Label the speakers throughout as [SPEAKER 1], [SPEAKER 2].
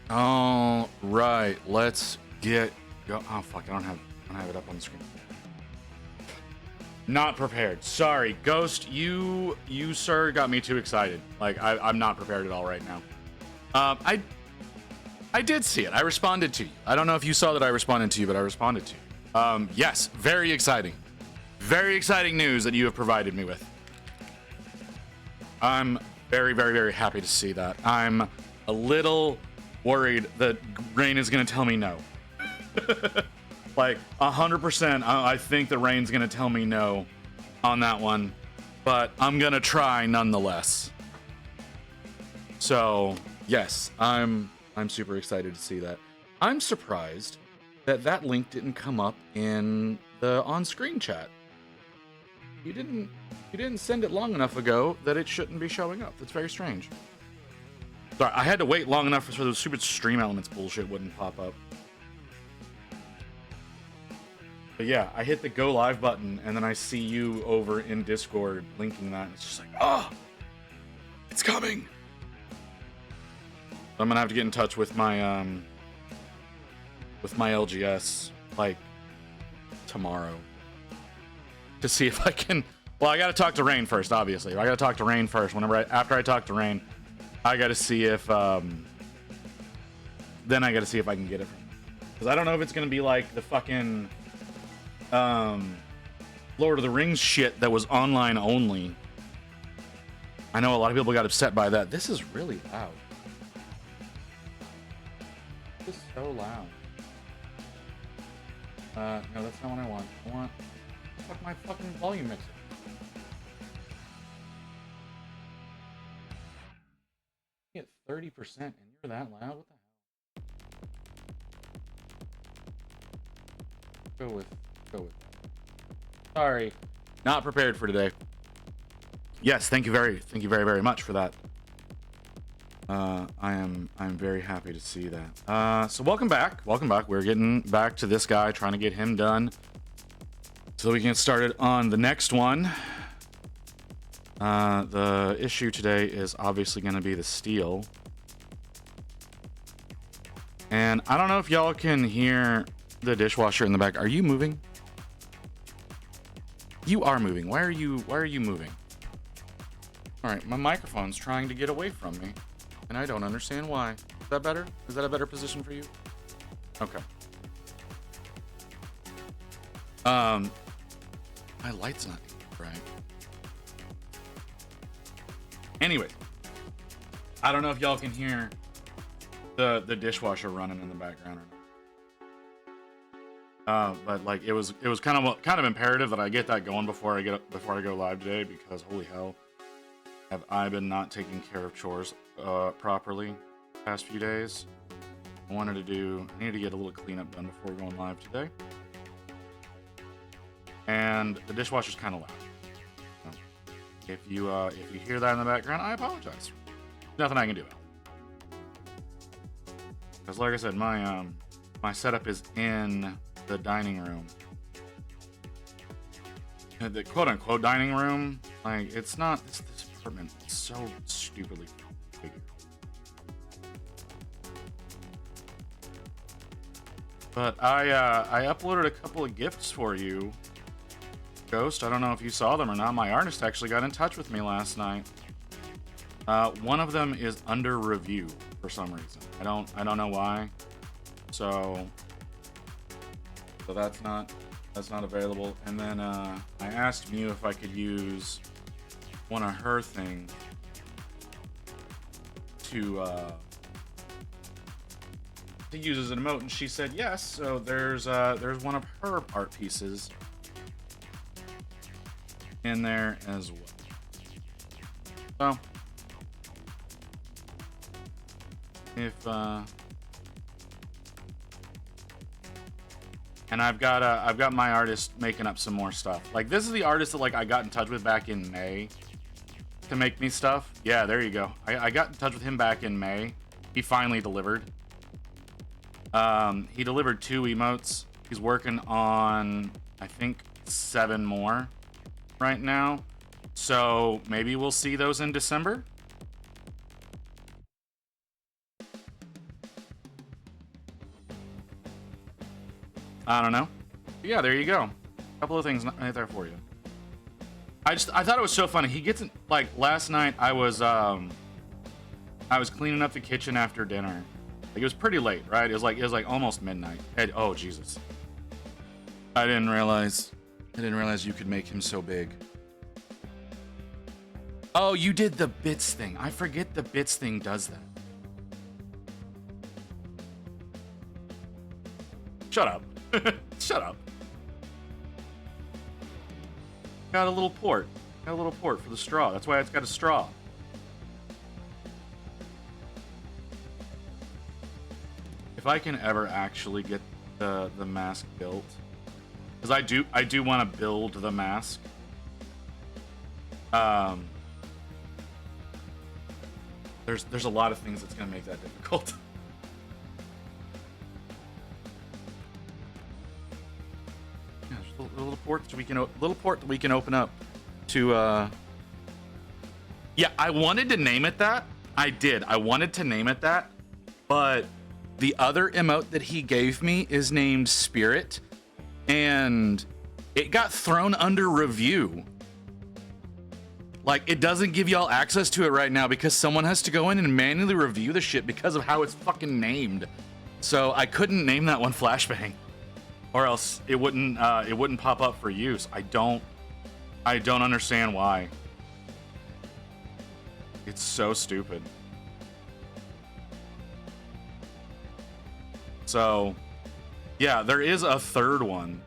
[SPEAKER 1] All right, let's get go. Oh fuck, I don't have it up on the screen. Not prepared. Sorry, Ghost. You sir got me too excited. Like I'm not prepared at all right now. I did see it. I responded to you. I don't know if you saw that I responded to you, but I responded to you. Yes, very exciting news that you have provided me with. I'm very, very, very happy to see that. I'm a little worried that Rain is going to tell me no. Like 100%, I think the Rain's going to tell me no on that one, but I'm going to try nonetheless. So, yes, I'm super excited to see that. I'm surprised that link didn't come up in the on-screen chat. You didn't send it long enough ago that it shouldn't be showing up. That's very strange. Sorry, I had to wait long enough for those stupid stream elements bullshit wouldn't pop up. But yeah, I hit the go live button and then I see you over in Discord linking that. And it's just like, oh, it's coming. I'm gonna have to get in touch with my LGS like tomorrow to see if I can. Well, I gotta talk to Rain first, obviously. I gotta talk to Rain first. After I talk to Rain, I gotta see if then I gotta see if I can get it from him. Because I don't know if it's gonna be like the fucking Lord of the Rings shit that was online only. I know a lot of people got upset by that. This is really loud. This is so loud. No, that's not what I want. I want my fucking volume mixer. Get 30% and you're that loud? What the hell? Go with. Sorry, not prepared for today. Yes, thank you very, very much for that. I'm very happy to see that. So welcome back. We're getting back to this guy, trying to get him done so we can get started on the next one. The issue today is obviously going to be the steel. And I don't know if y'all can hear the dishwasher in the back. Are you moving? You are moving. Why are you moving? All right, my microphone's trying to get away from me, and I don't understand why. Is that better? Is that a better position for you? Okay. My light's not right. Anyway, I don't know if y'all can hear the dishwasher running in the background or not. But like it was kind of imperative that I get that going before I go live today, because holy hell, have I been not taking care of chores properly the past few days. I needed to get a little cleanup done before going live today. And the dishwasher's kind of loud. So if you hear that in the background, I apologize. Nothing I can do about it. Because like I said, my setup is in the dining room. The quote-unquote dining room, like it's not. This apartment is so stupidly big. But I uploaded a couple of gifts for you, Ghost. I don't know if you saw them or not. My artist actually got in touch with me last night. One of them is under review for some reason. I don't know why. So that's not available. And then I asked Mew if I could use one of her things to use as an emote, and she said yes. So there's one of her art pieces in there as well. So if and I've got my artist making up some more stuff. Like this is the artist that like I got in touch with back in May to make me stuff. Yeah, there you go. I got in touch with him back in May. He finally delivered. He delivered 2 emotes. He's working on I think 7 more right now. So maybe we'll see those in December. I don't know. But yeah, there you go. A couple of things right there for you. I thought it was so funny. He gets like last night. I was cleaning up the kitchen after dinner. Like it was pretty late, right? It was like almost midnight. Oh Jesus! I didn't realize you could make him so big. Oh, you did the bits thing. I forget the bits thing does that. Shut up. Shut up. Got a little port. Got a little port for the straw. That's why it's got a straw. If I can ever actually get the mask built, because I do want to build the mask. There's a lot of things that's gonna make that difficult. Yeah, there's a little port that we can open up to. Yeah, I wanted to name it that. I did. I wanted to name it that, but the other emote that he gave me is named Spirit, and it got thrown under review. Like, it doesn't give y'all access to it right now because someone has to go in and manually review the shit because of how it's fucking named. So I couldn't name that one Flashbang, or else it wouldn't pop up for use. I don't understand why. It's so stupid. So, yeah, there is a third one.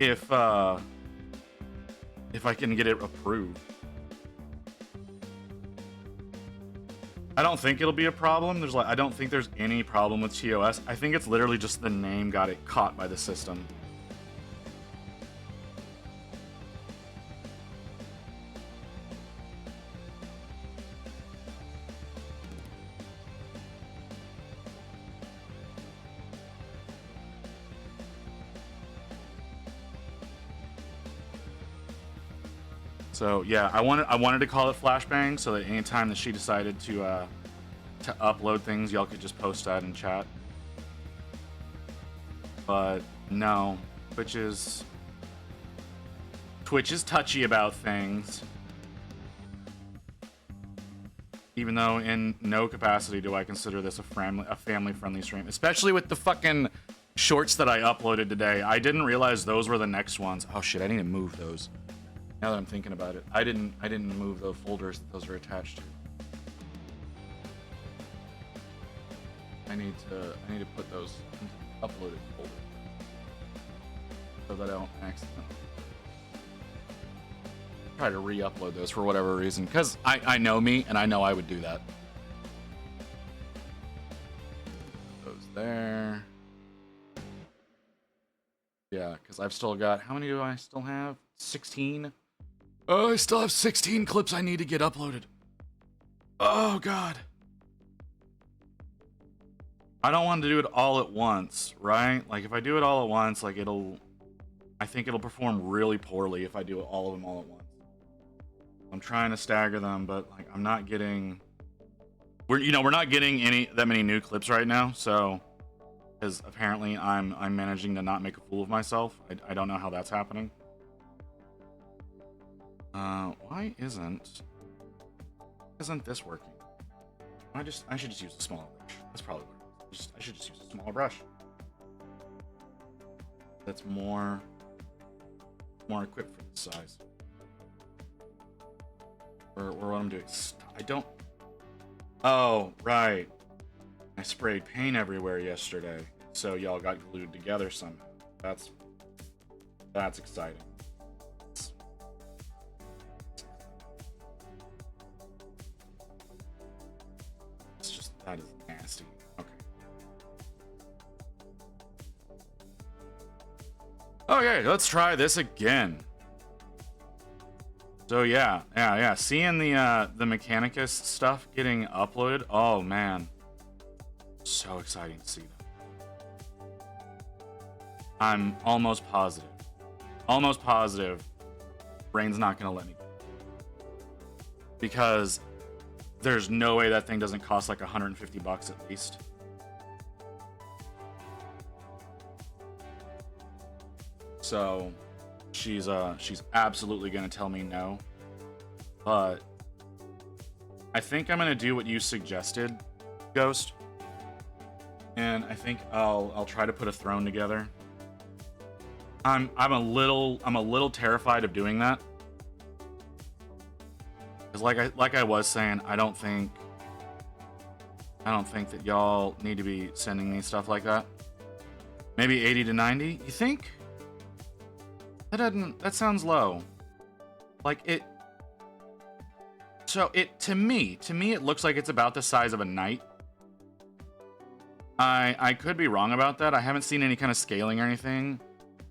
[SPEAKER 1] If I can get it approved. I don't think it'll be a problem. I don't think there's any problem with TOS. I think it's literally just the name got it caught by the system. So yeah, I wanted to call it Flashbang so that anytime that she decided to upload things, y'all could just post that in chat. But no, Twitch is touchy about things. Even though in no capacity do I consider this a family-friendly stream, especially with the fucking shorts that I uploaded today. I didn't realize those were the next ones. Oh shit, I need to move those. Now that I'm thinking about it, I didn't move the folders that those are attached to. I need to put those into the uploaded folder so that I don't accidentally try to re-upload those for whatever reason. Because I know me, and I know I would do that. Those there. Yeah, because I've still got, how many do I still have? 16? Oh, I still have 16 clips I need to get uploaded. Oh, God. I don't want to do it all at once, right? Like, if I do it all at once, like, I think it'll perform really poorly if I do all of them all at once. I'm trying to stagger them, but, like, I'm not getting... We're not getting that many new clips right now, so... Because apparently I'm managing to not make a fool of myself. I don't know how that's happening. Why isn't this working? I should just use a smaller brush. That's probably what it is. I should just use a smaller brush. That's more equipped for this size. Or what I'm doing. I don't. Oh, right. I sprayed paint everywhere yesterday, so y'all got glued together somehow. That's exciting. That is nasty. Okay. Okay, let's try this again. So yeah. Seeing the Mechanicus stuff getting uploaded, oh man. So exciting to see that. I'm almost positive. Brain's not gonna let me. Because there's no way that thing doesn't cost like $150 at least. So she's absolutely gonna tell me no. But I think I'm gonna do what you suggested, Ghost. And I think I'll try to put a throne together. I'm a little terrified of doing that. Because like I was saying, I don't think that y'all need to be sending me stuff like that. Maybe 80 to 90? You think? That sounds low. Like it. So to me it looks like it's about the size of a knight. I could be wrong about that. I haven't seen any kind of scaling or anything.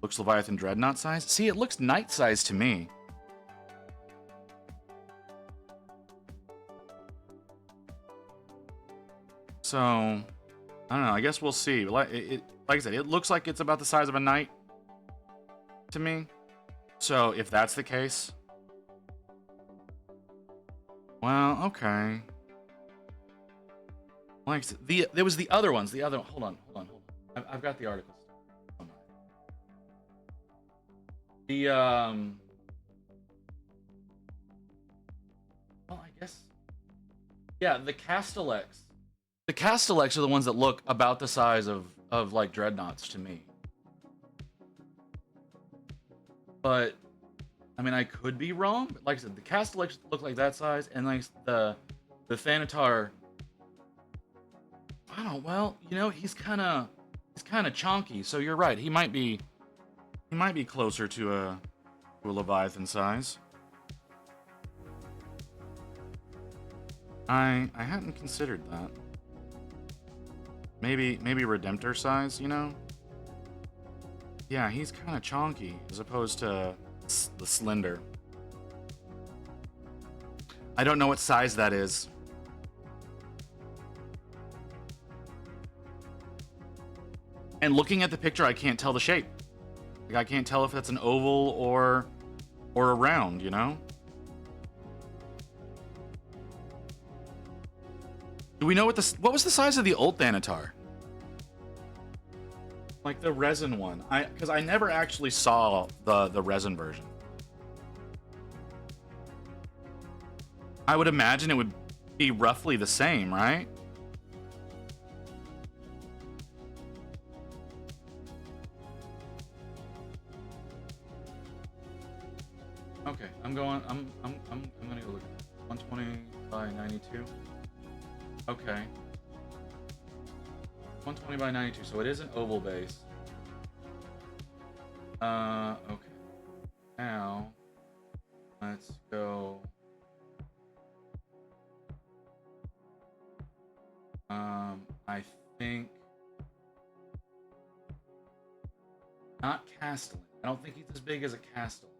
[SPEAKER 1] Looks Leviathan Dreadnought size. See, it looks knight size to me. So, I don't know. I guess we'll see. Like I said, it looks like it's about the size of a knight to me. So, if that's the case, well, okay. Like there was the other ones. The other hold on. I've got the articles. The well, I guess, yeah, the Castellex. The Castellex are the ones that look about the size of like dreadnoughts to me. But I mean, I could be wrong. But like I said, the Castellex look like that size, and like the Thanatar. I don't. Well, you know, he's kind of chonky. So you're right. He might be closer to a Leviathan size. I hadn't considered that. Maybe Redemptor size, you know? Yeah, he's kind of chonky as opposed to the slender. I don't know what size that is. And looking at the picture, I can't tell the shape. Like, I can't tell if that's an oval or a round, you know? Do we know what was the size of the old Thanatar? Like the resin one. Because I never actually saw the resin version. I would imagine it would be roughly the same, right? Okay, I'm gonna go look at it. 120 by 92. Okay. 120 by 92, so it is an oval base. Okay. Now, let's go. I think not Castellan. I don't think he's as big as a Castellan,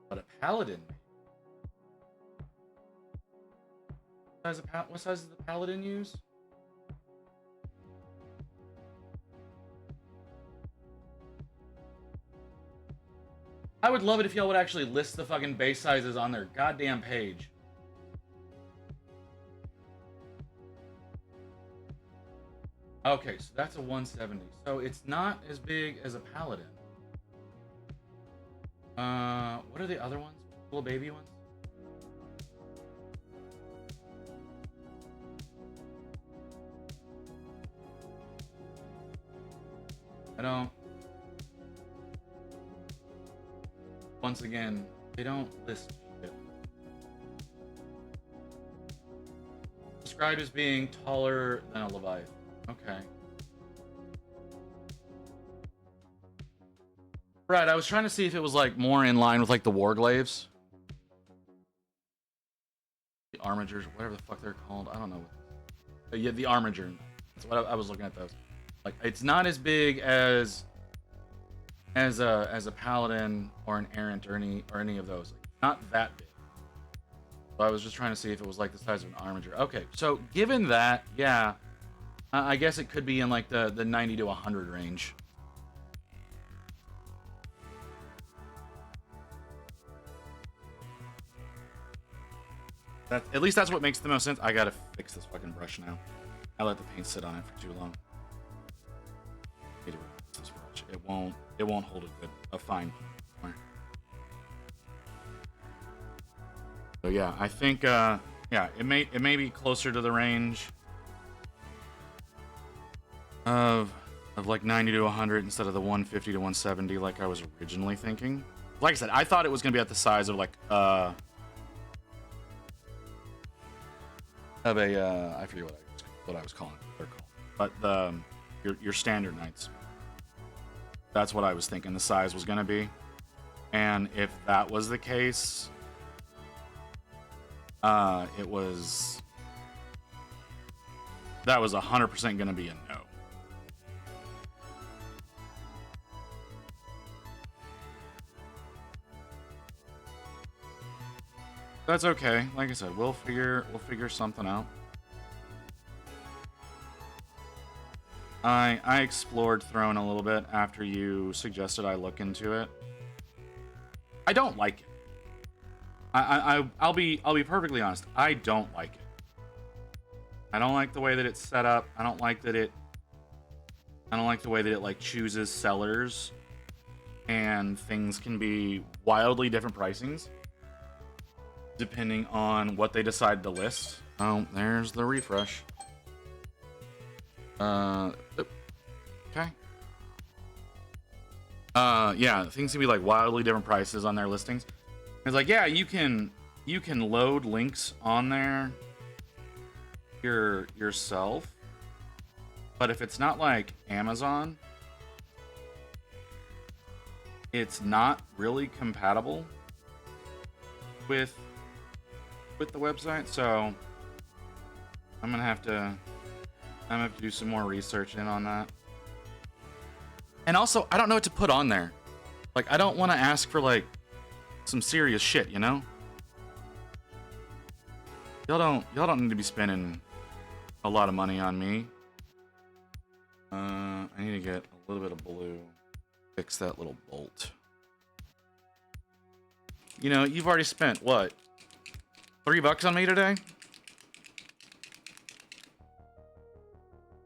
[SPEAKER 1] but a Paladin. What size does the Paladin use? I would love it if y'all would actually list the fucking base sizes on their goddamn page. Okay, so that's a 170. So it's not as big as a Paladin. What are the other ones? Little baby ones? I don't. Once again, they don't list shit. Described as being taller than a Leviathan. Okay. Right, I was trying to see if it was like more in line with like the Warglaves. The Armigers, whatever the fuck they're called. I don't know. Yeah, the Armiger. That's what I was looking at those. Like, it's not as big as a Paladin or an Errant or any of those. Like, not that big. So I was just trying to see if it was like the size of an Armiger. Okay, so given that, yeah, I guess it could be in like the 90 to 100 range. At least that's what makes the most sense. I gotta fix this fucking brush now. I let the paint sit on it for too long. Need to replace this brush. it won't hold a fine. So yeah, I think yeah, it may be closer to the range of like 90 to 100 instead of the 150 to 170 like I was originally thinking. Like I said, I thought it was gonna be at the size of like I forget what I was calling it, they're called, but the your standard knights. That's what I was thinking the size was gonna be, and if that was the case, that was 100% gonna be a no. That's okay. Like I said, we'll figure something out. I explored Throne a little bit after you suggested I look into it. I don't like it. I'll be perfectly honest. I don't like it. I don't like the way that it's set up. I don't like the way that it like chooses sellers and things can be wildly different pricings depending on what they decide to list. Oh, there's the refresh. Okay. Yeah, things can be like wildly different prices on their listings. It's like, yeah, you can load links on there yourself, but if it's not like Amazon, it's not really compatible with the website. So I'm gonna have to do some more research in on that. And also, I don't know what to put on there. Like, I don't want to ask for like some serious shit, you know? Y'all don't need to be spending a lot of money on me. I need to get a little bit of blue. Fix that little bolt. You know, you've already spent what? $3 on me today?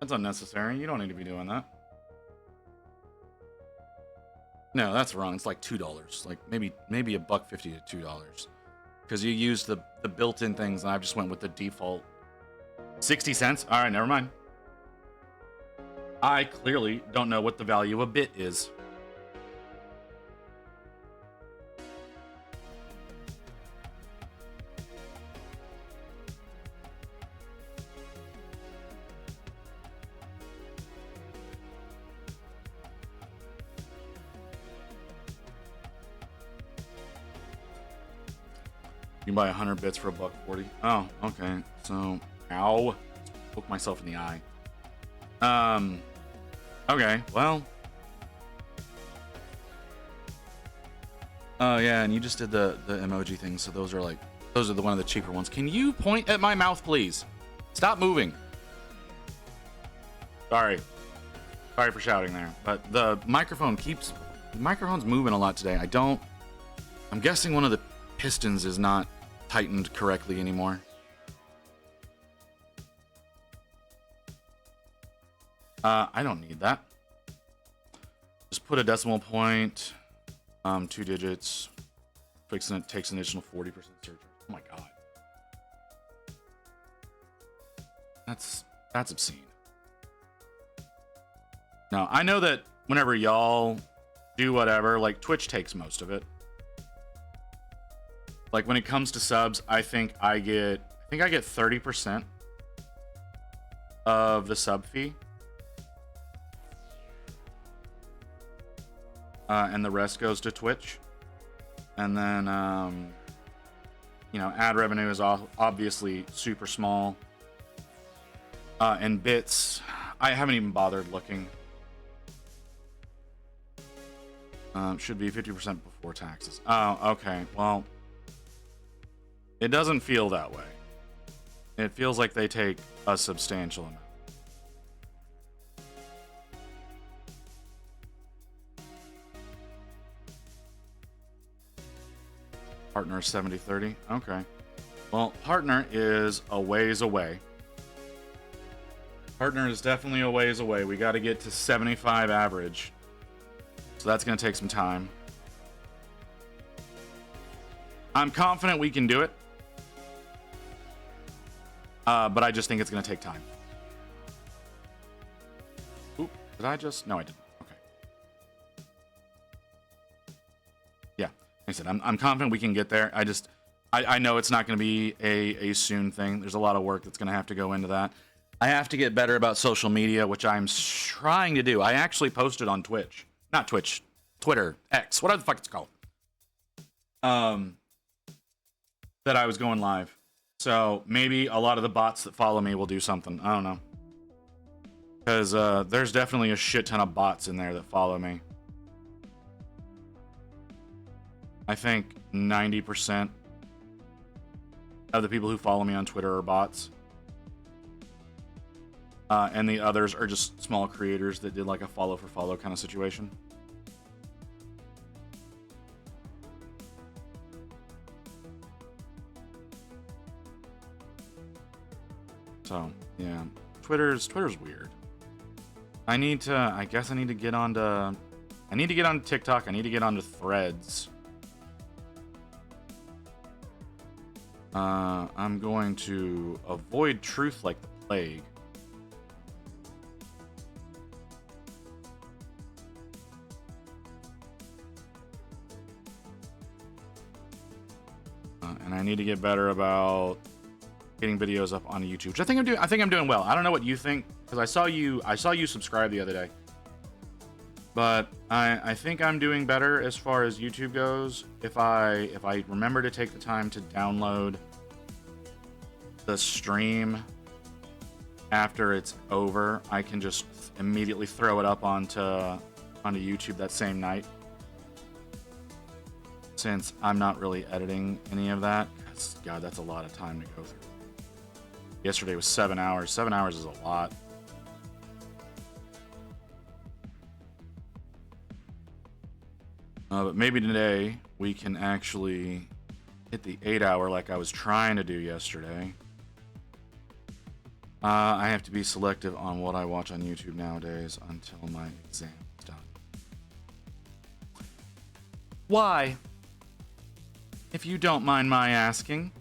[SPEAKER 1] That's unnecessary. You don't need to be doing that. No, that's wrong. It's like $2. Like maybe $1.50 to $2. Because you use the built-in things, and I just went with the default 60 cents. All right, never mind. I clearly don't know what the value of a bit is. You can buy 100 bits for $1.40. Oh, okay. So, ow. Poke myself in the eye. Okay, well. Oh, yeah, and you just did the emoji thing, so those are the one of the cheaper ones. Can you point at my mouth, please? Stop moving. Sorry for shouting there, but the microphone's moving a lot today. I'm guessing one of the pistons is not tightened correctly anymore. I don't need that. Just put a decimal point, 2 digits. Fixing it takes an additional 40% surcharge. Oh my god. That's obscene. No, I know that whenever y'all do whatever, like Twitch takes most of it. Like when it comes to subs, I think I get 30% of the sub fee. And the rest goes to Twitch. And then, you know, ad revenue is obviously super small. And bits, I haven't even bothered looking. Should be 50% before taxes. Oh, okay. Well, it doesn't feel that way. It feels like they take a substantial amount. Partner 70/30. Okay. Well, partner is a ways away. Partner is definitely a ways away. We got to get to 75 average So that's going to take some time. I'm confident we can do it. But I just think it's going to take time. Oop, did I just? No, I didn't. Okay. Yeah, like I said, I'm confident we can get there. I know it's not going to be a soon thing. There's a lot of work that's going to have to go into that. I have to get better about social media, which I'm trying to do. I actually posted on Twitch. Not Twitch. Twitter. X. Whatever the fuck it's called. That I was going live. So maybe a lot of the bots that follow me will do something. I don't know. Because there's definitely a shit ton of bots in there that follow me. I think 90% of the people who follow me on Twitter are bots. And the others are just small creators that did like a follow for follow kind of situation. So, yeah. Twitter's weird. I guess I need to get onto TikTok. I need to get onto Threads. I'm going to avoid truth like the plague. And I need to get better about getting videos up on YouTube, which I think I'm doing well. I don't know what you think, because I saw you subscribe the other day. But I think I'm doing better as far as YouTube goes. If I remember to take the time to download the stream after it's over, I can just immediately throw it up onto YouTube that same night. Since I'm not really editing any of that, because God, that's a lot of time to go through. Yesterday was 7 hours. 7 hours is a lot. But maybe today we can actually hit the 8 hour like I was trying to do yesterday. I have to be selective on what I watch on YouTube nowadays until my exam is done. Why? If you don't mind my asking.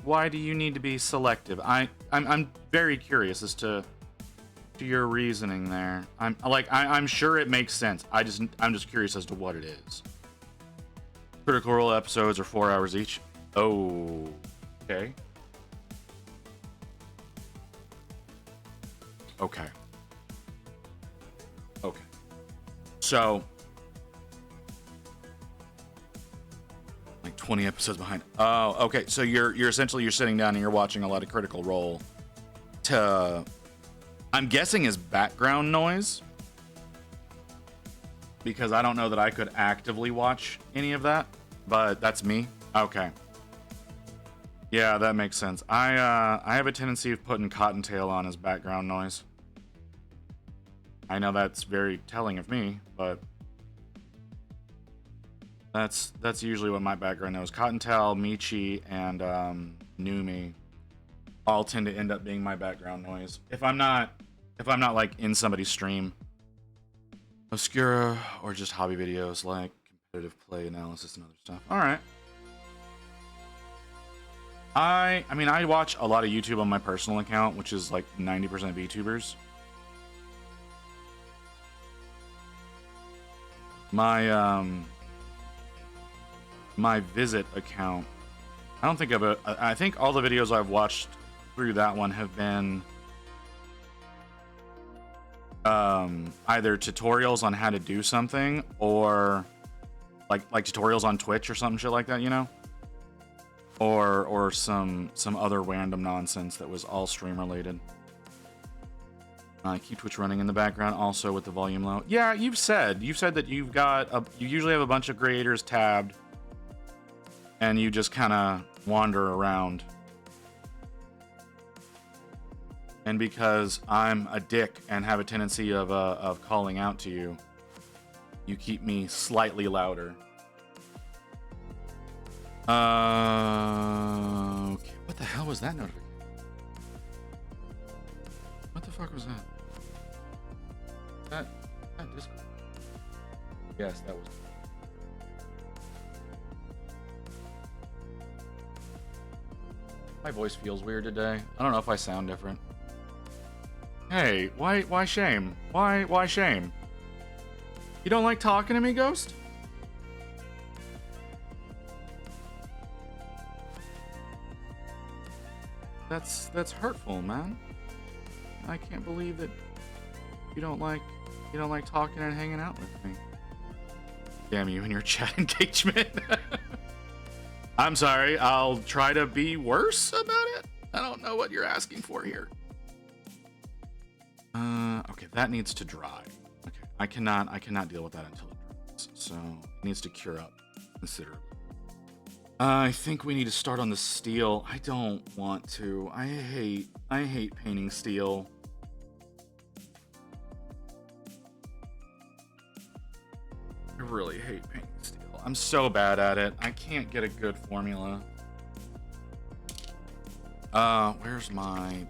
[SPEAKER 1] Why do you need to be selective? I'm very curious as to your reasoning there. I'm sure it makes sense. I'm just curious as to what it is. Critical Role episodes are 4 hours each. Oh, okay. Okay. So, like 20 episodes behind. Oh, okay. So you're essentially sitting down and you're watching a lot of Critical Role to, I'm guessing, is background noise, because I don't know that I could actively watch any of that, but that's me. Okay. Yeah, that makes sense. I have a tendency of putting Cottontail on as background noise. I know that's very telling of me, but that's usually what my background noise. Cottontail, Michi, and Numi all tend to end up being my background noise. If I'm not like in somebody's stream, obscura, or just hobby videos like competitive play analysis and other stuff. All right. I mean, I watch a lot of YouTube on my personal account, which is like 90% of VTubers. My Visit account, I don't think of it. I think all the videos I've watched through that one have been either tutorials on how to do something, or like tutorials on Twitch or some shit like that, you know, or some other random nonsense that was all stream related. Keep Twitch running in the background also with the volume low. Yeah, you've said that you usually have a bunch of creators tabbed and you just kind of wander around. And because I'm a dick and have a tendency of calling out to you, you keep me slightly louder. Okay. What the hell was that notification? What the fuck was that? that Discord? Yes, that was. My voice feels weird today. I don't know if I sound different. Hey, why shame? Why shame? You don't like talking to me, Ghost? That's hurtful, man. I can't believe that you don't like talking and hanging out with me. Damn you and your chat engagement. I'm sorry, I'll try to be worse about it. I don't know what you're asking for here. Okay, that needs to dry. Okay, I cannot deal with that until it dries. So it needs to cure up considerably. I think we need to start on the steel. I don't want to. I hate painting steel. I really hate painting steel. I'm so bad at it. I can't get a good formula. Where's my...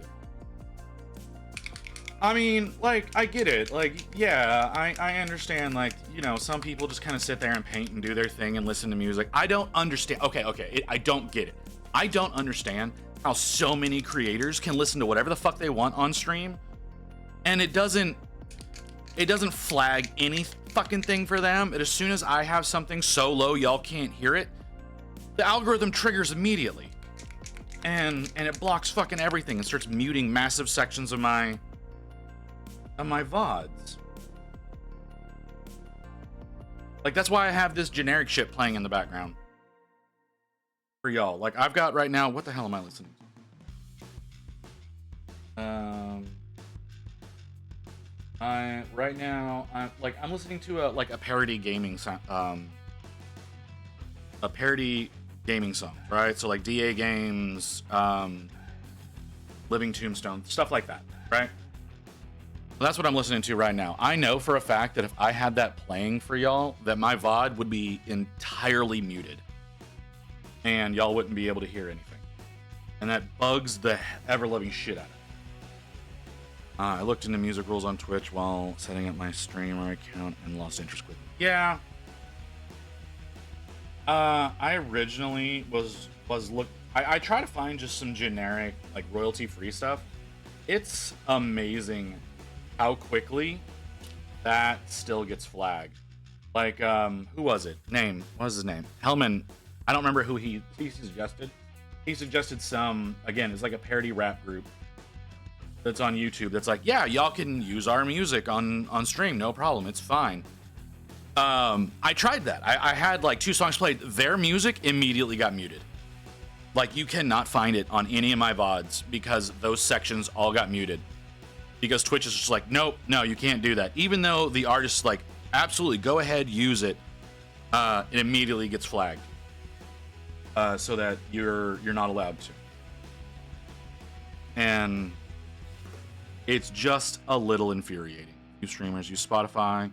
[SPEAKER 1] I mean, like, I get it. Like, yeah, I understand, like, you know, some people just kind of sit there and paint and do their thing and listen to music. I don't understand. Okay, I don't get it. I don't understand how so many creators can listen to whatever the fuck they want on stream, and it doesn't flag any fucking thing for them. And as soon as I have something so low y'all can't hear it, the algorithm triggers immediately. And it blocks fucking everything and starts muting massive sections of my VODs. Like, that's why I have this generic shit playing in the background for y'all. Like, I've got right now, what the hell am I listening to? I'm listening to a parody gaming song, a parody gaming song, right? So like DA Games, Living Tombstone, stuff like that, right? That's what I'm listening to right now. I know for a fact that if I had that playing for y'all, that my VOD would be entirely muted. And y'all wouldn't be able to hear anything. And that bugs the ever-loving shit out of me. I looked into music rules on Twitch while setting up my streamer account and lost interest quickly. Yeah. I originally I try to find just some generic, like, royalty-free stuff. It's amazing how quickly that still gets flagged. Like, who was it? What was his name? Hellman. I don't remember who he suggested. He suggested some, again, it's like a parody rap group that's on YouTube that's like, yeah, y'all can use our music on stream, no problem, it's fine. I tried that. I had like 2 songs played. Their music immediately got muted. Like, you cannot find it on any of my VODs because those sections all got muted. Because Twitch is just like, nope, no, you can't do that. Even though the artist's like, absolutely, go ahead, use it. It immediately gets flagged. So that you're not allowed to. And it's just a little infuriating. You streamers use Spotify.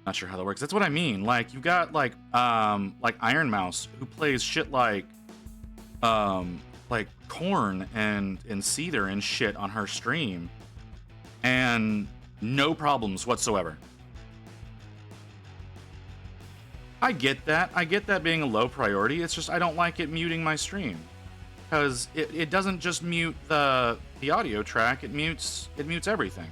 [SPEAKER 1] Not sure how that works. That's what I mean. Like, you've got like Iron Mouse, who plays shit like Korn and Seether and shit on her stream, and no problems whatsoever. I get that being a low priority. It's just I don't like it muting my stream, because it doesn't just mute the audio track, it mutes everything.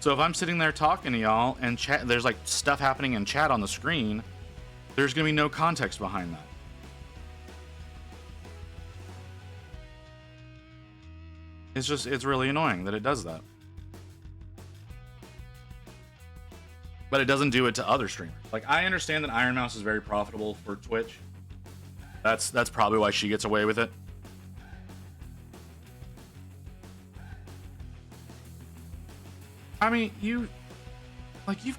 [SPEAKER 1] So if I'm sitting there talking to y'all and there's like stuff happening in chat on the screen, there's gonna be no context behind that. It's really annoying that it does that. But it doesn't do it to other streamers. Like, I understand that Iron Mouse is very profitable for Twitch. That's probably why she gets away with it. I mean, you've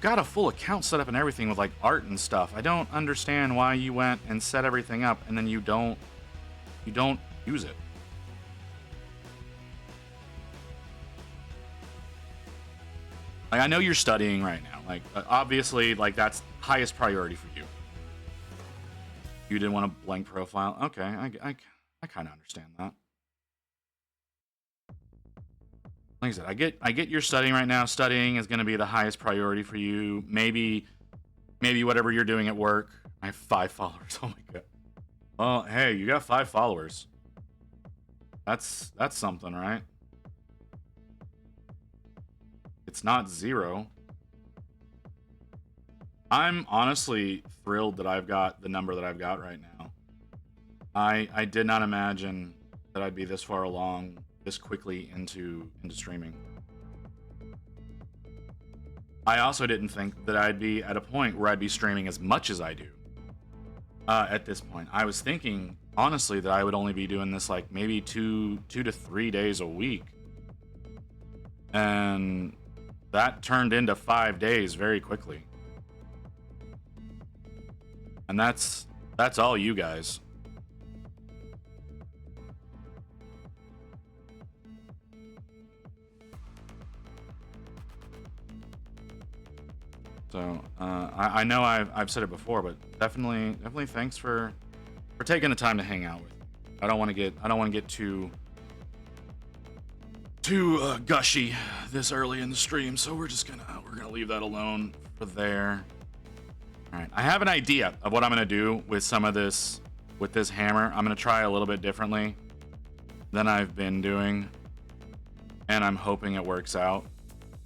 [SPEAKER 1] got a full account set up and everything with like art and stuff. I don't understand why you went and set everything up and then you don't use it. Like, I know you're studying right now. Like, obviously, like, that's highest priority for you. You didn't want a blank profile. Okay, I kind of understand that. like I said, I get you're studying right now. Studying is going to be the highest priority for you. Maybe whatever you're doing at work. I have 5 followers. Oh my god. Well, hey, you got 5 followers. That's something, right? It's not 0. I'm honestly thrilled that I've got the number that I've got right now. I did not imagine that I'd be this far along this quickly into streaming. I also didn't think that I'd be at a point where I'd be streaming as much as I do. At this point, I was thinking honestly that I would only be doing this like maybe 2 to 3 days a week, and that turned into 5 days very quickly. And that's all you guys. So I know I've said it before, but definitely thanks for taking the time to hang out with me. I don't want to get too gushy this early in the stream, so we're gonna leave that alone for there. All right, I have an idea of what I'm gonna do with some of this with this hammer. I'm gonna try a little bit differently than I've been doing, and I'm hoping it works out.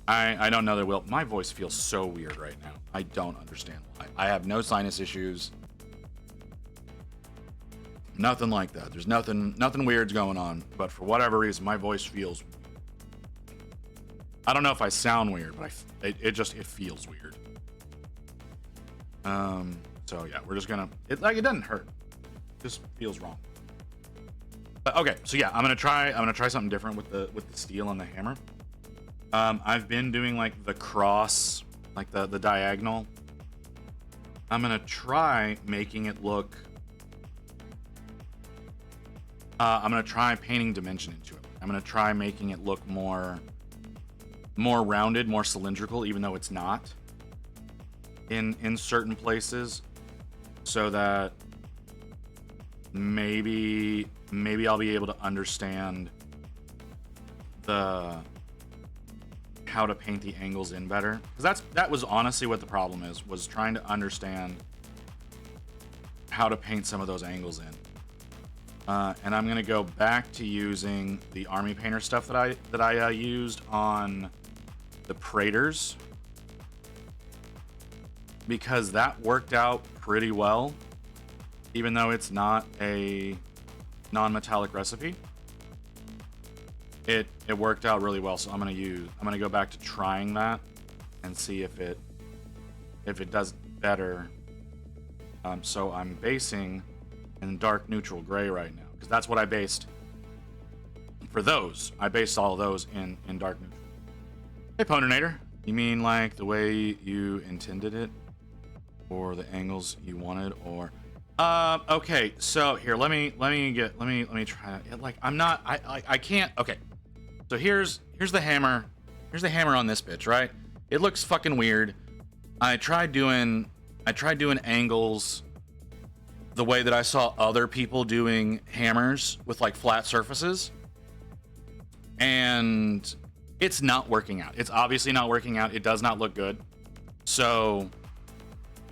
[SPEAKER 1] I don't know that it will. My voice feels so weird right now. I don't understand why. I have no sinus issues. Nothing like that. There's nothing weird's going on. But for whatever reason, my voice feels. I don't know if I sound weird, but it feels weird. So yeah, we're just gonna. It doesn't hurt. It just feels wrong. But okay, so yeah, I'm gonna try something different with the steel and the hammer. I've been doing like the cross, like the diagonal. I'm gonna try making it look. I'm gonna try painting dimension into it. I'm gonna try making it look more rounded, more cylindrical, even though it's not in certain places, so that maybe I'll be able to understand how to paint the angles in better, because that was honestly what the problem was trying to understand how to paint some of those angles in. And I'm gonna go back to using the army painter stuff that I used on the Praetors, because that worked out pretty well, even though it's not a non-metallic recipe. It worked out really well, so I'm gonna go back to trying that and see if it does better. So I'm basing in dark neutral gray right now, because that's what I based for those. I based all of those in dark neutral. Hey Poninator, you mean like the way you intended it, or the angles you wanted, or okay, so here, let me try it. Like, I can't. Okay, so here's the hammer. Here's the hammer on this bitch, right? It looks fucking weird. I tried doing angles the way that I saw other people doing hammers with like flat surfaces, and it's not working out. It's obviously not working out. It does not look good. So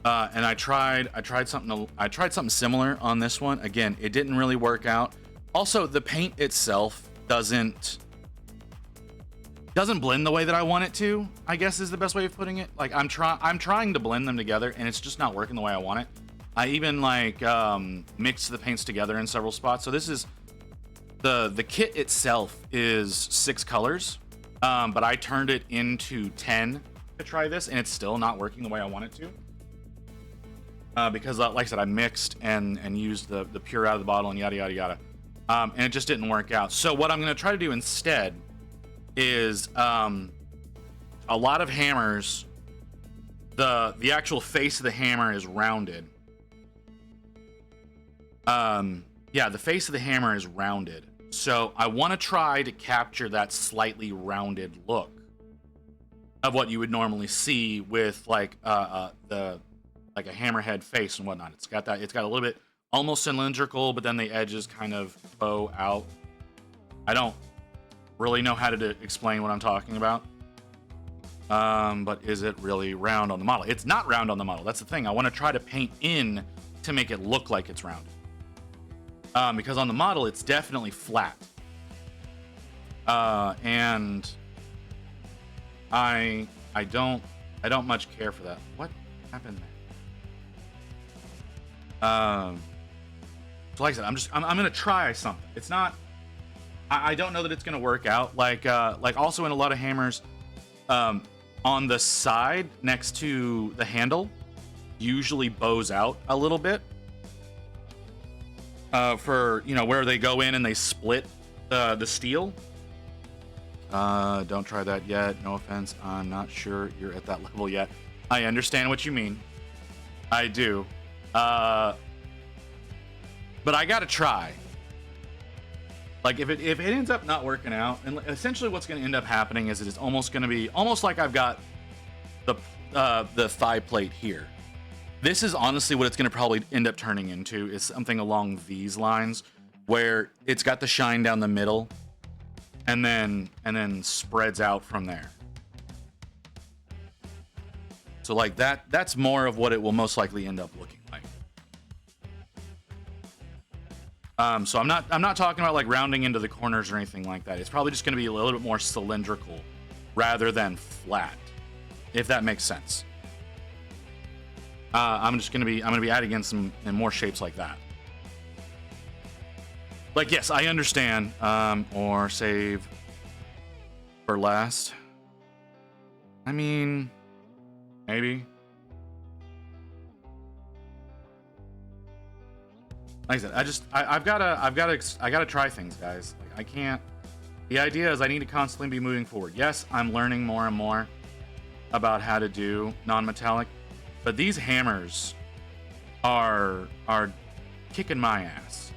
[SPEAKER 1] and I tried something similar on this one. Again, it didn't really work out. Also, the paint itself doesn't blend the way that I want it to, I guess is the best way of putting it. Like, I'm trying to blend them together, and it's just not working the way I want it. I even like mixed the paints together in several spots. So this is the kit itself is 6 colors, but I turned it into 10 to try this, and it's still not working the way I want it to. Because like I said, I mixed and used the pure out of the bottle and yada yada yada, and it just didn't work out. So what I'm going to try to do instead is a lot of hammers, the actual face of the hammer is rounded. Yeah, the face of the hammer is rounded. So I want to try to capture that slightly rounded look of what you would normally see with like a hammerhead face and whatnot. It's got a little bit almost cylindrical, but then the edges kind of bow out. I don't really know how to explain what I'm talking about. But is it really round on the model? It's not round on the model. That's the thing. I want to try to paint in to make it look like it's rounded. Because on the model, it's definitely flat. And I don't much care for that. What happened there? So like I said, I'm gonna try something. It's not. I don't know that it's gonna work out. Like also in a lot of hammers, on the side next to the handle, usually bows out a little bit. For where they go in and they split the steel. Don't try that yet. No offense. I'm not sure you're at that level yet. I understand what you mean. I do. But I gotta try. Like if it ends up not working out, and essentially what's going to end up happening is it is almost going to be almost like I've got the thigh plate here. This is honestly what it's going to probably end up turning into, is something along these lines, where it's got the shine down the middle, and then spreads out from there. So like that's more of what it will most likely end up looking like. So I'm not talking about like rounding into the corners or anything like that. It's probably just going to be a little bit more cylindrical rather than flat, if that makes sense. I'm gonna be adding in some more shapes like that. Like, yes, I understand. Or save for last. I mean, maybe. Like I said, I've gotta try things, guys. Like, I can't. The idea is I need to constantly be moving forward. Yes, I'm learning more and more about how to do non-metallic, but these hammers are kicking my ass.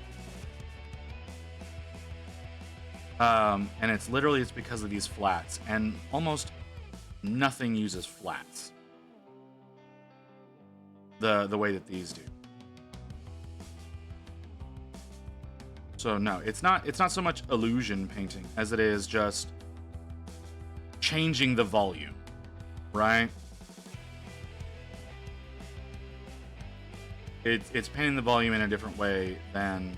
[SPEAKER 1] And it's because of these flats, and almost nothing uses flats the way that these do. So no, it's not so much illusion painting as it is just changing the volume, right? It's painting the volume in a different way than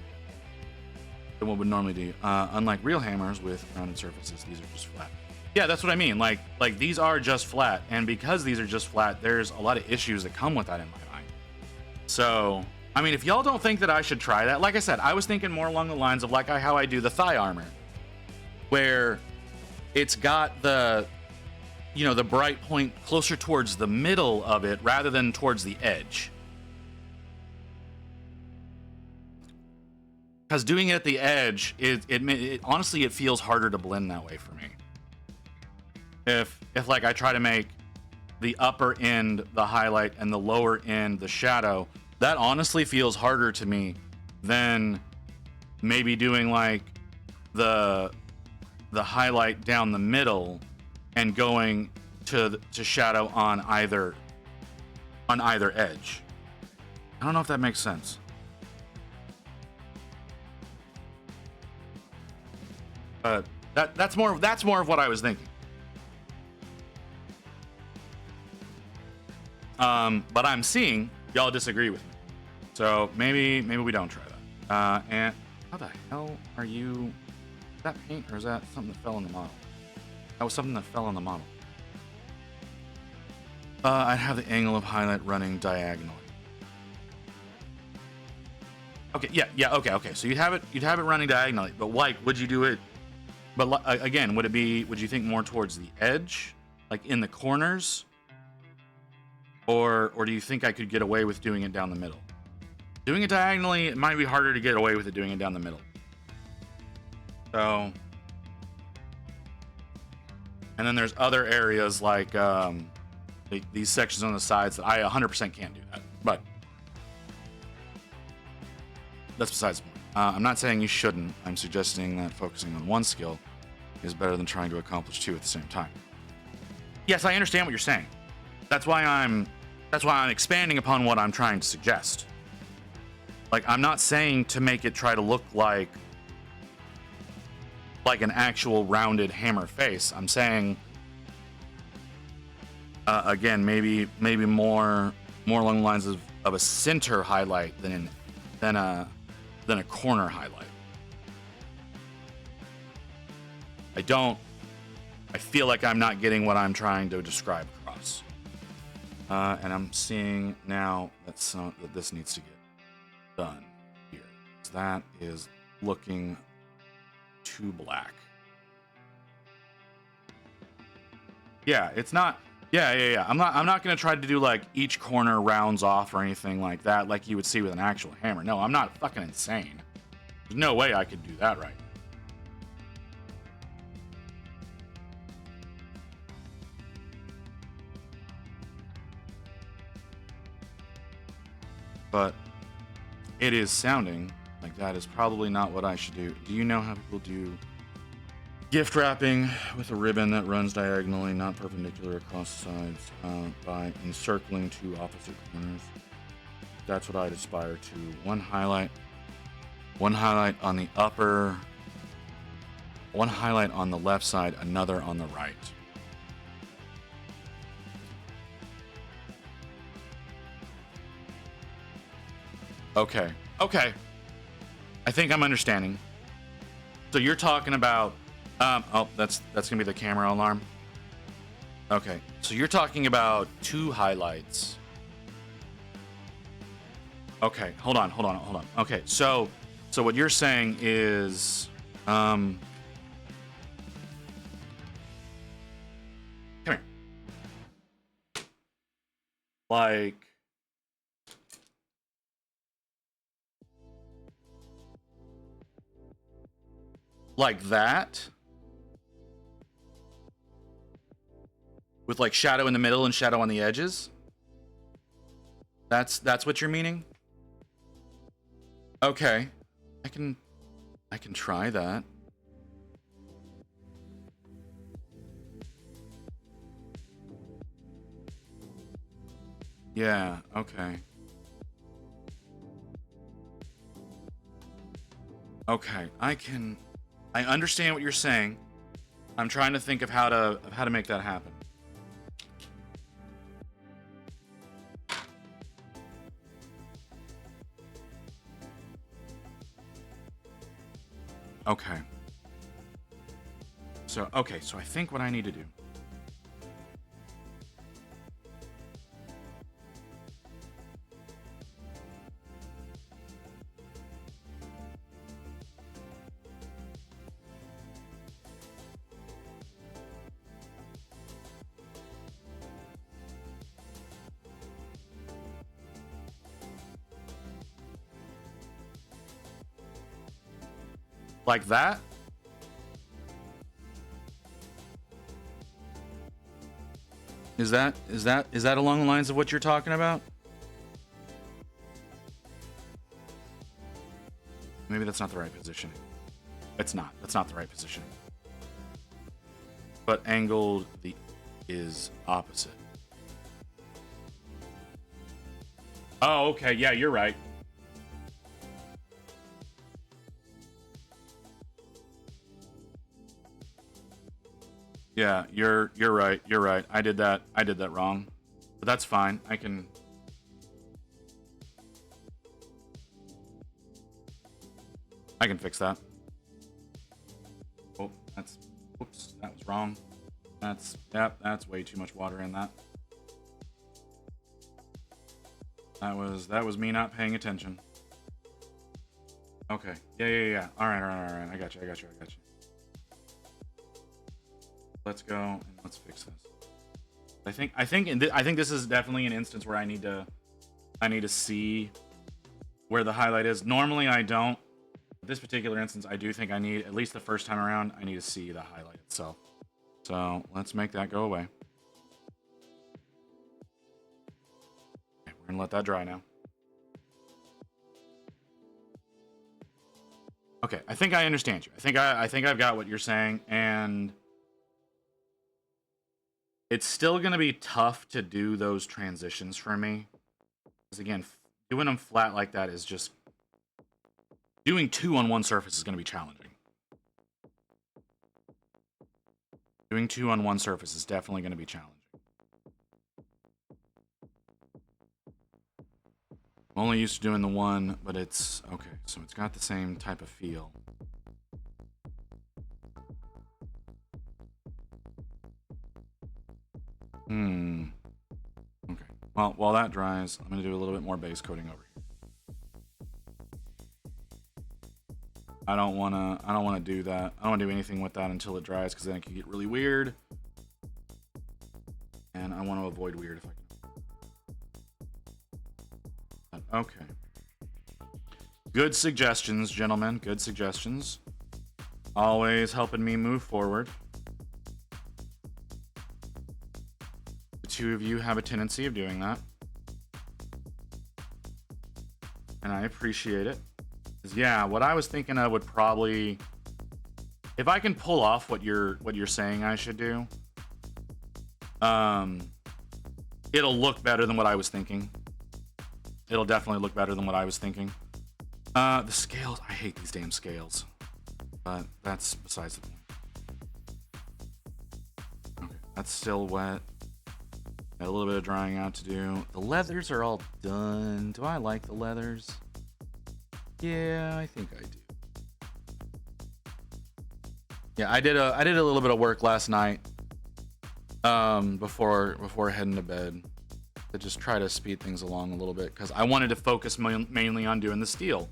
[SPEAKER 1] what would normally do. Unlike real hammers with rounded surfaces, these are just flat. Yeah, that's what I mean. Like these are just flat, and because these are just flat, there's a lot of issues that come with that in my mind. So, I mean, if y'all don't think that I should try that, like I said, I was thinking more along the lines of like how I do the thigh armor, where it's got the bright point closer towards the middle of it rather than towards the edge. Because doing it at the edge, it honestly, it feels harder to blend that way for me. If like I try to make the upper end the highlight and the lower end the shadow, that honestly feels harder to me than maybe doing like the highlight down the middle and going to shadow on either edge. I don't know if that makes sense. That's more of what I was thinking. But I'm seeing y'all disagree with me, so maybe we don't try that. And how the hell are you? Is that paint or is that something that fell in the model? That was something that fell on the model. I'd have the angle of highlight running diagonally. Okay, yeah, okay. So you'd have it running diagonally, but like, would you do it? But again, would you think more towards the edge, like in the corners? Or do you think I could get away with doing it down the middle? Doing it diagonally, it might be harder to get away with it doing it down the middle. So, and then there's other areas like these sections on the sides that I 100% can't do that. But that's besides the point. I'm not saying you shouldn't. I'm suggesting that focusing on one skill is better than trying to accomplish two at the same time. Yes, I understand what you're saying. That's why I'm expanding upon what I'm trying to suggest. Like, I'm not saying to make it try to look like like an actual rounded hammer face. I'm saying, again, maybe more along the lines of a center highlight than a corner highlight. I feel like I'm not getting what I'm trying to describe across. And I'm seeing now that this needs to get done here. That is looking too black. Yeah, it's not. Yeah. I'm not gonna try to do like each corner rounds off or anything like that, like you would see with an actual hammer. No, I'm not fucking insane. There's no way I could do that right. But it is sounding like that is probably not what I should do. Do you know how people do gift wrapping with a ribbon that runs diagonally, not perpendicular across sides, by encircling two opposite corners? That's what I'd aspire to. One highlight on the upper, one highlight on the left side, another on the right. Okay. I think I'm understanding. So you're talking about, oh, that's gonna be the camera alarm. Okay, so you're talking about two highlights. Okay, hold on. Okay, so what you're saying is, come here. Like that? With like shadow in the middle and shadow on the edges? That's what you're meaning? Okay. I can try that. Yeah, okay. Okay, I understand what you're saying. I'm trying to think of how to make that happen. Okay. So I think what I need to do. Like that? Is that along the lines of what you're talking about? Maybe that's not the right positioning. It's not. That's not the right positioning. But angled is opposite. Oh, okay. Yeah, you're right. Yeah, you're right. You're right. I did that wrong. But that's fine. I can fix that. Oh, oops, that was wrong. That's way too much water in that. That was me not paying attention. Okay. Yeah. All right. I got you. Let's go and let's fix this. I think this is definitely an instance where I need to see where the highlight is. Normally I don't. This particular instance, I do think I need, at least the first time around, I need to see the highlight itself. So let's make that go away. Okay, we're gonna let that dry now. Okay, I think I understand you. I think I've got what you're saying, and it's still gonna be tough to do those transitions for me. Because again, doing them flat like that is just, doing two on one surface is gonna be challenging. Doing 2 on one surface is definitely going to be challenging. I'm only used to doing the 1, but it's okay. So it's got the same type of feel. Okay. Well, while that dries, I'm going to do a little bit more base coating over here. I don't want to do that. I don't want to do anything with that until it dries, because then it can get really weird. And I want to avoid weird if I can. Okay. Good suggestions, gentlemen. Good suggestions. Always helping me move forward. The two of you have a tendency of doing that. And I appreciate it. Yeah, what I was thinking of would probably, if I can pull off what you're saying I should do, it'll look better than what I was thinking. It'll definitely look better than what I was thinking. The scales, I hate these damn scales, but that's besides the point. Okay, that's still wet. Got a little bit of drying out to do. The leathers are all done. Do I like the leathers? Yeah, I think I do. Yeah, I did a little bit of work last night, before heading to bed, to just try to speed things along a little bit, because I wanted to focus mainly on doing the steel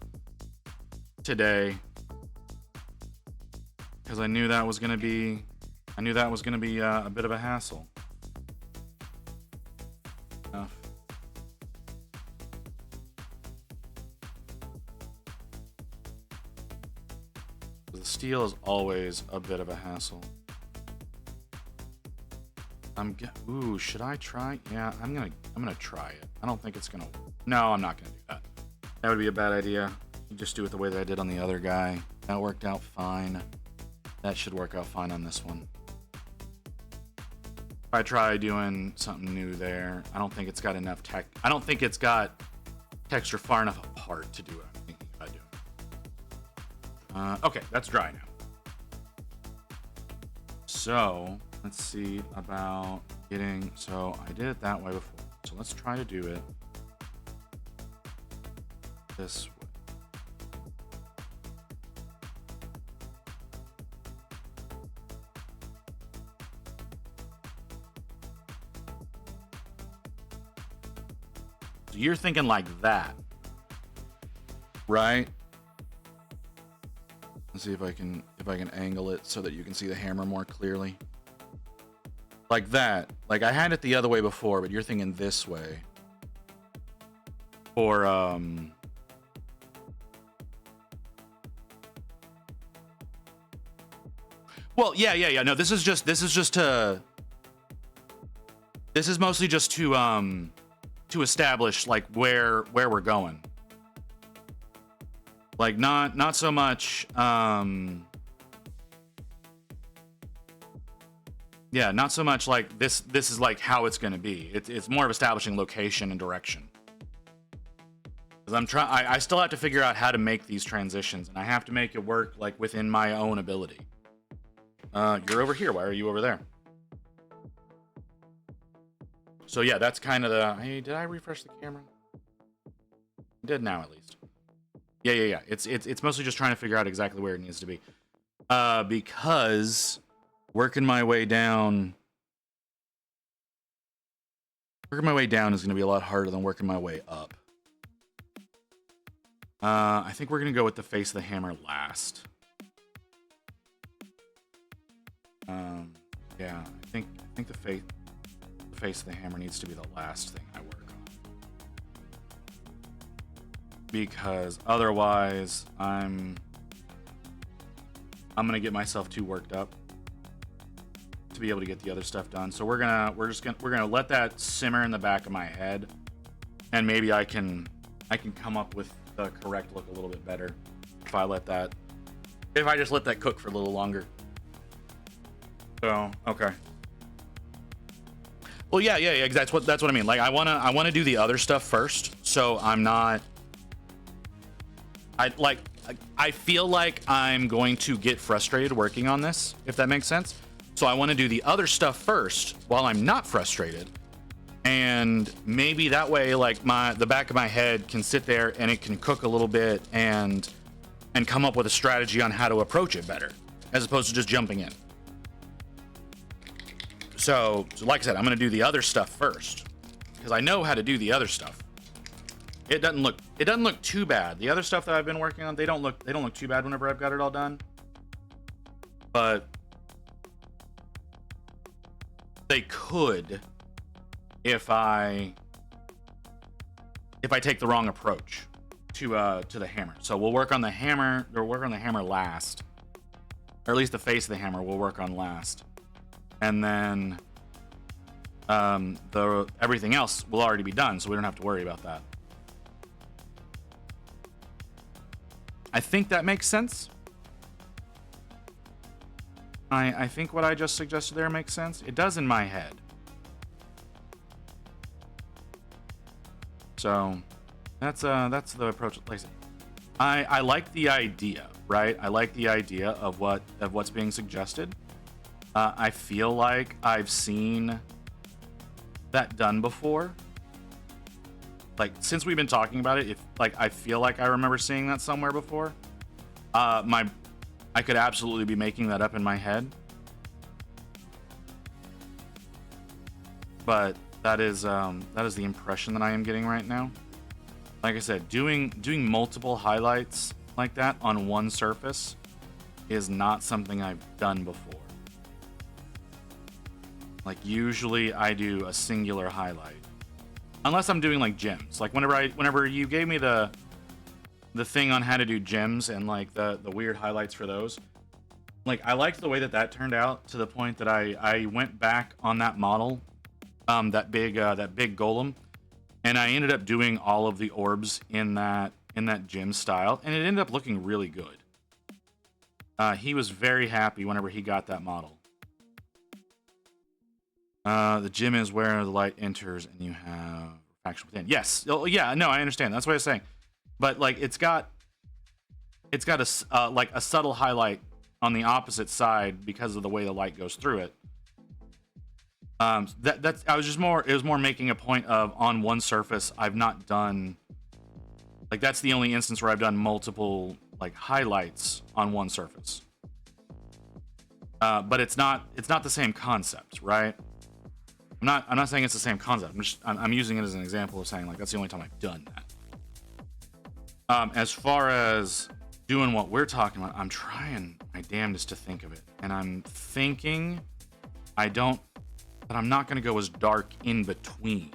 [SPEAKER 1] today, because I knew that was gonna be a bit of a hassle. Steel is always a bit of a hassle. Ooh, should I try? Yeah, I'm gonna try it. I don't think it's gonna. No, I'm not gonna do that. That would be a bad idea. You just do it the way that I did on the other guy. That worked out fine. That should work out fine on this one. If I try doing something new there, I don't think it's got enough tech. I don't think it's got texture far enough apart to do it. I'm thinking about doing. Okay, that's dry now. So let's see about getting. So I did it that way before. So let's try to do it this way. So you're thinking like that, right? Let's see if I can angle it so that you can see the hammer more clearly. Like that. Like I had it the other way before, but you're thinking this way. Or well, yeah. No, this is mostly just to establish like where we're going. Like not so much yeah, not so much like this is like how it's going to be. It's more of establishing location and direction. Cuz I still have to figure out how to make these transitions, and I have to make it work like within my own ability. You're over here. Why are you over there? So yeah, that's kind of the. Hey, did I refresh the camera? I did now, at least. Yeah. It's mostly just trying to figure out exactly where it needs to be. Because working my way down is going to be a lot harder than working my way up. I think we're going to go with the face of the hammer last. Yeah, I think the face of the hammer needs to be the last thing I work on. Because otherwise I'm gonna get myself too worked up to be able to get the other stuff done. So we're gonna let that simmer in the back of my head, and maybe I can come up with the correct look a little bit better if I just let that cook for a little longer. So okay. Well, yeah. That's what I mean. Like I wanna do the other stuff first, so I'm not. I feel like I'm going to get frustrated working on this, if that makes sense. So I want to do the other stuff first while I'm not frustrated. And maybe that way, like the back of my head can sit there and it can cook a little bit and come up with a strategy on how to approach it better, as opposed to just jumping in. So like I said, I'm going to do the other stuff first because I know how to do the other stuff. It doesn't look too bad. The other stuff that I've been working on, they don't look too bad whenever I've got it all done. But they could if I take the wrong approach to the hammer. So we'll work on the hammer, or work on the hammer last. Or at least the face of the hammer we'll work on last. And then everything else will already be done, so we don't have to worry about that. I think that makes sense. I think what I just suggested there makes sense. It does in my head. So that's the approach. Like I like the idea, right? I like the idea of what's being suggested. I feel like I've seen that done before. Like since we've been talking about it, I feel like I remember seeing that somewhere before. I could absolutely be making that up in my head. But that is the impression that I am getting right now. Like I said, doing multiple highlights like that on one surface is not something I've done before. Like usually I do a singular highlight. Unless I'm doing like gems. Like whenever you gave me the thing on how to do gems and like the weird highlights for those, like I liked the way that turned out to the point that I went back on that model, that big golem, and I ended up doing all of the orbs in that gem style, and it ended up looking really good. He was very happy whenever he got that model. The gem is where the light enters and you have refraction within. Yes. Oh, yeah, no, I understand. That's what I was saying. But like it's got a like a subtle highlight on the opposite side because of the way the light goes through it. It was more making a point of on one surface I've not done, like that's the only instance where I've done multiple like highlights on one surface. But it's not the same concept, right? I'm not saying it's the same concept. I'm using it as an example of saying like that's the only time I've done that. As far as doing what we're talking about, I'm trying my damnedest to think of it, and I'm thinking but I'm not going to go as dark in between.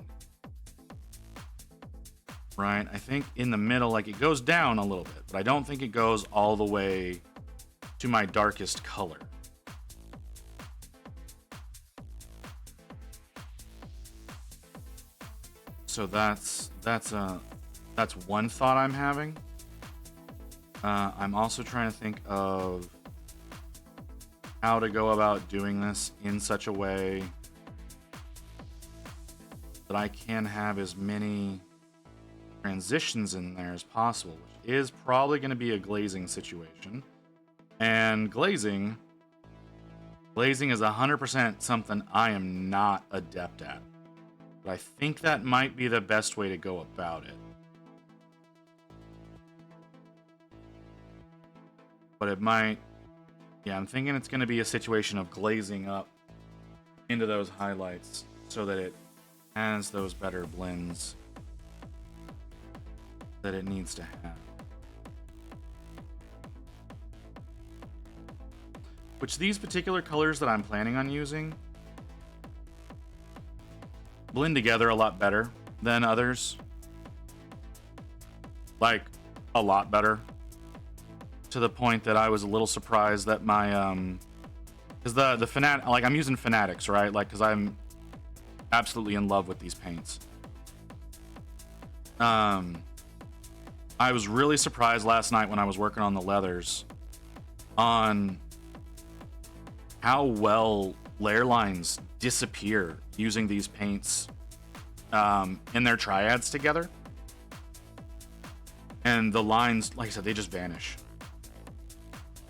[SPEAKER 1] Right? I think in the middle, like it goes down a little bit, but I don't think it goes all the way to my darkest color. So that's one thought I'm having. I'm also trying to think of how to go about doing this in such a way that I can have as many transitions in there as possible, which is probably going to be a glazing situation. And glazing is 100% something I am not adept at. But I think that might be the best way to go about it. But it might... Yeah, I'm thinking it's going to be a situation of glazing up into those highlights so that it has those better blends that it needs to have. Which these particular colors that I'm planning on using blend together a lot better than others. Like, a lot better. To the point that I was a little surprised that my, because the Fanatic, like I'm using Fanatics, right? Like, because I'm absolutely in love with these paints. I was really surprised last night when I was working on the leathers on how well layer lines disappear using these paints in their triads together. And the lines, like I said, they just vanish.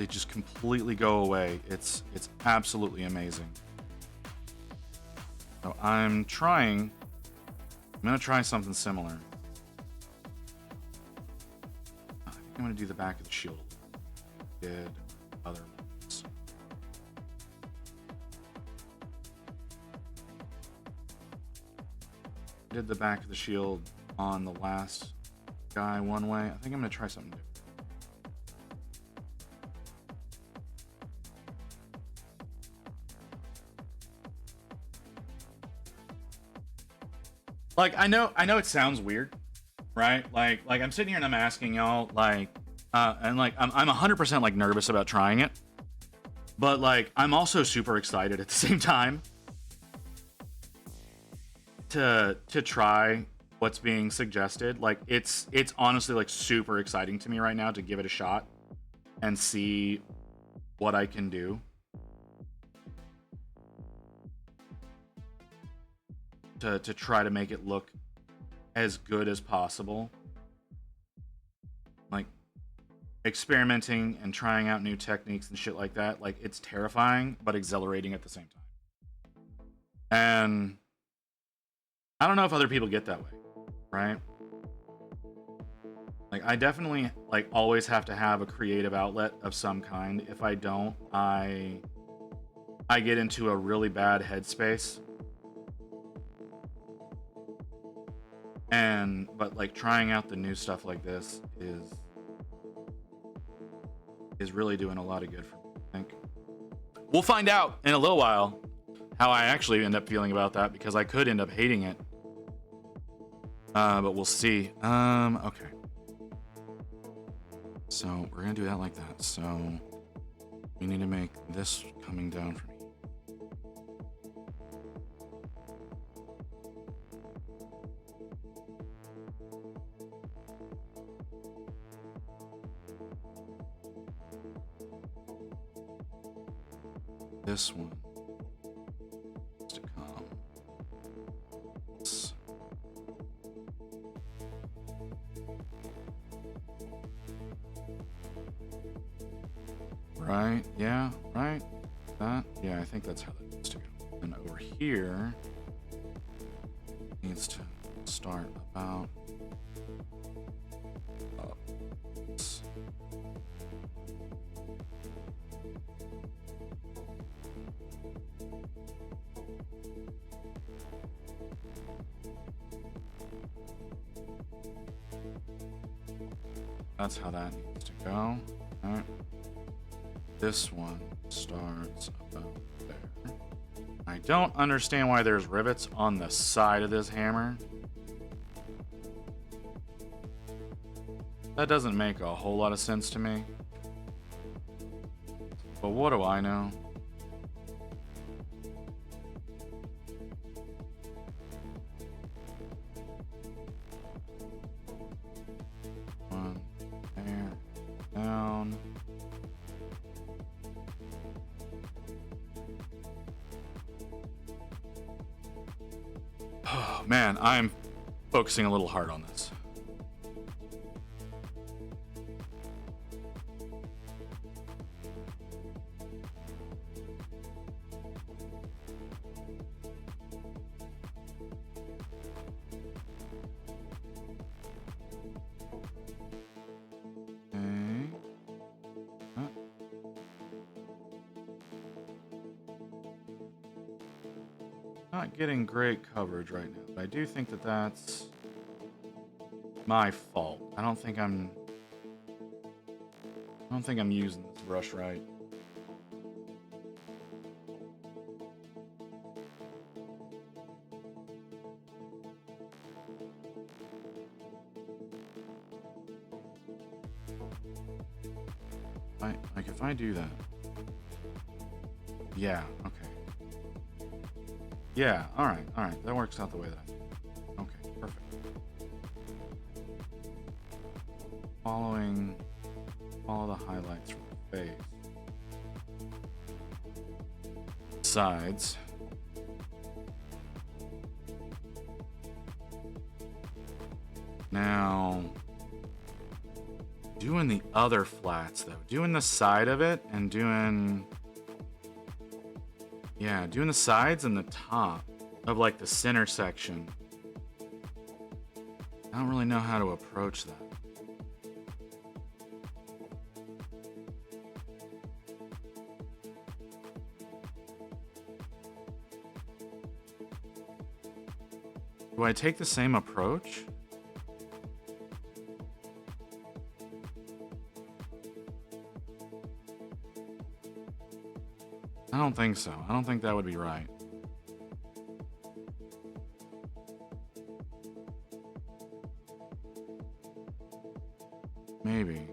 [SPEAKER 1] they just completely go away. It's absolutely amazing. So I'm gonna try something similar. I think I'm gonna do the back of the shield. Did other ones. Did the back of the shield on the last guy one way. I think I'm gonna try something different. Like, I know it sounds weird, right? Like I'm sitting here and I'm asking y'all, like, and like I'm 100% like nervous about trying it, but like I'm also super excited at the same time to try what's being suggested. Like it's honestly like super exciting to me right now to give it a shot and see what I can do. To try to make it look as good as possible. Like experimenting and trying out new techniques and shit like that. Like it's terrifying but exhilarating at the same time. And I don't know if other people get that way, right? Like I definitely like always have to have a creative outlet of some kind. If I don't, I get into a really bad headspace. But like trying out the new stuff like this is really doing a lot of good for me, I think. We'll find out in a little while how I actually end up feeling about that, because I could end up hating it. But we'll see. Okay. So we're gonna do that like that. So we need to make this coming down for me. This one needs to come. Right, yeah, right. That, yeah, I think that's how that needs to go. And over here needs to start about up. That's how that needs to go. All right. This one starts about there. I don't understand why there's rivets on the side of this hammer. That doesn't make a whole lot of sense to me. But what do I know? One there, down. Oh man, I'm focusing a little hard on this. Not getting great coverage right now, but I do think that that's my fault. I don't think I'm using this brush right. Like if I do that. Yeah, okay. Yeah, alright. That works out the way that I... Okay, perfect. Follow the highlights from the face. Sides. Now, doing the other flats though. Doing the side of it and doing... Yeah, doing the sides and the top of like the center section. I don't really know how to approach that. Do I take the same approach? I don't think so. I don't think that would be right. Maybe.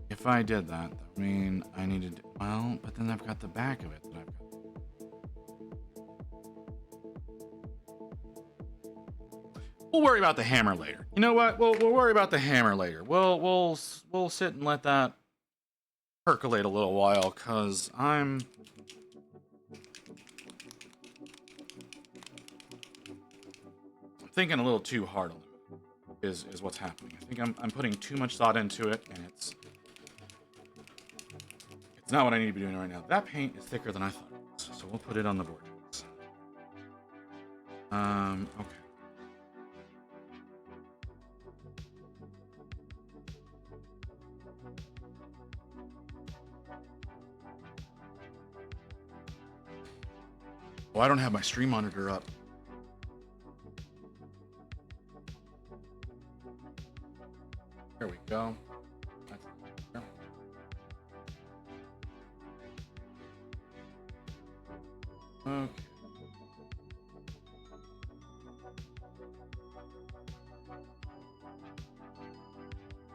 [SPEAKER 1] If I did that, I mean, I needed... Well, but then I've got the back of it that I've got. We'll worry about the hammer later. You know what? We'll worry about the hammer later. We'll sit and let that percolate a little while, cause I'm thinking a little too hard on it. Is what's happening. I think I'm putting too much thought into it, and it's not what I need to be doing right now. That paint is thicker than I thought it was, so we'll put it on the vortex. Okay. Oh, I don't have my stream monitor up. There we go. That's there. Okay.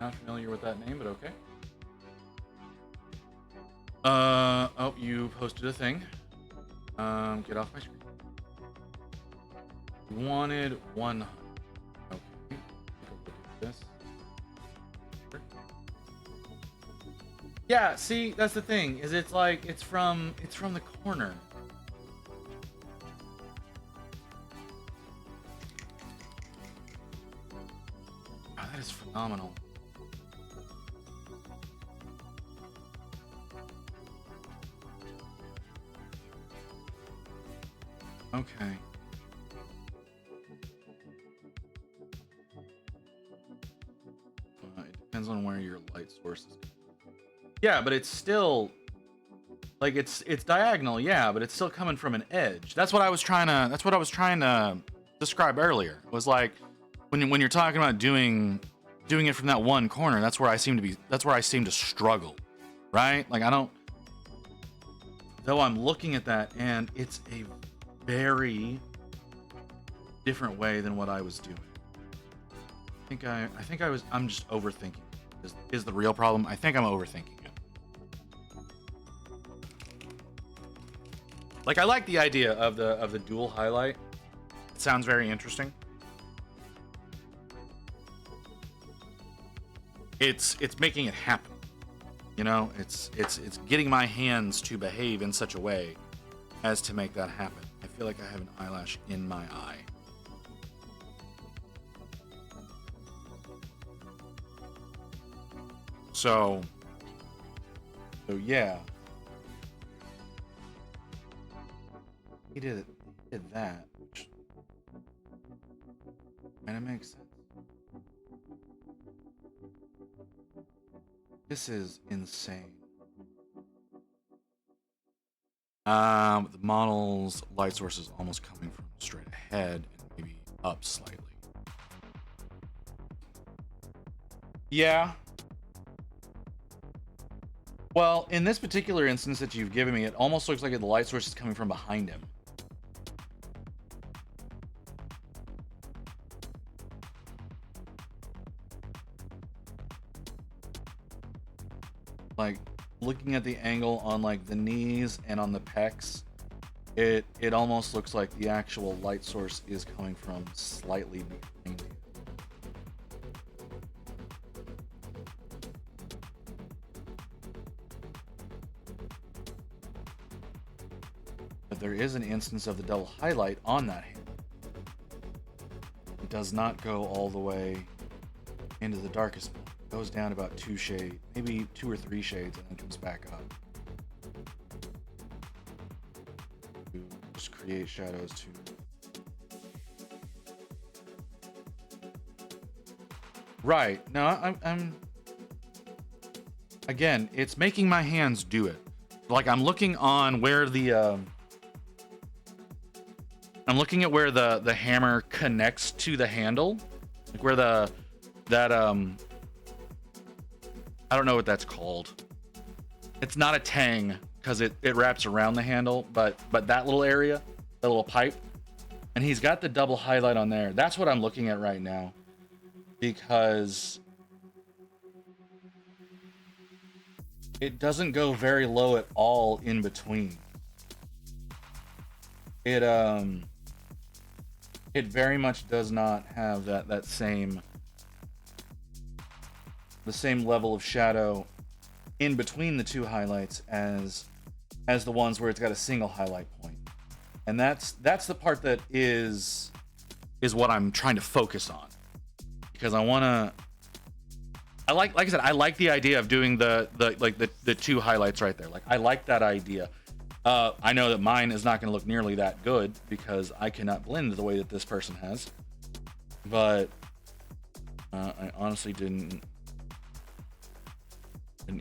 [SPEAKER 1] Not familiar with that name, but okay. Oh, you posted a thing. Get off my screen. Wanted 100. Okay. Take a look at this. Yeah, see, that's the thing, is it's like it's from the corner. Oh, that is phenomenal. Okay. It depends on where your light source is. Yeah, but it's still like it's diagonal, yeah, but it's still coming from an edge. That's what I was trying to describe earlier. It was like when you're talking about doing it from that one corner, that's where I seem to struggle. Right? Like though I'm looking at that and it's a very different way than what I was doing. I'm just overthinking. Is the real problem? I think I'm overthinking it. Like, I like the idea of the dual highlight. It sounds very interesting. It's making it happen. You know, it's getting my hands to behave in such a way as to make that happen. I feel like I have an eyelash in my eye. So yeah. He did that, which kind of makes sense. This is insane. The model's light source is almost coming from straight ahead and maybe up slightly. Yeah. Well, in this particular instance that you've given me, it almost looks like the light source is coming from behind him. Like, looking at the angle on like the knees and on the pecs, it almost looks like the actual light source is coming from slightly behind you. But there is an instance of the double highlight on that hand. does not go all the way into the darkest. It goes down about 2 shades, maybe 2 or 3 shades, and then comes back up. To just create shadows to. Right. No, I'm. Again, it's making my hands do it. Like I'm looking on where the. I'm looking at where the hammer connects to the handle, like where that I don't know what that's called. It's not a tang because it wraps around the handle, but that little area, that little pipe, and he's got the double highlight on there. That's what I'm looking at right now, because it doesn't go very low at all in between. It very much does not have the same level of shadow in between the two highlights as the ones where it's got a single highlight point. And that's the part that is what I'm trying to focus on, because I like I said, I like the idea of doing the two highlights right there. Like I like that idea. I know that mine is not going to look nearly that good because I cannot blend the way that this person has, but I honestly didn't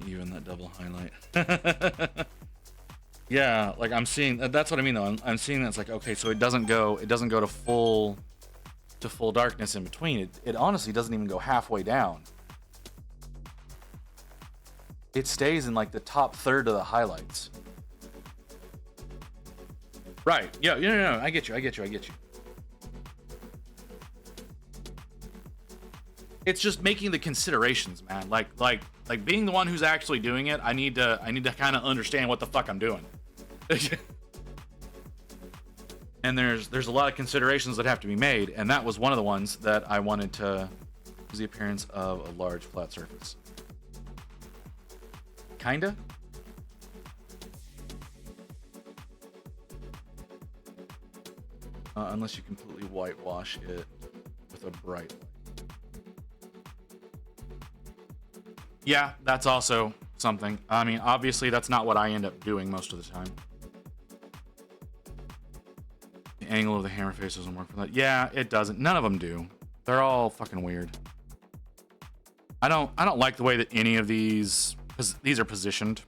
[SPEAKER 1] even that double highlight. Yeah, like I'm seeing, that's what I mean though. I'm seeing that it's like, okay, so it doesn't go to full darkness in between. It honestly doesn't even go halfway down. It stays in like the top third of the highlights. Right. Yeah, no, I get you. It's just making the considerations, man. Like being the one who's actually doing it, I need to kind of understand what the fuck I'm doing. And there's a lot of considerations that have to be made, and that was one of the ones that I wanted to use the appearance of a large flat surface. Kinda. Unless you completely whitewash it with a bright light. Yeah, that's also something. I mean, obviously, that's not what I end up doing most of the time. The angle of the hammer face doesn't work for that. Yeah, it doesn't. None of them do. They're all fucking weird. I don't like the way that any of these are positioned.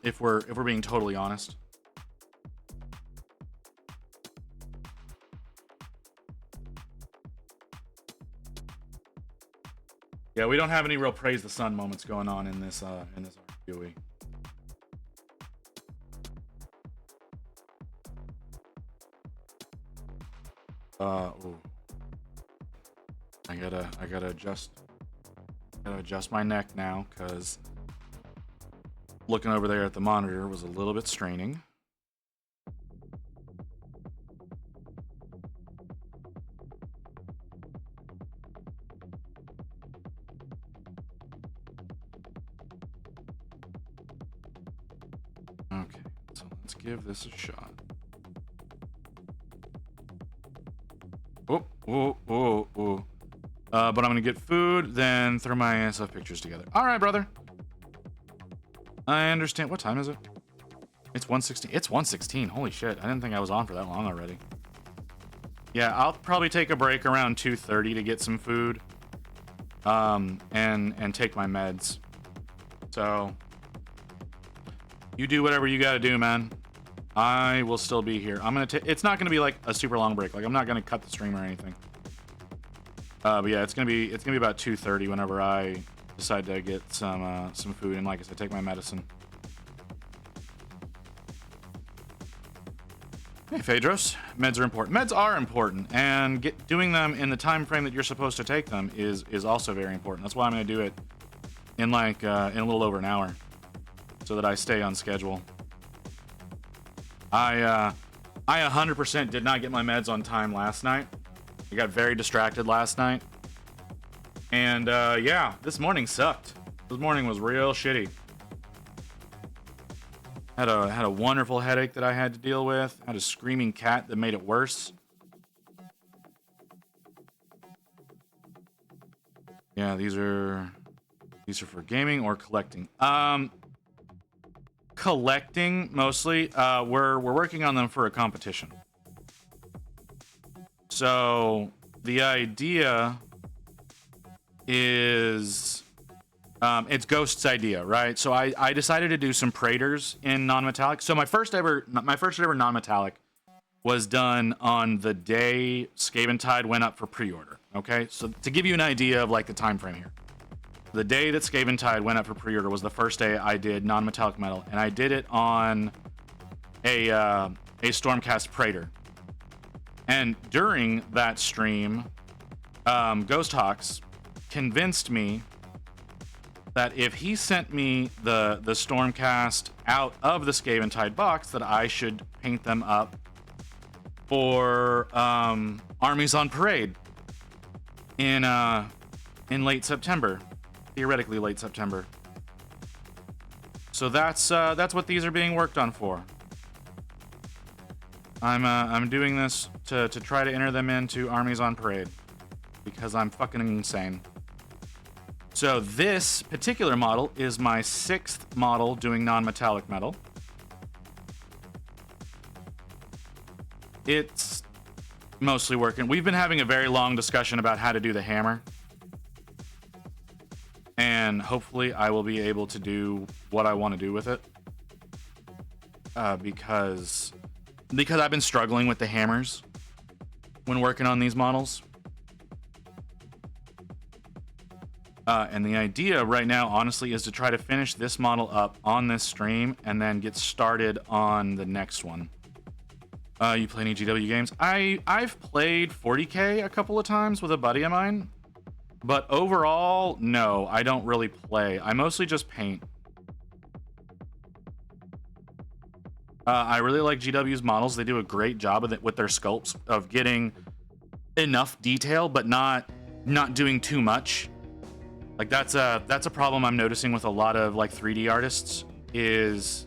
[SPEAKER 1] If we're being totally honest. Yeah, we don't have any real praise the sun moments going on in this arc, do we? Ooh. I gotta adjust my neck now, because looking over there at the monitor was a little bit straining. Okay, so let's give this a shot. Oh. But I'm gonna get food, then throw my ASF pictures together. All right, brother. I understand. What time is it? It's 1:16. It's 1:16. Holy shit! I didn't think I was on for that long already. Yeah, I'll probably take a break around 2:30 to get some food, and take my meds. So you do whatever you gotta do, man. I will still be here. I'm gonna it's not gonna be like a super long break. Like I'm not gonna cut the stream or anything. But yeah, it's gonna be about 2:30 whenever I decide to get some food, and like I said, take my medicine. Hey Phaedros, meds are important. Meds are important, and doing them in the time frame that you're supposed to take them is also very important. That's why I'm gonna do it in like in a little over an hour, so that I stay on schedule. I 100% did not get my meds on time last night. I got very distracted last night, and yeah, this morning sucked. This morning was real shitty. Had a wonderful headache that I had to deal with. Had a screaming cat that made it worse. Yeah, these are for gaming or collecting. Collecting mostly. We're working on them for a competition. So the idea is it's Ghost's idea, right? So I decided to do some Praetors in non-metallic. So my first ever non-metallic was done on the day Skaven Tide went up for pre-order. Okay, so to give you an idea of like the time frame here, the day that Skaven Tide went up for pre-order was the first day I did non-metallic metal, and I did it on a Stormcast Praetor. And during that stream, Ghost Hawks convinced me that if he sent me the Stormcast out of the Skaven Tide box, that I should paint them up for Armies on Parade in late September, theoretically late September. So that's what these are being worked on for. I'm doing this to try to enter them into Armies on Parade because I'm fucking insane. So this particular model is my 6th model doing non-metallic metal. It's mostly working. We've been having a very long discussion about how to do the hammer. And hopefully I will be able to do what I want to do with it. Because I've been struggling with the hammers when working on these models. And the idea right now, honestly, is to try to finish this model up on this stream and then get started on the next one. You play any GW games? I've played 40K a couple of times with a buddy of mine, but overall, no, I don't really play. I mostly just paint. I really like GW's models. They do a great job of it with their sculpts of getting enough detail, but not doing too much. Like that's a problem I'm noticing with a lot of like 3D artists is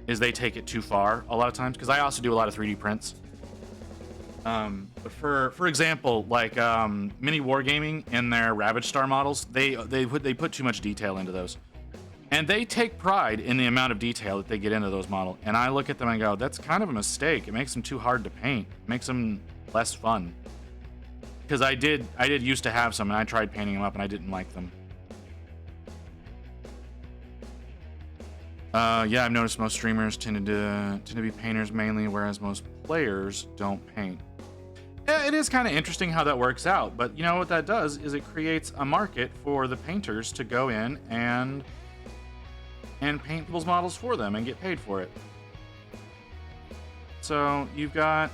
[SPEAKER 1] they take it too far a lot of times, because I also do a lot of 3D prints. But for example, like Mini Wargaming in their Ravage Star models, they put too much detail into those. And they take pride in the amount of detail that they get into those models. And I look at them and go, that's kind of a mistake. It makes them too hard to paint. It makes them less fun. Because I did used to have some, and I tried painting them up, and I didn't like them. Yeah, I've noticed most streamers tend to be painters mainly, whereas most players don't paint. Yeah, it is kind of interesting how that works out, but you know what that does is it creates a market for the painters to go in and paint people's models for them and get paid for it. So you've got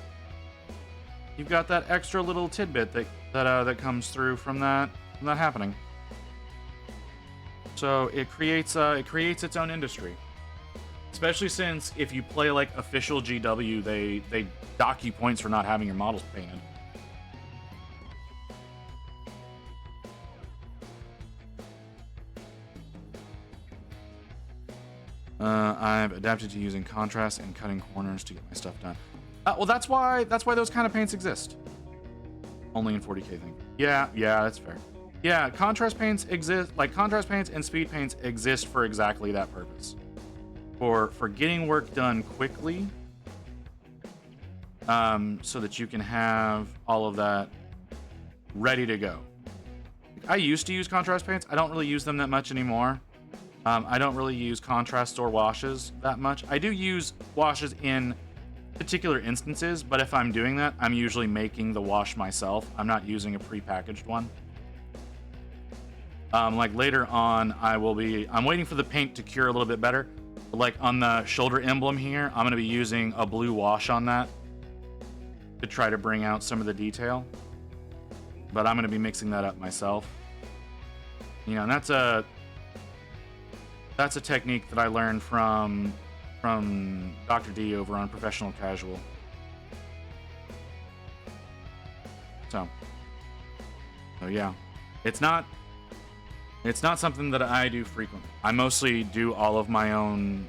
[SPEAKER 1] that extra little tidbit that comes through from that happening. So it creates its own industry. Especially since if you play like official GW, they dock you points for not having your models painted. I've adapted to using contrast and cutting corners to get my stuff done. Well, that's why those kind of paints exist. Only in 40K thing. Yeah, that's fair. Yeah, contrast paints exist. Like contrast paints and speed paints exist for exactly that purpose. For getting work done quickly, so that you can have all of that ready to go. I used to use contrast paints. I don't really use them that much anymore. I don't really use contrast or washes that much. I do use washes in particular instances, but if I'm doing that, I'm usually making the wash myself. I'm not using a prepackaged one. Like later on, I'm waiting for the paint to cure a little bit better. But like on the shoulder emblem here, I'm going to be using a blue wash on that to try to bring out some of the detail. But I'm going to be mixing that up myself. You know, and that's a technique that I learned from Dr. D over on Professional Casual. So yeah, it's not something that I do frequently. I mostly do all of my own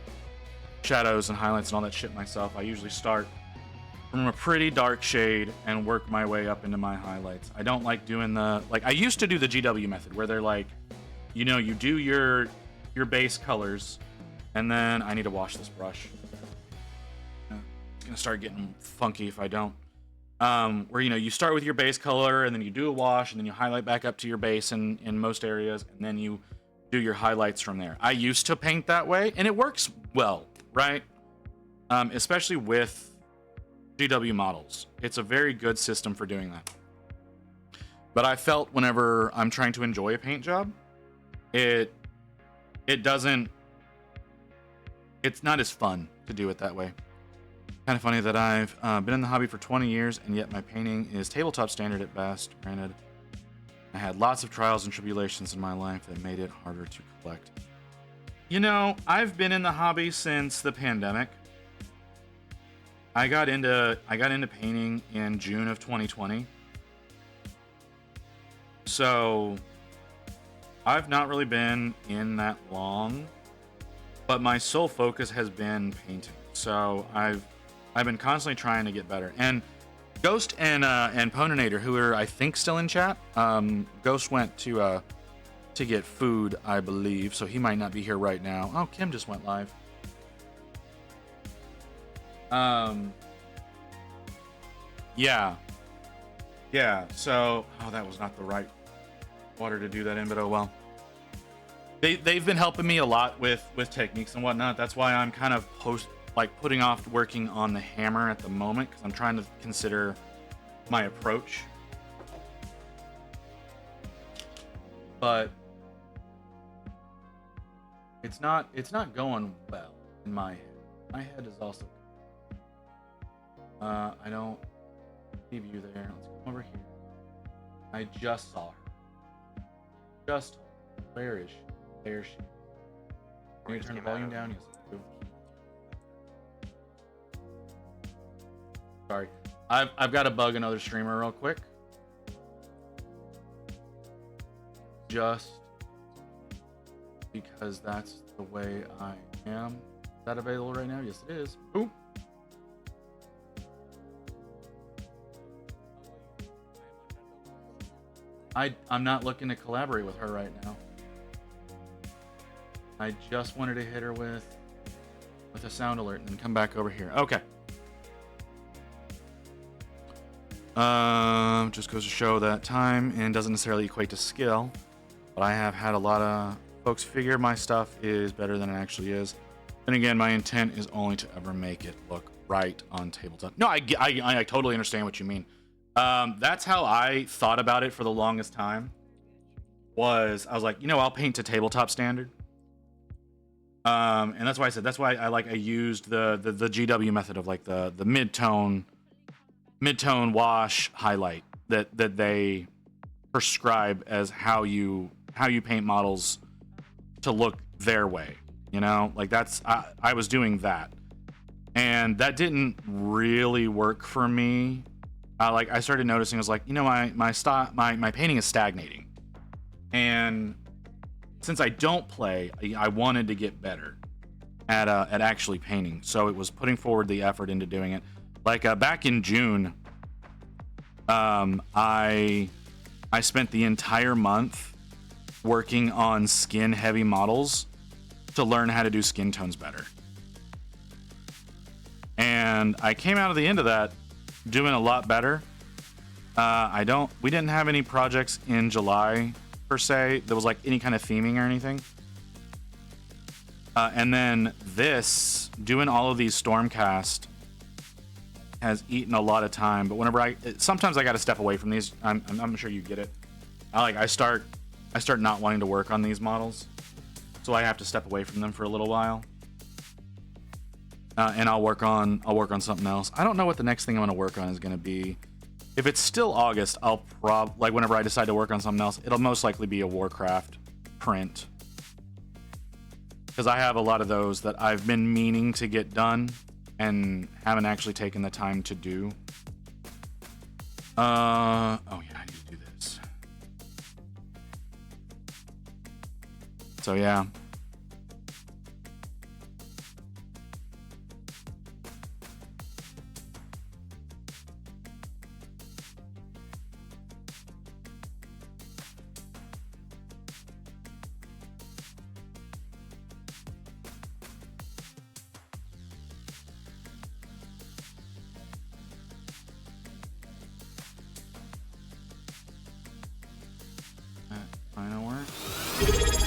[SPEAKER 1] shadows and highlights and all that shit myself. I usually start from a pretty dark shade and work my way up into my highlights. I don't like doing I used to do the GW method where they're like, you know, you do your base colors, and then I need to wash this brush. It's gonna start getting funky if I don't. Where, you know, you start with your base color, and then you do a wash, and then you highlight back up to your base in most areas, and then you do your highlights from there. I used to paint that way, and it works well, right? Especially with GW models. It's a very good system for doing that. But I felt whenever I'm trying to enjoy a paint job, it's not as fun to do it that way. Kind of funny that I've been in the hobby for 20 years, and yet my painting is tabletop standard at best. Granted, I had lots of trials and tribulations in my life that made it harder to collect. You know, I've been in the hobby since the pandemic. I got into painting in June of 2020. So I've not really been in that long, but my sole focus has been painting. So I've been constantly trying to get better. And Ghost and Poninator, who are I think still in chat. Ghost went to get food, I believe, so he might not be here right now. Oh, Kim just went live. Yeah. So, that was not the right water to do that in, but oh well. They've been helping me a lot with techniques and whatnot. That's why I'm kind of putting off working on the hammer at the moment, because I'm trying to consider my approach. But it's not going well in my head. My head is also. I don't leave you there. Let's come over here. I just saw her. Where is she? There she is. Can you turn the volume down? Yes, I do. Sorry. I've got to bug another streamer real quick. Just because that's the way I am. Is that available right now? Yes, it is. Boom. I'm not looking to collaborate with her right now. I just wanted to hit her with a sound alert and then come back over here. Okay. Just goes to show that time and doesn't necessarily equate to skill, but I have had a lot of folks figure my stuff is better than it actually is. And again, my intent is only to ever make it look right on tabletop. No, I totally understand what you mean. That's how I thought about it for the longest time. I was like, I'll paint to tabletop standard. And that's why I said, that's why I used the GW method of like the mid-tone wash highlight that they prescribe as how you paint models to look their way. I was doing that, and that didn't really work for me. I started noticing, I was like, my painting is stagnating, and since I don't play, I wanted to get better at actually painting. So it was putting forward the effort into doing it. Back in June, I spent the entire month working on skin heavy models to learn how to do skin tones better. And I came out of the end of that doing a lot better. We didn't have any projects in July per se. There was any kind of theming or anything. And then doing all of these Stormcast has eaten a lot of time. But sometimes I got to step away from these. I'm sure you get it. I start not wanting to work on these models, so I have to step away from them for a little while. And I'll work on something else. I don't know what the next thing I'm going to work on is going to be. If it's still August, I'll whenever I decide to work on something else, it'll most likely be a Warcraft print, because I have a lot of those that I've been meaning to get done and haven't actually taken the time to do. Oh yeah, I need to do this. So yeah.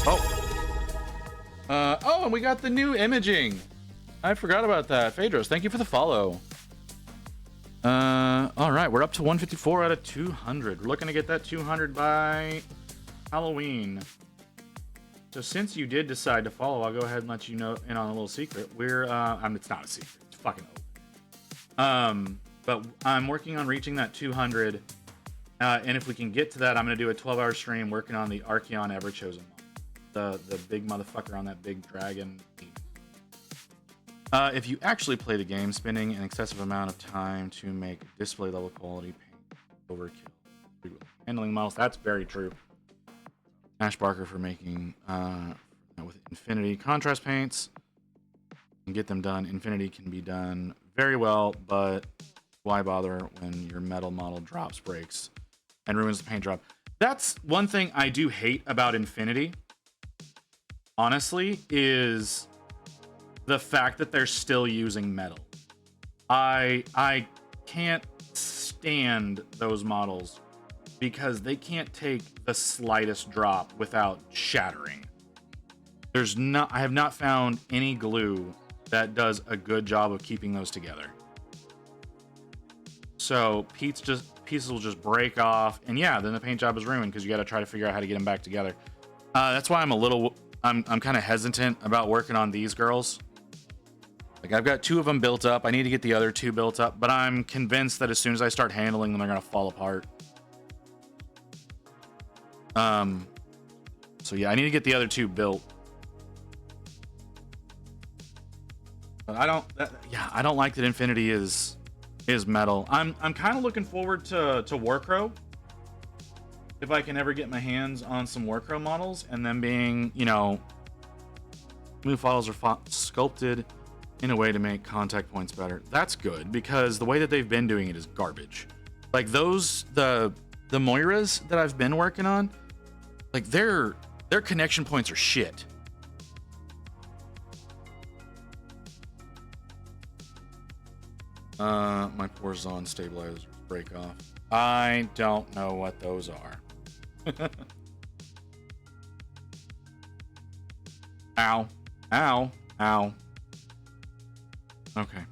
[SPEAKER 1] Oh, and we got the new imaging. I forgot about that. Phaedros, thank you for the follow. All right, we're up to 154 out of 200. We're looking to get that 200 by Halloween. So since you did decide to follow, I'll go ahead and let you know in on a little secret. It's not a secret. It's fucking open. But I'm working on reaching that 200. And if we can get to that, I'm going to do a 12-hour stream working on the Archeon Everchosen model. The big motherfucker on that big dragon. If you actually play the game, spending an excessive amount of time to make display level quality paint overkill. Handling models, that's very true. Ash Barker for making with Infinity contrast paints and get them done. Infinity can be done very well, but why bother when your metal model drops, breaks, and ruins the paint job? That's one thing I do hate about Infinity, honestly, is the fact that they're still using metal. I can't stand those models because they can't take the slightest drop without shattering. I have not found any glue that does a good job of keeping those together. So pieces will just break off, and yeah, then the paint job is ruined because you got to try to figure out how to get them back together. That's why I'm kind of hesitant about working on these girls. Like, I've got 2 of them built up. I need to get the other 2 built up, but I'm convinced that as soon as I start handling them, they're gonna fall apart. So yeah, I need to get the other 2 built. But I don't like that Infinity is metal. I'm kind of looking forward to Warcrow. If I can ever get my hands on some Warcrow models, and them being, smooth files are sculpted in a way to make contact points better. That's good, because the way that they've been doing it is garbage. Like the Moiras that I've been working on, like their connection points are shit. My poor Zon stabilizers break off. I don't know what those are. Ow. Ow. Ow. Okay.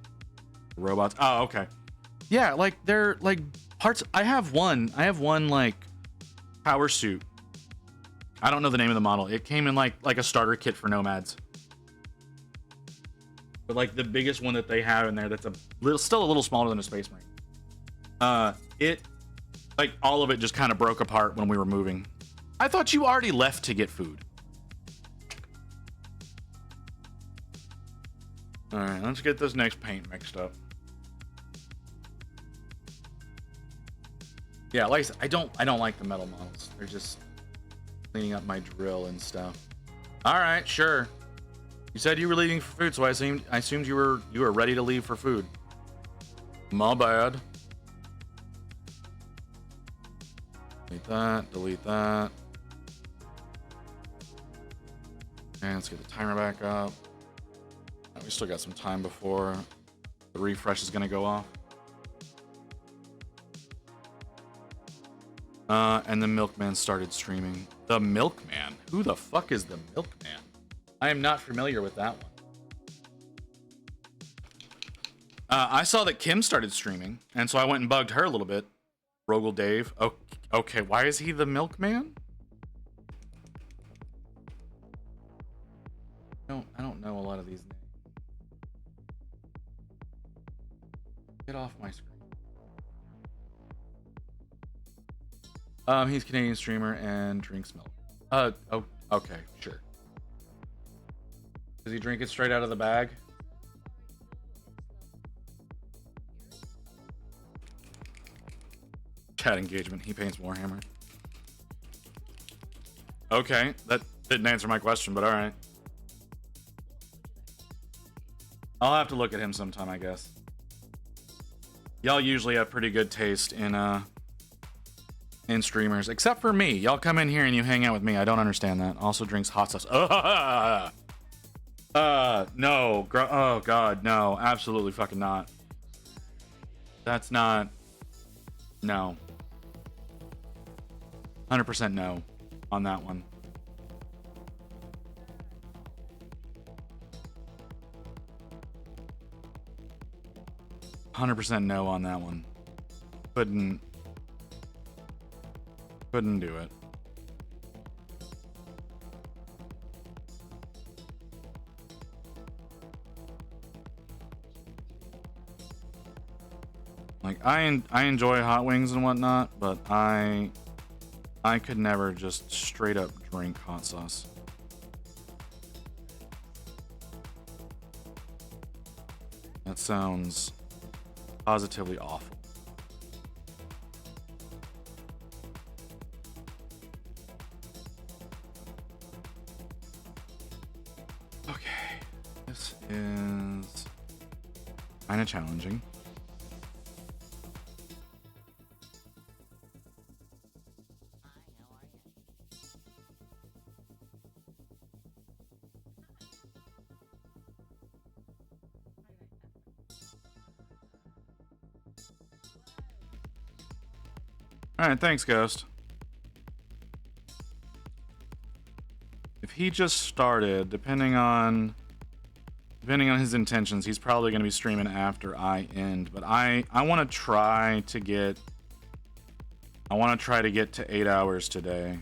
[SPEAKER 1] Robots. Oh, okay. Yeah, like they're like parts. I have one like power suit. I don't know the name of the model. It came in like a starter kit for nomads. But like the biggest one that they have in there, that's still a little smaller than a Space Marine. It like all of it just kind of broke apart when we were moving. I thought you already left to get food. All right, let's get this next paint mixed up. Yeah, like I said, I don't like the metal models. They're just cleaning up my drill and stuff. All right, sure. You said you were leaving for food, so I assumed you were ready to leave for food. My bad. Delete that. Delete that. And let's get the timer back up. We still got some time before the refresh is gonna go off. And the Milkman started streaming. The Milkman? Who the fuck is the Milkman? I am not familiar with that one. I saw that Kim started streaming, and so I went and bugged her a little bit. Rogel Dave. Oh, okay, why is he the Milkman? I don't know a lot of these names. Get off my screen. He's a Canadian streamer and drinks milk. Oh, okay, sure. Does he drink it straight out of the bag? Chat engagement. He paints Warhammer. Okay, that didn't answer my question, but all right. I'll have to look at him sometime, I guess. Y'all usually have pretty good taste in streamers, except for me. Y'all come in here and you hang out with me. I don't understand that. Also drinks hot sauce. No. Oh, God, no. Absolutely fucking not. That's not... No. 100% no on that one. 100% no on that one. Couldn't do it. Like I enjoy hot wings and whatnot, but I could never just straight up drink hot sauce. That sounds positively awful. Okay, this is kind of challenging. All right, thanks, Ghost. If he just started, depending on his intentions, he's probably going to be streaming after I end. But I want to try to get to 8 hours today.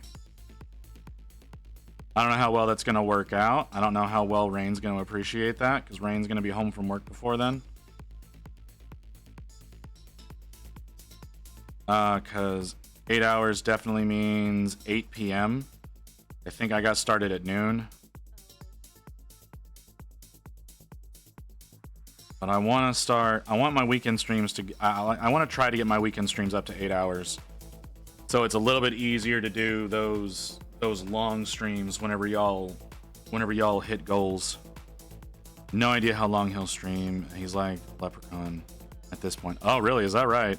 [SPEAKER 1] I don't know how well that's going to work out. I don't know how well Rain's going to appreciate that, because Rain's going to be home from work before then. Because 8 hours definitely means 8 p.m. I think I got started at noon. But I want my weekend streams to, I want to try to get my weekend streams up to 8 hours. So it's a little bit easier to do those long streams whenever y'all hit goals. No idea how long he'll stream. He's like Leprechaun at this point. Oh, really? Is that right?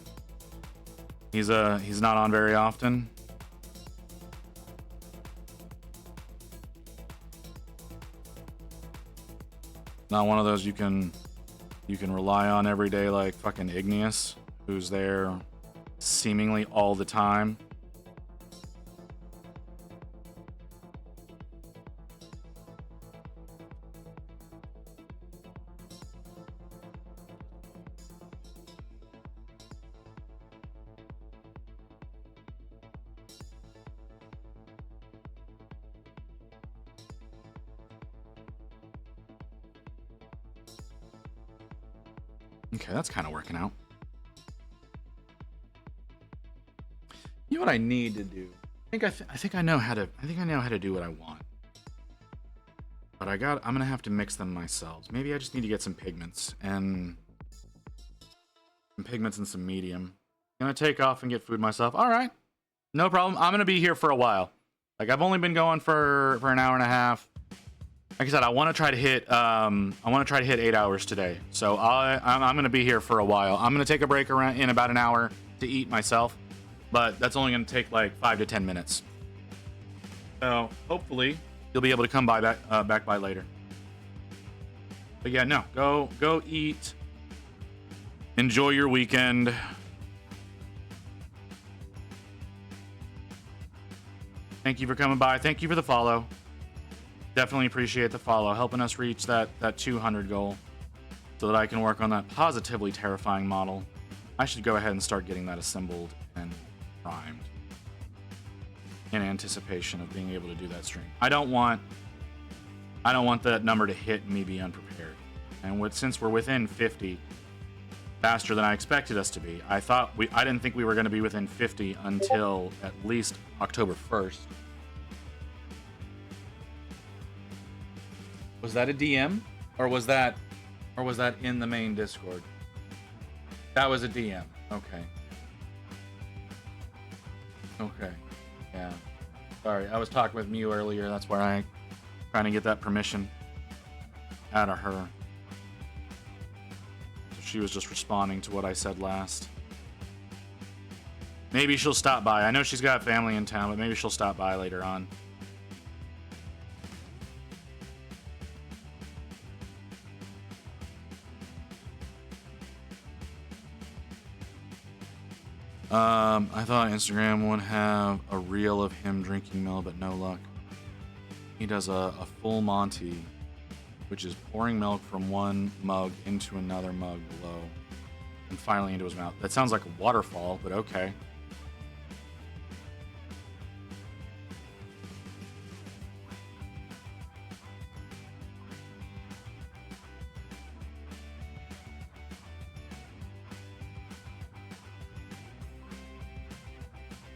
[SPEAKER 1] He's not on very often. Not one of those you can rely on every day like fucking Igneous, who's there seemingly all the time. Okay, that's kind of working out. You know what I need to do? I think I know how to do what I want. But I'm gonna have to mix them myself. Maybe I just need to get some pigments and some medium. I'm gonna take off and get food myself. All right, no problem. I'm gonna be here for a while. Like, I've only been going for an hour and a half. Like I said, I want to try to hit 8 hours today. So I'm going to be here for a while. I'm going to take a break in about an hour to eat myself, but that's only going to take like 5 to 10 minutes. So hopefully you'll be able to come back by later. But yeah, no, go eat. Enjoy your weekend. Thank you for coming by. Thank you for the follow. Definitely appreciate the follow, helping us reach that 200 goal so that I can work on that positively terrifying model. I should go ahead and start getting that assembled and primed in anticipation of being able to do that stream. I don't want that number to hit and me be unprepared. And since we're within 50 faster than I expected us to be, I didn't think we were going to be within 50 until at least October 1st. Was that a DM, or was that in the main Discord? That was a DM. Okay. Yeah. Sorry, I was talking with Mew earlier. That's where I trying to get that permission out of her. So she was just responding to what I said last. Maybe she'll stop by. I know she's got family in town, but maybe she'll stop by later on. I thought Instagram would have a reel of him drinking milk, but no luck. He does a full Monty, which is pouring milk from one mug into another mug below. and finally into his mouth. That sounds like a waterfall, but okay.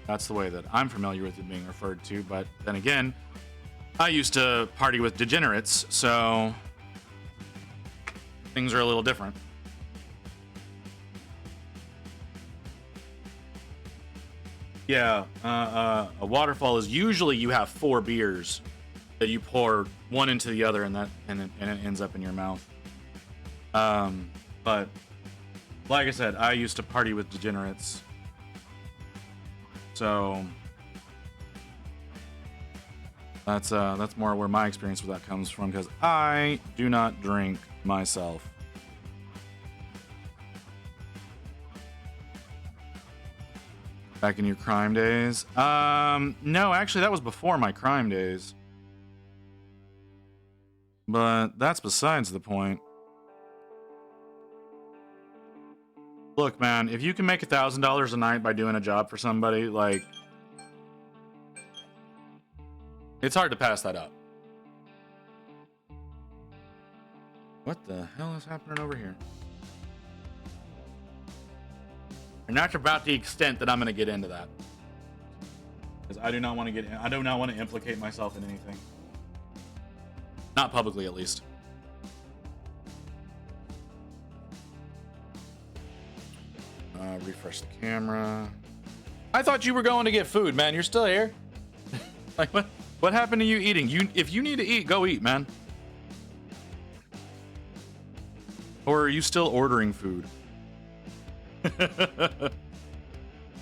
[SPEAKER 1] That's the way that I'm familiar with it being referred to, but then again, I used to party with degenerates, so things are a little different. Yeah, a waterfall is usually you have 4 beers that you pour one into the other, and it ends up in your mouth. But like I said, I used to party with degenerates. So that's more where my experience with that comes from, because I do not drink myself. Back in your crime days? No, actually that was before my crime days. But that's besides the point. Look, man, if you can make $1,000 a night by doing a job for somebody, like, it's hard to pass that up. What the hell is happening over here? And that's about the extent that I'm going to get into that, because I do not want to implicate myself in anything. Not publicly, at least. Refresh the camera. I thought you were going to get food, man. You're still here. Like, what happened to you eating? If you need to eat, go eat, man. Or are you still ordering food?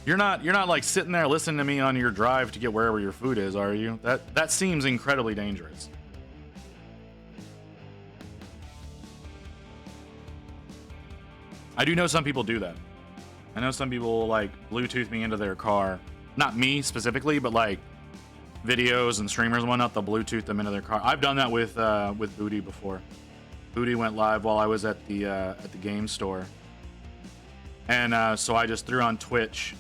[SPEAKER 1] You're not like sitting there listening to me on your drive to get wherever your food is, are you? That seems incredibly dangerous. I do know some people do that. I know some people will, like, Bluetooth me into their car. Not me specifically, but like videos and streamers and whatnot, they'll Bluetooth them into their car. I've done that with Booty before. Booty went live while I was at the game store, and so I just threw on Twitch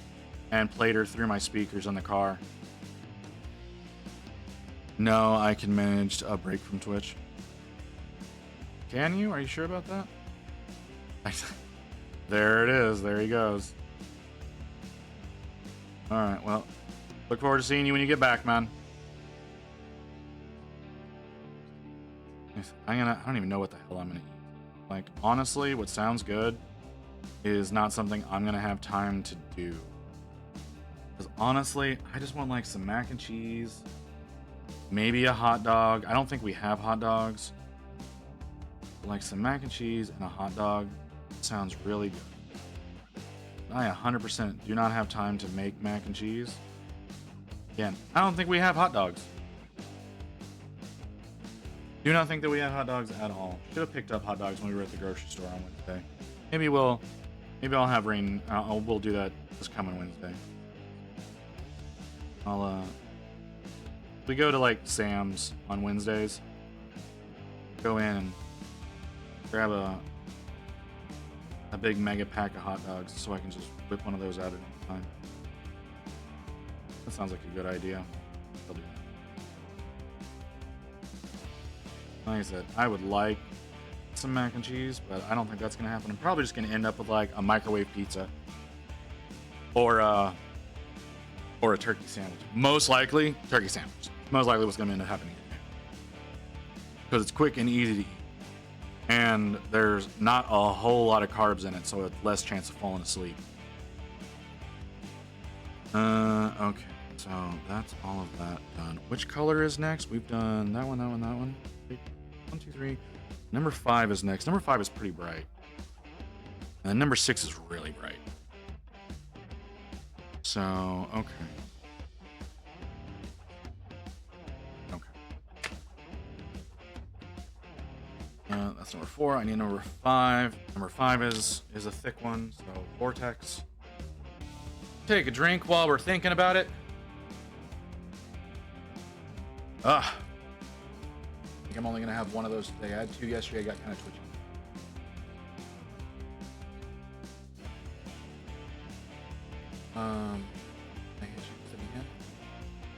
[SPEAKER 1] and played her through my speakers in the car. No, I can manage a break from Twitch. Can you? Are you sure about that? There it is. There he goes. All right. Well, look forward to seeing you when you get back, man. I don't even know what the hell I'm gonna eat. Like, honestly, what sounds good is not something I'm gonna have time to do. Because honestly, I just want like some mac and cheese, maybe a hot dog. I don't think we have hot dogs. But like some mac and cheese and a hot dog sounds really good. I 100% do not have time to make mac and cheese. Again, I don't think we have hot dogs. Do not think that we have hot dogs at all. Should have picked up hot dogs when we were at the grocery store on Wednesday. Maybe I'll have rain. We'll do that this coming Wednesday. We go to like Sam's on Wednesdays. Go in and grab a big mega pack of hot dogs so I can just whip one of those out at any time. That sounds like a good idea. I'll do that. Like I said, I would like some mac and cheese, but I don't think that's gonna happen. I'm probably just gonna end up with like a microwave pizza or a turkey sandwich. Most likely turkey sandwich. Most likely what's gonna end up happening, because it's quick and easy to eat, and there's not a whole lot of carbs in it, so it's less chance of falling asleep. Okay, so that's all of that done. Which color is next? We've done that one, that one, that one. 1, 2, 3. Number 5 is next. Number 5 is pretty bright. And number 6 is really bright. So, okay. That's number 4. I need number 5. Number 5 is a thick one, so Vortex. Take a drink while we're thinking about it. I think I'm only gonna have one of those today. I had 2 yesterday. I got kind of twitchy. I hit you again.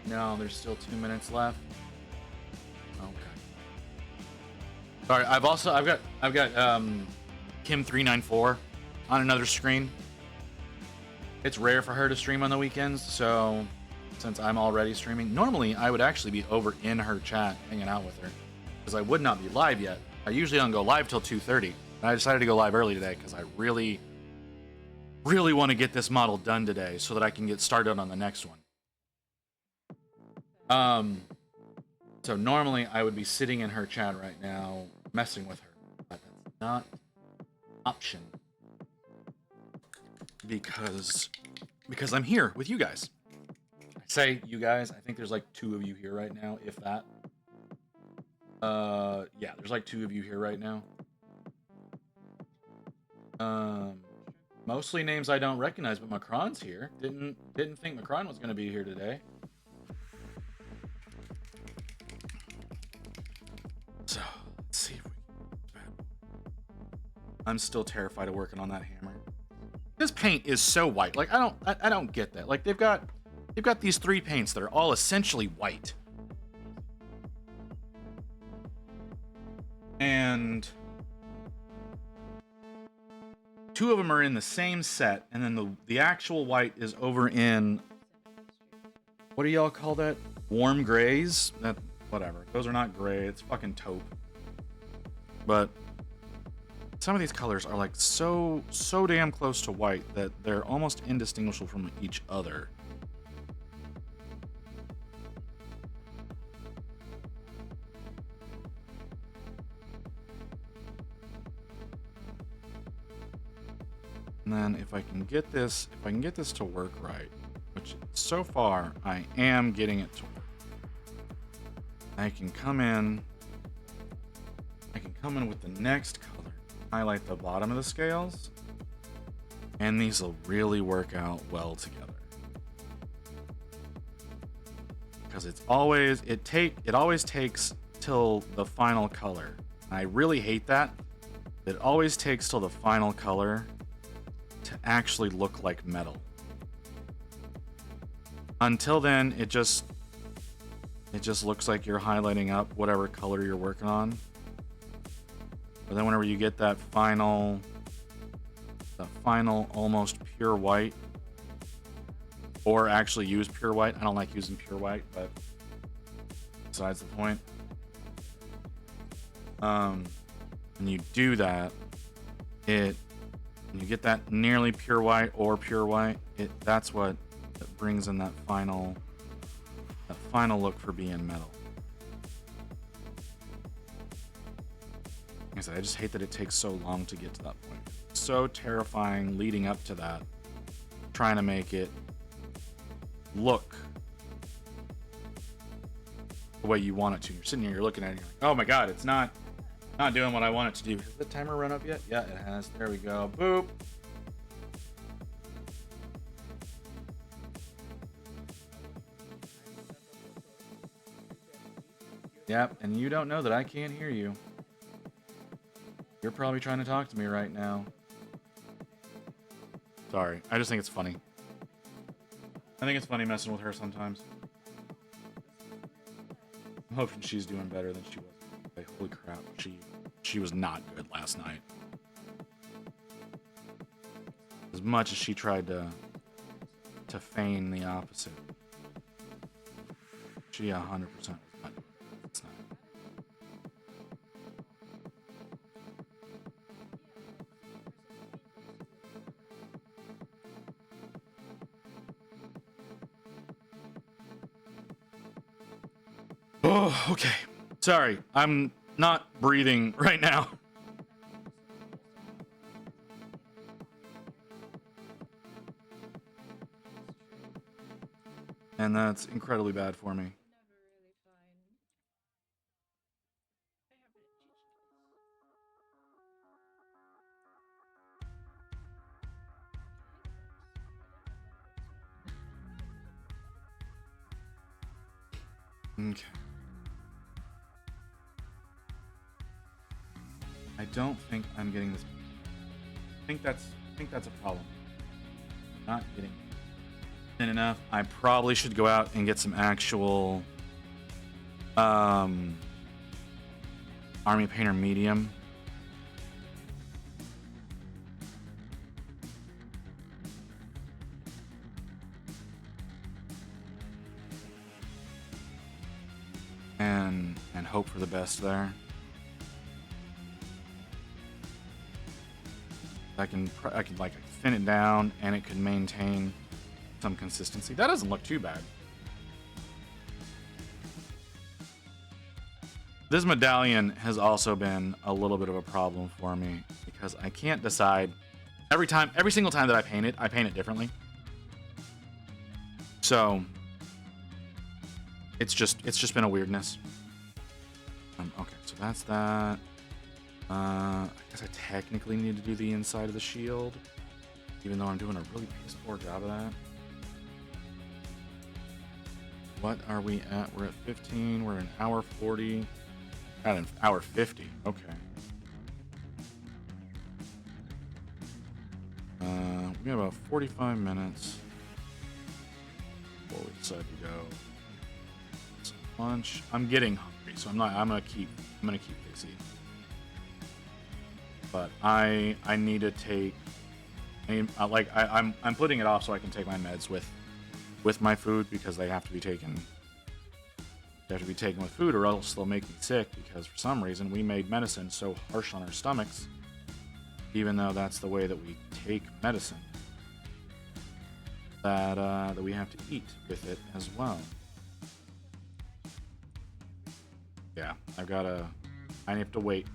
[SPEAKER 1] No, there's still 2 minutes left. Okay. Sorry, I've got Kim394 on another screen. It's rare for her to stream on the weekends, so since I'm already streaming, normally I would actually be over in her chat hanging out with her because I would not be live yet. I usually don't go live till 2:30, and I decided to go live early today because I really want to get this model done today so that I can get started on the next one. So normally I would be sitting in her chat right now messing with her, but that's not an option because I'm here with you guys. I say you guys, I think there's like 2 of you here right now, if that. Yeah, there's like 2 of you here right now. Mostly names I don't recognize, but Macron's here. Didn't think Macron was going to be here today. So, let's see if we can... I'm still terrified of working on that hammer. This paint is so white. Like, I don't get that. Like, they've got these 3 paints that are all essentially white. And 2 of them are in the same set, and then the actual white is over in, what do y'all call that? Warm grays? Whatever. Those are not gray. It's fucking taupe. But some of these colors are like so damn close to white that they're almost indistinguishable from each other. And then if I can get this to work right, which so far I am getting it to work. I can come in with the next color, highlight the bottom of the scales, and these will really work out well together. Because it always takes till the final color. I really hate that. It always takes till the final color to actually look like metal. Until then, it just looks like you're highlighting up whatever color you're working on. But then whenever you get that final almost pure white, or actually use pure white. I don't like using pure white, but besides the point. When you do that, when you get that nearly pure white or pure white, that's what brings in that final look for being metal. Like I said, I just hate that it takes so long to get to that point. So terrifying leading up to that, trying to make it look the way you want it to. You're sitting here, you're looking at it, you're like, oh my god, it's not doing what I want it to do. Has the timer run up yet? Yeah, it has. There we go. Boop. Yep, and you don't know that I can't hear you. You're probably trying to talk to me right now. Sorry, I just think it's funny. I think it's funny messing with her sometimes. I'm hoping she's doing better than she was. Like, holy crap, she was not good last night. As much as she tried to feign the opposite, she 100% was not good last night. Oh, okay. Sorry, I'm not breathing right now. And that's incredibly bad for me. Okay. I don't think I'm getting this. I think that's a problem. Not getting it. thin enough. I probably should go out and get some actual Army Painter medium. And hope for the best there. I can like thin it down and it can maintain some consistency. That doesn't look too bad. This medallion has also been a little bit of a problem for me because I can't decide every single time that I paint it differently. So it's just been a weirdness. Okay, so that's that. I guess I technically need to do the inside of the shield, even though I'm doing a really piss poor job of that. What are we at? We're at 15. We're an hour 40. At an hour 50. Okay. We got about 45 minutes before we decide to go. Some lunch. I'm getting hungry, so I'm gonna keep this eating. But I need to take. I'm putting it off so I can take my meds with my food because they have to be taken. They have to be taken with food, or else they'll make me sick. Because for some reason we made medicine so harsh on our stomachs, even though that's the way that we take medicine, that we have to eat with it as well. Yeah, I have to wait.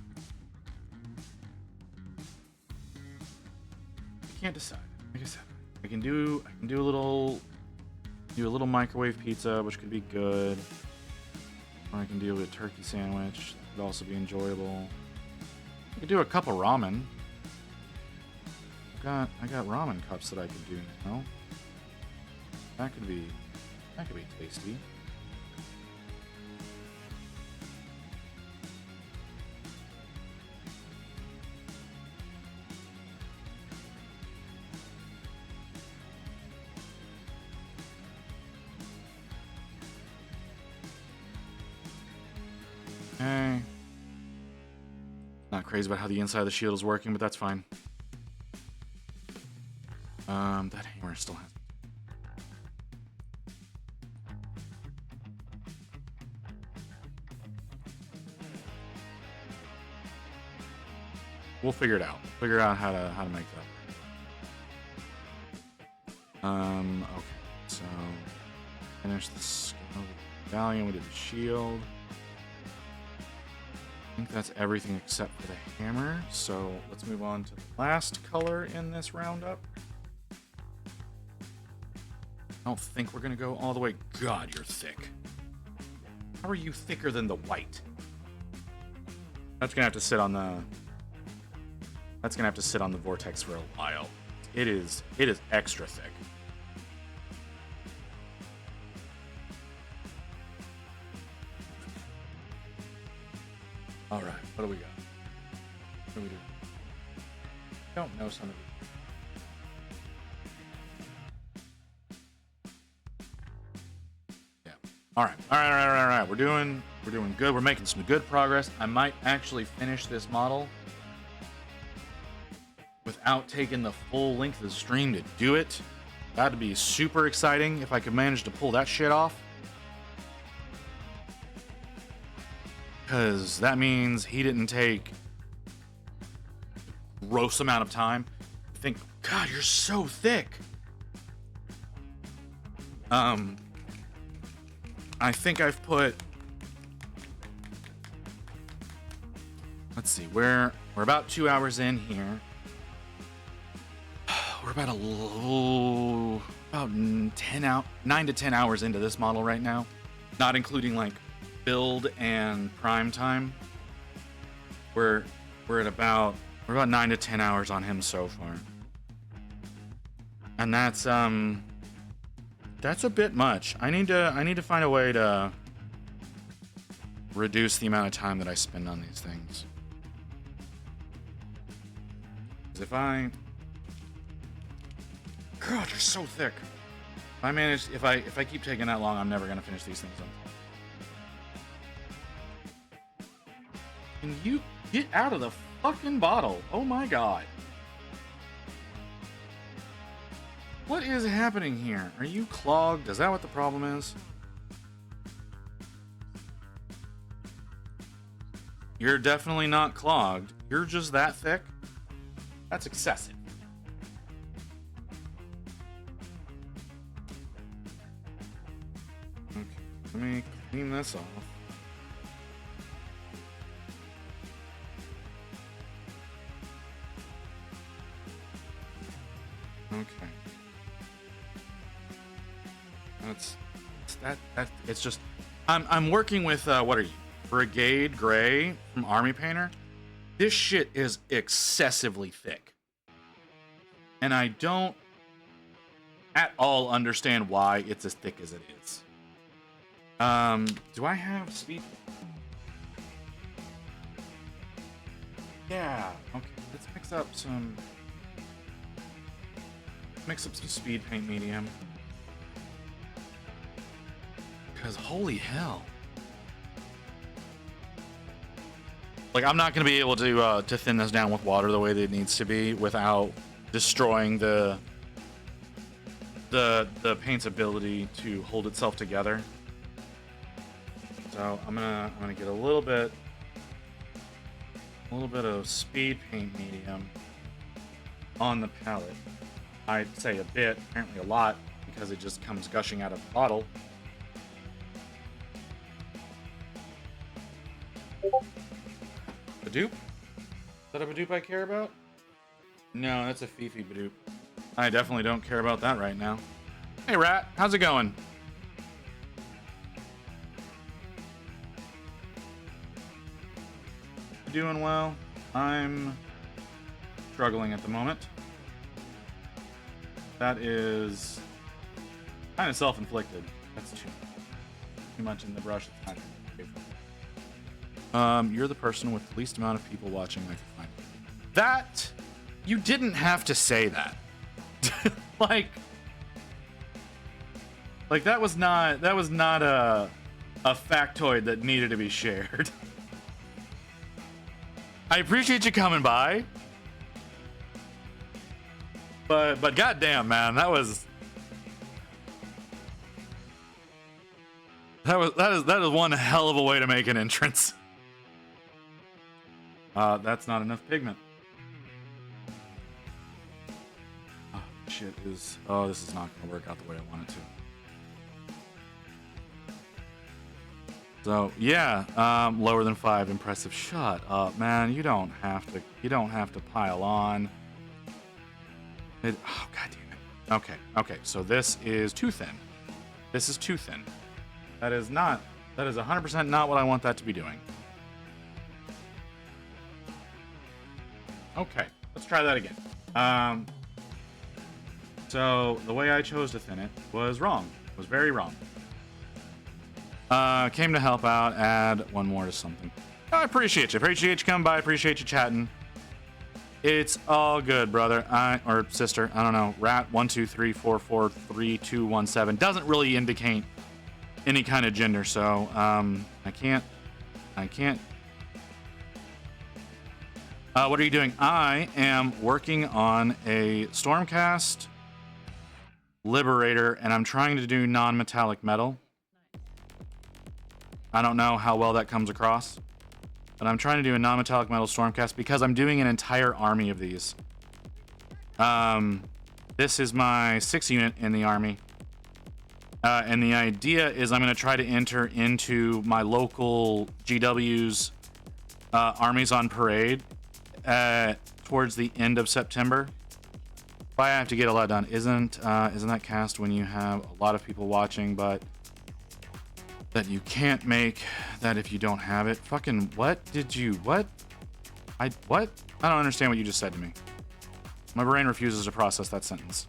[SPEAKER 1] I can't decide. Like I said, I can do a little microwave pizza, which could be good. Or I can do a turkey sandwich. That could also be enjoyable. I could do a cup of ramen. I got ramen cups that I could do now. That could be tasty. Okay. Not crazy about how the inside of the shield is working, but that's fine. That hammer still has. We'll figure it out. Figure out how to make that. Okay. So finish the medallion. We did the shield. I think that's everything except for the hammer. So let's move on to the last color in this roundup. I don't think we're gonna go all the way. God, you're thick. How are you thicker than the white? That's gonna have to sit on the. That's gonna have to sit on the vortex for a while. It is extra thick. All right, what do we got? What do we do? I don't know some of these. Yeah. All right. We're doing good. We're making some good progress. I might actually finish this model without taking the full length of the stream to do it. That'd be super exciting if I could manage to pull that shit off. Because that means he didn't take a gross amount of time. I think, God, you're so thick. I think I've put. Let's see, we're about 2 hours in here. We're about 9 to 10 hours into this model right now, not including like build and prime time. We're about 9 to 10 hours on him so far, and that's a bit much. I need to find a way to reduce the amount of time that I spend on these things. Because if I, God, you're so thick. If I keep taking that long, I'm never gonna finish these things. Can you get out of the fucking bottle? Oh my god. What is happening here? Are you clogged? Is that what the problem is? You're definitely not clogged. You're just that thick? That's excessive. Okay, let me clean this off. Okay. It's just I'm working with what are you? Brigade Gray from Army Painter. This shit is excessively thick. And I don't at all understand why it's as thick as it is. Do I have speed? Yeah, okay. Let's mix up some speed paint medium. Because holy hell. Like, I'm not going to be able to thin this down with water the way that it needs to be without destroying the paint's ability to hold itself together. So I'm gonna get a little bit of speed paint medium on the palette. I'd say a bit, apparently a lot, because it just comes gushing out of the bottle. Badoop? Is that a Badoop I care about? No, that's a Fifi Badoop. I definitely don't care about that right now. Hey Rat, how's it going? Doing well. I'm struggling at the moment. That is kind of self-inflicted. That's too much in the brush. You're the person with the least amount of people watching I could find. That you didn't have to say that. like that was not a factoid that needed to be shared. I appreciate you coming by, but goddamn, man, that is one hell of a way to make an entrance. That's not enough pigment. Oh, shit is. Oh, this is not gonna work out the way I want it to. So yeah, lower than 5, impressive. Shut up, man. You don't have to pile on. Oh god damn it. Okay. So this is too thin. This is too thin. That is 100% not what I want that to be doing. Okay, let's try that again. So the way I chose to thin it was wrong. Was very wrong. Came to help out, add one more to something. I appreciate you. Appreciate you coming by. Appreciate you chatting. It's all good, brother. Or sister. I don't know. Rat 123443217 doesn't really indicate any kind of gender, so I can't. What are you doing? I am working on a Stormcast Liberator, and I'm trying to do non-metallic metal. I don't know how well that comes across, but I'm trying to do a non-metallic metal Stormcast because I'm doing an entire army of these. This is my 6th unit in the army. And the idea is I'm going to try to enter into my local GW's armies on parade towards the end of September. If I have to get a lot done. Isn't that cast when you have a lot of people watching, but that you can't make that if you don't have it? Fucking what? What? I don't understand what you just said to me. My brain refuses to process that sentence.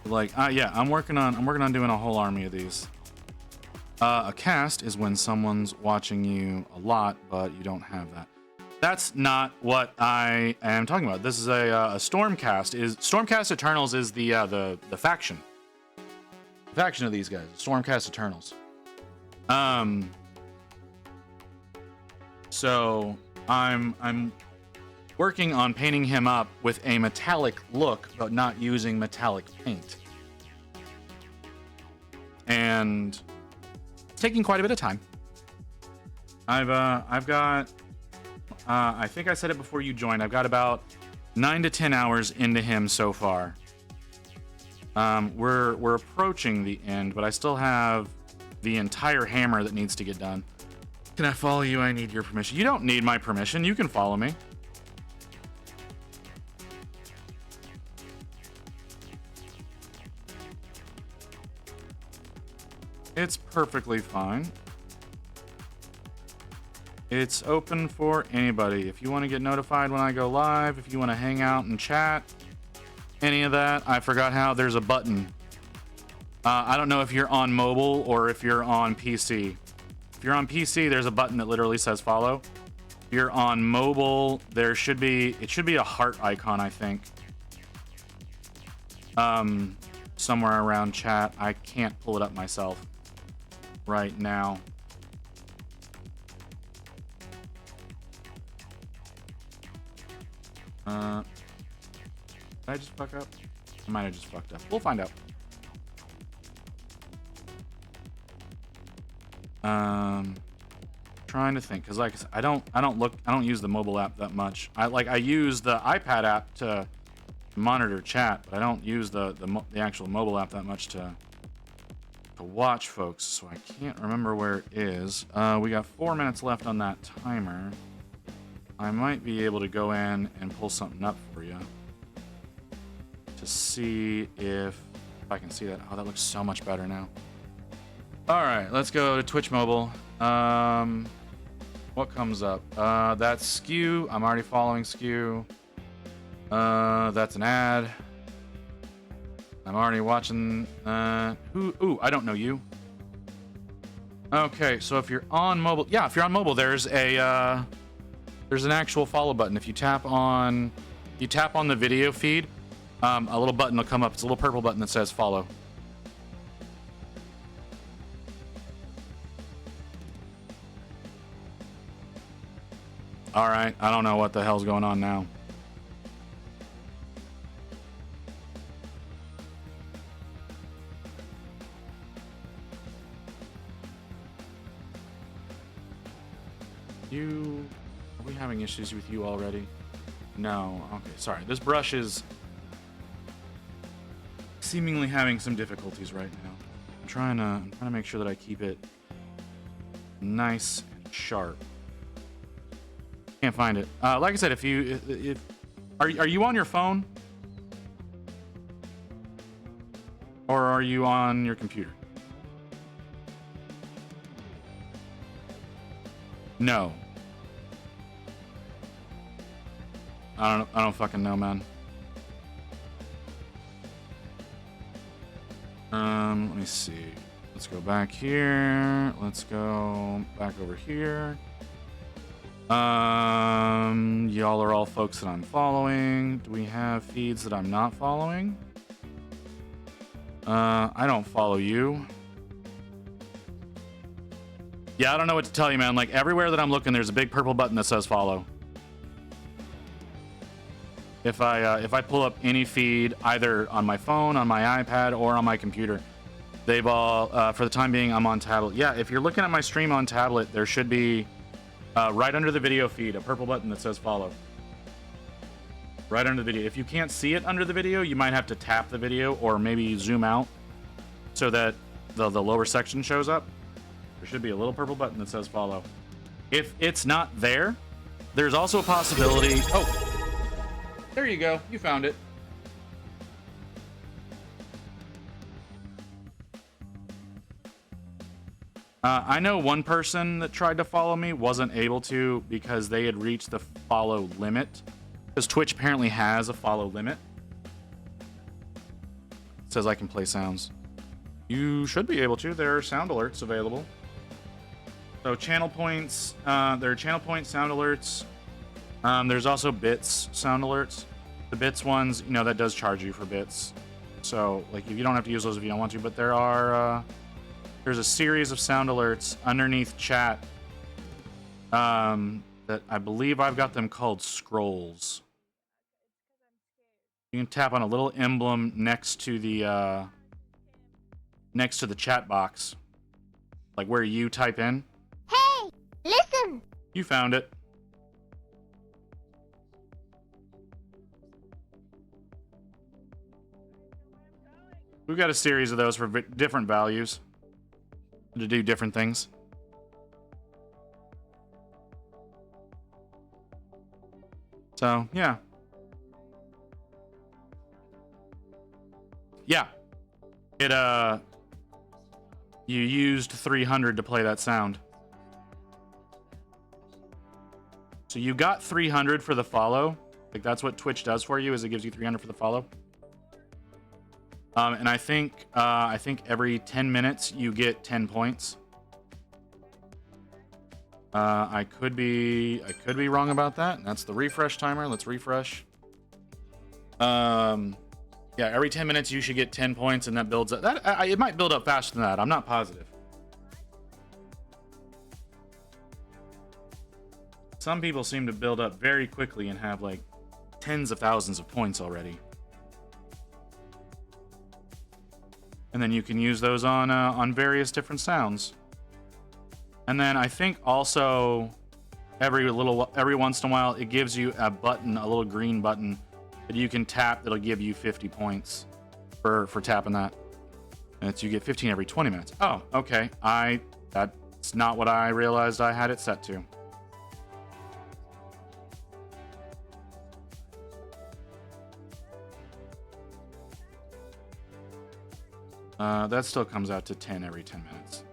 [SPEAKER 1] Like, yeah, I'm working on doing a whole army of these. A cast is when someone's watching you a lot, but you don't have that. That's not what I am talking about. This is a Stormcast. Stormcast Eternals is the faction. The faction of these guys. Stormcast Eternals. So I'm working on painting him up with a metallic look, but not using metallic paint. And it's taking quite a bit of time. I've got I think I said it before you joined. I've got about 9 to 10 hours into him so far. We're approaching the end, but I still have the entire hammer that needs to get done. Can I follow you? I need your permission. You don't need my permission. You can follow me. It's perfectly fine. It's open for anybody. If you want to get notified when I go live, if you want to hang out and chat, any of that. I forgot how there's a button. I don't know if you're on mobile or if you're on PC. If you're on PC, there's a button that literally says follow. If you're on mobile, it should be a heart icon, I think. Somewhere around chat. I can't pull it up myself right now. Did I just fuck up? I might have just fucked up. We'll find out. Trying to think, because like I said, I don't use the mobile app that much. I use the iPad app to monitor chat, but I don't use the actual mobile app that much to watch folks. So I can't remember where it is. We got 4 minutes left on that timer. I might be able to go in and pull something up for you to see if I can see that. Oh, that looks so much better now. All right, let's go to Twitch Mobile. What comes up? That's Skew. I'm already following Skew. That's an ad. I'm already watching. Who? Ooh, I don't know you. Okay, so if you're on mobile, yeah, if you're on mobile, there's an actual follow button. If you tap on the video feed, a little button will come up. It's a little purple button that says follow. All right, I don't know what the hell's going on now. Are we having issues with you already? No. Okay, sorry. This brush is seemingly having some difficulties right now. I'm trying to make sure that I keep it nice and sharp. Can't find it. Like I said, are you on your phone? Or are you on your computer? No. I don't fucking know, man. Let me see. Let's go back here. Let's go back over here. Y'all are all folks that I'm following. Do we have feeds that I'm not following? I don't follow you. Yeah, I don't know what to tell you, man. Like, everywhere that I'm looking, there's a big purple button that says follow. If I pull up any feed, either on my phone, on my iPad, or on my computer, they've all, for the time being, I'm on tablet. Yeah, if you're looking at my stream on tablet, there should be, right under the video feed, a purple button that says follow. Right under the video. If you can't see it under the video, you might have to tap the video or maybe zoom out so that the lower section shows up. There should be a little purple button that says follow. If it's not there, there's also a possibility... Oh! There you go. You found it. I know one person that tried to follow me wasn't able to because they had reached the follow limit. Because Twitch apparently has a follow limit. It says I can play sounds. You should be able to. There are sound alerts available. So channel points, there are channel point sound alerts. There's also bits sound alerts. The bits ones, you know, that does charge you for bits. So like if you don't have to use those if you don't want to, but there are there's a series of sound alerts underneath chat that I believe I've got them called scrolls. You can tap on a little emblem next to the chat box, like where you type in.
[SPEAKER 2] Hey, listen!
[SPEAKER 1] You found it. We've got a series of those for different values to do different things. So, yeah. Yeah. It, you used 300 to play that sound. So you got 300 for the follow. Like, that's what Twitch does for you, is it gives you 300 for the follow. And I think every 10 minutes you get 10 points. I could be wrong about that. That's the refresh timer. Let's refresh. Yeah, every 10 minutes you should get 10 points, and that builds up. It might build up faster than that. I'm not positive. Some people seem to build up very quickly and have like tens of thousands of points already. And then you can use those on various different sounds. And then I think also every once in a while it gives you a button, a little green button that you can tap that'll give you 50 points for tapping that. And you get 15 every 20 minutes. Oh, okay. That's not what I realized I had it set to. That still comes out to 10 every 10 minutes.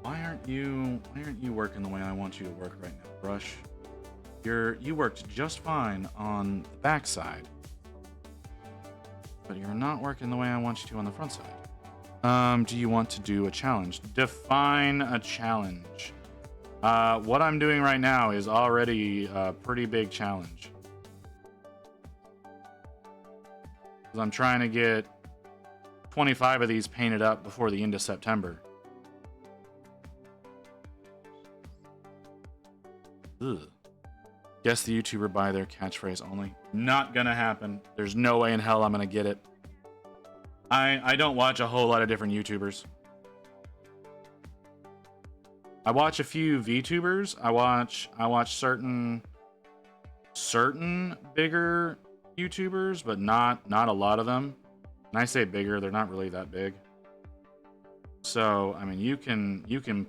[SPEAKER 1] Why aren't you working the way I want you to work right now, Brush? You worked just fine on the back side, but you're not working the way I want you to on the front side. Do you want to do a challenge? Define a challenge. What I'm doing right now is already a pretty big challenge. I'm trying to get 25 of these painted up before the end of September. Ugh. Guess the YouTuber by their catchphrase only. Not gonna happen. There's no way in hell I'm gonna get it. I don't watch a whole lot of different YouTubers. I watch a few VTubers. I watch certain bigger YouTubers, but not a lot of them. And I say bigger, they're not really that big. So, I mean, you can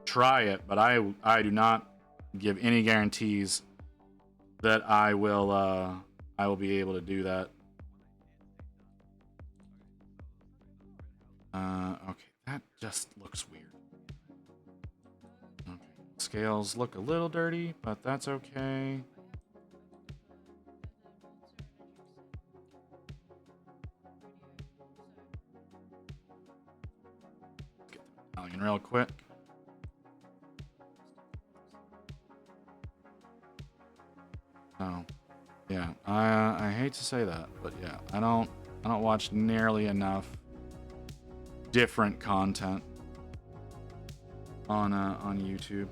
[SPEAKER 1] try it, but I do not give any guarantees that I will be able to do that. Okay, that just looks weird. Okay. Scales look a little dirty, but that's okay. Real quick. Oh, yeah. I hate to say that, but yeah, I don't watch nearly enough different content on YouTube.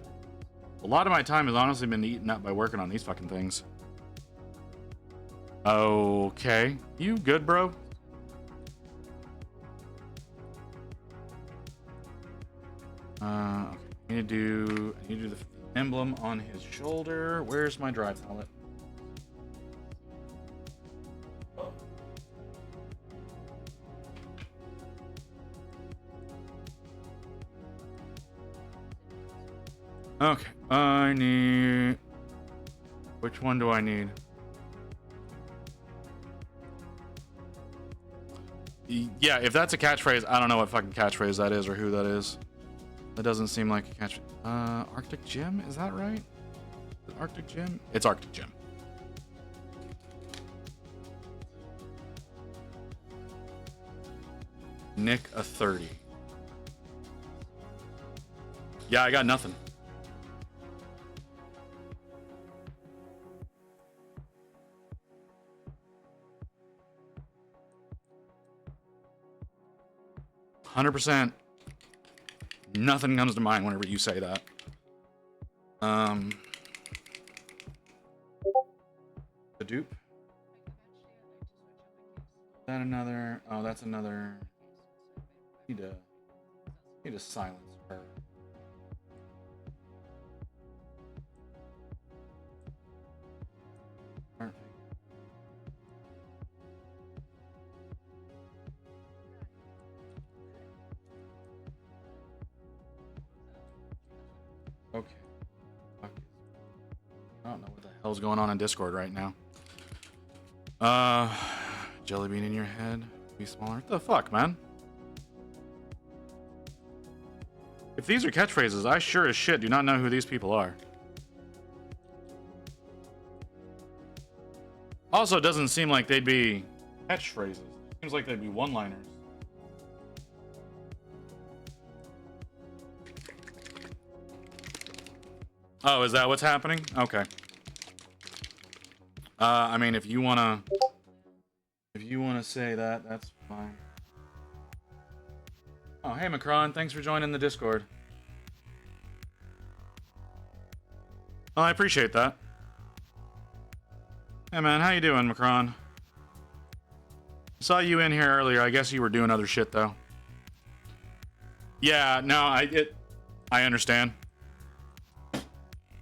[SPEAKER 1] A lot of my time has honestly been eaten up by working on these fucking things. Okay, you good, bro? Okay. I need to do the emblem on his shoulder. Where's my drive palette? Okay, I need... Which one do I need? Yeah, if that's a catchphrase, I don't know what fucking catchphrase that is or who that is. That doesn't seem like a catch. Arctic Gym? Is that right? Is it Arctic Gym? It's Arctic Gym. Nick a 30. Yeah, I got nothing. %. Nothing comes to mind whenever you say that. The dupe. Is that another? Oh, that's another. Need to silence her. Perfect. Okay. Fuck. I don't know what the hell's going on in Discord right now. Jelly bean in your head. Be smaller. What the fuck, man? If these are catchphrases, I sure as shit do not know who these people are. Also, it doesn't seem like they'd be catchphrases. Seems like they'd be one-liners. Oh, is that what's happening? Okay. I mean, if you wanna say that, that's fine. Oh, hey, Macron, thanks for joining the Discord. Oh, I appreciate that. Hey, man, how you doing, Macron? Saw you in here earlier. I guess you were doing other shit, though. Yeah, no, I understand.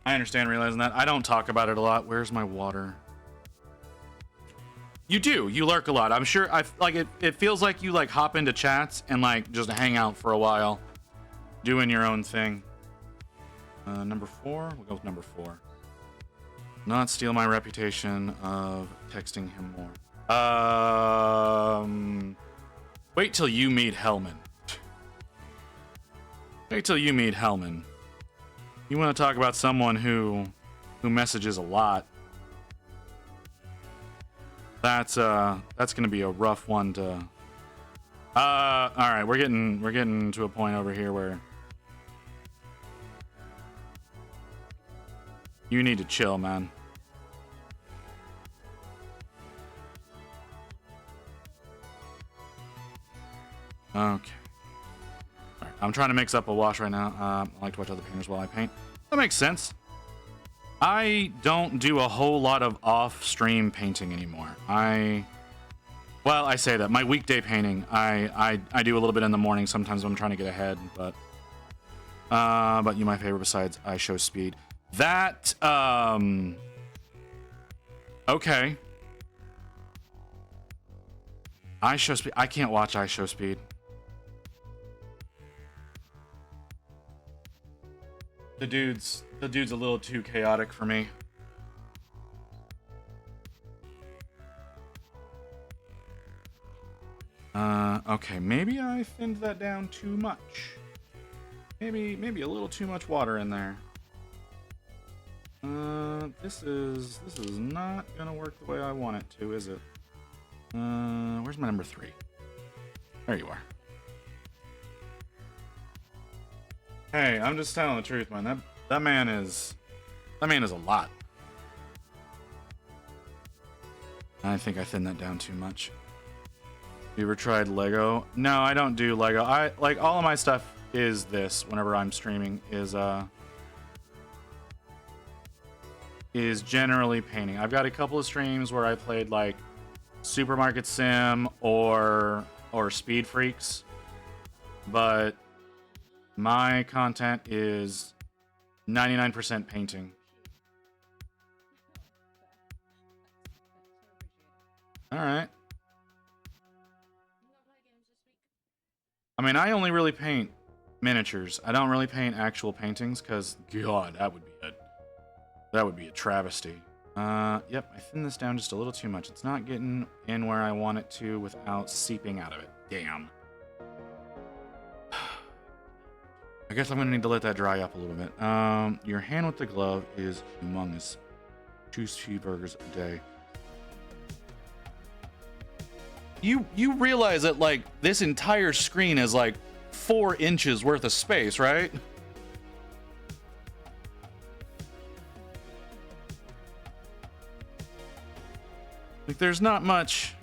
[SPEAKER 1] I understand realizing that. I don't talk about it a lot. Where's my water? You do. You lurk a lot. I'm sure. It feels like you like hop into chats and like just hang out for a while, doing your own thing. Number 4. We'll go with number 4. Not steal my reputation of texting him more. Wait till you meet Hellman. Wait till you meet Hellman. You want to talk about someone who messages a lot? That's gonna be a rough one to. All right, we're getting to a point over here where you need to chill, man. Okay. All right, I'm trying to mix up a wash right now. I like to watch other painters while I paint. That makes sense. I don't do a whole lot of off-stream painting anymore. Well, I say that. My weekday painting, I do a little bit in the morning sometimes when I'm trying to get ahead, but you my favorite besides I Show Speed. That, okay. I Show Speed. I can't watch I Show Speed. The dude's a little too chaotic for me. Okay, maybe I thinned that down too much. Maybe a little too much water in there. This is not gonna work the way I want it to, is it? Where's my number 3? There you are. Hey, I'm just telling the truth, man. That man is a lot. I think I thinned that down too much. You ever tried Lego? No, I don't do Lego. I like all of my stuff is this whenever I'm streaming is generally painting. I've got a couple of streams where I played like Supermarket Sim or Speed Freaks, but my content is 99% painting. All right. I mean, I only really paint miniatures. I don't really paint actual paintings because, God, that would be a travesty. Yep, I thinned this down just a little too much. It's not getting in where I want it to without seeping out of it. Damn. I guess I'm gonna need to let that dry up a little bit. Your hand with the glove is humongous. 2 cheeseburgers a day. You realize that like this entire screen is like 4 inches worth of space, right? Like there's not much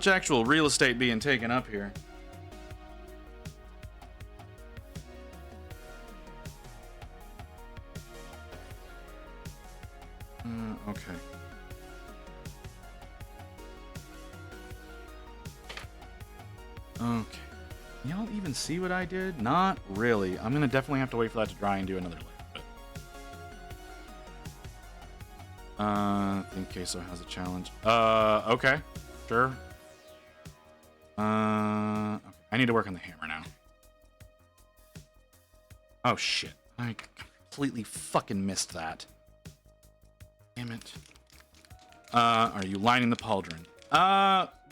[SPEAKER 1] actual real estate being taken up here. Okay. Okay. Y'all even see what I did? Not really. I'm gonna definitely have to wait for that to dry and do another layer. I think Queso has a challenge. Okay. Sure. Okay. I need to work on the hammer now. Oh shit. I completely fucking missed that. Damn it. Are you lining the pauldron?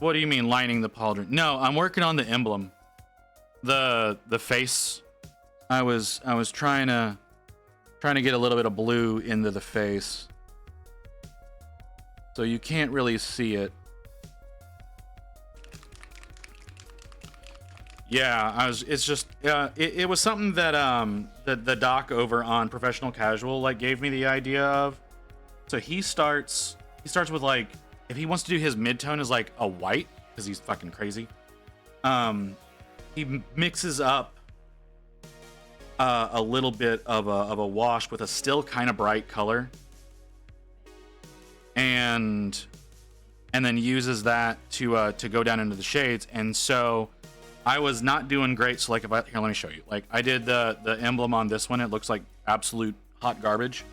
[SPEAKER 1] What do you mean lining the pauldron? No, I'm working on the emblem. The face. I was trying to get a little bit of blue into the face. So you can't really see it. Yeah, it's just it was something that the doc over on Professional Casual like gave me the idea of. So he starts with like, if he wants to do his midtone as like a white because he's fucking crazy. He mixes up a little bit of a wash with a still kind of bright color. And then uses that to go down into the shades. And so I was not doing great. So like here, let me show you. Like I did the emblem on this one. It looks like absolute hot garbage.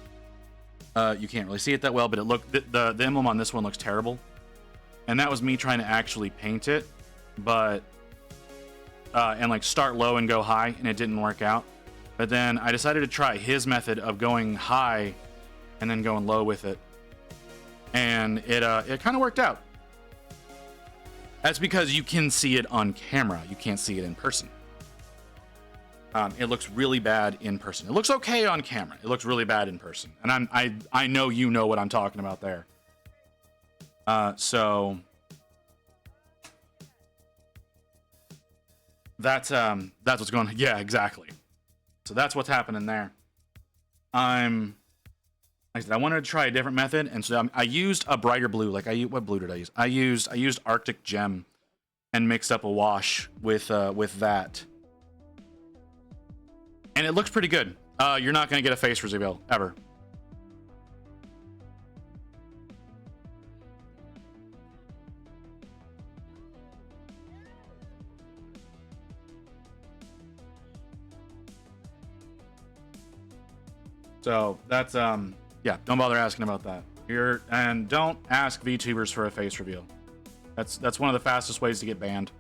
[SPEAKER 1] You can't really see it that well, but the emblem on this one looks terrible. And that was me trying to actually paint it, but and like start low and go high, and it didn't work out. But then I decided to try his method of going high and then going low with it. And it kind of worked out. That's because you can see it on camera. You can't see it in person. It looks really bad in person. It looks okay on camera. It looks really bad in person. And I know you know what I'm talking about there. So that's what's going on. Yeah, exactly. So that's what's happening there. Like I said, I wanted to try a different method, and so I used a brighter blue. Like what blue did I use? I used Arctic Gem, and mixed up a wash with that, and it looks pretty good. You're not gonna get a face reveal ever. So that's yeah, don't bother asking about that. And don't ask VTubers for a face reveal. That's one of the fastest ways to get banned.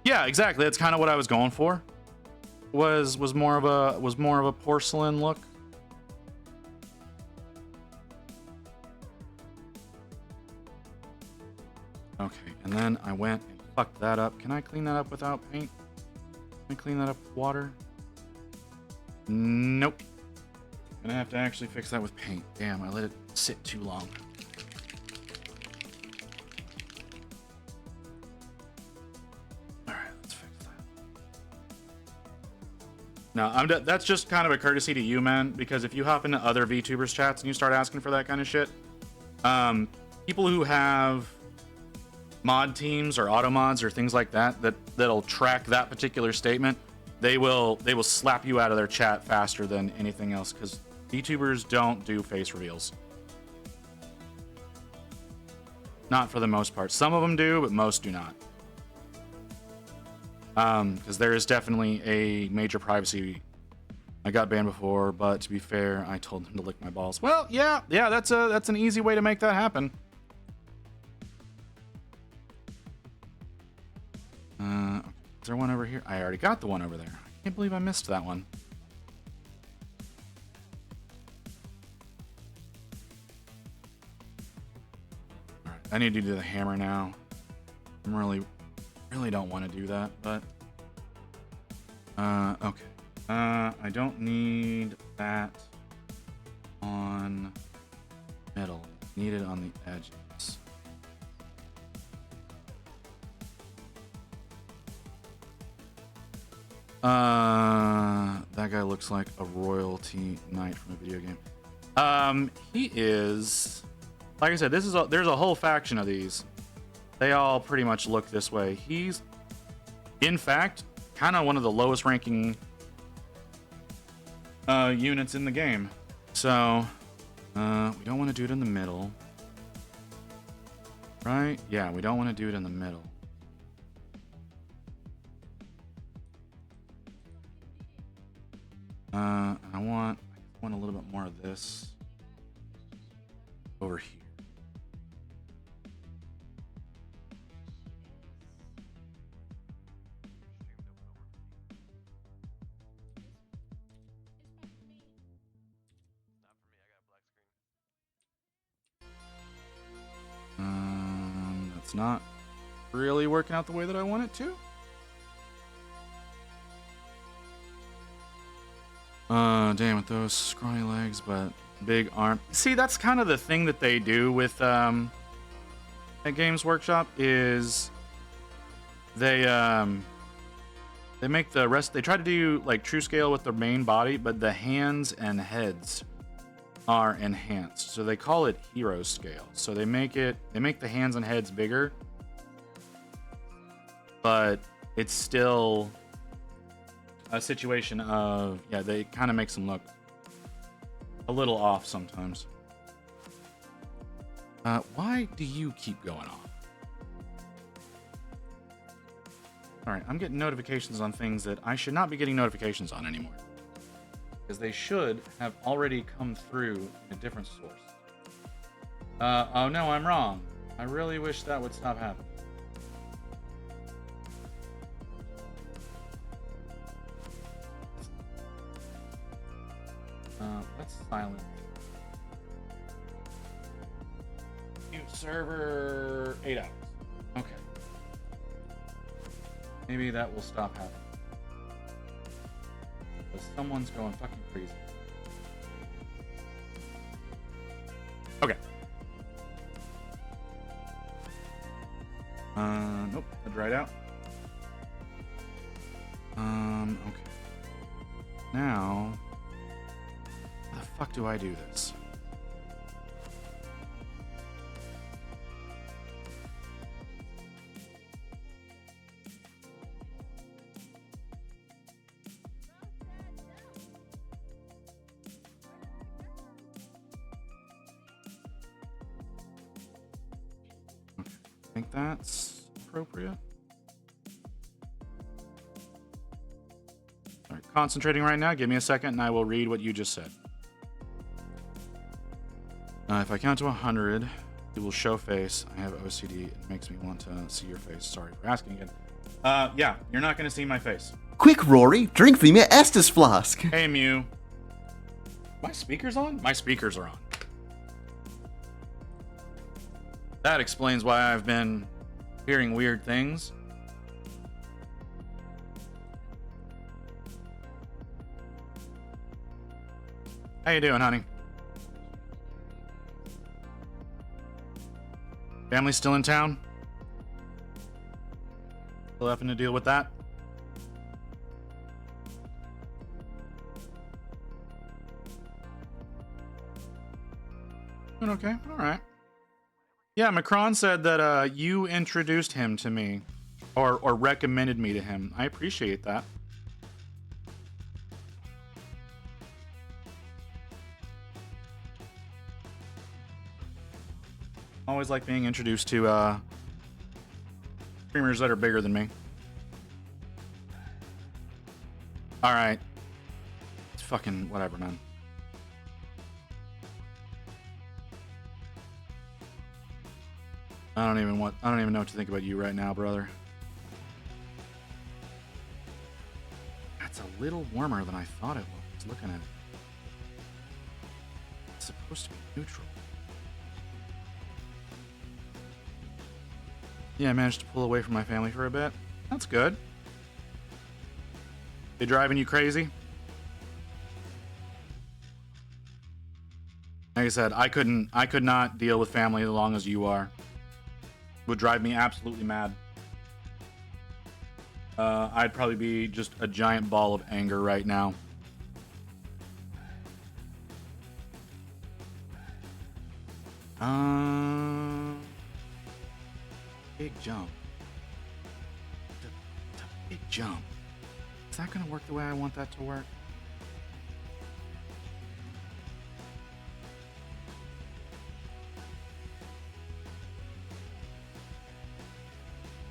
[SPEAKER 1] Yeah, exactly. That's kind of what I was going for. Was more of a porcelain look. Okay, and then I went and fucked that up. Can I clean that up without paint? Can I clean that up with water? Nope. Gonna have to actually fix that with paint. Damn, I let it sit too long. Alright, let's fix that. No, that's just kind of a courtesy to you, man, because if you hop into other VTubers chats and you start asking for that kind of shit, people who have mod teams or auto mods or things like that'll track that particular statement, they will slap you out of their chat faster than anything else, because VTubers don't do face reveals. Not for the most part. Some of them do, but most do not. Because there is definitely a major privacy. I got banned before, but to be fair, I told them to lick my balls. Well, yeah, that's an easy way to make that happen. Is there one over here? I already got the one over there. I can't believe I missed that one. All right, I need to do the hammer now. I really don't want to do that, but okay. I don't need that on middle. Need it on the edges. That guy looks like a royalty knight from a video game. He is, like I said, there's a whole faction of these. They all pretty much look this way. He's, in fact, kind of one of the lowest ranking units in the game. So, we don't want to do it in the middle. Right? Yeah, we don't want to do it in the middle. I want a little bit more of this over here. That's not really working out the way that I want it to. Damn with those scrawny legs, but big arm. See, that's kind of the thing that they do with at Games Workshop is they make the rest. They try to do like true scale with the main body, but the hands and heads are enhanced. So they call it hero scale. So they make the hands and heads bigger, but it's still a situation of, yeah, they kind of makes them look a little off sometimes. Why do you keep going off? All right, I'm getting notifications on things that I should not be getting notifications on anymore, because they should have already come through in a different source. Oh no, I'm wrong. I really wish that would stop happening. Let's silence. Mute server 8 hours. Okay. Maybe that will stop happening. Because someone's going fucking crazy. Okay. Nope, that dried out. Okay. Now, how the fuck do I do this? Okay, I think that's appropriate. All right, concentrating right now. Give me a second and I will read what you just said. If I count to 100, it will show face. I have OCD. It makes me want to see your face. Sorry for asking again. Yeah, you're not going to see my face.
[SPEAKER 3] Quick, Rory, drink from your Estus flask.
[SPEAKER 1] Hey, Mew. My speakers on? My speakers are on. That explains why I've been hearing weird things. How you doing, honey? Family still in town? Still having to deal with that? Doing okay? Alright. Yeah, Macron said that you introduced him to me. Or recommended me to him. I appreciate that. Always like being introduced to streamers that are bigger than me. Alright. It's fucking whatever, man. I don't even know what to think about you right now, brother. That's a little warmer than I thought it was. Looking at it. It's supposed to be neutral. Yeah, I managed to pull away from my family for a bit. That's good. They driving you crazy? Like I said, I could not deal with family as long as you are. Would drive me absolutely mad. I'd probably be just a giant ball of anger right now. Big jump. It's a big jump. Is that gonna work the way I want that to work?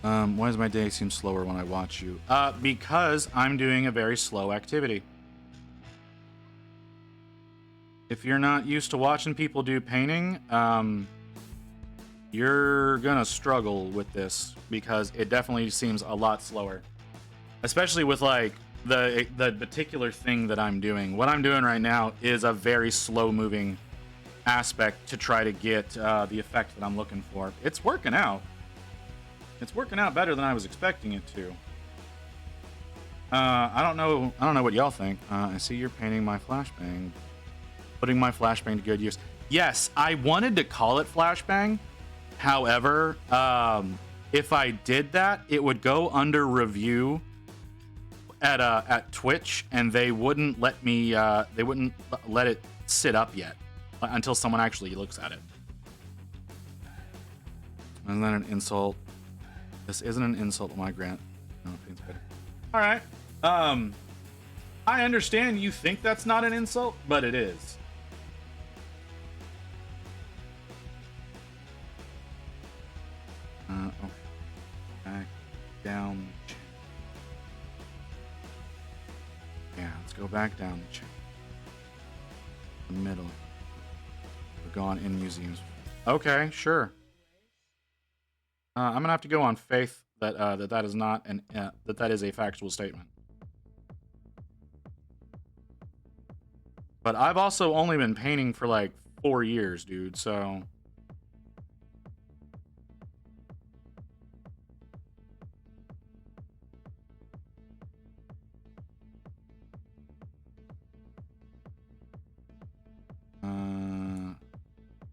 [SPEAKER 1] Why does my day seem slower when I watch you? Because I'm doing a very slow activity. If you're not used to watching people do painting, you're gonna struggle with this because it definitely seems a lot slower. Especially with like the particular thing that I'm doing. What I'm doing right now is a very slow moving aspect to try to get the effect that I'm looking for. It's working out. It's working out better than I was expecting it to. I don't know what y'all think. I see you're painting my flashbang. Putting my flashbang to good use. Yes, I wanted to call it flashbang. However, if I did that, it would go under review at Twitch, and they wouldn't let me. They wouldn't let it sit up yet until someone actually looks at it. Isn't that an insult? This isn't an insult to my grant. No, it's better. All right. I understand you think that's not an insult, but it is. Okay. Back down. Yeah, let's go back down the chain. The middle. We're gone in museums. Okay, sure. I'm gonna have to go on faith that that is not an that is a factual statement. But I've also only been painting for like 4 years, dude. So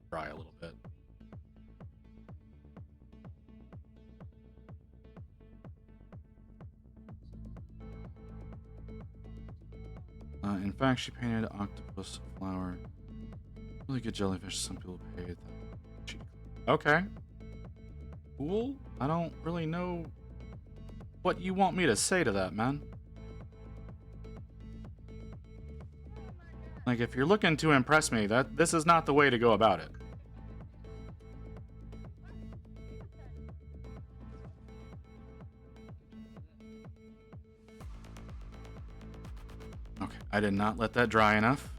[SPEAKER 1] try a little bit. In fact, she painted an octopus flower. Really good jellyfish. Some people paid that. Okay. Cool. I don't really know what you want me to say to that, man. Like, if you're looking to impress me, this is not the way to go about it. Okay, I did not let that dry enough.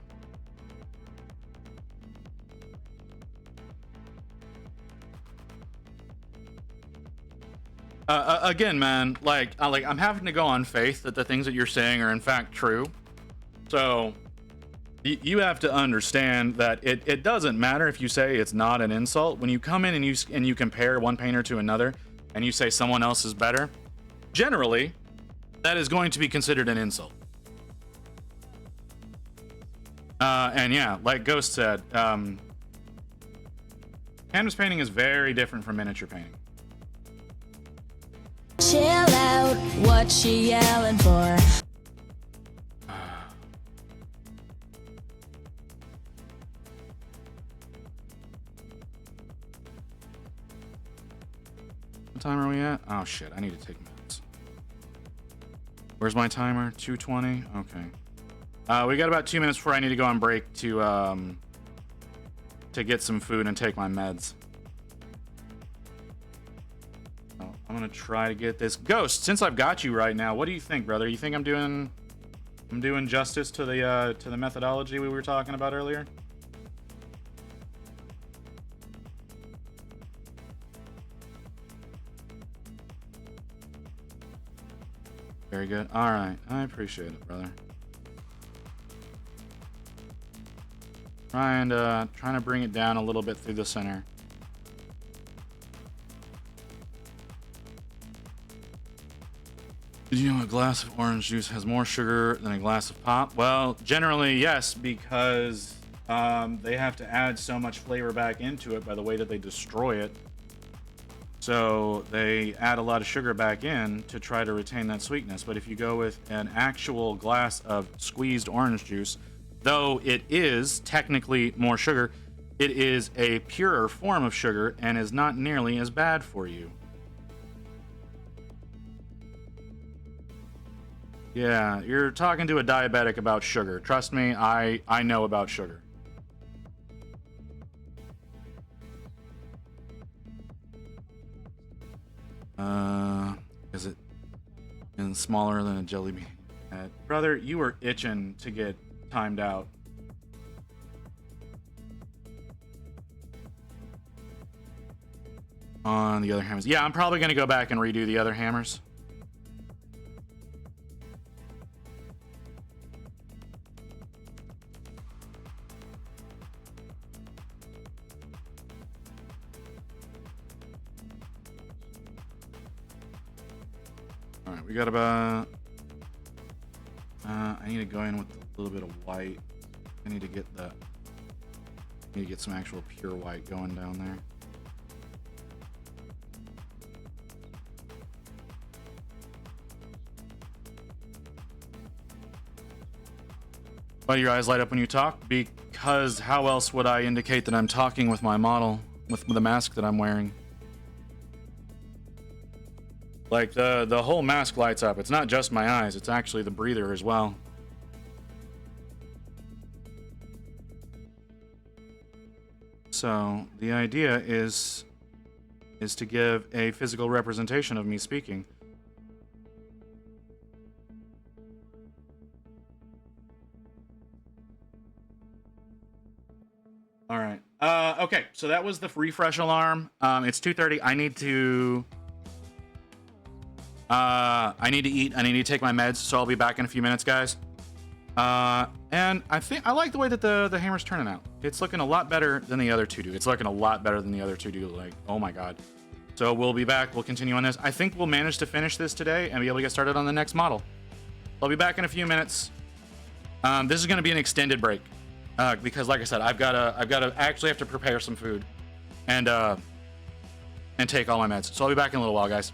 [SPEAKER 1] Again, man, like I'm having to go on faith that the things that you're saying are in fact true. So you have to understand that it doesn't matter if you say it's not an insult. When you come in and you compare one painter to another and you say someone else is better, generally that is going to be considered an insult. And yeah, like Ghost said, canvas painting is very different from miniature painting.
[SPEAKER 4] Chill out, what she yelling for?
[SPEAKER 1] What time are we at? Oh shit, I need to take meds. Where's my timer? 2:20? Okay. We got about 2 minutes before I need to go on break to get some food and take my meds. So I'm gonna try to get this. Ghost, since I've got you right now, what do you think, brother? You think I'm doing justice to the methodology we were talking about earlier? Very good. All right, I appreciate it, brother. Trying to bring it down a little bit through the center. Did you know a glass of orange juice has more sugar than a glass of pop? Well, generally yes, because they have to add so much flavor back into it by the way that they destroy it. So they add a lot of sugar back in to try to retain that sweetness. But if you go with an actual glass of squeezed orange juice, though it is technically more sugar, it is a purer form of sugar and is not nearly as bad for you. Yeah, you're talking to a diabetic about sugar. Trust me, I know about sugar. Is it smaller than a jelly bean? Brother, you were itching to get timed out. On the other hammers. Yeah, I'm probably going to go back and redo the other hammers. All right, we got about... I need to go in with a little bit of white. I need to get some actual pure white going down there. Why do your eyes light up when you talk? Because how else would I indicate that I'm talking with my model, with the mask that I'm wearing? Like, the whole mask lights up. It's not just my eyes, it's actually the breather as well. So, the idea is to give a physical representation of me speaking. All right. Okay, so that was the refresh alarm. It's 2:30. I need to eat. I need to take my meds, so I'll be back in a few minutes, guys. And I like the way that the hammer's turning out. It's looking a lot better than the other two do. Like, oh my god. So we'll be back. We'll continue on this. I think we'll manage to finish this today and be able to get started on the next model. I'll be back in a few minutes. This is going to be an extended break. Because, like I said, I've got to actually have to prepare some food, and take all my meds. So I'll be back in a little while, guys.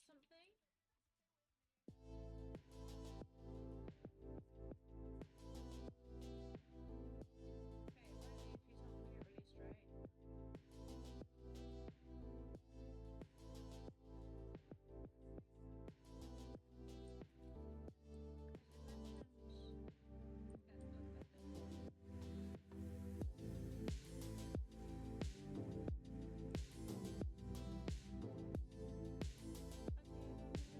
[SPEAKER 5] something? Okay, why are the few times get really straight?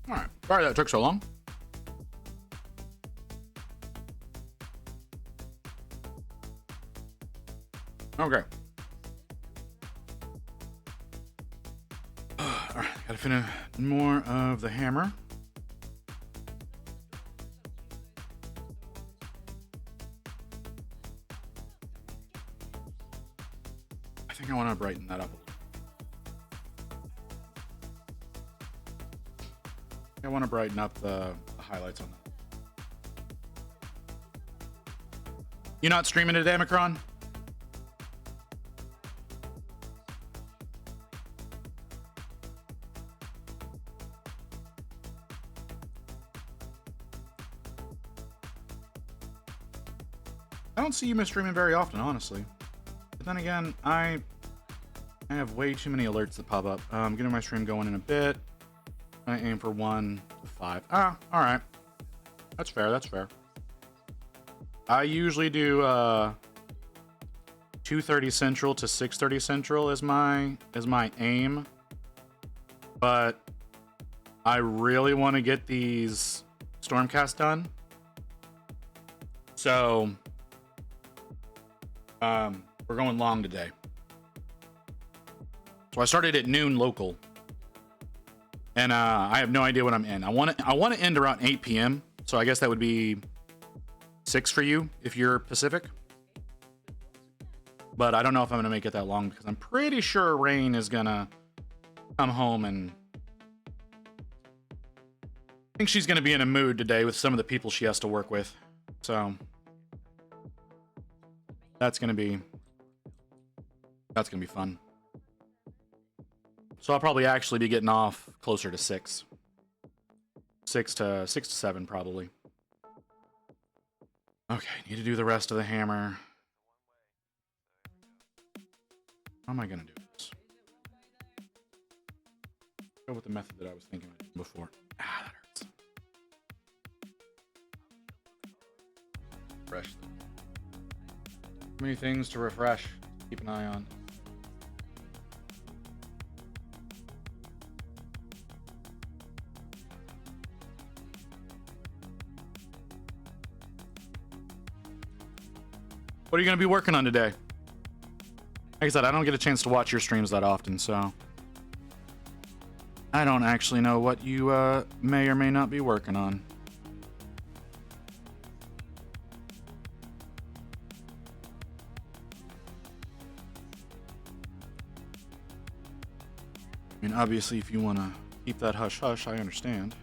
[SPEAKER 1] All right. Sorry that took so long. Okay. All right. Gotta finish more of the hammer. I think I want to brighten that up a little. I want to brighten up the highlights on that. You not streaming today, Macron? I don't see you streaming very often, honestly. But then again, I have way too many alerts that pop up. I'm getting my stream going in a bit. I aim for 1 to 5. Ah, all right. That's fair. That's fair. I usually do 2:30 Central to 6:30 Central is my aim. But I really want to get these Stormcast done. So we're going long today. So I started at noon local. And I have no idea what I'm in. I want to end around 8 p.m. So I guess that would be 6 for you if you're Pacific. But I don't know if I'm going to make it that long because I'm pretty sure Rain is going to come home and I think she's going to be in a mood today with some of the people she has to work with. So that's going to be fun. So I'll probably actually be getting off closer to 6 to 7 probably. Okay, need to do the rest of the hammer. How am I gonna do this? Go with the method that I was thinking of before. Ah, that hurts. Refresh. Too many things to refresh. Keep an eye on. What are you going to be working on today? Like I said, I don't get a chance to watch your streams that often, so I don't actually know what you may or may not be working on. I mean, obviously, if you want to keep that hush-hush, I understand.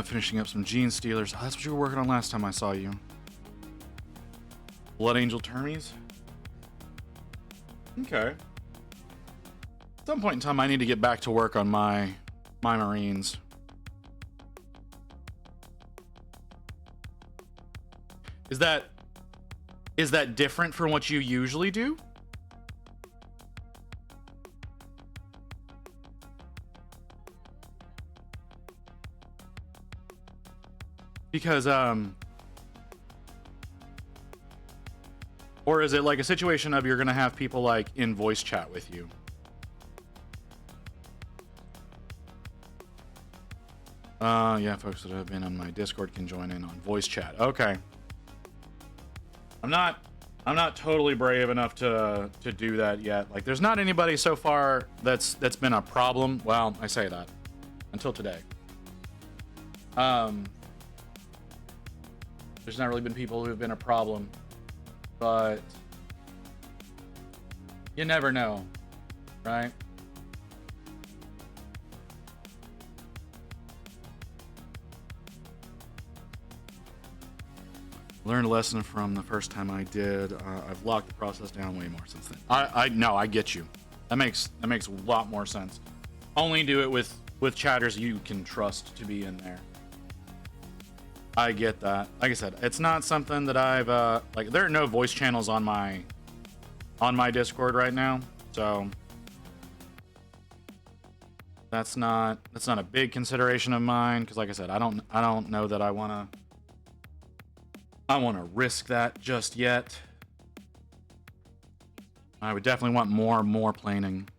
[SPEAKER 1] Finishing up some Gene Stealers. Oh, that's what you were working on last time I saw you. Blood Angel Termies? Okay. At some point in time, I need to get back to work on my Marines. Is that different from what you usually do? Because or is it like a situation of you're gonna have people like in voice chat with you? Yeah, folks that have been on my Discord can join in on voice chat. Okay. I'm not totally brave enough to do that yet. Like, there's not anybody so far that's been a problem. Well, I say that until today. There's not really been people who have been a problem, but you never know, right? Learned a lesson from the first time I did. I've locked the process down way more since then. I get you. That makes a lot more sense. Only do it with chatters you can trust to be in there. I get that. Like I said, it's not something that I've like. There are no voice channels on my Discord right now, so That's not a big consideration of mine, because like I said, I don't know that I wanna risk that just yet. I would definitely want more planing.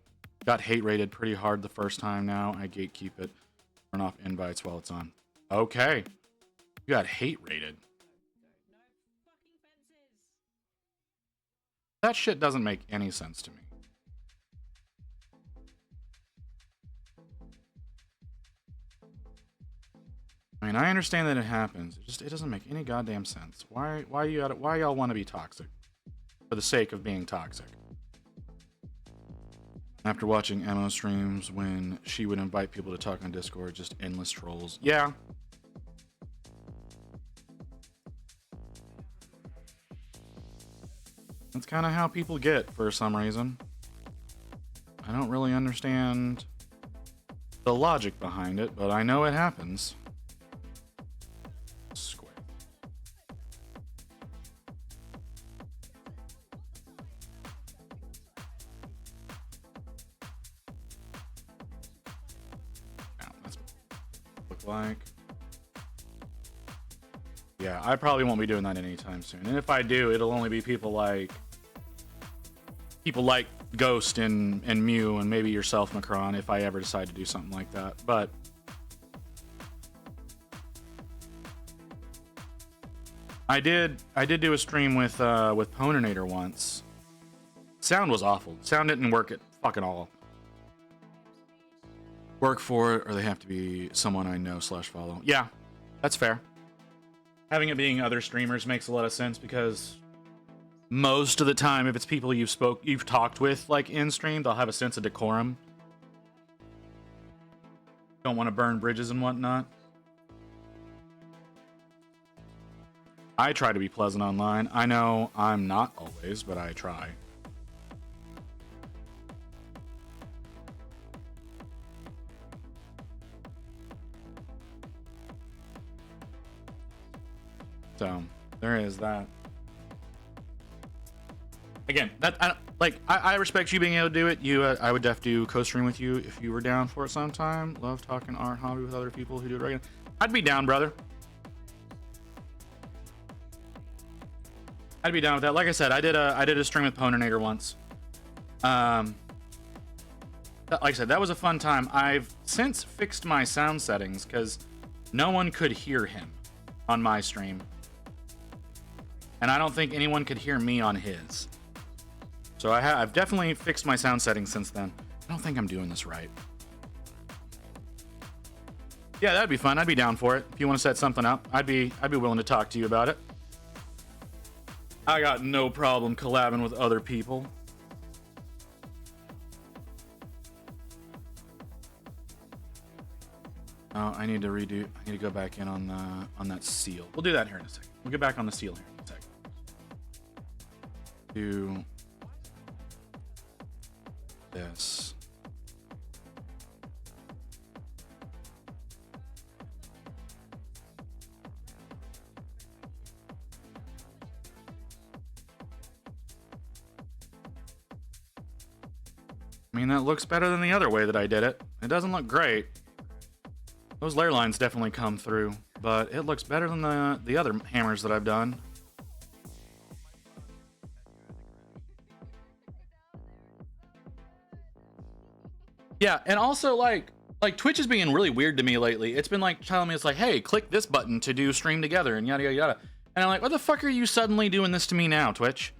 [SPEAKER 1] Got hate rated pretty hard the first time now. I gatekeep it. Turn off invites while it's on. Okay. You got hate rated. That shit doesn't make any sense to me. I mean, I understand that it happens. It doesn't make any goddamn sense. Why y'all want to be toxic for the sake of being toxic? After watching Emma streams when she would invite people to talk on Discord, just endless trolls. Yeah. That's kind of how people get for some reason. I don't really understand the logic behind it, but I know it happens. Square. Now, that's what it look like. Yeah, I probably won't be doing that anytime soon. And if I do, it'll only be people like Ghost and Mew and maybe yourself, Macron, if I ever decide to do something like that. But I did do a stream with Poninator once. Sound was awful. Sound didn't work at fucking all. Work for it, or they have to be someone I know / follow. Yeah, that's fair. Having it being other streamers makes a lot of sense, because most of the time, if it's people you've talked with, like in stream, they'll have a sense of decorum. Don't want to burn bridges and whatnot. I try to be pleasant online. I know I'm not always, but I try. So there is that. Again, I respect you being able to do it. I would def do co-stream with you if you were down for it sometime. Love talking art hobby with other people who do it regularly. I'd be down, brother. I'd be down with that. Like I said, I did a stream with Poninator once. Like I said, that was a fun time. I've since fixed my sound settings because no one could hear him on my stream, and I don't think anyone could hear me on his. So I've definitely fixed my sound settings since then. I don't think I'm doing this right. Yeah, that'd be fun. I'd be down for it. If you want to set something up, I'd be willing to talk to you about it. I got no problem collabing with other people. Oh, I need to go back in on that seal. We'll do that here in a second. We'll get back on the seal here in a second. Do this. I mean, that looks better than the other way that I did it. It doesn't look great. Those layer lines definitely come through, but it looks better than the other hammers that I've done. Yeah, and also like Twitch is being really weird to me lately. It's been like telling me, it's like, hey, click this button to do stream together and yada yada yada. And I'm like, what the fuck are you suddenly doing this to me now, Twitch?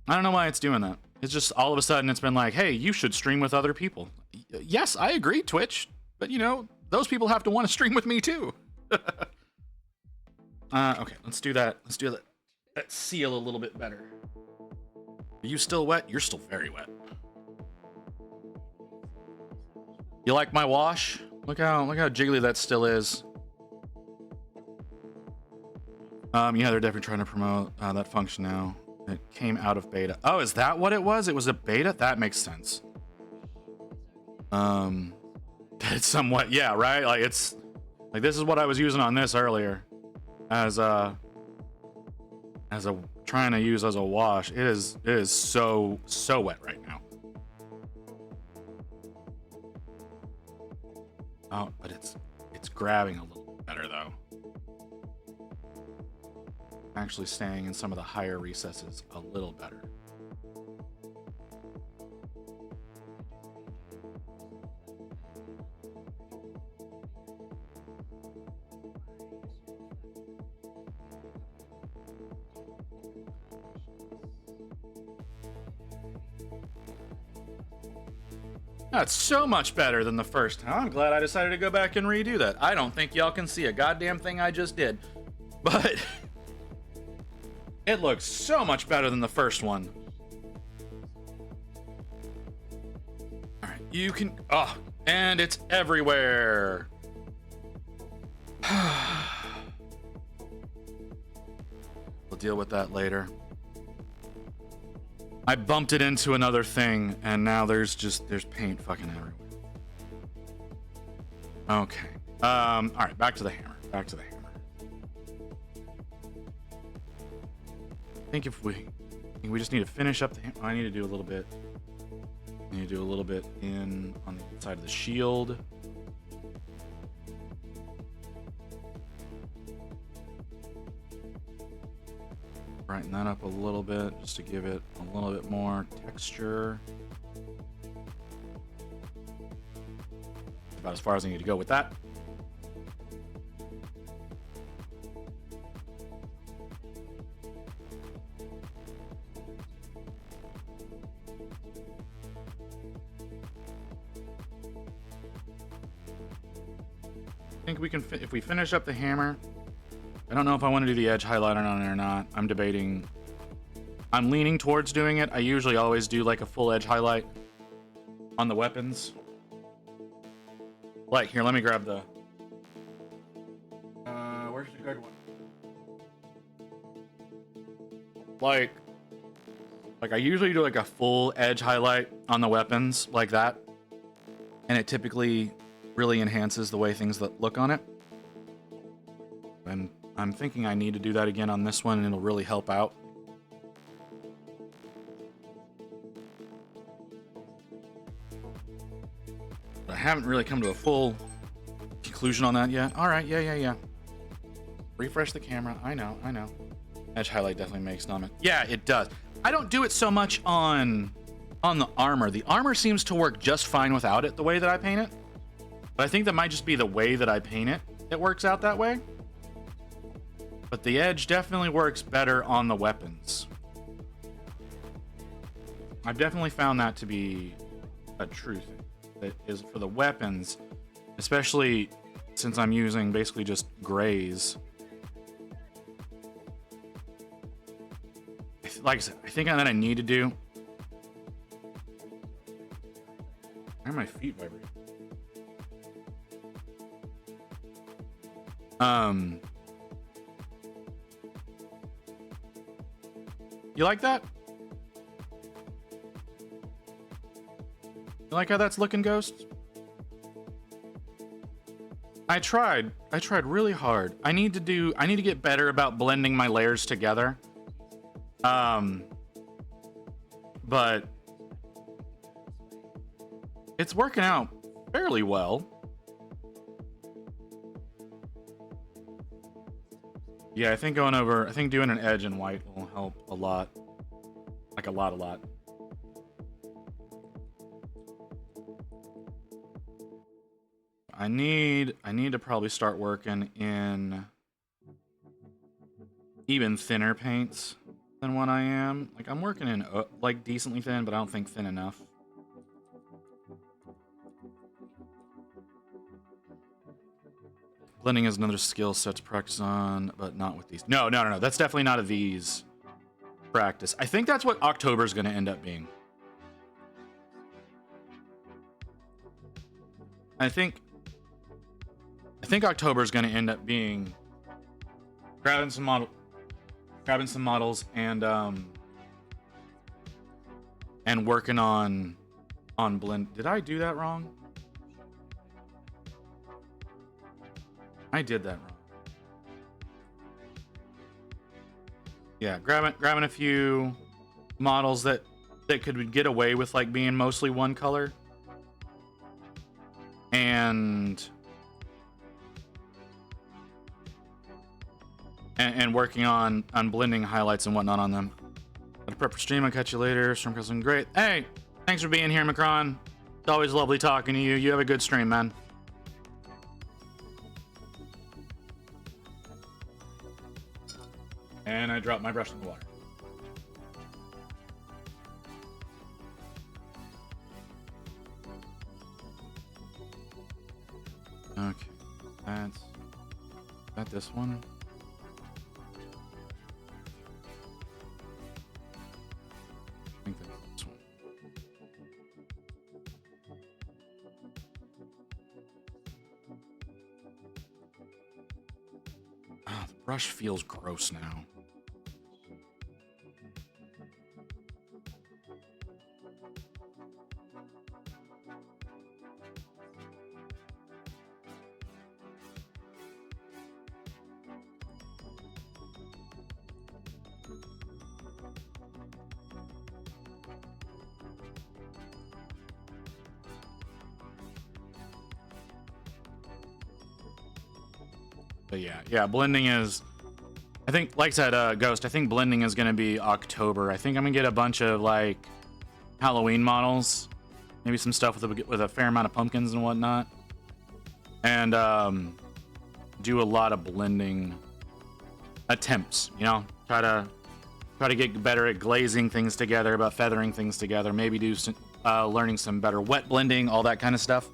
[SPEAKER 1] I don't know why it's doing that. It's just all of a sudden it's been like, hey, you should stream with other people. Yes, I agree, Twitch. But, you know, those people have to want to stream with me, too. Okay, let's do that. Let's do that seal a little bit better. Are you still wet? You're still very wet. You like my wash? Look how jiggly that still is. Yeah, they're definitely trying to promote that function now. It came out of beta. Oh, is that what it was? It was a beta? That makes sense. It's somewhat, yeah, right? Like, it's like, this is what I was using on this earlier as a trying to use as a wash. It is so wet right now. Oh, but it's grabbing a little better though. Actually staying in some of the higher recesses a little better. That's so much better than the first time. I'm glad I decided to go back and redo that. I don't think y'all can see a goddamn thing I just did, but it looks so much better than the first one. All right, you can, oh, and it's everywhere. We'll deal with that later. I bumped it into another thing, and now there's paint fucking everywhere. Okay. All right, back to the hammer. Back to the hammer. I think we just need to finish up the hammer. I need to do a little bit. I need to do a little bit in on the inside of the shield. Brighten that up a little bit just to give it a little bit more texture. About as far as I need to go with that. I think we can, if we finish up the hammer, I don't know if I want to do the edge highlighter on it or not. I'm debating. I'm leaning towards doing it. I usually always do like a full edge highlight on the weapons. Like, here, let me grab the... where's the good one? Like I usually do like a full edge highlight on the weapons like that. And it typically really enhances the way things look on it. And I'm thinking I need to do that again on this one, and it'll really help out. But I haven't really come to a full conclusion on that yet. All right, yeah. Refresh the camera. I know. Edge highlight definitely makes stomach. Yeah, it does. I don't do it so much on the armor. The armor seems to work just fine without it, the way that I paint it. But I think that might just be the way that I paint it. It works out that way. But the edge definitely works better on the weapons. I've definitely found that to be a true thing. That is for the weapons, especially since I'm using basically just grays. Like I said, I think that I need to do. Why are my feet vibrating? You like that? You like how that's looking, Ghost? I tried really hard. I need to get better about blending my layers together. But it's working out fairly well. Yeah, I think doing an edge in white will help a lot. Like a lot. I need to probably start working in even thinner paints than what I am. Like, I'm working in like decently thin, but I don't think thin enough. Blending is another skill set to practice on, but not with these. No. That's definitely not a these practice. I think that's what October's going to end up being. I think October's going to end up being grabbing some models and working on blend. Did I do that wrong? I did that wrong. Yeah, grabbing a few models that could get away with like being mostly one color, and and working on blending highlights and whatnot on them. Gotta prep for stream. I'll catch you later. Stream cousin, great. Hey, thanks for being here, Macron. It's always lovely talking to you. You have a good stream, man. And I dropped my brush in the water. Okay, that's that. This one. I think that's this one. Ah, the brush feels gross now. But yeah, blending is, I think, like I said, Ghost, I think blending is going to be October. I think I'm going to get a bunch of, like, Halloween models. Maybe some stuff with a fair amount of pumpkins and whatnot. And do a lot of blending attempts, you know? Try to get better at glazing things together, about feathering things together. Maybe do some, learning some better wet blending, all that kind of stuff.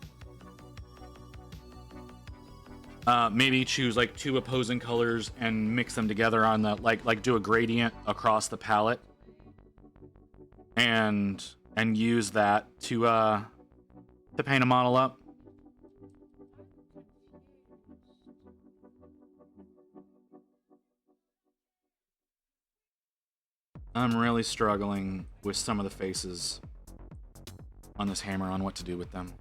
[SPEAKER 1] Maybe choose like 2 opposing colors and mix them together on the like do a gradient across the palette and use that to paint a model up. I'm really struggling with some of the faces on this hammer on what to do with them.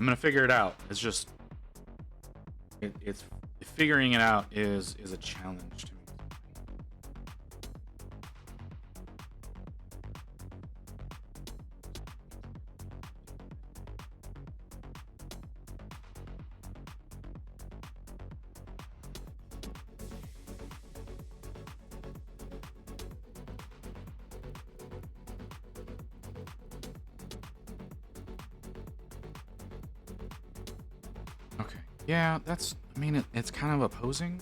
[SPEAKER 1] I'm gonna figure it out. It's just, it's figuring it out is a challenge to me. Yeah, that's, I mean, it's kind of opposing.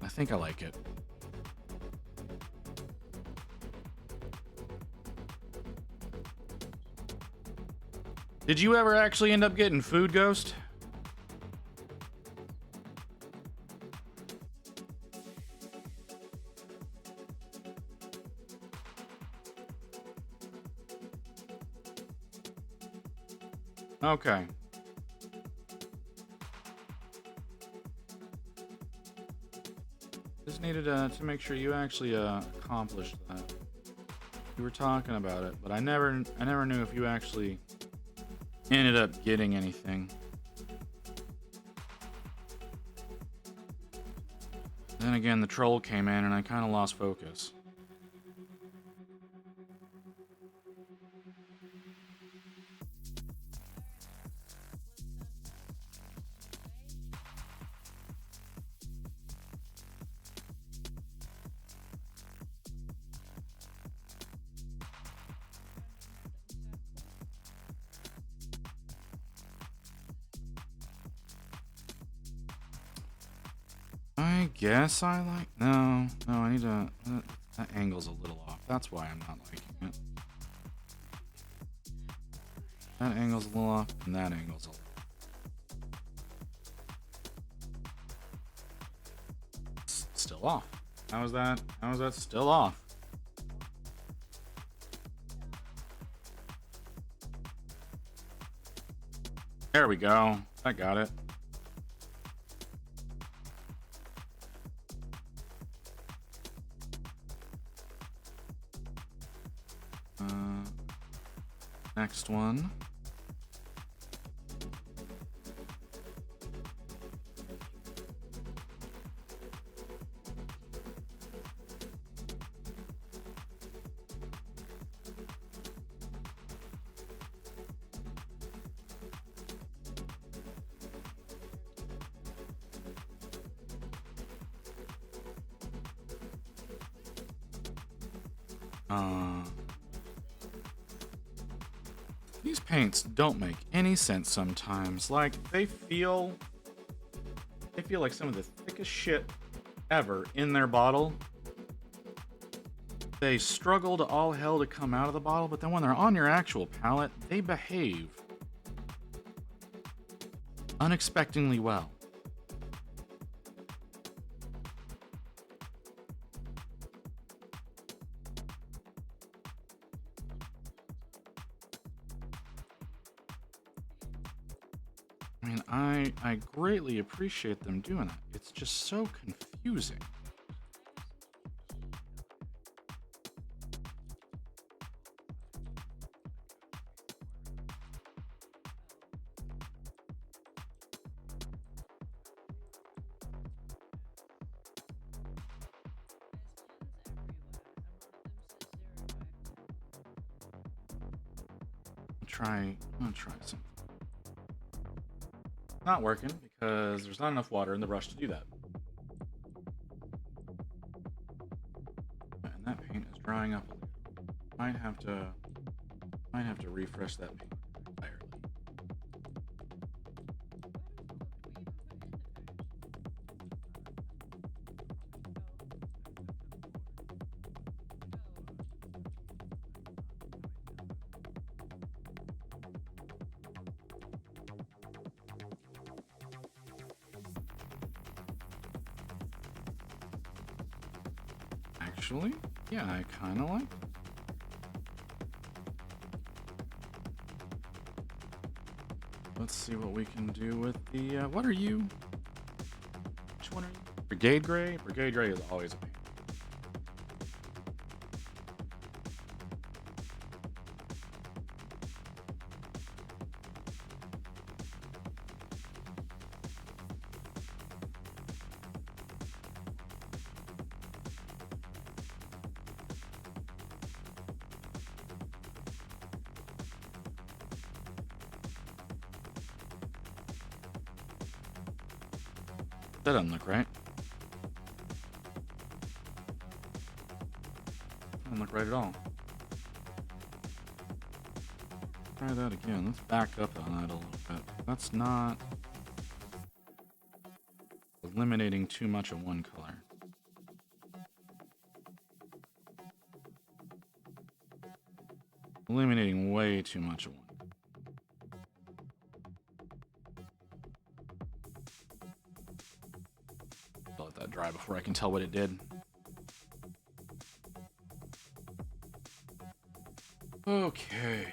[SPEAKER 1] I think I like it. Did you ever actually end up getting food, Ghost? Okay. Just needed to make sure you actually accomplished that. You were talking about it, but I never knew if you actually ended up getting anything. Then again, the troll came in and I kind of lost focus. I guess I like, no, I need to, that angle's a little off. That's why I'm not liking it. That angle's a little off, and that angle's a little off. It's still off. How is that still off? There we go. I got it. Next one. These paints don't make any sense sometimes. Like, they feel like some of the thickest shit ever in their bottle. They struggle to all hell to come out of the bottle, but then when they're on your actual palette, they behave unexpectedly well. I mean, I greatly appreciate them doing that. It's just so confusing. I'm gonna try something. Not working because there's not enough water in the brush to do that. And that paint is drying up a little. Might have to refresh that paint entirely. Actually, yeah, I kind of like it. Let's see what we can do with the, what are you? Which one are you? Brigade Gray? Brigade Gray is always a pain. That doesn't look right. Doesn't look right at all. Try that again. Let's back up on that a little bit. That's not eliminating too much of one color. Eliminating way too much of one. I'll let that dry before I can tell what it did. Okay.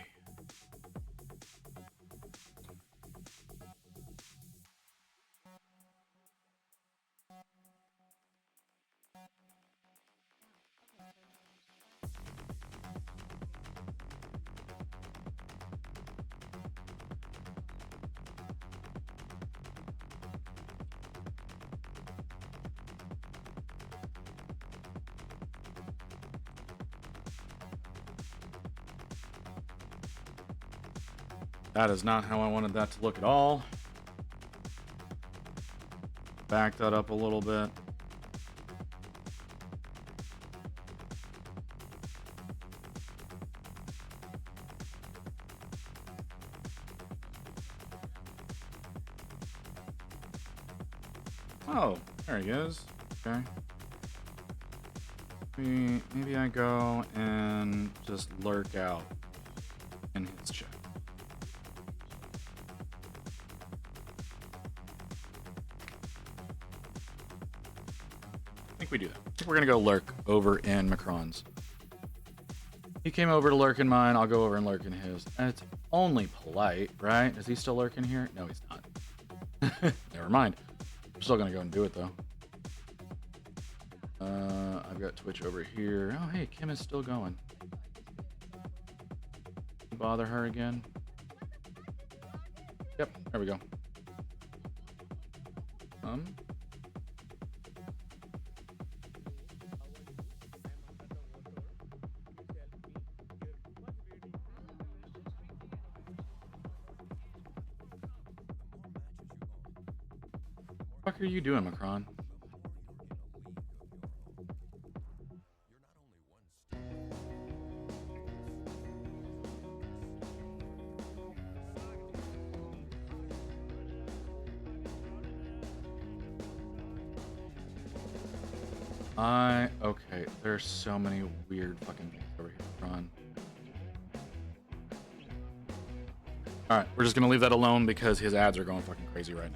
[SPEAKER 1] That is not how I wanted that to look at all. Back that up a little bit. Oh, there he is. Okay. Maybe I go and just lurk out in his chest. I think we do that. I think we're gonna go lurk over in Macron's. He came over to lurk in mine. I'll go over and lurk in his. And it's only polite, right? Is he still lurking here? No, he's not. Never mind. I'm still gonna go and do it though. I've got Twitch over here. Oh, hey, Kim is still going. Bother her again. Yep, there we go. What the fuck are you doing, Macron? Okay, there's so many weird fucking things over here. Run. Alright, we're just gonna leave that alone because his ads are going fucking crazy right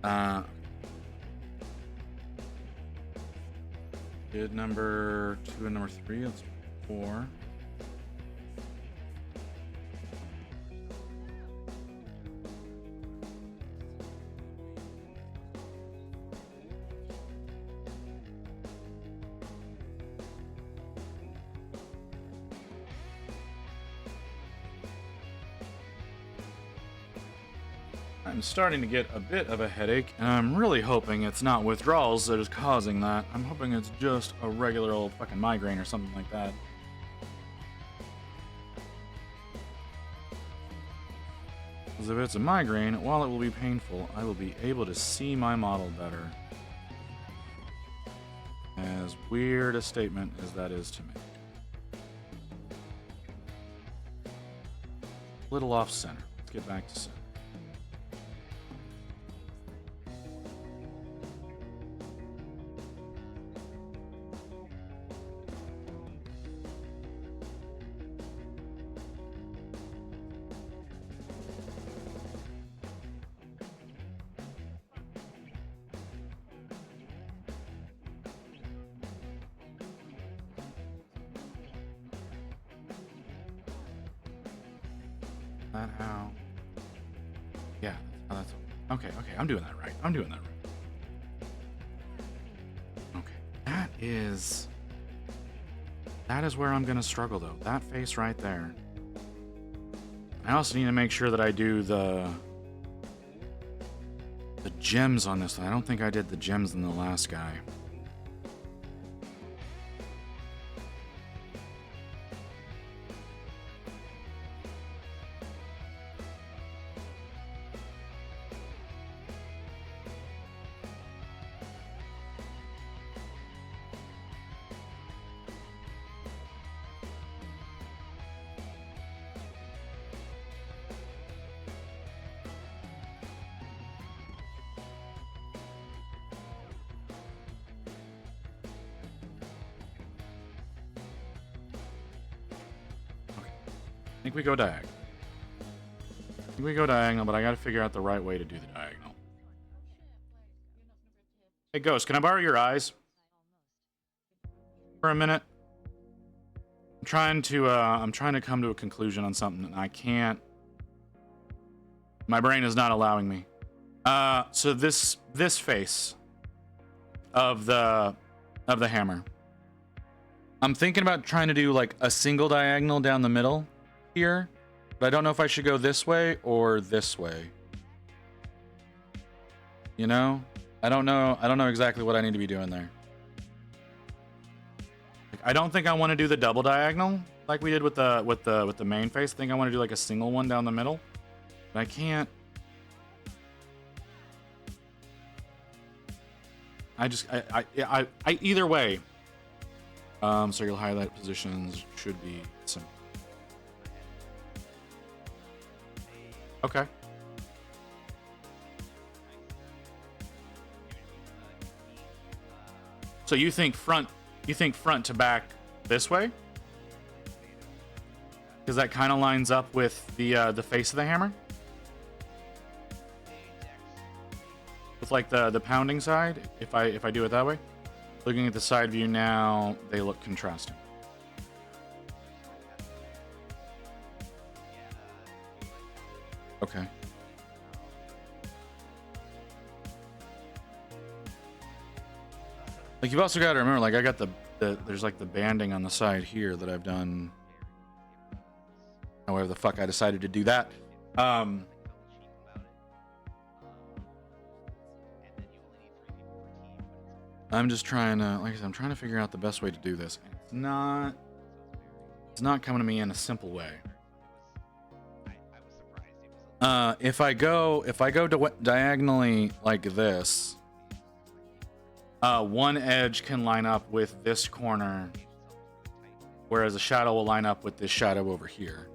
[SPEAKER 1] now. Did number 2 and number 3, let's do 4. I'm starting to get a bit of a headache, and I'm really hoping it's not withdrawals that is causing that. I'm hoping it's just a regular old fucking migraine or something like that. Because if it's a migraine, while it will be painful, I will be able to see my model better. As weird a statement as that is to me. Little off center. Let's get back to center. That how? Yeah, that's okay. Okay, I'm doing that right. I'm doing that right. Okay, that is where I'm gonna struggle though. That face right there. I also need to make sure that I do the gems on this one. I don't think I did the gems in the last guy. I think we go diagonal. But I gotta figure out the right way to do the diagonal. Hey, Ghost, can I borrow your eyes? For a minute? I'm trying to come to a conclusion on something, and I can't. My brain is not allowing me. So this face of the hammer. I'm thinking about trying to do like a single diagonal down the middle here, but I don't know if I should go this way or this way. You know? I don't know exactly what I need to be doing there. Like, I don't think I want to do the double diagonal like we did with the main face. I think I want to do like a single one down the middle. But I can't. I either way. Circular highlight positions should be simple. Okay. So you think front to back this way? Because that kind of lines up with the face of the hammer? With like the pounding side, if I do it that way? Looking at the side view now, they look contrasting. Okay. Like, you've also got to remember, like, I got there's like the banding on the side here that I've done. However the fuck I decided to do that. I'm just trying to, like I said, I'm trying to figure out the best way to do this. It's not coming to me in a simple way. If I go diagonally like this, one edge can line up with this corner, whereas a shadow will line up with this shadow over here.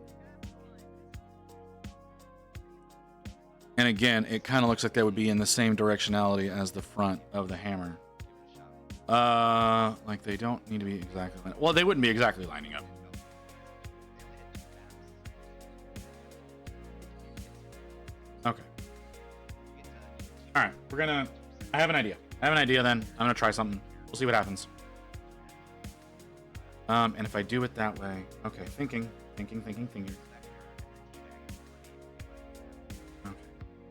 [SPEAKER 1] And again, it kind of looks like they would be in the same directionality as the front of the hammer. Like they don't need to be exactly. Well, they wouldn't be exactly lining up. Okay. All right, we're gonna. I have an idea. Then I'm gonna try something. We'll see what happens. And if I do it that way, okay. Thinking. Okay.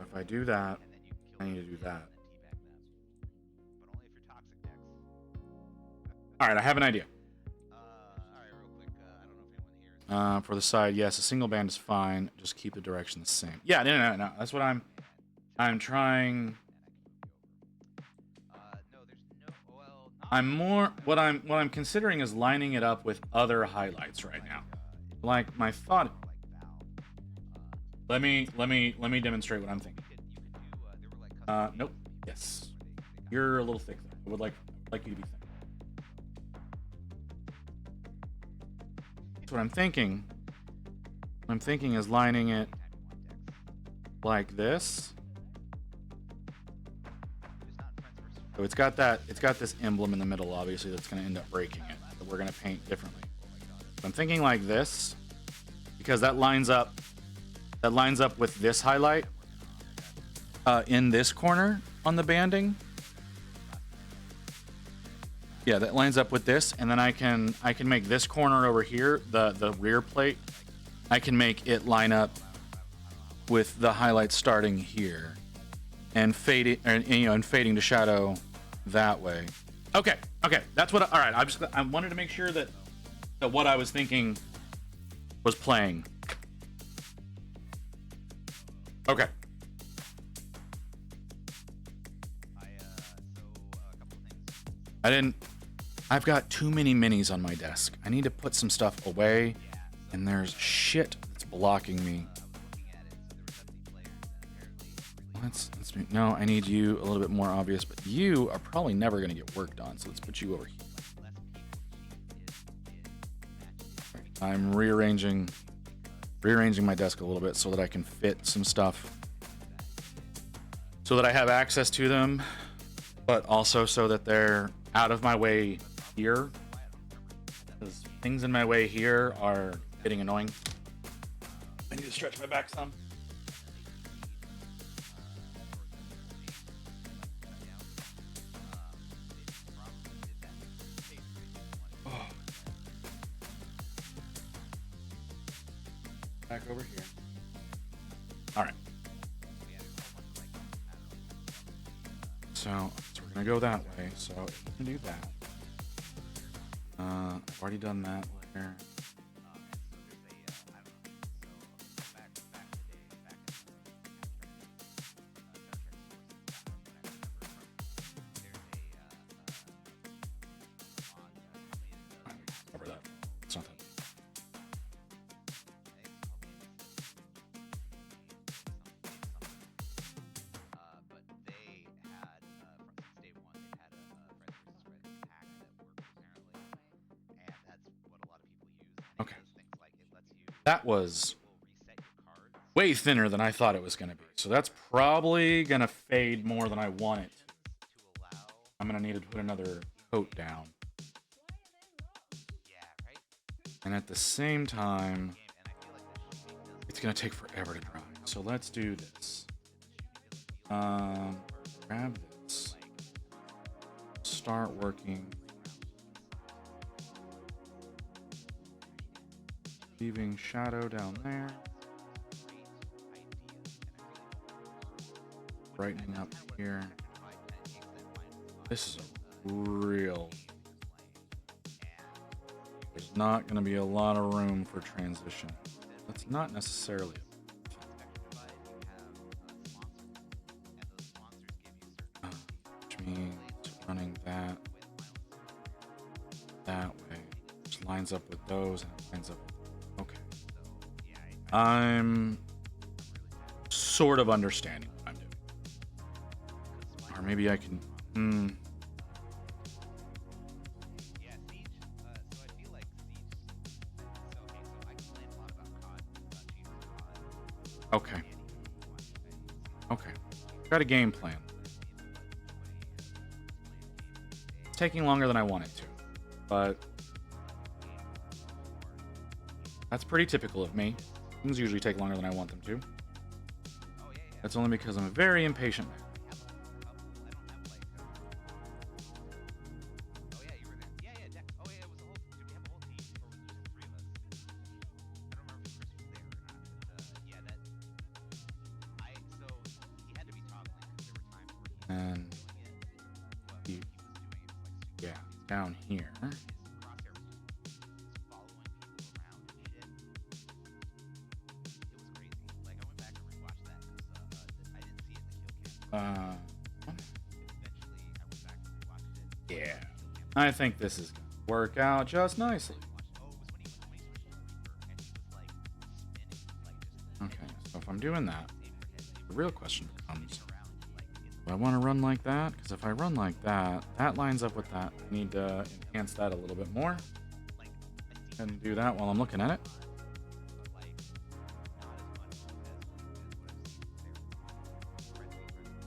[SPEAKER 1] If I do that, I need to do that. All right, I have an idea. For the side, yes, a single band is fine. Just keep the direction the same. Yeah, no. That's what I'm trying. What I'm considering is lining it up with other highlights right now. Like my thought. Let me demonstrate what I'm thinking. Nope. Yes. You're a little thick there. I would like you to be thick. That's what I'm thinking. What I'm thinking is lining it like this. So it's got this emblem in the middle, obviously, that's going to end up breaking it. That we're going to paint differently. So I'm thinking like this because that lines up with this highlight in this corner on the banding. Yeah, that lines up with this, and then I can make this corner over here, the rear plate, I can make it line up with the highlights starting here and fading, and fading to shadow that way. Okay, that's what. All right, I wanted to make sure that what I was thinking was playing. Okay. I've got too many minis on my desk. I need to put some stuff away, and there's shit that's blocking me. No, I need you a little bit more obvious, but you are probably never going to get worked on, so let's put you over here. I'm rearranging my desk a little bit so that I can fit some stuff, so that I have access to them, but also so that they're out of my way here, because things in my way here are getting annoying. I need to stretch my back some. Back over here. All right. So we're gonna go that way. So we can do that. I've already done that there. Cover that. It's not that. Okay. That was way thinner than I thought it was going to be. So that's probably going to fade more than I want it. I'm going to need to put another coat down. And at the same time, it's going to take forever to dry. So let's do this. Grab this. Start working. Leaving shadow down there. Brightening up here. This is a real... There's not going to be a lot of room for transition. That's not necessarily... Which means running that way. Which lines up with those and it lines up with... Okay. I'm sort of understanding what I'm doing. Or maybe I can... Okay. got a game plan. It's taking longer than I want it to, but that's pretty typical of me. Things usually take longer than I want them to. That's only because I'm a very impatient man. And yeah, down here. Yeah, I think this is gonna work out just nicely. Okay, so if I'm doing that, the real question becomes, do I want to run like that? Because if I run like that, that lines up with that. I need to enhance that a little bit more. And do that while I'm looking at it.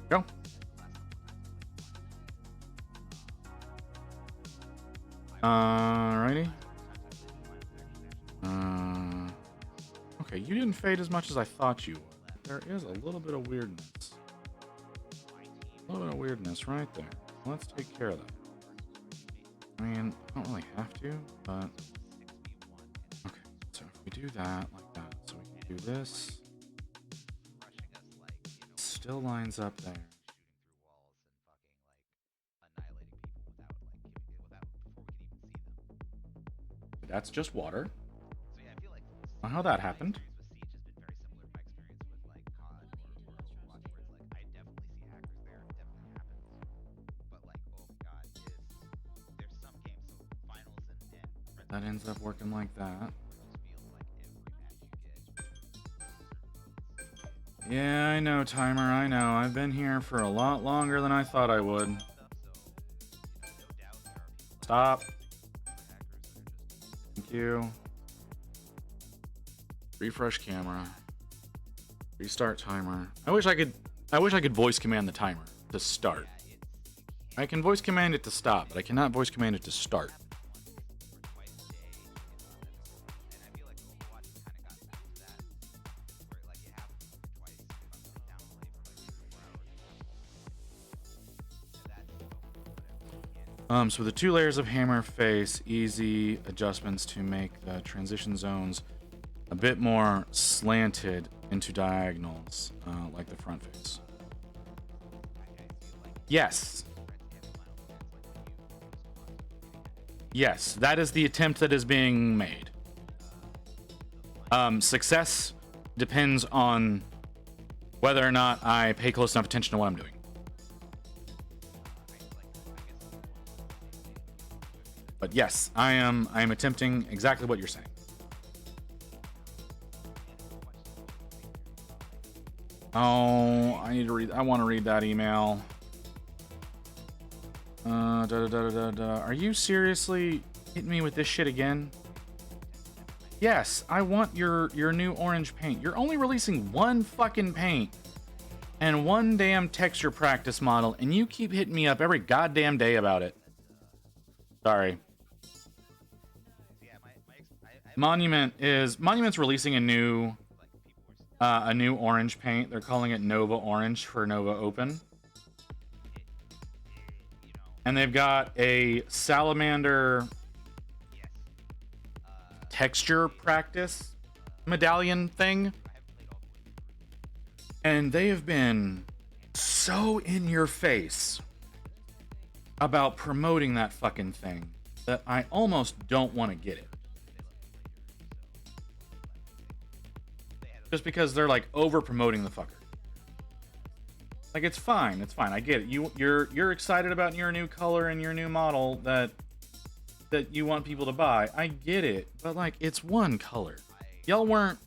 [SPEAKER 1] Go. Alrighty. Okay, you didn't fade as much as I thought you would. There is a little bit of weirdness. A little bit of weirdness right there. Let's take care of that. I mean, I don't really have to, but... Okay, so if we do that like that, so we can do this. It still lines up there. That's just water. I don't know how that happened. That ends up working like that. Yeah, I know, timer, I know. I've been here for a lot longer than I thought I would. Stop. Thank you. Refresh camera. Restart timer. I wish I could voice command the timer to start. I can voice command it to stop, but I cannot voice command it to start. So the 2 layers of hammer face, easy adjustments to make the transition zones a bit more slanted into diagonals, like the front face. Yes. Yes, that is the attempt that is being made. Success depends on whether or not I pay close enough attention to what I'm doing. But yes, I am attempting exactly what you're saying. Oh, I want to read that email. Are you seriously hitting me with this shit again? Yes, I want your new orange paint. You're only releasing one fucking paint and one damn texture practice model, and you keep hitting me up every goddamn day about it. Sorry. Monument's releasing a new orange paint. They're calling it Nova Orange for Nova Open. And they've got a salamander texture practice medallion thing. And they have been so in your face about promoting that fucking thing that I almost don't want to get it. Just because they're like over promoting the fucker. Like, it's fine, I get it. You're excited about your new color and your new model that you want people to buy. I get it, but like, it's one color. Y'all weren't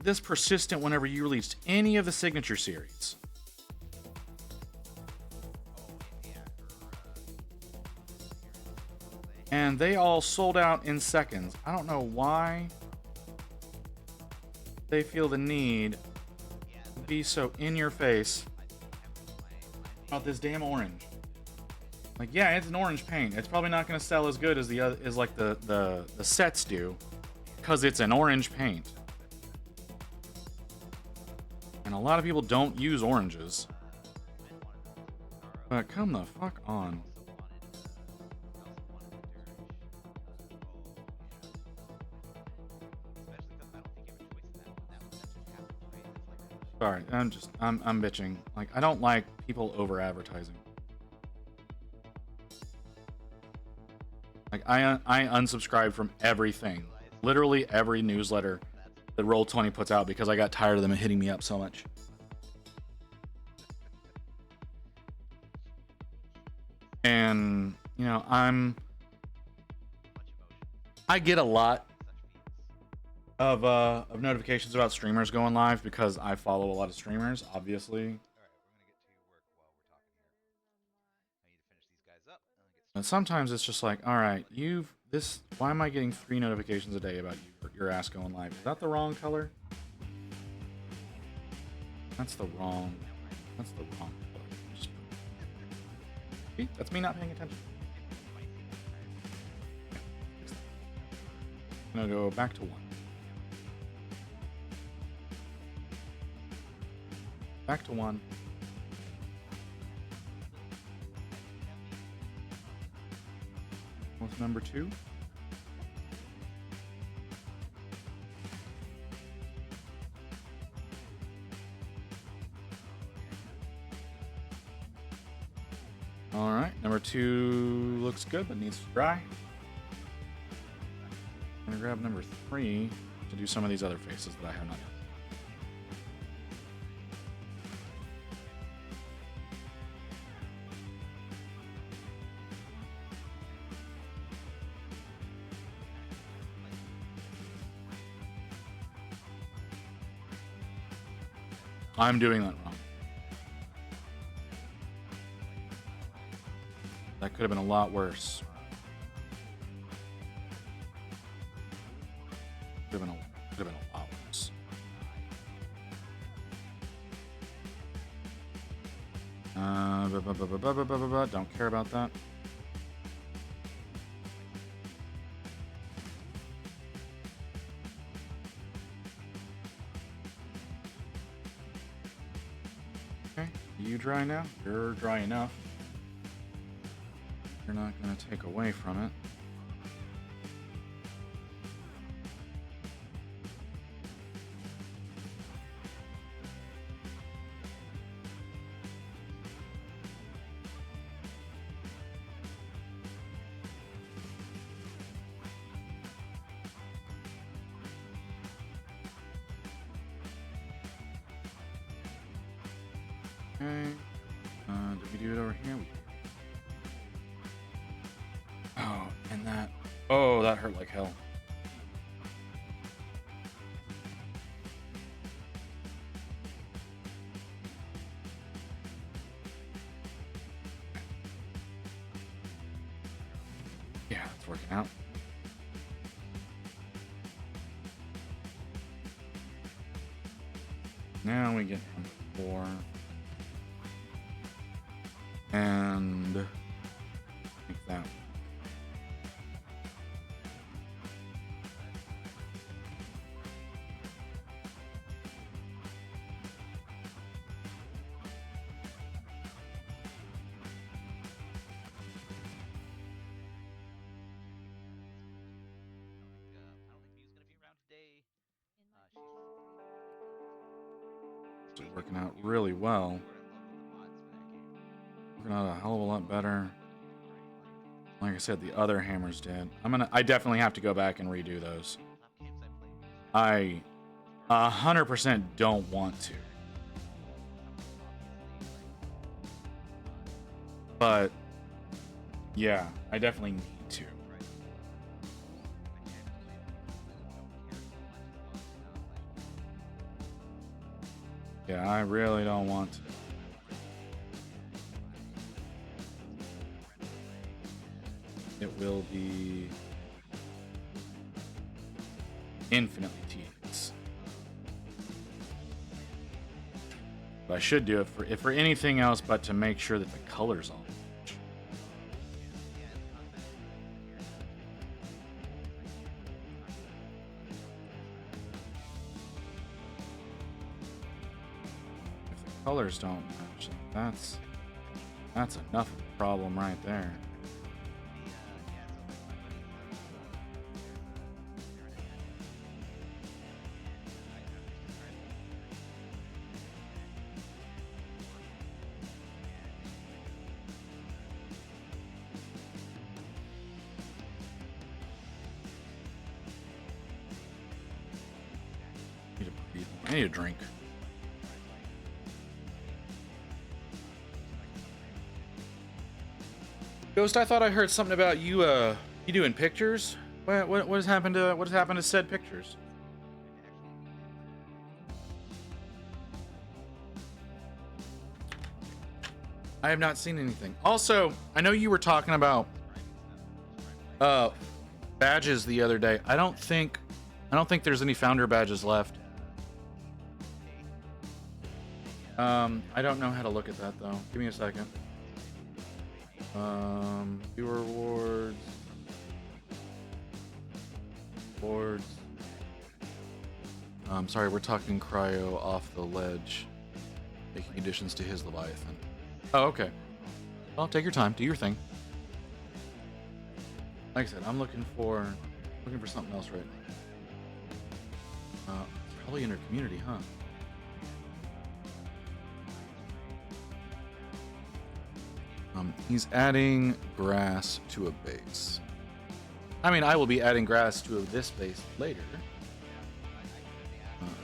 [SPEAKER 1] this persistent whenever you released any of the signature series. And they all sold out in seconds. I don't know why they feel the need to be so in your face about this damn orange. Like, yeah, it's an orange paint. It's probably not going to sell as good as the other, as like the sets do, because it's an orange paint. And a lot of people don't use oranges. But come the fuck on. Sorry, I'm bitching. Like, I don't like people over advertising. Like, I unsubscribed from everything. Literally every newsletter that Roll20 puts out because I got tired of them hitting me up so much. And, you know, I get a lot of notifications about streamers going live because I follow a lot of streamers, obviously. And sometimes it's just like, all right, why am I getting 3 notifications a day about your ass going live? Is that the wrong color? That's the wrong color. See, that's me not paying attention. I'm gonna go back to 1. Back to 1. What's number 2? All right, number 2 looks good, but needs to dry. I'm gonna grab number 3 to do some of these other faces that I have not done. I'm doing that wrong. That could have been a lot worse. Could have been a lot worse. Don't care about that. Okay, you dry now? You're dry enough. You're not going to take away from it. Okay. Did we do it over here? Oh, and that. Oh, that hurt like hell. Yeah, it's working out. Now we get number 4. And make that. It's working out really well. Working out a hell of a lot better. Like I said, the other hammers did. I definitely have to go back and redo those. I 100% don't want to. But yeah, I definitely need to. Yeah, I really don't want to. It will be infinitely tedious. But I should do it for if for anything else but to make sure that the colors all match. If the colors don't match, then that's enough of a problem right there. I need a drink. Ghost, I thought I heard something about you you doing pictures. What has happened to said pictures? I have not seen anything. Also, I know you were talking about badges the other day. I don't think there's any founder badges left. I don't know how to look at that though. Give me a second. Viewer awards. Awards. Sorry, we're talking Cryo off the ledge. Making additions to his Leviathan. Oh, okay. Well, take your time. Do your thing. Like I said, I'm looking for something else right now. Probably in our community, huh? He's adding grass to a base. I mean, I will be adding grass to this base later.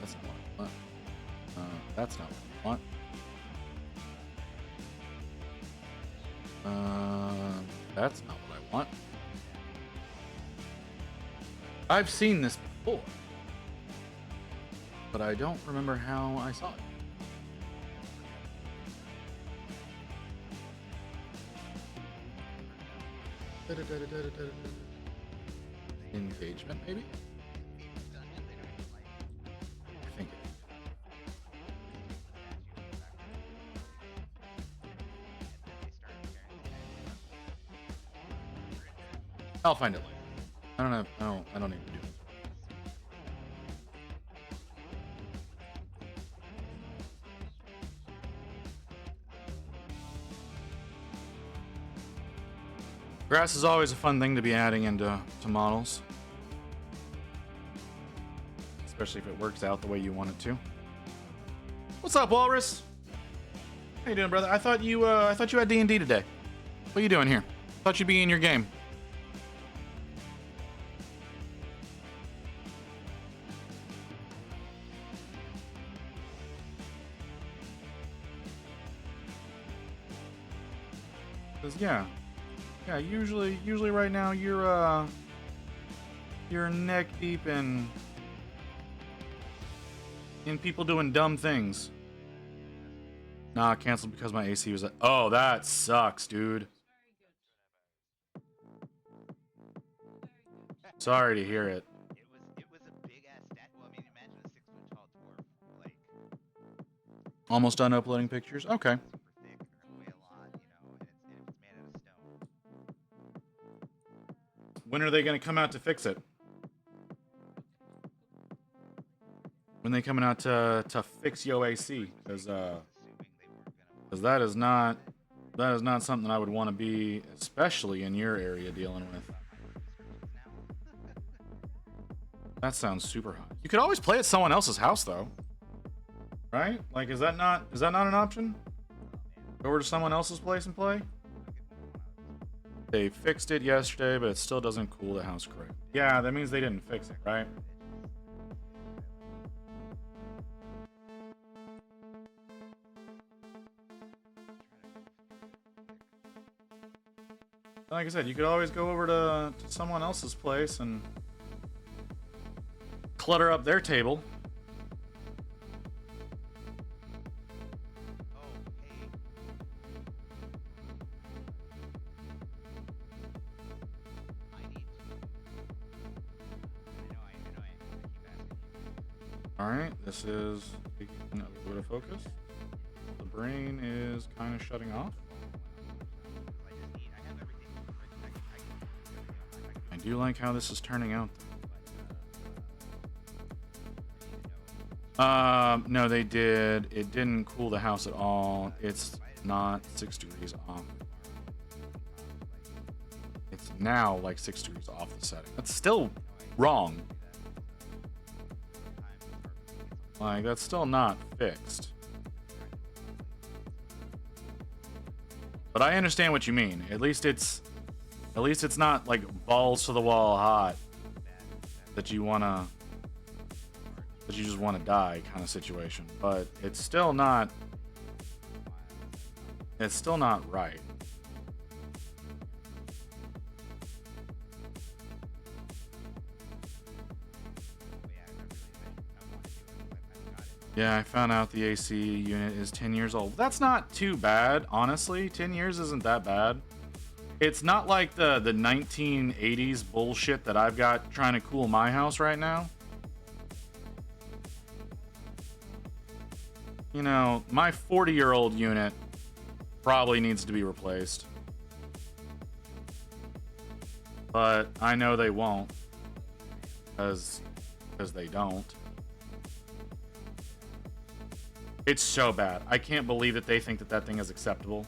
[SPEAKER 1] That's not what I want. That's not what I want. That's not what I want. I've seen this before, but I don't remember how I saw it. Engagement, maybe? I think it is. I'll find it later. I don't know. I don't need to do it. Grass is always a fun thing to be adding into models. Especially if it works out the way you want it to. What's up, Walrus? How you doing, brother? I thought you had D&D today. What are you doing here? Thought you'd be in your game. Yeah. Yeah, usually right now you're neck deep in people doing dumb things. Nah, canceled because my AC was oh, that sucks, dude. Sorry to hear it.
[SPEAKER 6] It was a big ass stat. Well, I mean, imagine a 6-foot tall dwarf, like
[SPEAKER 1] Almost done uploading pictures. Okay.
[SPEAKER 6] super thick or weigh a lot, you know, and it's made out of stone.
[SPEAKER 1] When are they gonna come out to fix it? When they coming out to fix your AC? Because that is not something I would want to be, especially in your area, dealing with. That sounds super hot. You could always play at someone else's house though, right? Like, is that not an option? Go over to someone else's place and play. They fixed it yesterday, but it still doesn't cool the house correct. Yeah, that means they didn't fix it, right? Like I said, you could always go over to someone else's place and clutter up their table.
[SPEAKER 6] Oh, hey. I need to. I keep asking you.
[SPEAKER 1] All right, this is taking a little bit of focus. brain is kind of shutting off. I do like how this is turning out. No, they did. It didn't cool the house at all. It's not 6 degrees off. It's now like 6 degrees off the setting. That's still wrong. Like, that's still not fixed. But I understand what you mean. At least it's not like balls to the wall hot that you just want to die kind of situation. But it's still not right. Yeah, I found out the AC unit is 10 years old. That's not too bad, honestly. 10 years isn't that bad. It's not like the 1980s bullshit that I've got trying to cool my house right now. You know, my 40-year-old unit probably needs to be replaced. But I know they won't. Because they don't. It's so bad. I can't believe that they think that that thing is acceptable.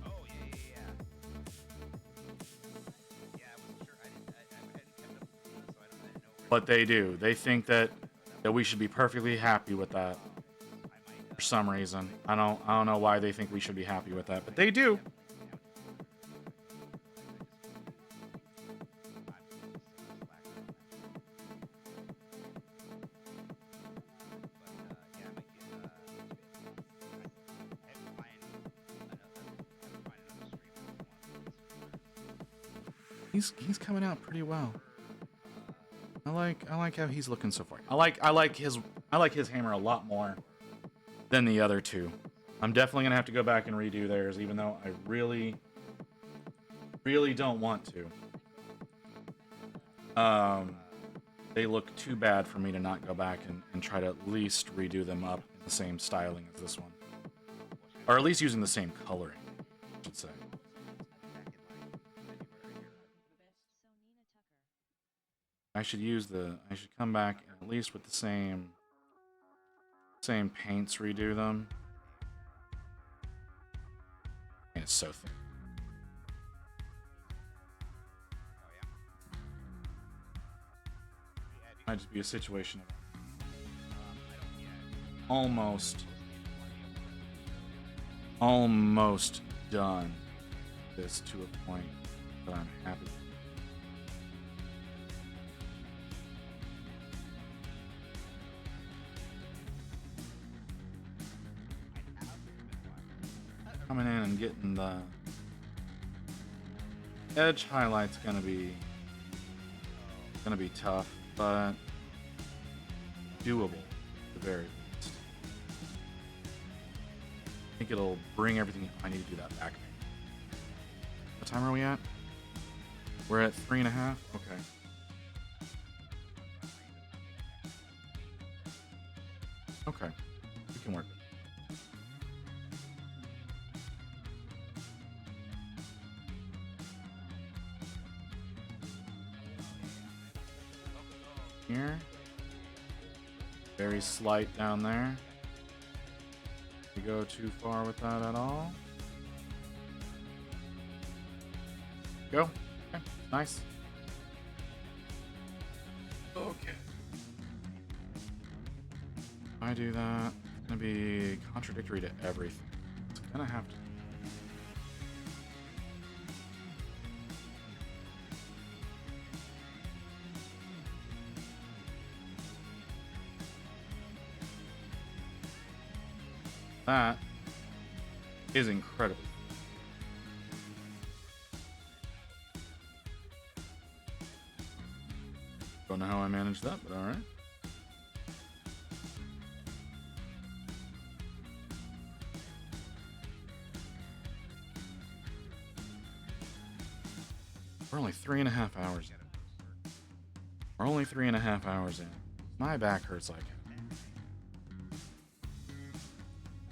[SPEAKER 6] Oh, yeah. Yeah, I wasn't sure. I hadn't kept up with it, so I didn't know where.
[SPEAKER 1] But they do. They think that we should be perfectly happy with that. For some reason. I don't know why they think we should be happy with that, but they do. He's coming out pretty well. I like how he's looking so far. I like his hammer a lot more than the other two. I'm definitely gonna have to go back and redo theirs, even though I really don't want to. They look too bad for me to not go back and try to at least redo them up in the same styling as this one. Or at least using the same coloring, I should say. I should come back and at least with the same paints, redo them. And it's so thin. Might just be a situation of almost done this to a point that I'm happy. Coming in and getting the edge highlights gonna be tough, but doable at the very least. I think it'll bring everything. I need to do that back. What time are we at? We're at 3.5. Okay. Okay, we can work. Here. Very slight down there. You go too far with that at all. Go. Okay. Nice. Okay. If I do that, it's gonna be contradictory to everything. It's gonna have to. That is incredible. Don't know how I managed that, but all right. We're only 3.5 hours in. We're only 3.5 hours in. My back hurts like hell.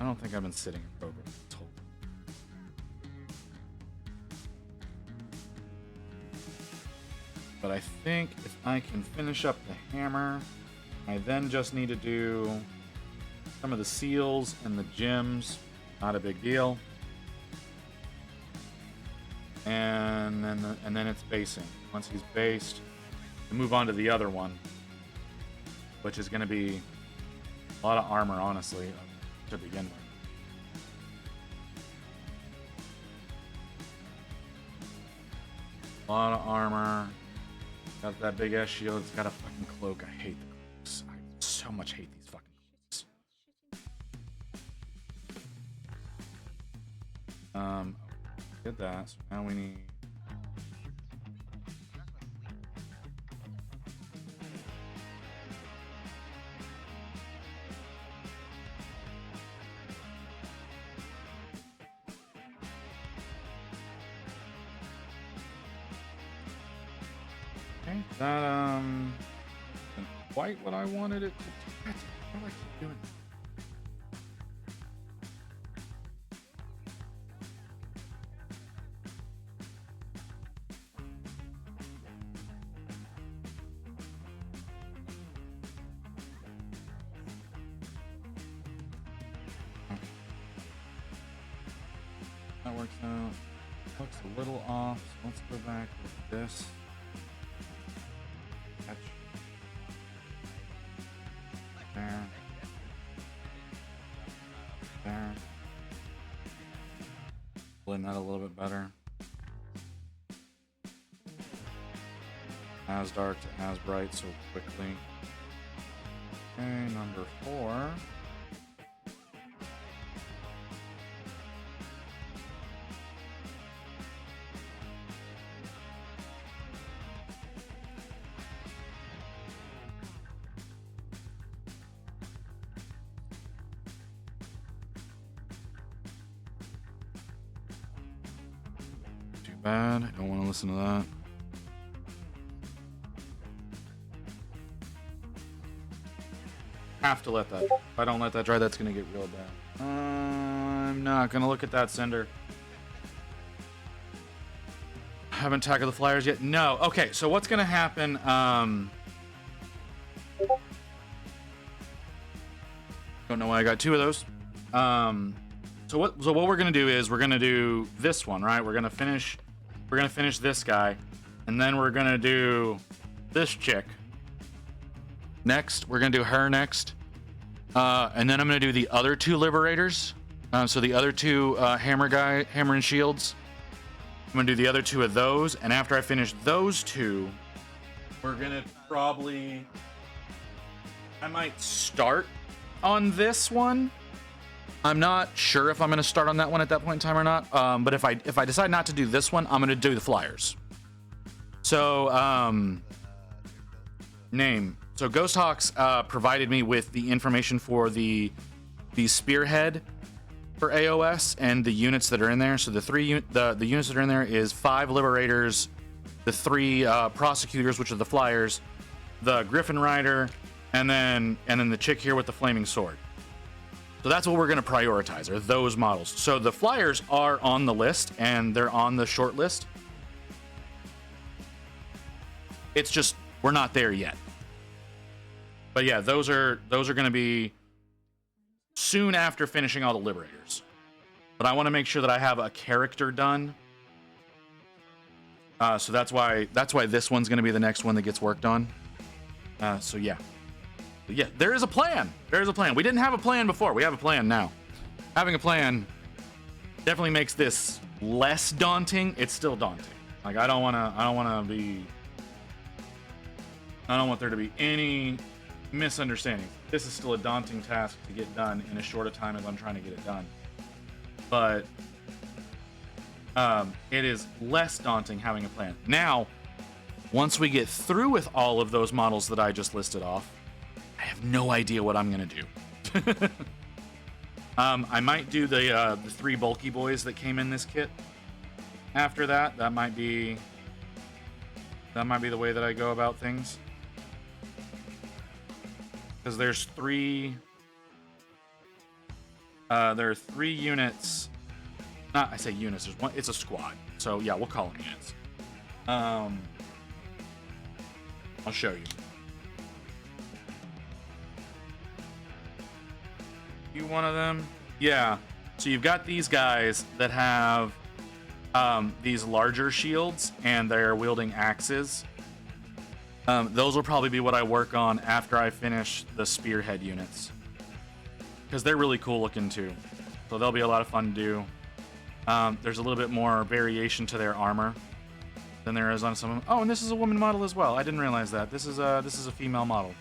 [SPEAKER 1] I don't think I've been sitting in row But I think if I can finish up the hammer, I then just need to do some of the seals and the gems. Not a big deal. And then it's basing. Once he's based, we move on to the other one, which is going to be a lot of armor, honestly, to begin with. A lot of armor. Got that big ass shield. It's got a fucking cloak. I hate the cloaks. I so much hate these fucking cloaks. Did that. So now we need. Okay, that isn't quite what I wanted it to do. What do I keep doing? That works out. Looks a little off. So let's go back with this. Catch. There. There. Blend that a little bit better. As dark to as bright so quickly. Okay, number 4. Bad. I don't want to listen to that. Have to let that. If I don't let that dry, that's going to get real bad. I'm not going to look at that cinder. Haven't tackled the flyers yet? No. Okay, so what's going to happen? Don't know why I got 2 of those. So what we're going to do is we're going to do this one, right? We're going to finish this guy, and then we're gonna do this chick next. We're gonna do her next, and then I'm gonna do the other 2 liberators. So the other 2 hammer and shields. I'm gonna do the other 2 of those, and after I finish those 2, we're gonna probably. I might start on this one. I'm not sure if I'm going to start on that one at that point in time or not. But if I decide not to do this one, I'm going to do the flyers. So, name. So Ghost Hawks provided me with the information for the spearhead for AOS and the units that are in there. So the units that are in there is 5 liberators, the 3 prosecutors, which are the flyers, the Griffin Rider, and then the chick here with the flaming sword. So that's what we're going to prioritize, are those models. So the flyers are on the list, and they're on the short list. It's just, we're not there yet. But yeah, those are going to be soon after finishing all the liberators. But I want to make sure that I have a character done. So that's why this one's going to be the next one that gets worked on. So yeah. Yeah, there is a plan. There is a plan. We didn't have a plan before. We have a plan now. Having a plan definitely makes this less daunting. It's still daunting. Like I don't want there to be any misunderstanding. This is still a daunting task to get done in as short a time as I'm trying to get it done. But it is less daunting having a plan. Now, once we get through with all of those models that I just listed off, I have no idea what I'm gonna do. I might do the 3 bulky boys that came in this kit. After that, that might be the way that I go about things. Because there's 3. There are 3 units. I say units. There's one. It's a squad. So yeah, we'll call them units. I'll show you. You one of them? Yeah. So you've got these guys that have these larger shields, and they're wielding axes. Those will probably be what I work on after I finish the spearhead units, because they're really cool looking too. So they'll be a lot of fun to do. There's a little bit more variation to their armor than there is on some of them. Oh, and this is a woman model as well. I didn't realize that. This is a female model.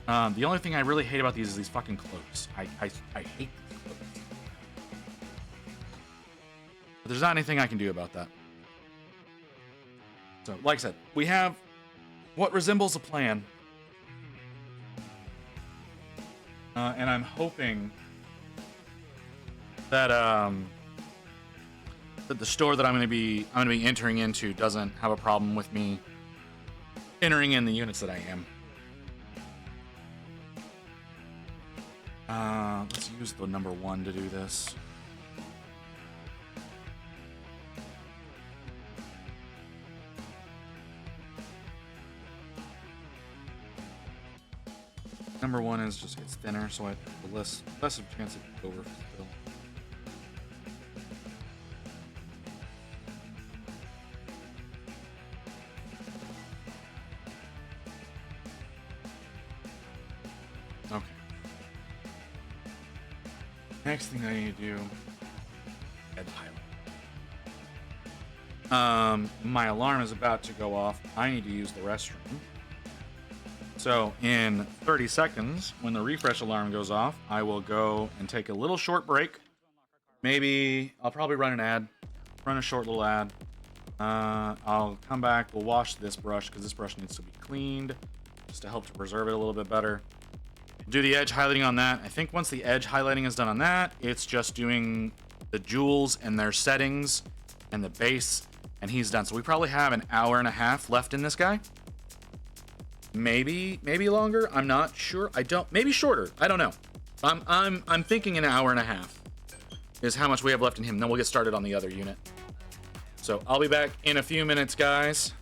[SPEAKER 1] The only thing I really hate about these is these fucking cloaks. I hate these cloaks. But there's not anything I can do about that. So, like I said, we have what resembles a plan. And I'm hoping that that the store that I'm going to be entering into doesn't have a problem with me entering in the units that I am. Let's use the number 1 to do this. Number 1 is just it's thinner, so I have less of a chance of overfill. Okay. Next thing I need to do, edge highlight. My alarm is about to go off. I need to use the restroom. So in 30 seconds, when the refresh alarm goes off, I will go and take a little short break. Maybe I'll probably run an ad, run a short little ad. I'll come back. We'll wash this brush because this brush needs to be cleaned just to help to preserve it a little bit better. Do the edge highlighting on that. I think once the edge highlighting is done on that, it's just doing the jewels and their settings and the base, and he's done. So we probably have an hour and a half left in this guy. Maybe longer. I'm not sure. Maybe shorter. I don't know. I'm thinking an hour and a half is how much we have left in him. Then we'll get started on the other unit. So I'll be back in a few minutes, guys.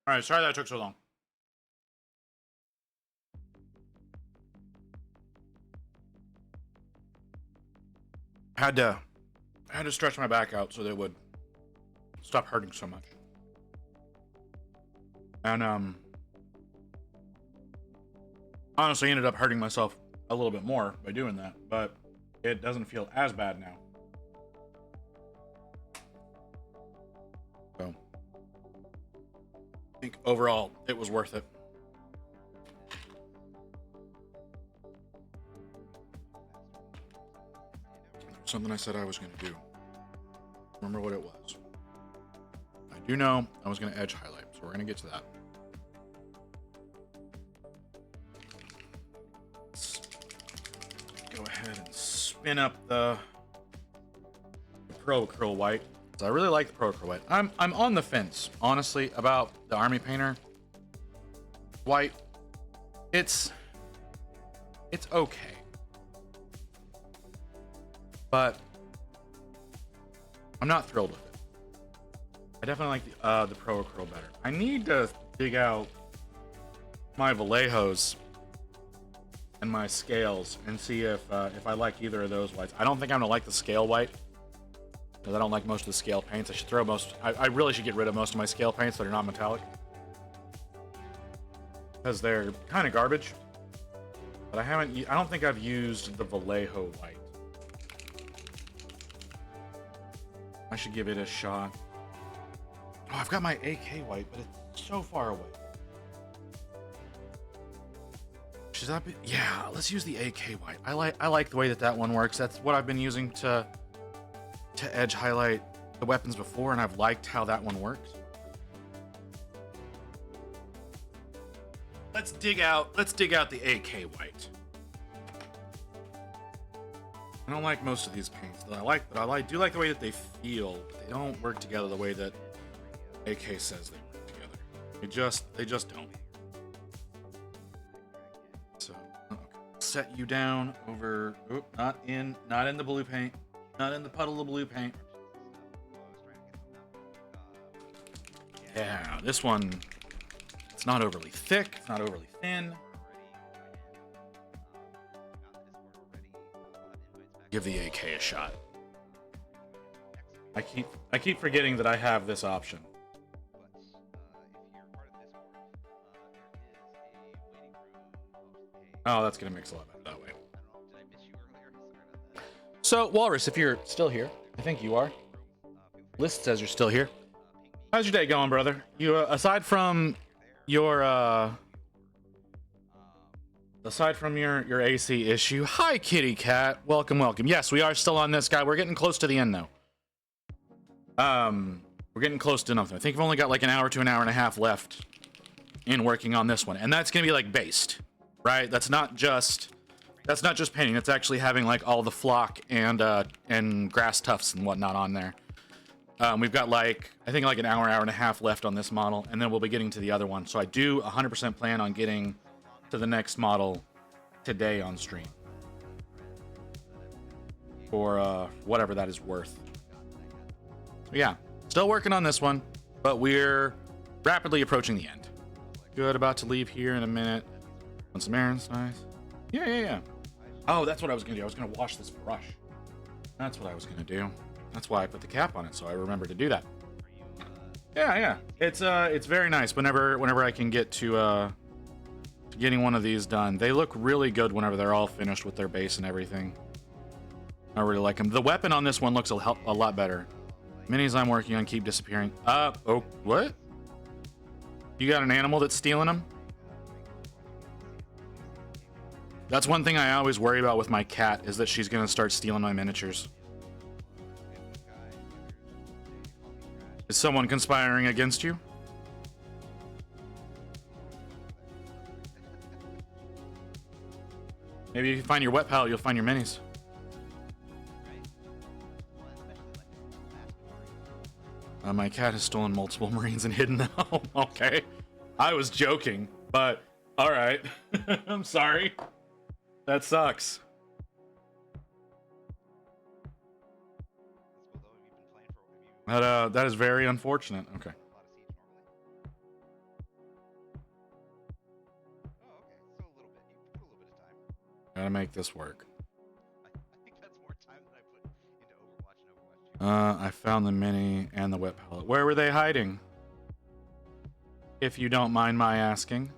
[SPEAKER 1] All right, sorry that took so long. Had to stretch my back out so they would stop hurting so much. And honestly ended up hurting myself a little bit more by doing that, but it doesn't feel as bad now. So I think overall it was worth it. Something I said I was going to do. Remember what it was. I do know I was going to edge highlight, so we're going to get to that. Let's go ahead and spin up the Pro Acryl White. So I really like the Pro Acryl White. I'm on the fence, honestly, about the Army Painter White. It's okay. But I'm not thrilled with it. I definitely like the Pro Acryl better. I need to dig out my Vallejos and my scales and see if I like either of those whites. I don't think I'm gonna like the scale white because I don't like most of the scale paints. I should throw most. I really should get rid of most of my scale paints that are not metallic because they're kind of garbage. But I don't think I've used the Vallejo white. I should give it a shot. Oh, I've got my AK white, but it's so far away. Should that be? Yeah, let's use the AK white. I like the way that one works. That's what I've been using to edge highlight the weapons before, and I've liked how that one works. Let's dig out the AK white. I don't like most of these paints that I do like the way that they feel, but they don't work together the way that AK says they work together. They just don't. So, okay. Set you down over, not in the blue paint, not in the puddle of blue paint. Yeah, this one, it's not overly thick, it's not overly thin. Give the AK a shot. I keep forgetting that I have this option. Oh, that's gonna mix a lot better that way. So, Walrus, if you're still here, I think you are. List says you're still here. How's your day going, brother? You aside from your AC issue. Hi, kitty cat. Welcome. Yes, we are still on this guy. We're getting close to the end, though. We're getting close to nothing. I think we've only got like an hour to an hour and a half left in working on this one. And that's going to be like based, right? That's not just painting. It's actually having like all the flock and grass tufts and whatnot on there. We've got I think like an hour and a half left on this model, and then we'll be getting to the other one. So I do 100% plan on getting to the next model today on stream for whatever that is worth. So yeah, still working on this one, but we're rapidly approaching the end. Good, about to leave here in a minute. On some errands, nice. Yeah. Oh, that's what I was gonna do. I was gonna wash this brush. That's what I was gonna do. That's why I put the cap on it, so I remember to do that. Yeah. It's very nice whenever I can get to getting one of these done. They look really good whenever they're all finished with their base and everything. I really like them. The weapon on this one looks a lot better. Minis I'm working on keep disappearing. Oh, what? You got an animal that's stealing them? That's one thing I always worry about with my cat, is that she's gonna start stealing my miniatures. Is someone conspiring against you? Maybe if you find your wet palette, you'll find your minis. My cat has stolen multiple Marines and hidden them. Okay. I was joking, but all right. I'm sorry. That sucks. That is very unfortunate. Okay. Gotta make this work.
[SPEAKER 6] I think that's more time than I put into Overwatch and Overwatch 2.
[SPEAKER 1] I found the mini and the wet pellet. Where were they hiding? If you don't mind my asking.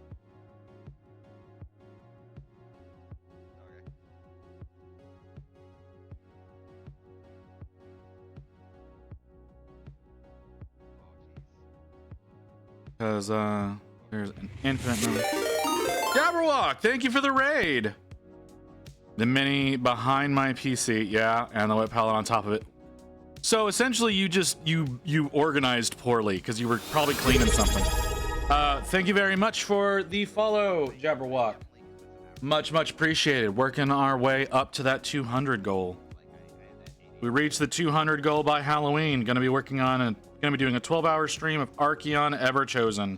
[SPEAKER 6] Okay. Oh, jeez.
[SPEAKER 1] Because, there's an infinite number. Jabberwock, thank you for the raid. The mini behind my PC, yeah, and the wet palette on top of it. So essentially, you organized poorly because you were probably cleaning something. Thank you very much for the follow, Jabberwock. Much appreciated. Working our way up to that 200 goal. We reached the 200 goal by Halloween. Gonna be doing a 12-hour stream of Archeon Everchosen.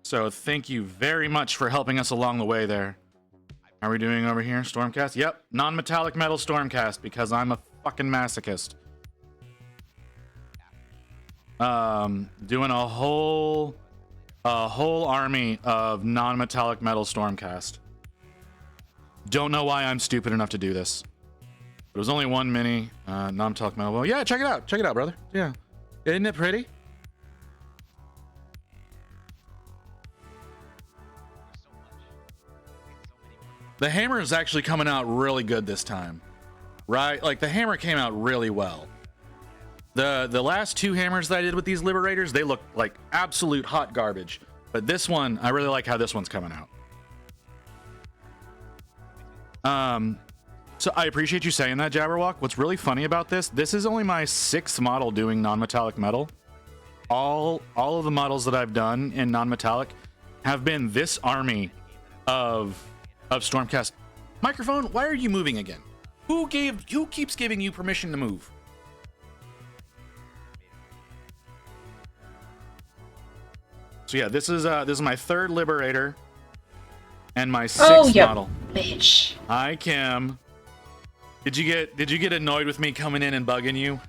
[SPEAKER 1] So thank you very much for helping us along the way there. How are we doing over here? Stormcast? Yep, non-metallic metal Stormcast because I'm a fucking masochist. Doing a whole army of non-metallic metal Stormcast. Don't know why I'm stupid enough to do this. It was only one mini non-metallic metal. Well, yeah, check it out. Check it out, brother. Yeah. Isn't it pretty? The hammer is actually coming out really good this time, right? Like the hammer came out really well. The last two hammers that I did with these Liberators, they look like absolute hot garbage. But this one, I really like how this one's coming out. So I appreciate you saying that, Jabberwock. What's really funny about this is only my 6th model doing non-metallic metal. All of the models that I've done in non-metallic have been this army of Stormcast. Microphone, why are you moving again? Who keeps giving you permission to move? So yeah, this is my 3rd Liberator and my 6th model.
[SPEAKER 7] Bitch.
[SPEAKER 1] Hi, Kim. Did you get annoyed with me coming in and bugging you?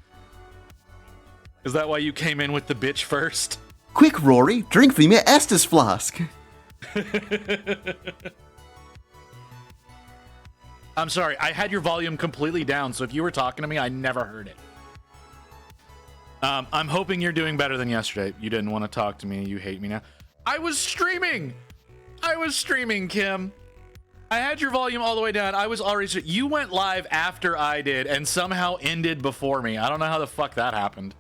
[SPEAKER 1] Is that why you came in with the bitch first?
[SPEAKER 3] Quick, Rory, drink from your Estus flask.
[SPEAKER 1] I'm sorry, I had your volume completely down, so if you were talking to me, I never heard it. I'm hoping you're doing better than yesterday. You didn't want to talk to me. You hate me now. I was streaming, Kim. I had your volume all the way down. I was already... You went live after I did and somehow ended before me. I don't know how the fuck that happened.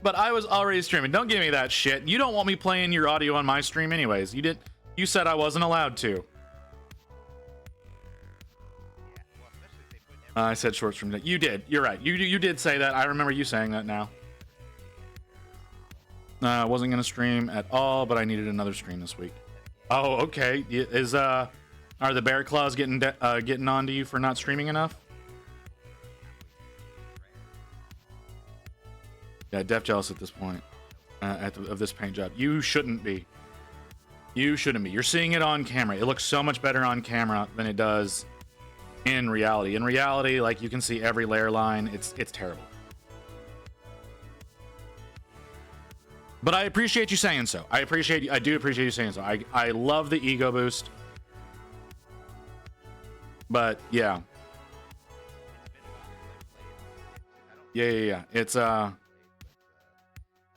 [SPEAKER 1] But I was already streaming. Don't give me that shit. You don't want me playing your audio on my stream anyways. You said I wasn't allowed to. I said short stream. You did. You're right. You did say that. I remember you saying that now. I wasn't going to stream at all, but I needed another stream this week. Oh, okay. Are the bear claws getting on to you for not streaming enough? Yeah, def jealous at this point of this paint job. You shouldn't be. You shouldn't be. You're seeing it on camera. It looks so much better on camera than it does in reality. In reality, like you can see every layer line. It's terrible. But I appreciate you saying so. I do appreciate you saying so. I love the ego boost. But yeah. Yeah. It's
[SPEAKER 6] I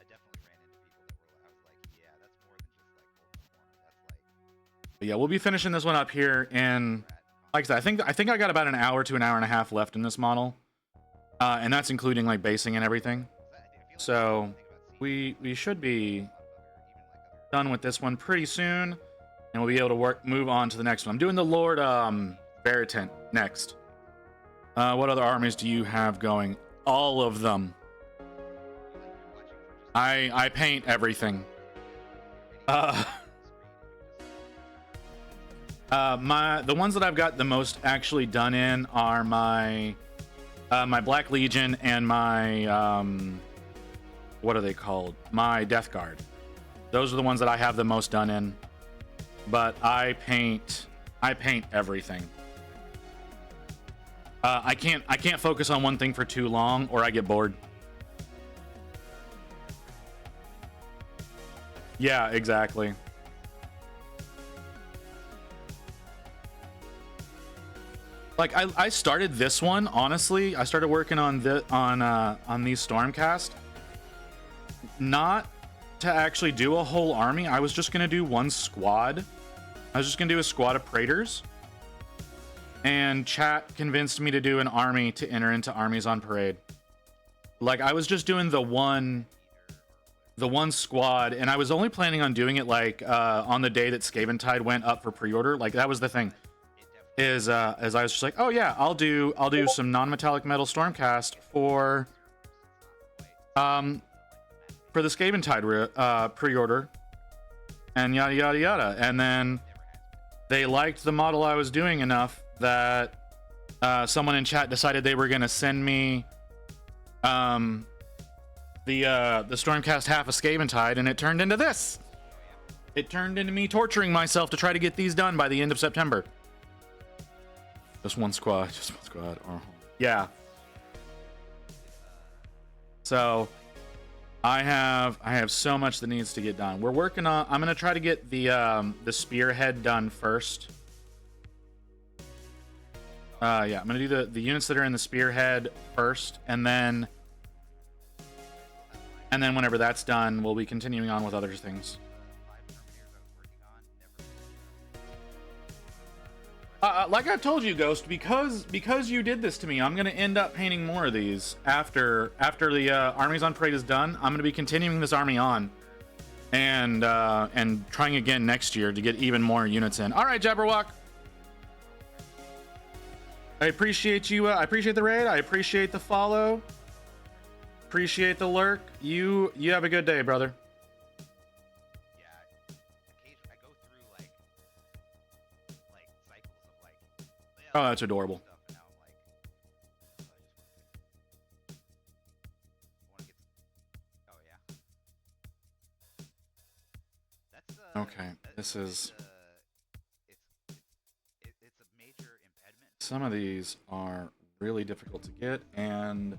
[SPEAKER 6] definitely ran into people that were, I was like, yeah, that's more than just like holding the corner. That's like...
[SPEAKER 1] But yeah, we'll be finishing this one up here in, like I said, I think I got about an hour to an hour and a half left in this model. And that's including like basing and everything. So we should be done with this one pretty soon, and we'll be able to move on to the next one. I'm doing the Lord Veritant next. What other armies do you have going? All of them. I paint everything. The ones that I've got the most actually done in are my my Black Legion and my what are they called? My Death Guard. Those are the ones that I have the most done in. But I paint everything. I can't focus on one thing for too long or I get bored. Yeah, exactly. Like I started this one, honestly. I started working on these Stormcast, not to actually do a whole army. I was just gonna do one squad. I was just gonna do a squad of Praetors. And chat convinced me to do an army to enter into Armies on Parade. Like I was just doing the one squad, and I was only planning on doing it like on the day that Scaventide went up for pre-order. Like that was the thing. As I was just like, oh yeah, I'll do some non-metallic metal Stormcast for the Scaventide pre-order, and yada yada yada. And then they liked the model I was doing enough that someone in chat decided they were gonna send me the Stormcast half of Scaventide, and it turned into this. It turned into me torturing myself to try to get these done by the end of September. Just one squad. Yeah. So I have so much that needs to get done. We're working on. I'm gonna try to get the spearhead done first. Yeah, I'm gonna do the units that are in the spearhead first, and then whenever that's done, we'll be continuing on with other things. Like I told you, Ghost, because you did this to me, I'm gonna end up painting more of these after the Armies on Parade is done. I'm gonna be continuing this army on, and trying again next year to get even more units in. All right, Jabberwock. I appreciate you. I appreciate the raid. I appreciate the follow. Appreciate the lurk. You have a good day, brother. Oh, that's adorable. Okay, this is. It's a major impediment. Some of these are really difficult to get, and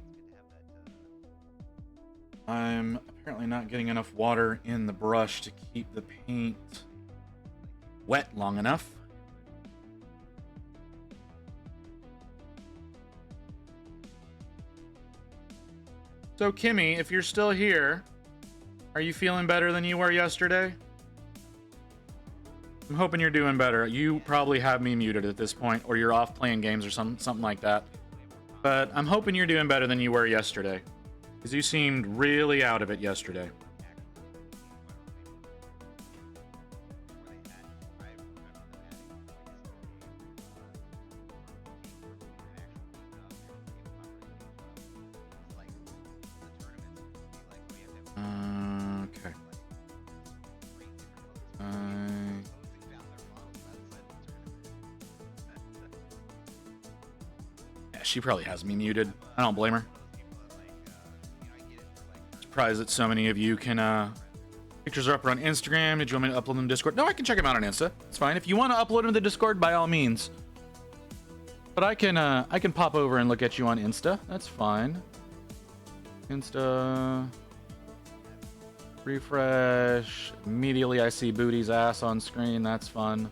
[SPEAKER 1] I'm apparently not getting enough water in the brush to keep the paint wet long enough. So, Kimmy, if you're still here, are you feeling better than you were yesterday? I'm hoping you're doing better. You probably have me muted at this point, or you're off playing games or something like that. But I'm hoping you're doing better than you were yesterday, because you seemed really out of it yesterday. Okay. Yeah, she probably has me muted. I don't blame her. Surprised that so many of you can pictures are up on Instagram. Did you want me to upload them to Discord? No, I can check them out on Insta. It's fine. If you want to upload them to Discord, by all means. But I can pop over and look at you on Insta. That's fine. Insta. Refresh. Immediately I see Booty's ass on screen. That's fun.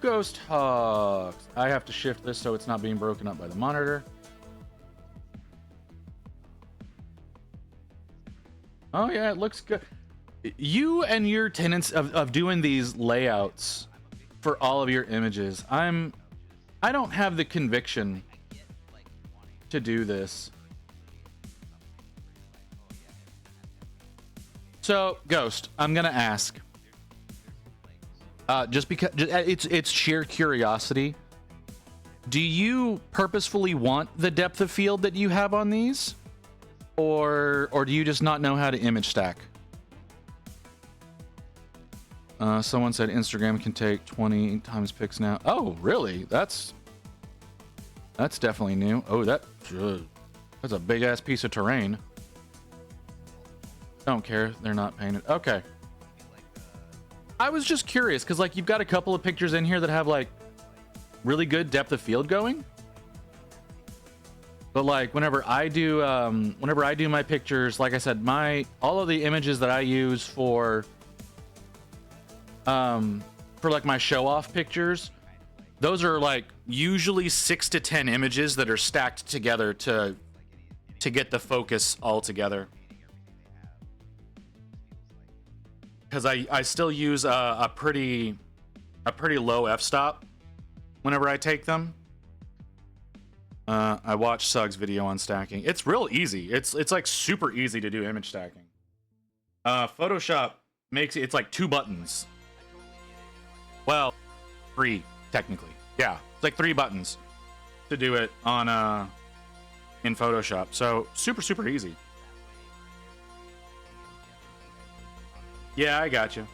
[SPEAKER 1] Ghost Hawks. I have to shift this so it's not being broken up by the monitor. Oh yeah, it looks good. You and your tenets of doing these layouts for all of your images. I don't have the conviction to do this. So, Ghost, I'm gonna ask. Just because it's sheer curiosity. Do you purposefully want the depth of field that you have on these, or do you just not know how to image stack? Someone said Instagram can take 20 times pics now. Oh, really? That's definitely new. Oh, that's a big ass piece of terrain. Don't care. They're not painted. Okay. I was just curious because like you've got a couple of pictures in here that have like really good depth of field going. But like whenever I do my pictures, like I said, all of the images that I use for for like my show off pictures, those are like usually 6 to 10 images that are stacked together to get the focus all together. Because I still use a pretty low f-stop whenever I take them. I watched Sug's video on stacking. It's real easy. It's like super easy to do image stacking. Photoshop makes it's like 2 buttons. Well, 3 technically. Yeah, it's like 3 buttons to do it on in Photoshop. So super easy. Yeah, I got you.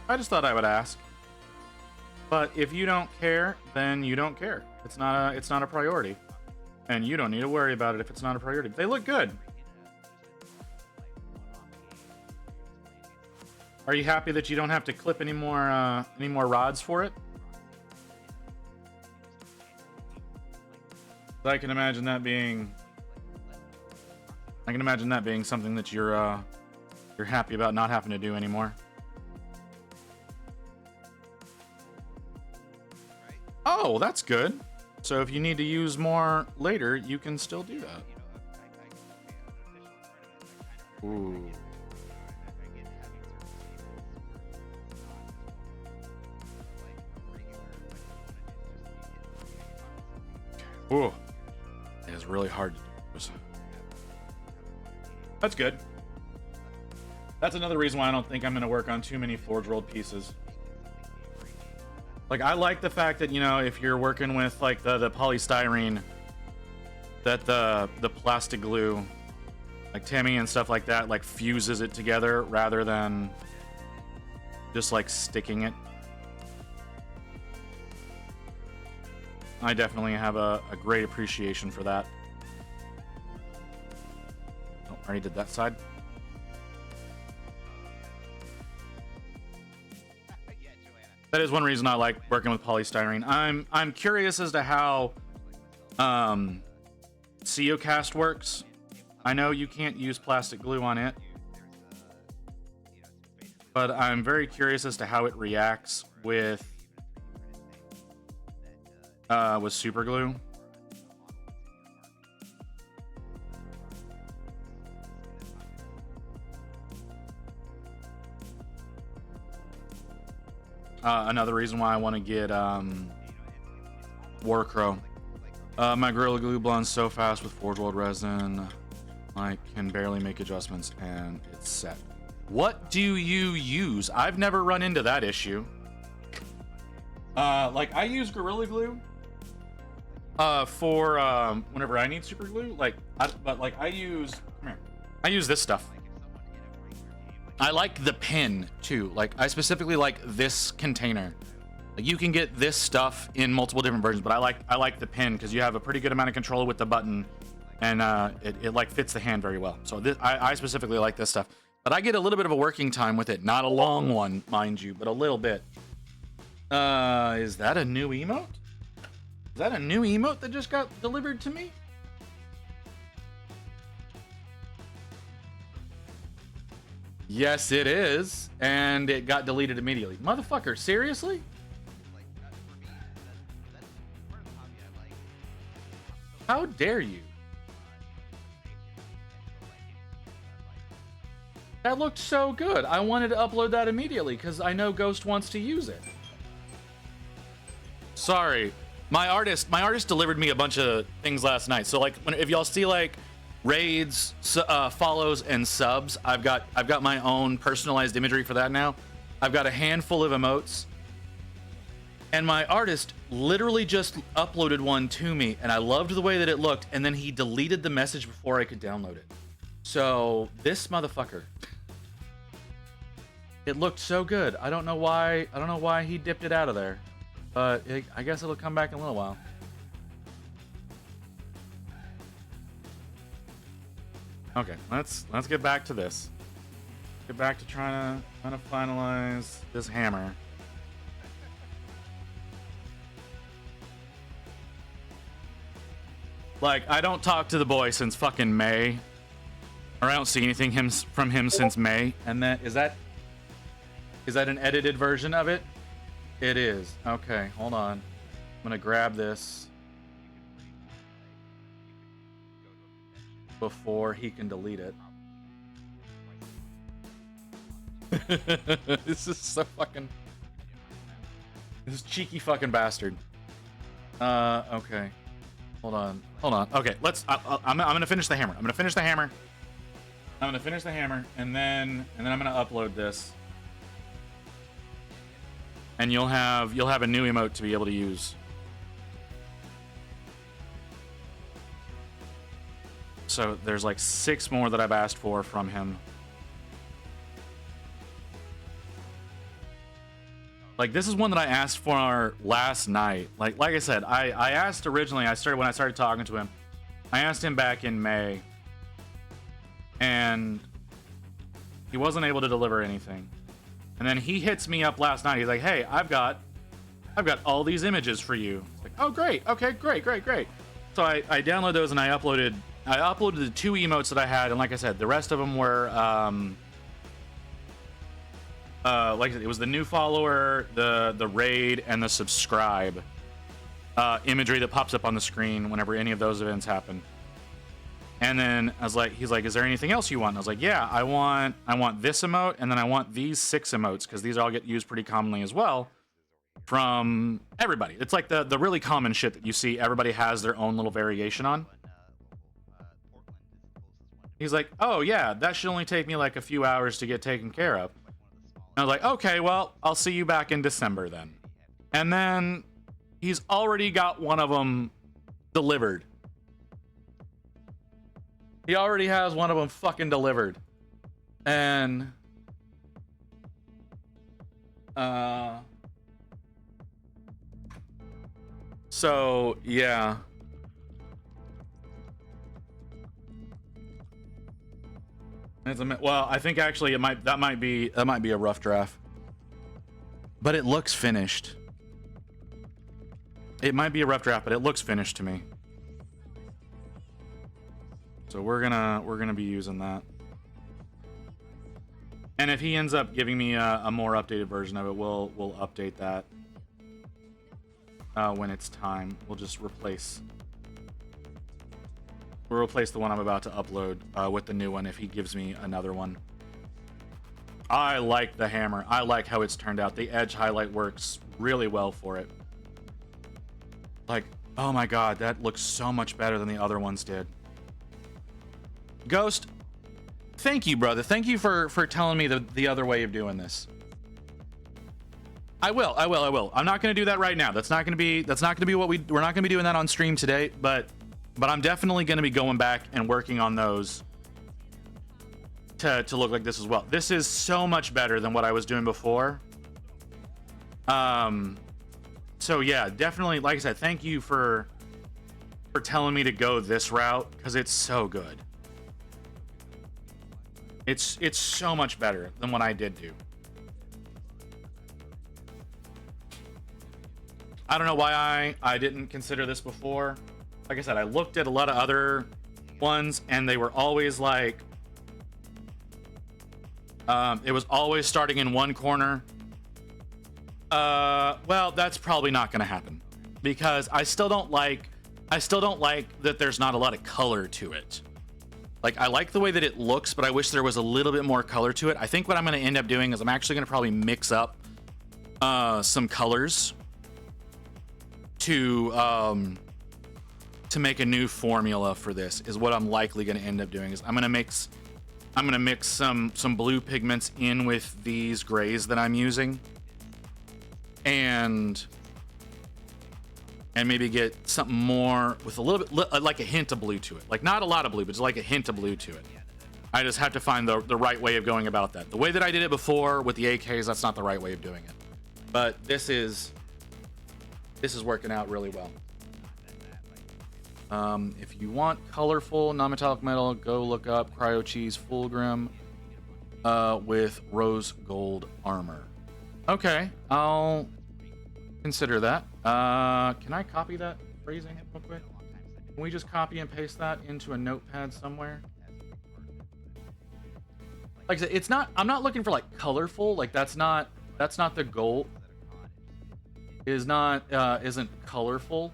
[SPEAKER 1] I just thought I would ask. But if you don't care, then you don't care. It's not a priority. And you don't need to worry about it if it's not a priority. They look good. Are you happy that you don't have to clip any more rods for it? I can imagine that being something that you're happy about not having to do anymore. Oh, that's good. So if you need to use more later, you can still do that. Ooh. Ooh. It is really hard to do this. That's good. That's another reason why I don't think I'm going to work on too many Forge World pieces. Like, I like the fact that, you know, if you're working with, like, the polystyrene, that the plastic glue, like Tammy and stuff like that, like, fuses it together rather than just, like, sticking it. I definitely have a great appreciation for that. Oh, already did that side. That is one reason I like working with polystyrene. I'm curious as to how CeoCast works. I know you can't use plastic glue on it, but I'm very curious as to how it reacts with super glue. Another reason why I want to get Warcrow. My Gorilla Glue blends so fast with Forge World resin, I can barely make adjustments and it's set. What do you use? I've never run into that issue. Like I use Gorilla Glue for whenever I need super glue. I use this stuff. I like the pin too. Like I specifically like this container. Like you can get this stuff in multiple different versions, but I like the pin because you have a pretty good amount of control with the button, and it like fits the hand very well. So I specifically like this stuff, but I get a little bit of a working time with it. Not a long one, mind you, but a little bit. Is that a new emote? Is that a new emote that just got delivered to me? Yes, it is, and it got deleted immediately. Motherfucker, seriously? How dare you? That looked so good. I wanted to upload that immediately because I know Ghost wants to use it. Sorry, my artist delivered me a bunch of things last night. So like, if y'all see like raids, follows, and subs, I've got my own personalized imagery for that now. I've got a handful of emotes, and my artist literally just uploaded one to me, and I loved the way that it looked, and then he deleted the message before I could download it. So this motherfucker, it looked so good. I don't know why he dipped it out of there, but I guess it'll come back in a little while. Okay, let's get back to this. Get back to trying to finalize this hammer. Like, I don't talk to the boy since fucking May Or I don't see anything from him since May. And then is that an edited version of it? It is. Okay, hold on. I'm gonna grab this before he can delete it. This is so fucking. This cheeky fucking bastard. Okay. Hold on. Okay, I'm gonna finish the hammer. I'm gonna finish the hammer, and then I'm gonna upload this. And you'll have a new emote to be able to use. So there's like 6 more that I've asked for from him. Like, this is one that I asked for last night. Like I said, I asked originally, when I started talking to him, I asked him back in May. And he wasn't able to deliver anything. And then he hits me up last night. He's like, "Hey, I've got all these images for you." It's like, "Oh, great. Okay, great. So I downloaded those and I uploaded the 2 emotes that I had, and like I said, the rest of them were like I said, it was the new follower, the raid, and the subscribe imagery that pops up on the screen whenever any of those events happen. And then he's like, "Is there anything else you want?" And I was like, "Yeah, I want this emote, and then I want these 6 emotes, because these all get used pretty commonly as well from everybody. It's like the really common shit that you see everybody has their own little variation on." He's like, "Oh yeah, that should only take me like a few hours to get taken care of." And I was like, "Okay, well, I'll see you back in December then." And then he's already got one of them delivered. He already has one of them fucking delivered. And so yeah. Well, I think actually that might be a rough draft. But it looks finished. It might be a rough draft, but it looks finished to me. So we're gonna be using that. And if he ends up giving me a more updated version of it, we'll update that when it's time. We'll just replace the one I'm about to upload with the new one if he gives me another one. I like the hammer. I like how it's turned out. The edge highlight works really well for it. Like, oh my god, that looks so much better than the other ones did. Ghost, thank you, brother. Thank you for telling me the other way of doing this. I will. I'm not going to do that right now. That's not going to be what we're not going to be doing that on stream today, but I'm definitely going to be going back and working on those to look like this as well. This is so much better than what I was doing before. So yeah, definitely, like I said, thank you for telling me to go this route, because it's so good. It's so much better than what I did do. I don't know why I didn't consider this before. Like I said, I looked at a lot of other ones, and they were always like, it was always starting in one corner. Well, that's probably not going to happen, because I still don't like that there's not a lot of color to it. Like, I like the way that it looks, but I wish there was a little bit more color to it. I think what I'm going to end up doing is I'm actually going to probably mix up some colors to make a new formula for this, is what I'm likely going to end up doing. Is I'm going to mix some blue pigments in with these grays that I'm using, and maybe get something more with a little bit like a hint of blue to it. Like, not a lot of blue, but just like a hint of blue to it. I just have to find the right way of going about that. The way that I did it before with the AKs, that's not the right way of doing it. But this is working out really well. If you want colorful non-metallic metal, go look up Cryo Cheese Fulgrim with rose gold armor. Okay, I'll consider that. Can I copy that phrasing real quick? Can we just copy and paste that into a notepad somewhere? like I said, it's not. I'm not looking for like colorful. Like that's not the goal. Isn't colorful.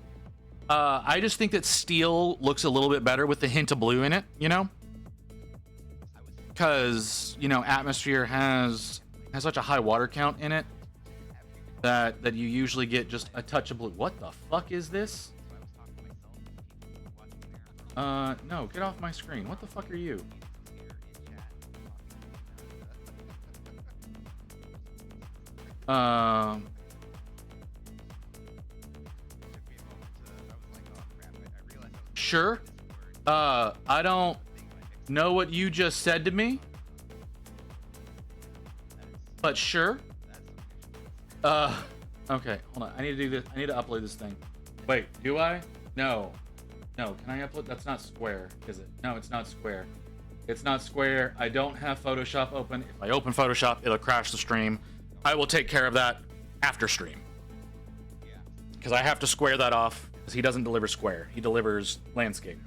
[SPEAKER 1] I just think that steel looks a little bit better with the hint of blue in it. You know, because you know atmosphere has such a high water count in it that you usually get just a touch of blue. What the fuck is this? No, get off my screen. What the fuck are you? Sure. I don't know what you just said to me, but sure. Okay, hold on. I need to do this. I need to upload this thing. Wait, do I? No. No, can I upload? That's not Square, is it? No, it's not Square. It's not Square. I don't have Photoshop open. If I open Photoshop, it'll crash the stream. I will take care of that after stream. Because I have to square that off, because he doesn't deliver Square. He delivers landscape.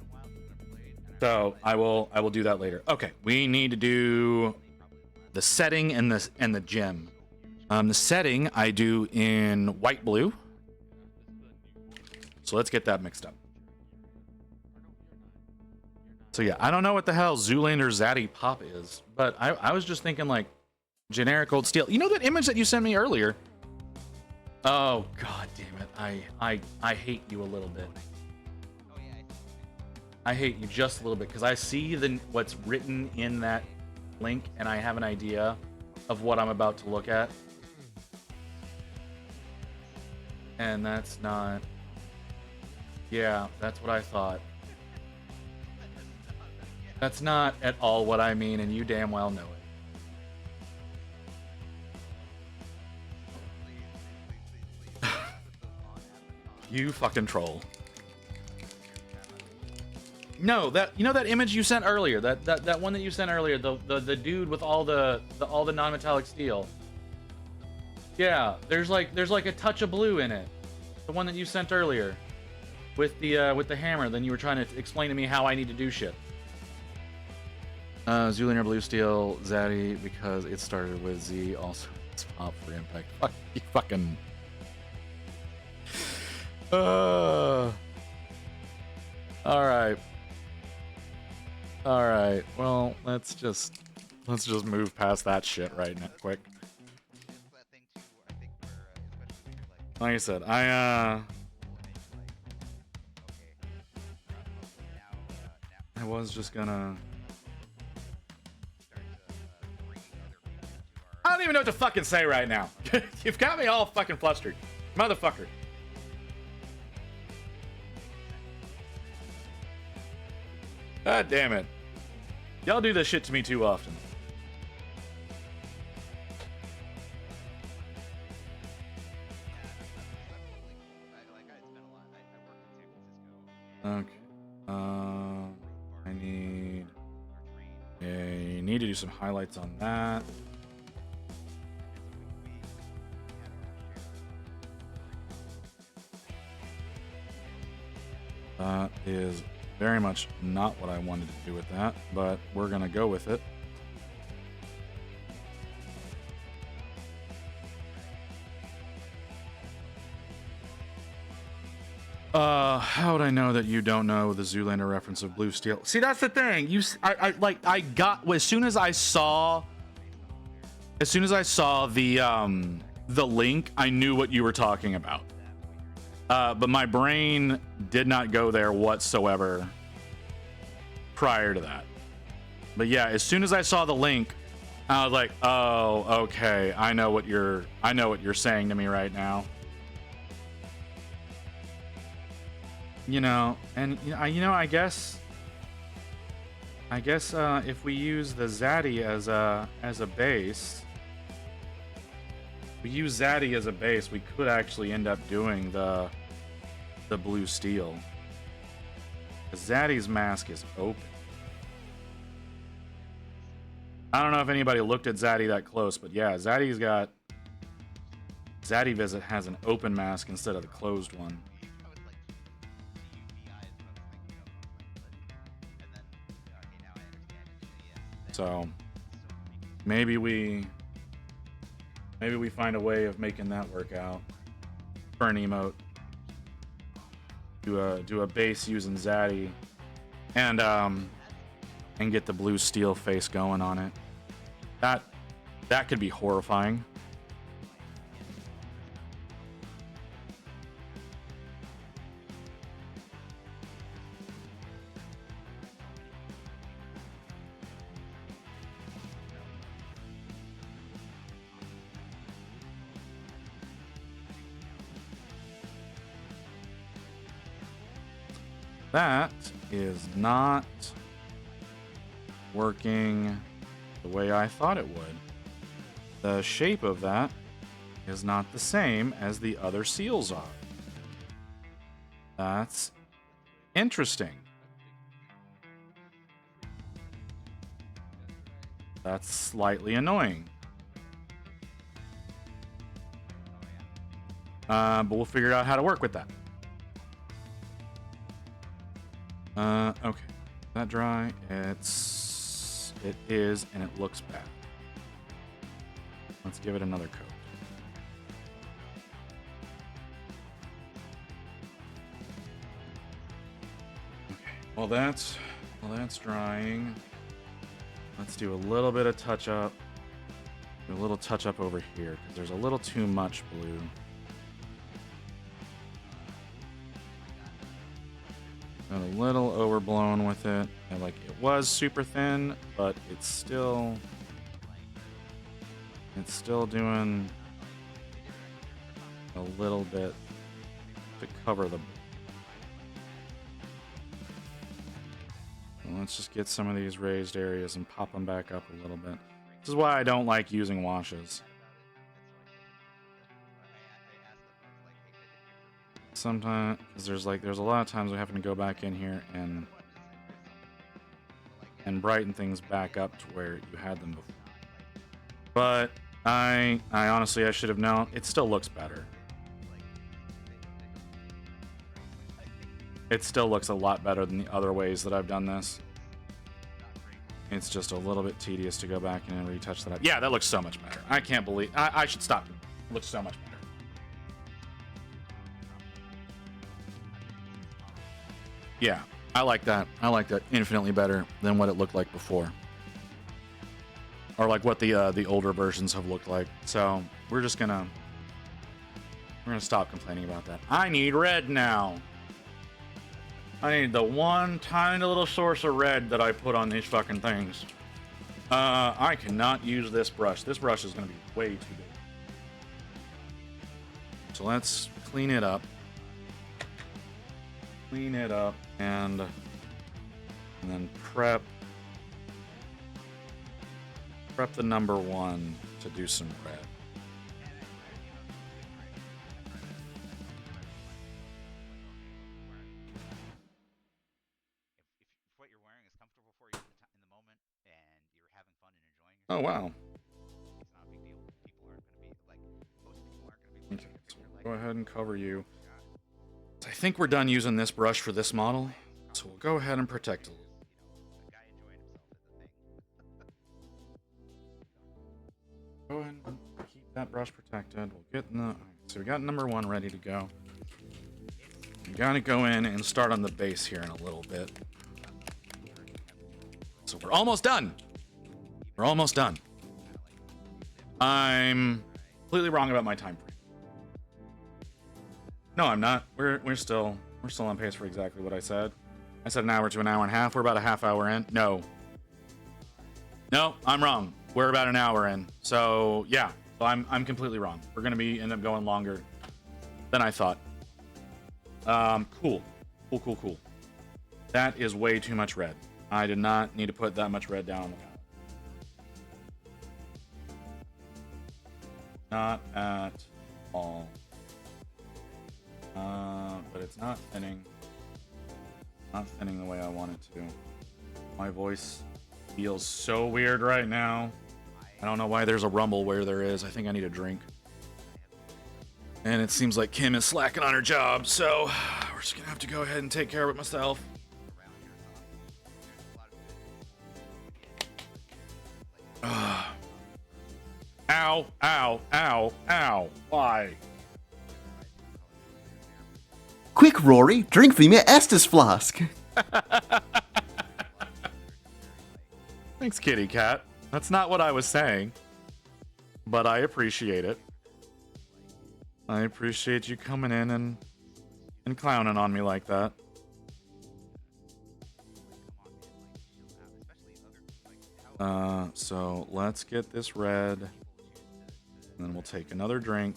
[SPEAKER 1] So I will do that later. Okay, we need to do the setting and the gem. The setting I do in white blue. So let's get that mixed up. So yeah, I don't know what the hell Zoolander Zaddy Pop is, but I was just thinking like generic old steel. You know that image that you sent me earlier? Oh god damn it. I hate you a little bit. I hate you just a little bit because I see what's written in that link and I have an idea of what I'm about to look at. And that's not... Yeah, that's what I thought. That's not at all what I mean, and you damn well know it. You fucking troll. No, you know that image you sent earlier, that one that you sent earlier, the dude with all the non-metallic steel. Yeah, there's like a touch of blue in it. The one that you sent earlier with the hammer. Then you were trying to explain to me how I need to do shit. Zoolander Blue Steel Zaddy because it started with Z. Also, it's pop for impact. Fuck you, fucking. All right. All right. Well, let's just move past that shit right now, quick. Like I said, I was just gonna. I don't even know what to fucking say right now. You've got me all fucking flustered. Motherfucker. God damn it. Y'all do this shit to me too often. Okay. I need to do some highlights on that. That is very much not what I wanted to do with that, but we're gonna go with it. How would I know that you don't know the Zoolander reference of blue steel? See, that's the thing. I got as soon as I saw the link, I knew what you were talking about. But my brain did not go there whatsoever prior to that. But yeah, as soon as I saw the link, I was like, "Oh, okay. I know what you're saying to me right now." You know, and I guess if we use the Zaddy as a base, we use Zaddy as a base, we could actually end up doing the blue steel. Zaddy's mask is open. I don't know if anybody looked at Zaddy that close, but yeah, Zaddy Visit has an open mask instead of the closed one. So, Maybe we find a way of making that work out for an emote. Do a base using Zaddy and get the blue steel face going on it. That could be horrifying. That is not working the way I thought it would. The shape of that is not the same as the other seals are. That's interesting. That's slightly annoying. But we'll figure out how to work with that. Okay. Is that dry? It is, and it looks bad. Let's give it another coat. Okay. While that's drying, let's do a little bit of touch up. Do a little touch up over here because there's a little too much blue. Got a little overblown with it. And like it was super thin, but it's still doing a little bit to cover the. Well, let's just get some of these raised areas and pop them back up a little bit. This is why I don't like using washes. Sometimes, because there's a lot of times we have to go back in here and brighten things back up to where you had them before. But I honestly, I should have known. It still looks better. It still looks a lot better than the other ways that I've done this. It's just a little bit tedious to go back in and retouch that up. Yeah, that looks so much better. I can't believe... I should stop. It looks so much better. Yeah, I like that. I like that infinitely better than what it looked like before. Or like what the older versions have looked like. So we're gonna stop complaining about that. I need red now. I need the one tiny little source of red that I put on these fucking things. I cannot use this brush. This brush is gonna be way too big. So let's clean it up. Clean it up and then prep the number one to do some red.
[SPEAKER 6] If what you're wearing is comfortable for you in the moment and you're having fun and enjoying yourself,
[SPEAKER 1] Oh wow.
[SPEAKER 6] it's not a big deal. People aren't going to be like, most people aren't going to be
[SPEAKER 1] Okay,
[SPEAKER 6] looking
[SPEAKER 1] so
[SPEAKER 6] if you're like,
[SPEAKER 1] we'll go ahead and cover you. I think we're done using this brush for this model, so we'll go ahead and protect it a little.
[SPEAKER 6] a guy enjoying himself is a thing.
[SPEAKER 1] Go ahead and keep that brush protected. We'll get in the... Alright, so we got number one ready to go. We gotta go in and start on the base here in a little bit. So we're almost done. We're almost done. I'm completely wrong about my time frame. No, I'm not. We're still on pace for exactly what I said. I said an hour to an hour and a half. We're about a half hour in. No, I'm wrong. We're about an hour in. So yeah, so I'm completely wrong. We're gonna end up going longer than I thought. Cool. That is way too much red. I did not need to put that much red down on the palette. Not at all. But it's not thinning. Not thinning the way I want it to. My voice feels so weird right now. I don't know why there's a rumble where there is. I think I need a drink. And it seems like Kim is slacking on her job, so we're just gonna have to go ahead and take care of it myself. Ow, ow, ow, ow. Why?
[SPEAKER 3] Quick, Rory, drink from your Estus flask.
[SPEAKER 1] Thanks, kitty cat. That's not what I was saying, but I appreciate it. I appreciate you coming in and clowning on me like that. So let's get this red, and then we'll take another drink.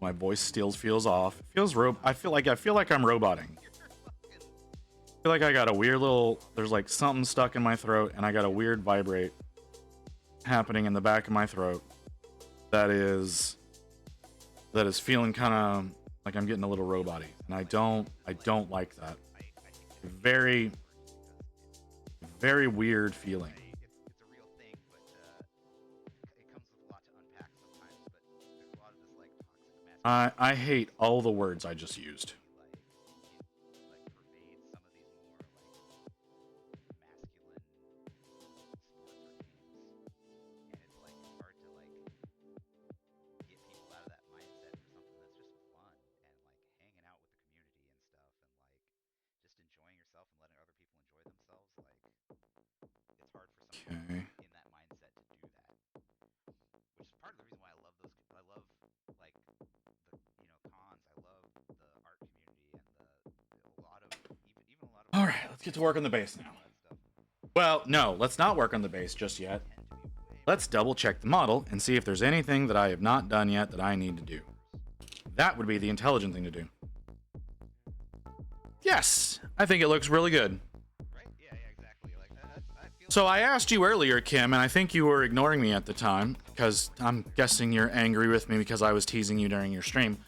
[SPEAKER 1] My voice still feels off. It feels I feel like I'm roboting. I feel like I got a weird little, there's like something stuck in my throat, and I got a weird vibrate happening in the back of my throat that is feeling kind of like I'm getting a little robot-y, and I don't like that. Very, very weird feeling.
[SPEAKER 6] It's a real thing, but it comes with a lot to unpack sometimes. But there's a lot of this like toxic masculinity.
[SPEAKER 1] I hate all the words I just used.
[SPEAKER 6] Like pervades some of these more like masculine sports or games, and it's like it's hard to like get people out of that mindset for something that's just fun and like hanging out with the community and stuff, and like just enjoying yourself and letting other people enjoy themselves. Like it's hard for some people in that mindset to do that, which is part of the reason why I love those. I love like the cons. I love the art community and a lot of even a lot of.
[SPEAKER 1] All right, let's get to work on the base now. Well, no, let's not work on the base just yet. Let's double check the model and see if there's anything that I have not done yet that I need to do. That would be the intelligent thing to do. Yes, I think it looks really good.
[SPEAKER 6] Right? Yeah, exactly. Like I feel.
[SPEAKER 1] So I asked you earlier, Kim, and I think you were ignoring me at the time because I'm guessing you're angry with me because I was teasing you during your stream.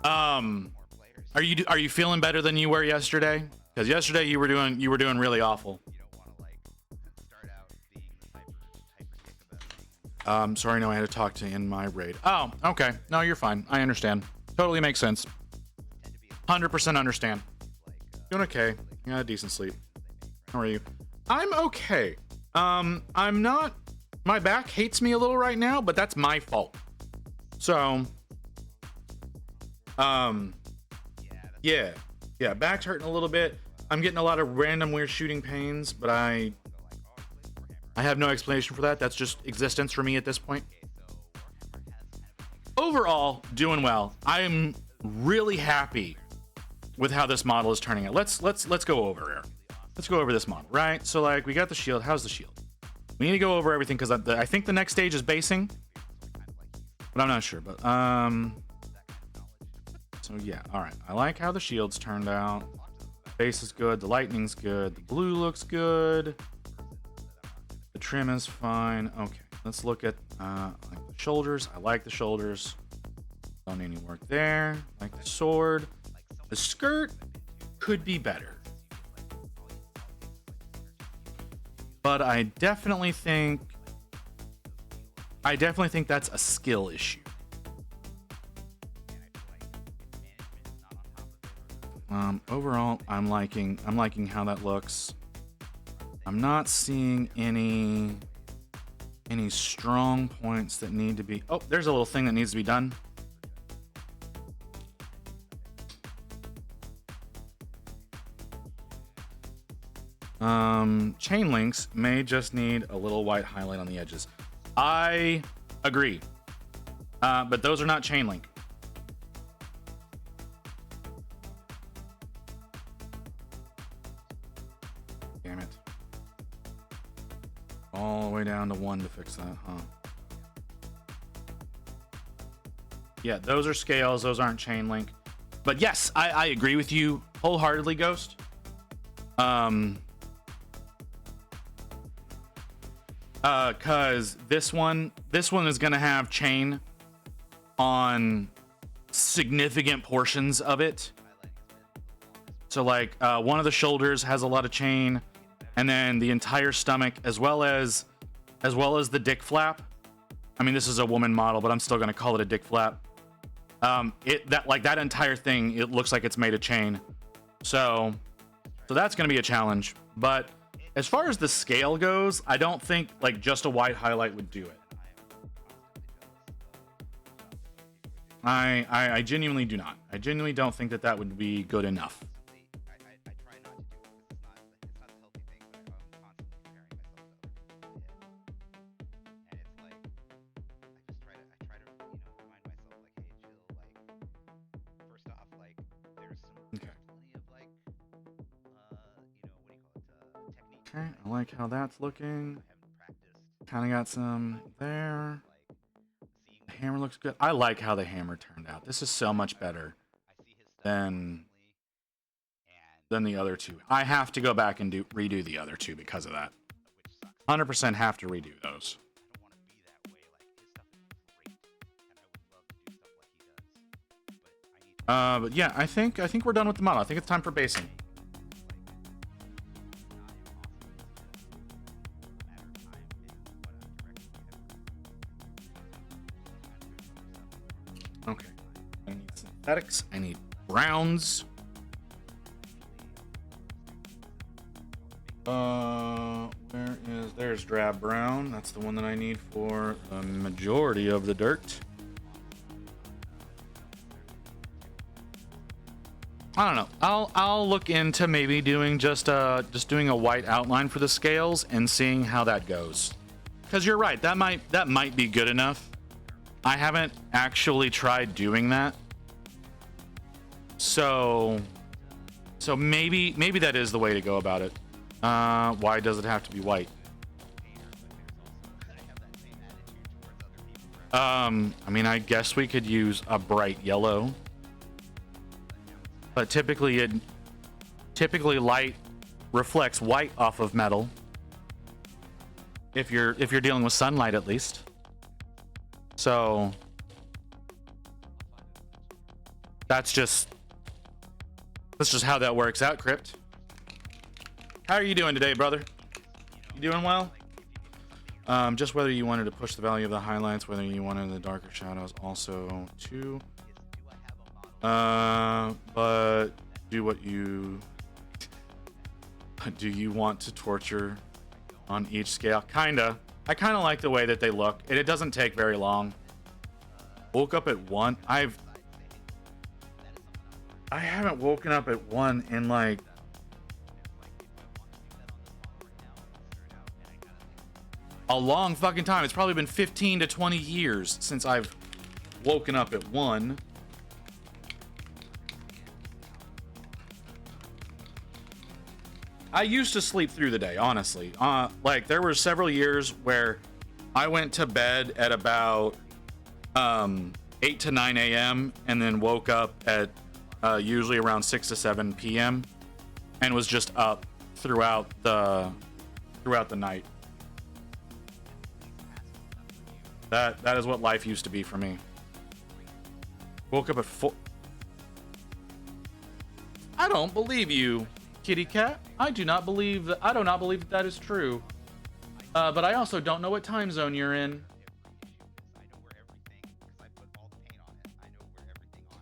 [SPEAKER 1] Are you feeling better than you were yesterday? Because yesterday you were doing really awful.
[SPEAKER 6] You don't want to like start out being the hyper about things.
[SPEAKER 1] Sorry, no, I had to talk to in my raid. Oh, okay. No, you're fine. I understand. Totally makes sense. 100% understand. Doing okay. I got a decent sleep. How are you? I'm okay. I'm not. My back hates me a little right now, but that's my fault. So, yeah, back's hurting a little bit. I'm getting a lot of random weird shooting pains, but I have no explanation for that. That's just existence for me at this point. Overall, doing well. I'm really happy with how this model is turning out. Let's go over here. Let's go over this model, right? So like we got the shield. How's the shield? We need to go over everything because I think the next stage is basing, but I'm not sure. But so yeah, all right. I like how the shield's turned out. Base is good. The lightning's good. The blue looks good. The trim is fine. Okay, let's look at like the shoulders. I like the shoulders. Don't need any work there. Like the sword. The skirt could be better. But I definitely think that's a skill issue. Overall, I'm liking how that looks. I'm not seeing any strong points that need to be. Oh, there's a little thing that needs to be done. Chain links may just need a little white highlight on the edges. I agree. But those are not chain link. Damn it. All the way down to 1 to fix that, huh? Yeah, those are scales. Those aren't chain link. But yes, I agree with you wholeheartedly, Ghost. Cause this one is gonna have chain on significant portions of it. So like one of the shoulders has a lot of chain, and then the entire stomach, as well as the dick flap. I mean, this is a woman model, but I'm still gonna call it a dick flap. That entire thing, it looks like it's made of chain. So that's gonna be a challenge. But as far as the scale goes, I don't think like just a white highlight would do it. I genuinely do not. I genuinely don't think that would be good enough.
[SPEAKER 6] I try not to do it because it's not a healthy thing, but I'm constantly comparing myself to other people. And it's like I try to remind myself like, hey, chill. Like, first off, like there's
[SPEAKER 1] Okay.
[SPEAKER 6] plenty of like what do you call it, technique.
[SPEAKER 1] Okay, I like how that's looking.
[SPEAKER 6] I haven't practiced.
[SPEAKER 1] Kind of got some there.
[SPEAKER 6] Like seeing
[SPEAKER 1] The hammer looks good. I like how the hammer turned out. This is so much better
[SPEAKER 6] I see his stuff
[SPEAKER 1] than
[SPEAKER 6] constantly,
[SPEAKER 1] the other two. I have to go back and redo the other two because of that.
[SPEAKER 6] which sucks.
[SPEAKER 1] 100% have to redo those.
[SPEAKER 6] I don't want to be that way. Like his stuff is great, and I would love to do stuff like he does. But I need to
[SPEAKER 1] But yeah, I think we're done with the model. I think it's time for basing. Okay. I need synthetics. I need browns. There's drab brown. That's the one that I need for the majority of the dirt. I don't know. I'll look into maybe doing just doing a white outline for the scales and seeing how that goes. Because you're right, that might be good enough. I haven't actually tried doing that. So maybe that is the way to go about it. Why does it have to be white? I mean, I guess we could use a bright yellow. But typically light reflects white off of metal. If you're dealing with sunlight, at least. So that's just how that works out, Crypt. How are you doing today, brother? You doing well? Just whether you wanted to push the value of the highlights, whether you wanted the darker shadows also too. But do you want to torture on each scale? Kinda. I kinda like the way that they look. It doesn't take very long. Woke up at 1. I haven't woken up at 1 in like a long fucking time. It's probably been 15 to 20 years since I've woken up at 1. I used to sleep through the day, honestly. Like there were several years where I went to bed at about 8 to 9 a.m. and then woke up at usually around 6 to 7 p.m. and was just up throughout the night. That is what life used to be for me. Woke up at 4. I don't believe you, kitty cat. I do not believe that is true. But I also don't know what time zone you're in.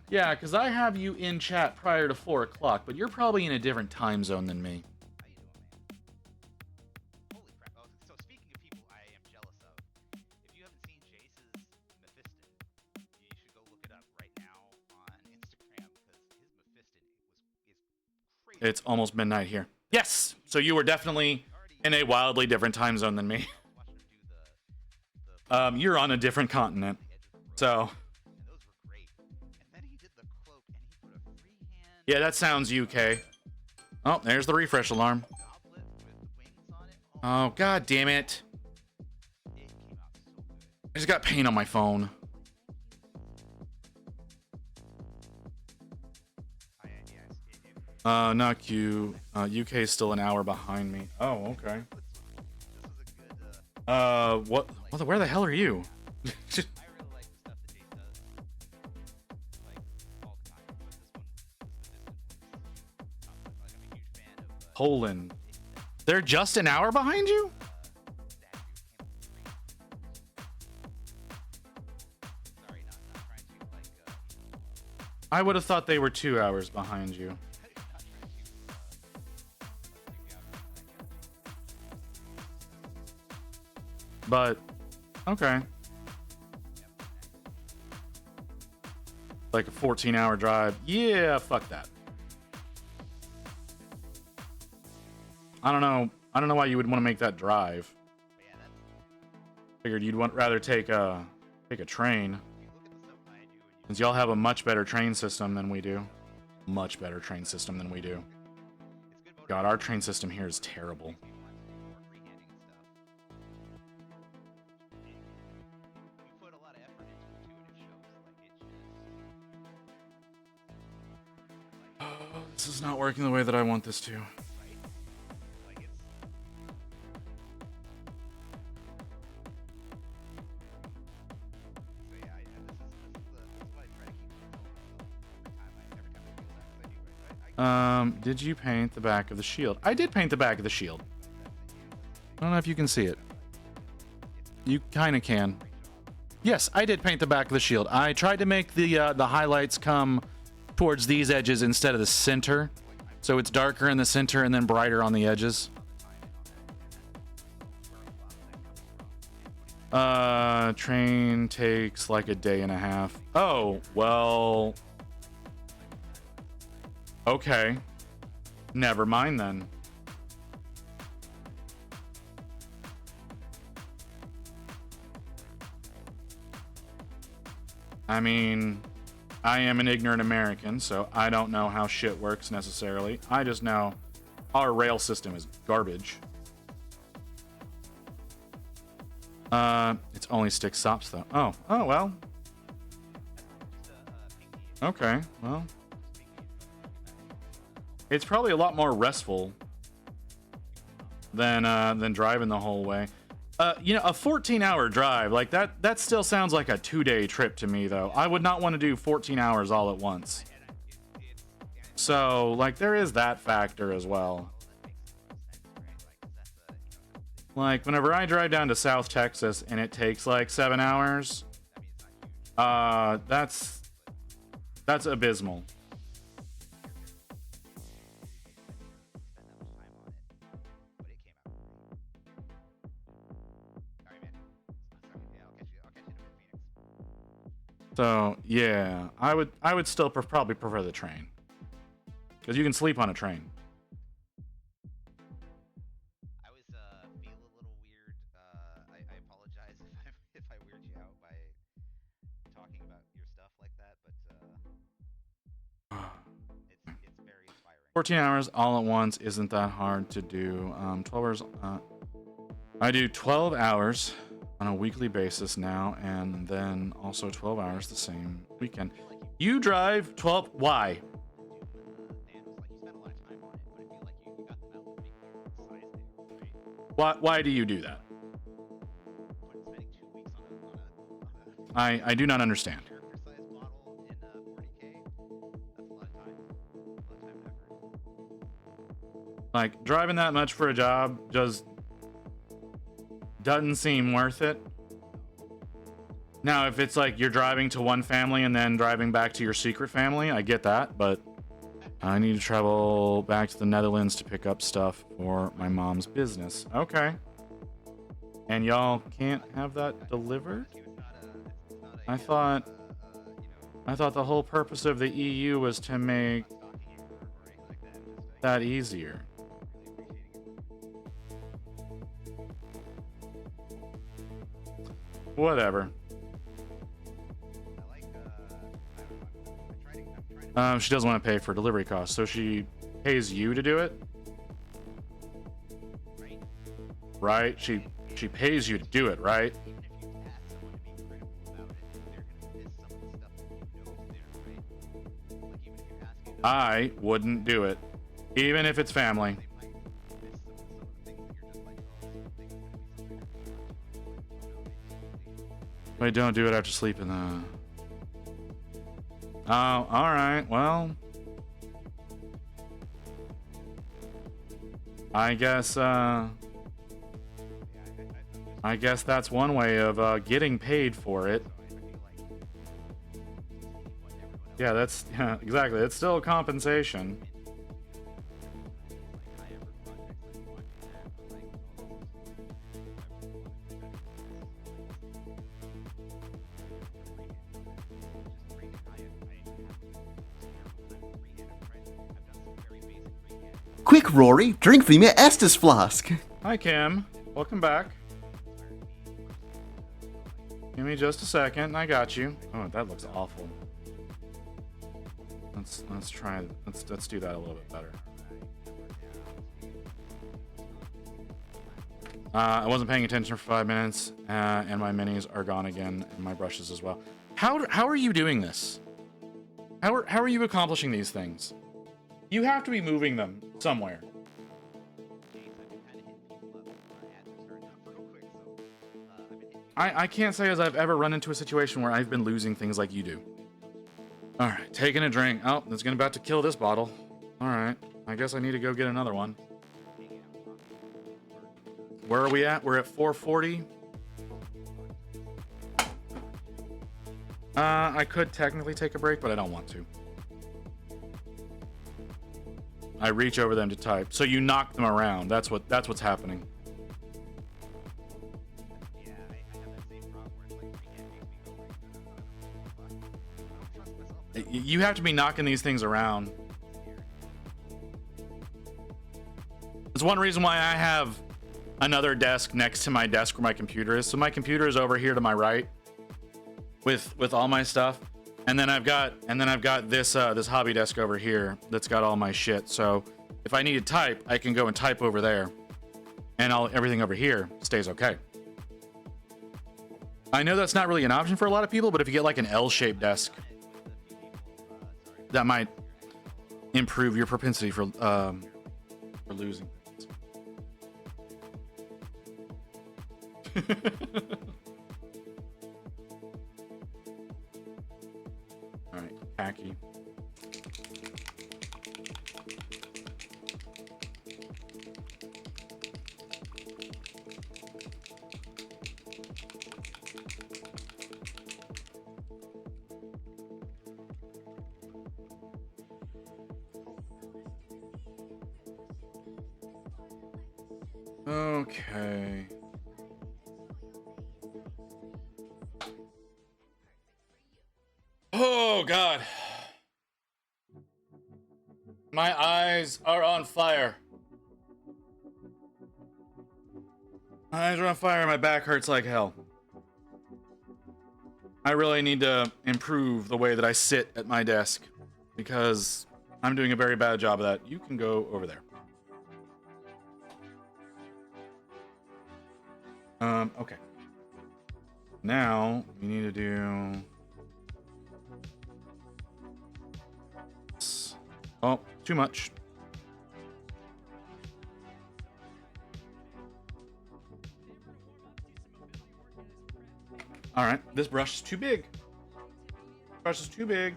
[SPEAKER 1] Yeah, because I have you in chat prior to 4 o'clock, but you're probably in a different time zone than me.
[SPEAKER 6] Holy crap. Oh, so speaking of people I am jealous of, if you haven't seen Jace's Mephiston, you should go look it up right now on Instagram because his Mephiston is crazy.
[SPEAKER 1] It's almost midnight here. Yes! So you were definitely in a wildly different time zone than me. You're on a different continent. So... yeah, that sounds UK. Oh, there's the refresh alarm. Oh, god damn it. I just got paint on my phone. Not Q. UK is still an hour behind me. Oh, okay. Where the hell are you? Poland. They're just an hour behind you? I would have thought they were 2 hours behind you. But, okay. Like a 14-hour drive. Yeah, fuck that. I don't know. I don't know why you would want to make that drive.
[SPEAKER 6] But yeah, that's
[SPEAKER 1] Figured you'd rather take a train,
[SPEAKER 6] if you look at the stuff I do, and you
[SPEAKER 1] since y'all have a much better train system than we do. Much better train system than we do.
[SPEAKER 6] it's good
[SPEAKER 1] God, our train system here is terrible.
[SPEAKER 6] makes me want to do more freehanding and stuff. You put a lot of effort into it too, and it shows. Like it just
[SPEAKER 1] This is not working the way that I want this to.
[SPEAKER 6] right. Like it's. So yeah, this is what I try to keep every time I feel that 'cause I do right.
[SPEAKER 1] Did you paint the back of the shield? I did paint the back of the shield. I don't know if you can see it. You kind of can. Yes, I did paint the back of the shield. I tried to make the highlights come towards these edges instead of the center, so it's darker in the center and then brighter on the edges. Train takes like a day and a half. Oh, well. Okay. Never mind then. I mean, I am an ignorant American, so I don't know how shit works necessarily. I just know our rail system is garbage. It's only stick stops though. Oh, well. Okay, well. It's probably a lot more restful than driving the whole way. You know, a 14-hour drive, like that still sounds like a 2-day trip to me though. I would not want to do 14 hours all at once. So, like, there is that factor as well. Like, whenever I drive down to South Texas and it takes like 7 hours, that's abysmal. So yeah, I would still probably prefer the train, because you can sleep on a train.
[SPEAKER 6] I was feel a little weird. I apologize if I weird you out by talking about your stuff like that, but it's very inspiring.
[SPEAKER 1] 14 hours all at once isn't that hard to do. 12 hours. I do 12 hours on a weekly basis now, and then also 12 hours the same weekend. You drive 12. Why?
[SPEAKER 6] Dan was like, you spent a lot of time on it, but I feel like you got them out pretty clear size there, right?
[SPEAKER 1] Why do you do that?
[SPEAKER 6] Spending 2 weeks on a
[SPEAKER 1] I do not understand.
[SPEAKER 6] character size model in 40K, that's a lot of time. A lot of time and effort.
[SPEAKER 1] Like, driving that much for a job just doesn't seem worth it. Now, if it's like you're driving to one family and then driving back to your secret family, I get that, but I need to travel back to the Netherlands to pick up stuff for my mom's business. Okay. And y'all can't have that delivered? I thought the whole purpose of the EU was to make that easier. Whatever. She doesn't want to pay for delivery costs, so she pays you to do it? Right? She pays you to do it, right? I wouldn't do it, even if it's family. Wait, don't do it after sleeping. Oh, all right. Well, I guess that's one way of getting paid for it. Yeah, that's exactly. It's still a compensation.
[SPEAKER 3] Quick, Rory, drink from your Estus flask.
[SPEAKER 1] Hi, Kim. Welcome back. Give me just a second. I got you. Oh, that looks awful. Let's try. Let's do that a little bit better. I wasn't paying attention for 5 minutes, and my minis are gone again, and my brushes as well. How are you doing this? How are you accomplishing these things? You have to be moving them somewhere. I can't say as I've ever run into a situation where I've been losing things like you do. All right, taking a drink. Oh, it's about to kill this bottle. All right, I guess I need to go get another one. Where are we at? We're at 440. I could technically take a break, but I don't want to. I reach over them to type. So you knock them around. That's what's happening.
[SPEAKER 6] Yeah, I have that same problem where it's like weekend makes me go like, I don't trust myself.
[SPEAKER 1] You have to be knocking these things around. It's one reason why I have another desk next to my desk where my computer is. So my computer is over here to my right with all my stuff. And then I've got this this hobby desk over here that's got all my shit. So if I need to type, I can go and type over there, and everything over here stays okay. I know that's not really an option for a lot of people, but if you get like an L-shaped desk, that might improve your propensity for losing things. All right, khaki. Okay. Oh, God. My eyes are on fire. My eyes are on fire. My back hurts like hell. I really need to improve the way that I sit at my desk because I'm doing a very bad job of that. You can go over there. Okay. Now we need to do... Oh, too much. All right, this brush is too big. Brush is too big.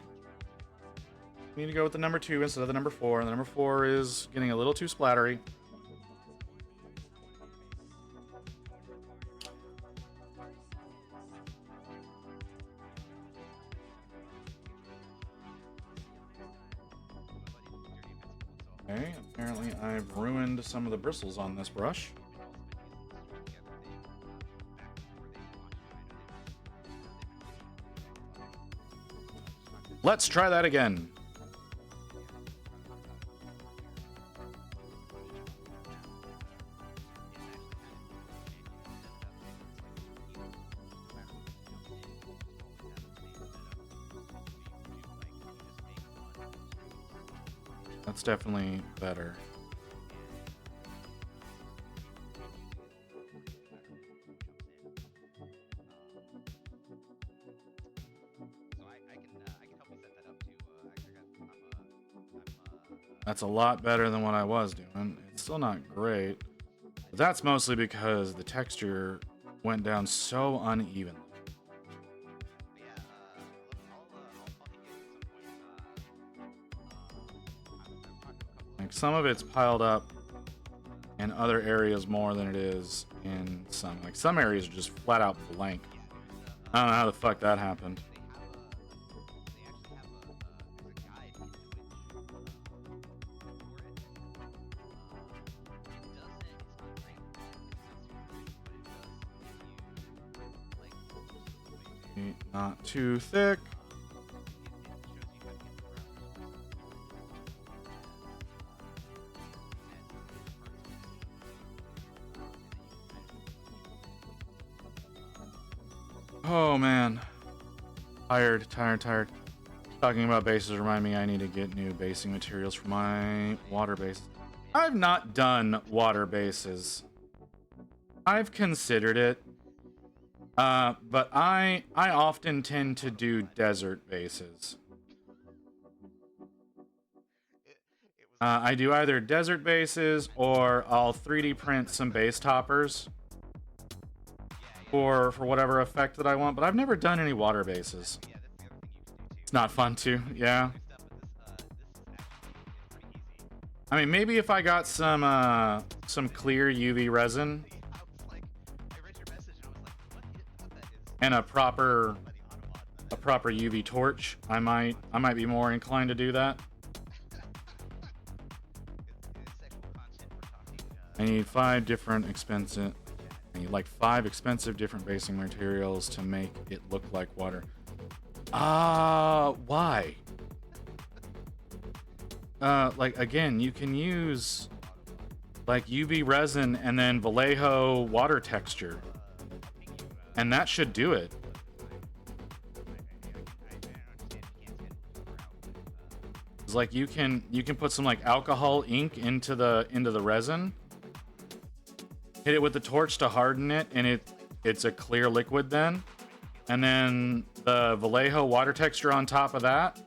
[SPEAKER 1] We need to go with the number 2 instead of the number 4. And the number 4 is getting a little too splattery. Okay, apparently I've ruined some of the bristles on this brush. Let's try that again. That's definitely better. That's a lot better than what I was doing. It's still not great. But that's mostly because the texture went down so unevenly. Like some of it's piled up in other areas more than it is in some. Like some areas are just flat out blank. I don't know how the fuck that happened. Not too thick. Oh man. Tired. Talking about bases remind me I need to get new basing materials for my water bases. I've not done water bases. I've considered it. But I often tend to do desert bases. I do either desert bases or I'll 3D print some base toppers for whatever effect that I want, but I've never done any water bases. It's not fun too, yeah. I mean, maybe if I got some clear UV resin and a proper UV torch, I might be more inclined to do that. I need 5 expensive different materials to make it look like water. Why? Like again, you can use like UV resin and then Vallejo water texture, and that should do it. It's like you can put some like alcohol ink into the resin, hit it with the torch to harden it, and it's a clear liquid then, and then the Vallejo water texture on top of that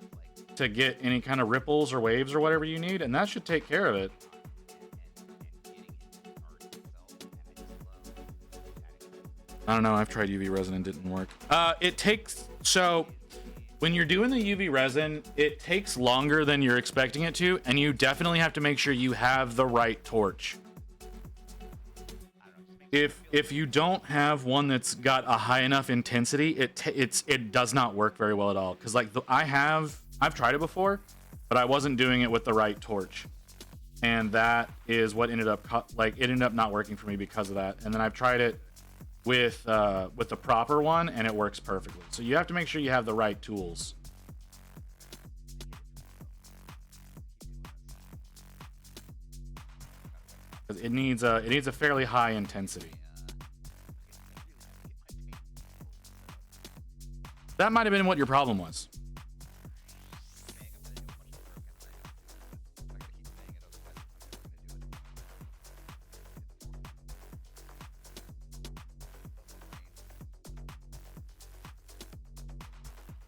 [SPEAKER 1] to get any kind of ripples or waves or whatever you need, and that should take care of it. I don't know, I've tried UV resin and it didn't work. So when you're doing the UV resin, it takes longer than you're expecting it to, and you definitely have to make sure you have the right torch. If you don't have one that's got a high enough intensity, it does not work very well at all. Because like I've tried it before, but I wasn't doing it with the right torch, and that is what ended up not working for me because of that. And then I've tried it with the proper one, and it works perfectly. So you have to make sure you have the right tools. It needs a fairly high intensity. That might have been what your problem was.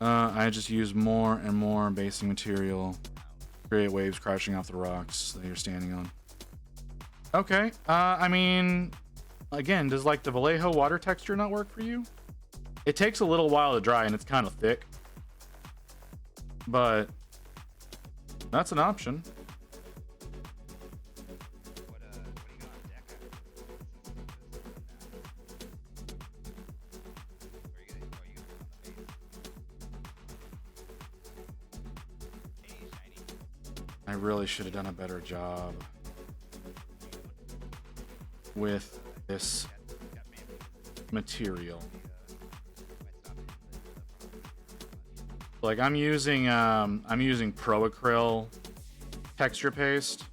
[SPEAKER 1] I just use more and more basing material, create waves crashing off the rocks that you're standing on. Okay, I mean, again, does like the Vallejo water texture not work for you? It takes a little while to dry and it's kind of thick, but that's an option. I really should have done a better job with this material. Like I'm using Pro Acryl texture paste,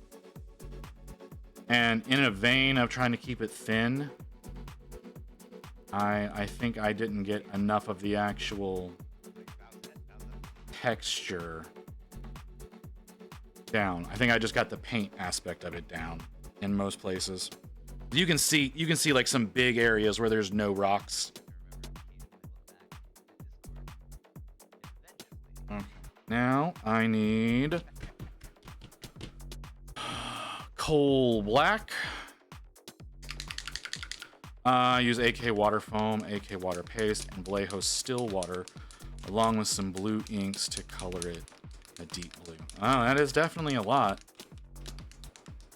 [SPEAKER 1] and in a vein of trying to keep it thin, I think I didn't get enough of the actual texture down. I think I just got the paint aspect of it down in most places. You can see like some big areas where there's no rocks. Okay. Now I need coal black. I use AK water foam, AK water paste, and Vallejo still water, along with some blue inks to color it a deep blue. Oh, that is definitely a lot.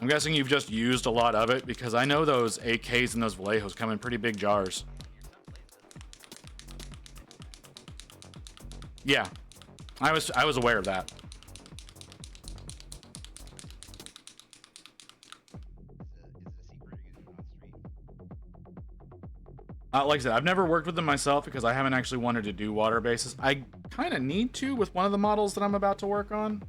[SPEAKER 1] I'm guessing you've just used a lot of it, because I know those AKs and those Vallejos come in pretty big jars. Yeah, I was aware of that. Like I said, I've never worked with them myself because I haven't actually wanted to do water bases. I kind of need to with one of the models that I'm about to work on.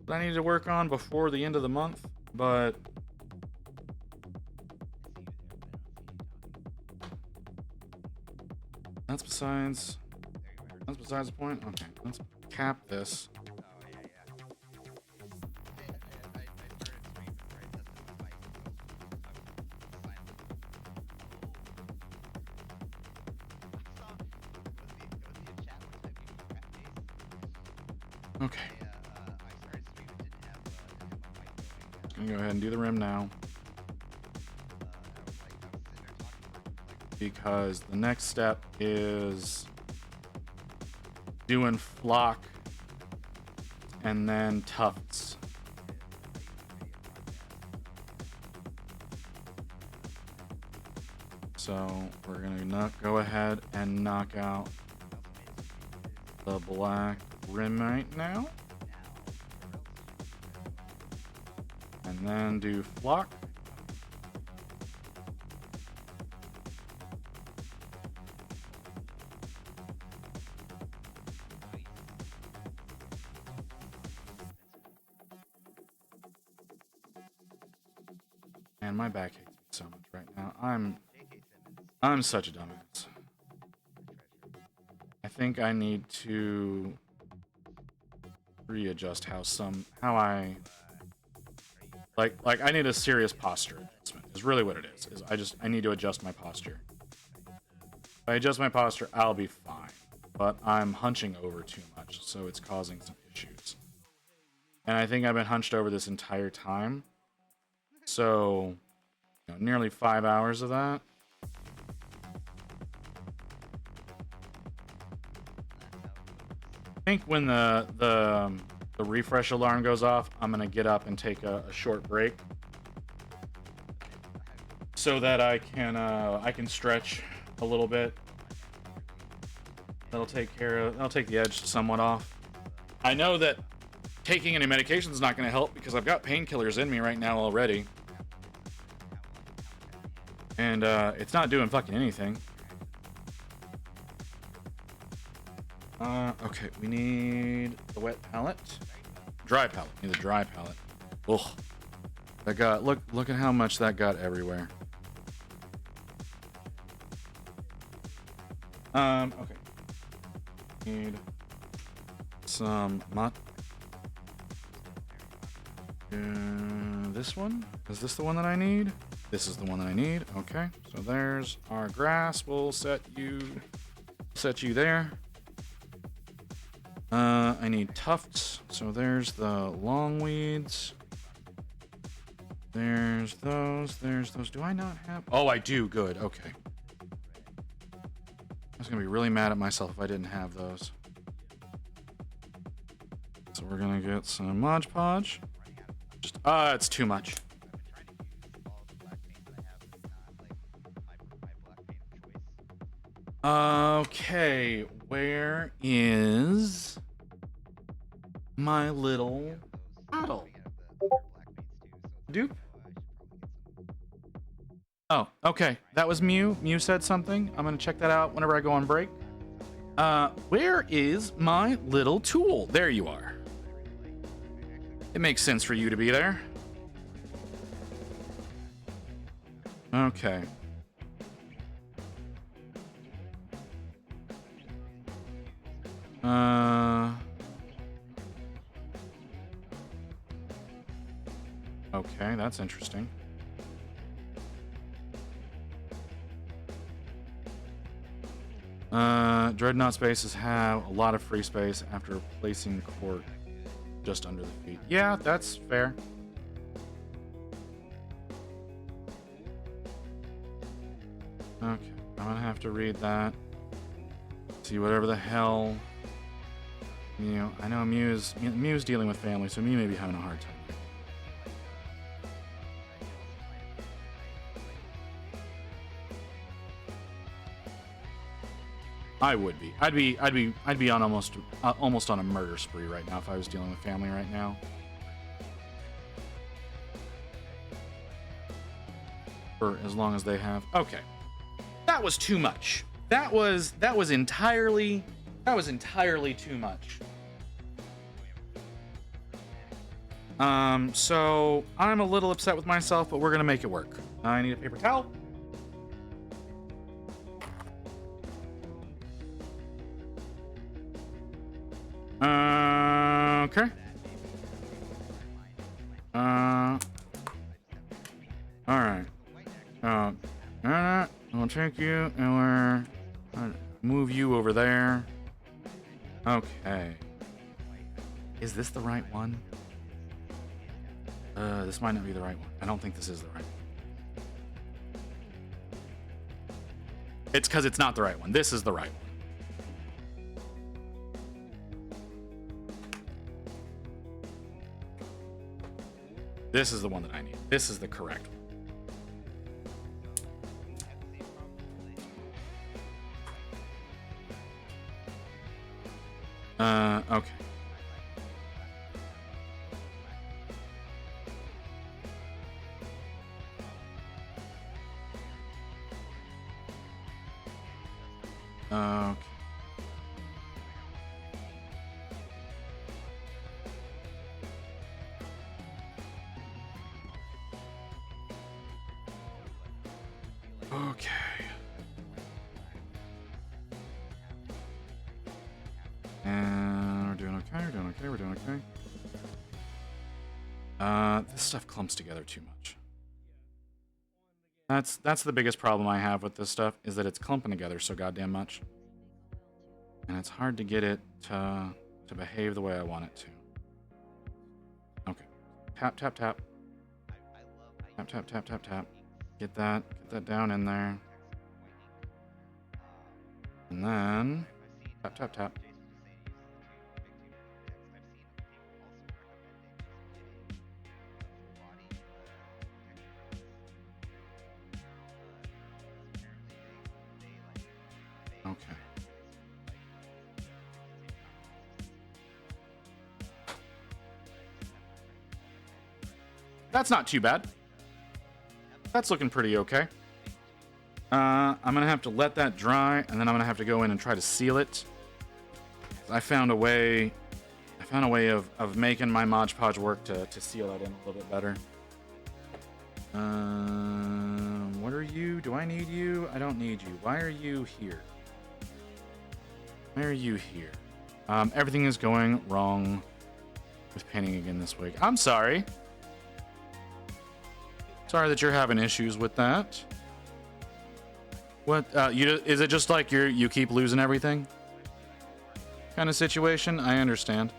[SPEAKER 1] That I need to work on before the end of the month, but That's besides the point. Okay, let's cap this.
[SPEAKER 6] Oh yeah, yeah. I started streaming before I tested the mic, so I'm silent. Was he in chat one time giving me crap face?
[SPEAKER 1] Okay,
[SPEAKER 6] I started streaming, didn't have my mic going.
[SPEAKER 1] gonna go ahead and do the rim now.
[SPEAKER 6] I was sitting there talking for like
[SPEAKER 1] Because the next step is doing flock and then tufts. So we're gonna go ahead and knock out the black rim right now. And then do flock. And my back hates me so much right now. I'm such a dumbass. I think I need to readjust how I like I need a serious posture adjustment. Is really what it is. I need to adjust my posture. If I adjust my posture, I'll be fine. But I'm hunching over too much, so it's causing some issues. And I think I've been hunched over this entire time. So, nearly 5 hours of that. I think when the refresh alarm goes off, I'm gonna get up and take a short break, so that I can stretch a little bit. That'll take the edge somewhat off. I know that taking any medication is not going to help because I've got painkillers in me right now already. And it's not doing fucking anything. Okay, we need the wet palette. Dry palette. We need the dry palette. Ugh. That got look at how much that got everywhere. Okay. Need some this one? Is this the one that I need? This is the one that I need. Okay, so there's our grass. We'll set you there. I need tufts. So there's the long weeds. There's those. Do I not have? Oh, I do. Good. Okay. I was gonna be really mad at myself if I didn't have those. So we're gonna get some Mod Podge. Just it's too much. Okay, where is my little paddle? Dupe? Oh, okay. That was Mew. Mew said something. I'm gonna check that out whenever I go on break. Where is my little tool? There you are. It makes sense for you to be there. Okay. Okay, that's interesting. Dreadnought spaces have a lot of free space after placing court just under the feet. Yeah, that's fair. Okay, I'm gonna have to read that. See whatever the hell. I know Mew's dealing with family, so Mew may be having a hard time. I would be. I'd be on almost on a murder spree right now if I was dealing with family right now. For as long as they have. Okay. That was too much. That was entirely too much. So I'm a little upset with myself, but we're gonna make it work. I need a paper towel. Okay. All right. We'll take you and we're move you over there. Okay. Is this the right one? This might not be the right one. I don't think this is the right one. It's because it's not the right one. This is the right one. This is the one that I need. This is the correct one. Okay. Okay. Okay. And we're doing okay, we're doing okay, we're doing okay. This stuff clumps together too much. That's the biggest problem I have with this stuff, is that it's clumping together so goddamn much. And it's hard to get it to behave the way I want it to. Okay. Tap, tap, tap. Tap, tap, tap, tap, tap. Get that down in there. And then tap, tap, tap. Okay. That's not too bad. That's looking pretty okay. I'm gonna have to let that dry, and then I'm gonna have to go in and try to seal it. I found a way of making my Mod Podge work to seal that in a little bit better. What are you? Do I need you? I don't need you. Why are you here? Why are you here? Everything is going wrong with painting again this week. I'm sorry. Sorry that you're having issues with that. What? Is it just like you keep losing everything? Kind of situation? I understand.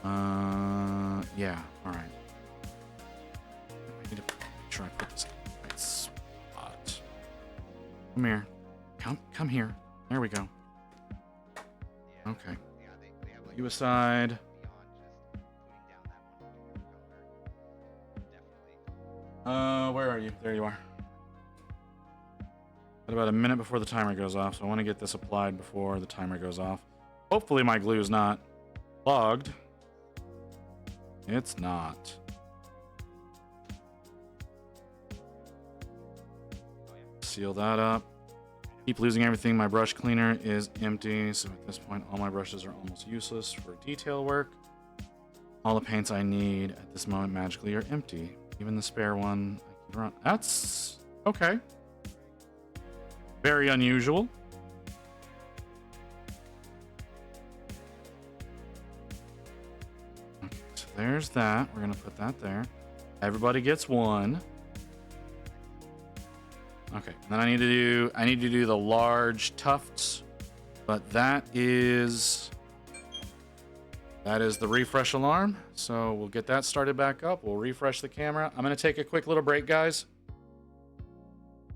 [SPEAKER 1] Yeah. All right. I need to make sure I put this in the right spot. Come here. Come here. There we go. Okay. Put you aside. Where are you? There you are. Got about a minute before the timer goes off, so I want to get this applied before the timer goes off. Hopefully my glue's not clogged. It's not. Seal that up. Keep losing everything. My brush cleaner is empty, so at this point all my brushes are almost useless for detail work. All the paints I need at this moment magically are empty. Even the spare one I can run. That's okay. Very unusual. Okay, so there's that. We're gonna put that there. Everybody gets one. Okay, then I need to do the large tufts, but that is the refresh alarm. So we'll get that started back up. We'll refresh the camera. I'm gonna take a quick little break, guys.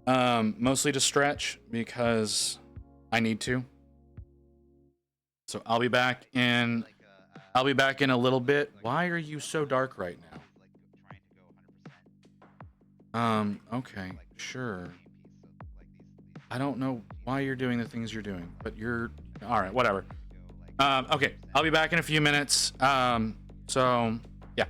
[SPEAKER 1] Mostly to stretch because I need to. So I'll be back in a little bit. Why are you so dark right now? Okay, sure. I don't know why you're doing the things you're doing, but you're all right, whatever. Okay, I'll be back in a few minutes. So yeah.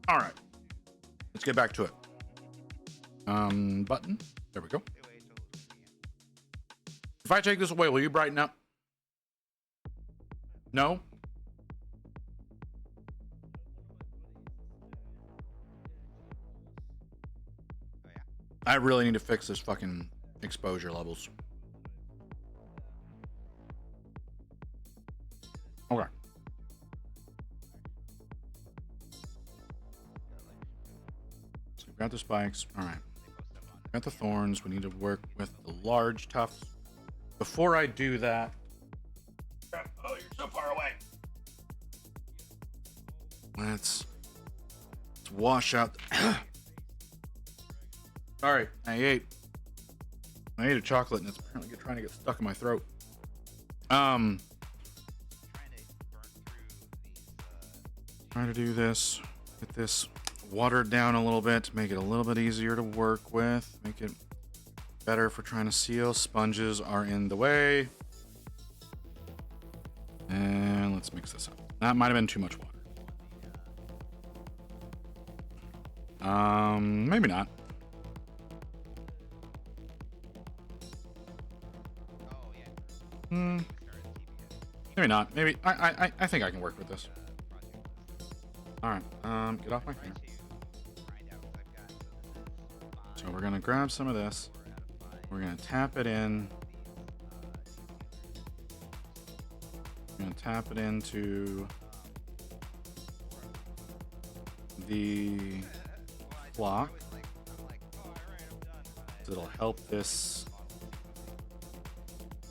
[SPEAKER 1] All right. Let's get back to it. Button. There we go. If I take this away, will you brighten up? No? I really need to fix this fucking exposure levels. Okay. So we've got the spikes. All right. Got the thorns. We need to work with the large tufts. Before I do that... Oh, you're so far away. Let's wash out... Sorry, I ate a chocolate and it's apparently trying to get stuck in my throat. Trying to do this, get this watered down a little bit, make it a little bit easier to work with, make it better for trying to seal. Sponges are in the way. And let's mix this up. That might have been too much water. Maybe not. Maybe not. Maybe I think I can work with this. All right. Get off my finger. So we're gonna grab some of this. We're gonna tap it in. We're gonna tap it into the block. So it'll help this.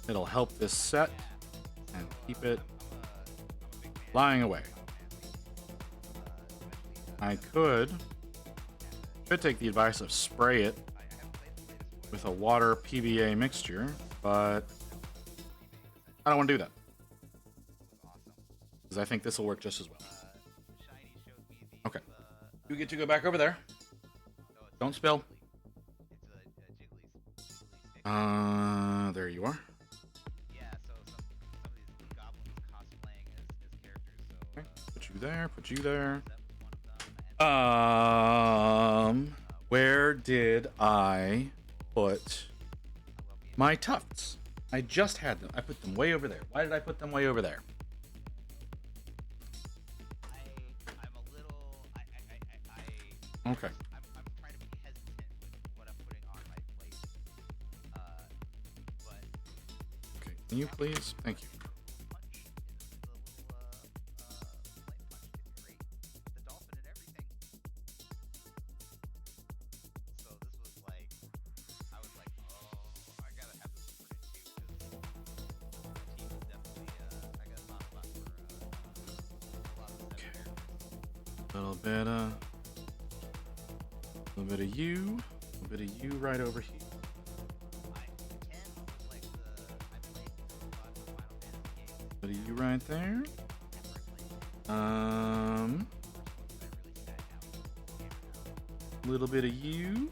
[SPEAKER 1] It'll help this set and keep it lying away. I could take the advice of spray it with a water PVA mixture, but I don't want to do that because I think this will work just as well. Okay, you get to go back over there. Don't spill. There you are. Okay, put you there. Put you there. Where did I put my tufts? I just had them. I put them way over there. Why did I put them way over there? Okay.
[SPEAKER 6] I'm trying to be hesitant with what I'm putting on my plate.
[SPEAKER 1] Okay, can you please? Thank you. A little bit of you, a bit of you right over here. A bit of you right there. A little bit of you.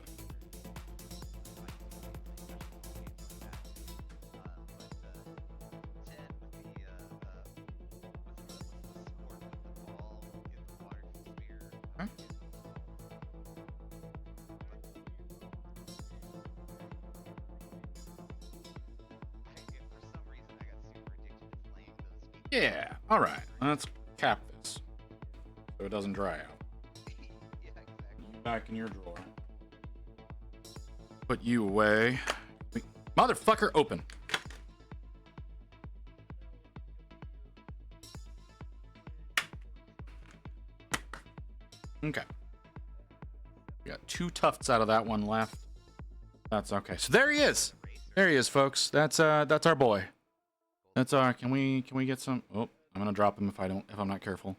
[SPEAKER 1] Yeah, alright. Let's cap this so it doesn't dry out. Back in your drawer. Put you away. Motherfucker, open. Okay. We got 2 tufts out of that one left. That's okay. So there he is. There he is, folks. That's our boy. That's our. Can we get some? Oh, I'm gonna drop him if I'm not careful.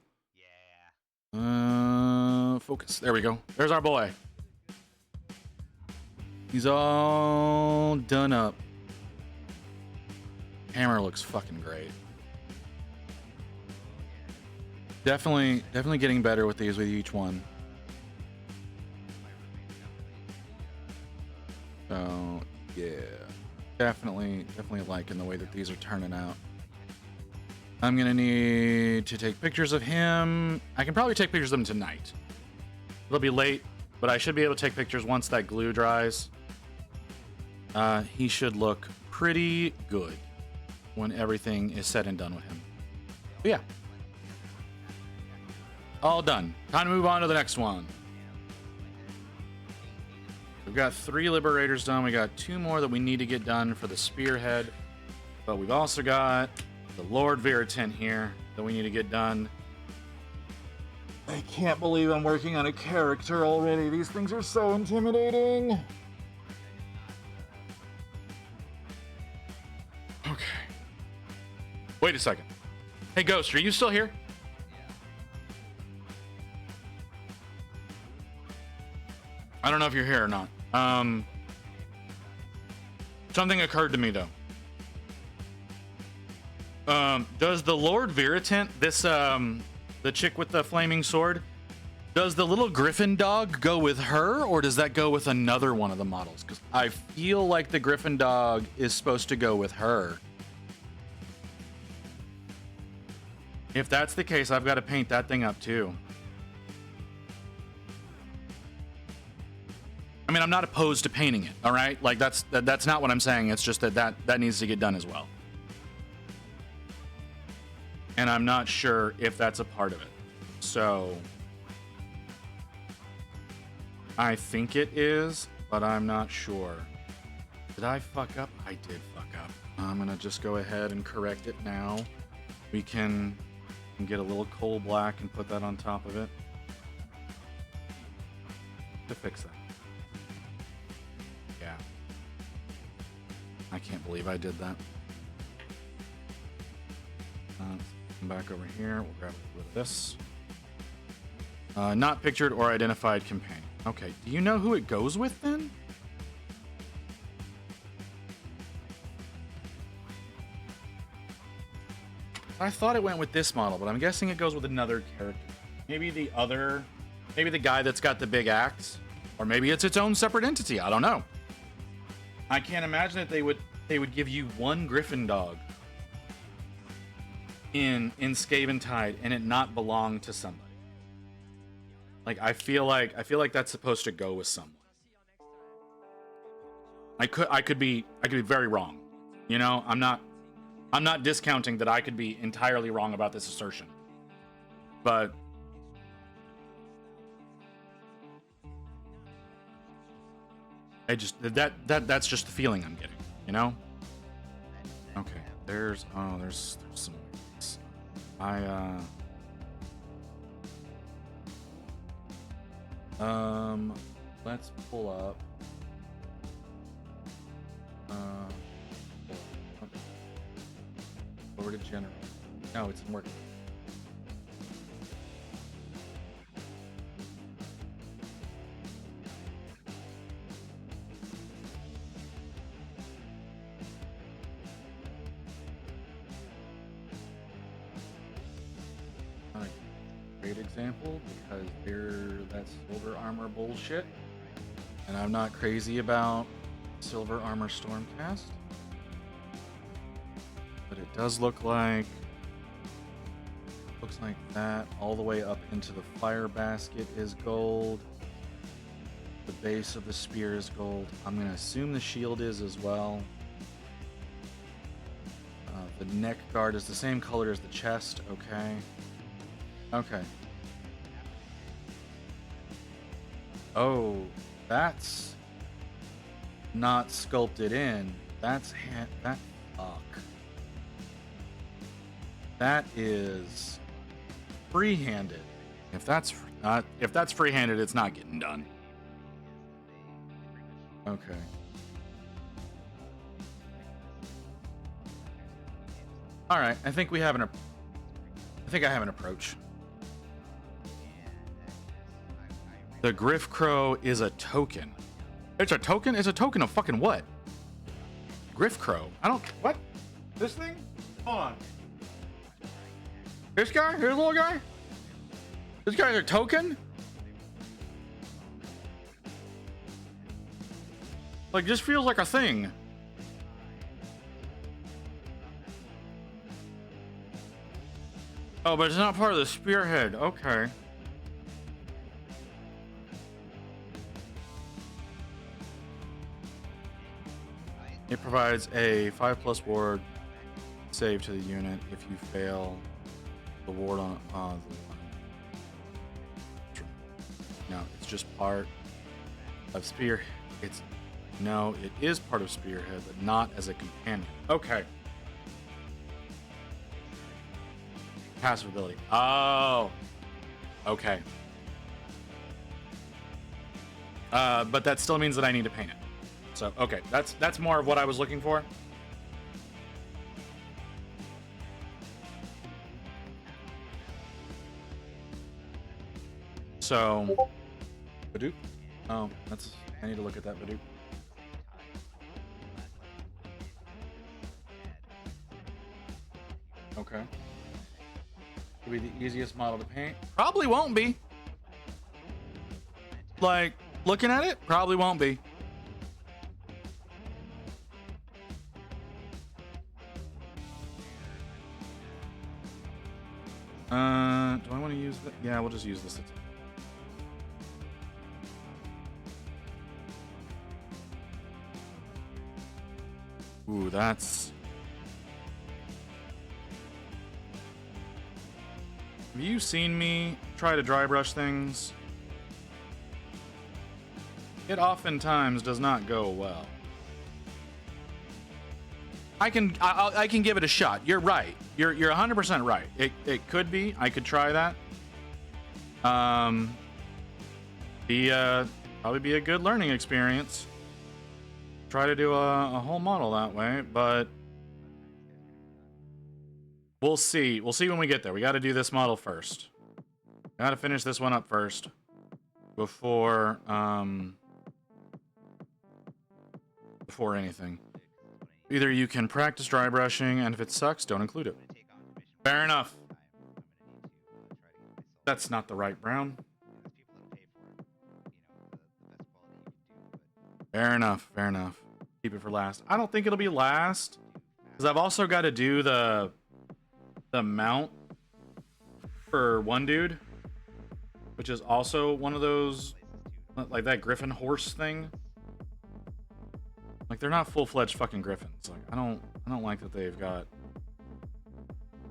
[SPEAKER 1] Yeah. Focus. There we go. There's our boy. He's all done up. Hammer looks fucking great. Definitely getting better with these with each one. So yeah. Definitely liking the way that these are turning out. I'm gonna need to take pictures of him. I can probably take pictures of him tonight. It'll be late, but I should be able to take pictures once that glue dries. He should look pretty good when everything is said and done with him. But yeah. All done. Time to move on to the next one. We've got 3 Liberators done. We got 2 more that we need to get done for the Spearhead. But we've also got the Lord Veritant here that we need to get done. I can't believe I'm working on a character already. These things are so intimidating. Okay. Wait a second. Hey, Ghost, are you still here? I don't know if you're here or not. Something occurred to me though. Does the Lord Veritant, this the chick with the flaming sword, does the little griffin dog go with her, or does that go with another one of the models? Because I feel like the griffin dog is supposed to go with her. If that's the case, I've got to paint that thing up too. I mean, I'm not opposed to painting it, all right? Like, that's not what I'm saying. It's just that needs to get done as well. And I'm not sure if that's a part of it. So I think it is, but I'm not sure. Did I fuck up? I did fuck up. I'm gonna just go ahead and correct it now. We can get a little coal black and put that on top of it to fix that. Yeah. I can't believe I did that. Come back over here. We'll grab a little of this. Not pictured or identified companion. Okay. Do you know who it goes with then? I thought it went with this model, but I'm guessing it goes with another character. Maybe the guy that's got the big axe, or maybe it's its own separate entity. I don't know. I can't imagine that they would give you one griffin dog in Skaven Tide and it not belong to somebody. Like, I feel like that's supposed to go with someone. I could be very wrong. You know, I'm not discounting that I could be entirely wrong about this assertion. But I just that's just the feeling I'm getting, you know? Okay. There's some let's pull up over to general. No, it's working. Great example, because that's silver armor bullshit, and I'm not crazy about silver armor stormcast, but it does looks like that all the way up into the fire basket is gold. The base of the spear is gold. I'm gonna assume the shield is as well. The neck guard is the same color as the chest. Okay. Oh, that's not sculpted in. That fuck. That is free-handed. If that's free-handed, it's not getting done. Okay. All right. I think I have an approach. The Griff Crow is a token. It's a token? It's a token of fucking what? Griff Crow. What? This thing? Hold on. This guy? This little guy? This guy's a token? Like, this feels like a thing. Oh, but it's not part of the spearhead. Okay. It provides a 5+ ward save to the unit if you fail the ward on no, it's just part of Spear. No, it is part of Spearhead, but not as a companion. Okay. Passive ability. Oh. Okay. But that still means that I need to paint it. So, okay, that's more of what I was looking for. So, Badoop. Oh, I need to look at that Badoop. Okay. Will be the easiest model to paint? Probably won't be. Like, looking at it, probably won't be. Do I want to use that? Yeah, we'll just use this. Ooh, that's... Have you seen me try to dry brush things? It oftentimes does not go well. I can give it a shot. You're right. You're 100% right. It could be. I could try that. Probably be a good learning experience. Try to do a whole model that way, but we'll see. We'll see when we get there. We got to do this model first. Got to finish this one up first before anything. Either you can practice dry brushing, and if it sucks, don't include it. Fair enough. That's not the right brown. Fair enough. Fair enough. Keep it for last. I don't think it'll be last, because I've also got to do the mount for one dude, which is also one of those, like that griffin horse thing. Like, they're not full-fledged fucking griffins. Like, I don't like that they've got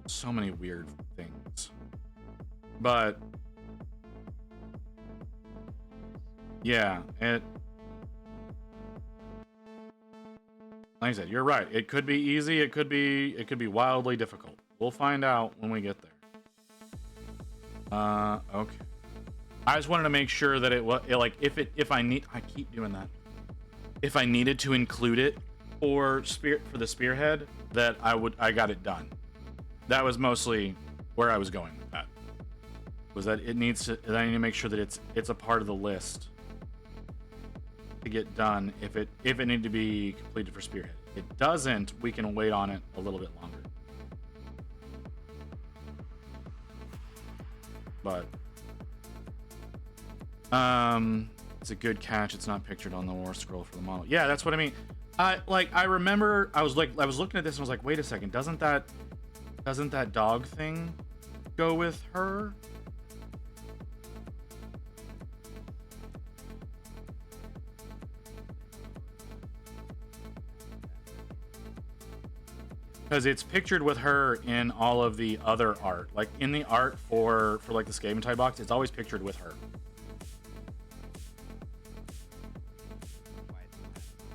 [SPEAKER 1] so many weird things. But yeah, like I said, you're right. It could be easy, it could be wildly difficult. We'll find out when we get there. Okay. I just wanted to make sure that it was like, if I keep doing that. If I needed to include it for the spearhead, that I got it done. That was mostly where I was going with that. Was that I need to make sure that it's a part of the list to get done if it needed to be completed for spearhead. If it doesn't, we can wait on it a little bit longer. But it's a good catch. It's not pictured on the war scroll for the model. Yeah, that's what I mean. I remember I was looking at this and I was like, wait a second, doesn't that dog thing go with her? Because it's pictured with her in all of the other art. Like, in the art for like the Skaven box, it's always pictured with her.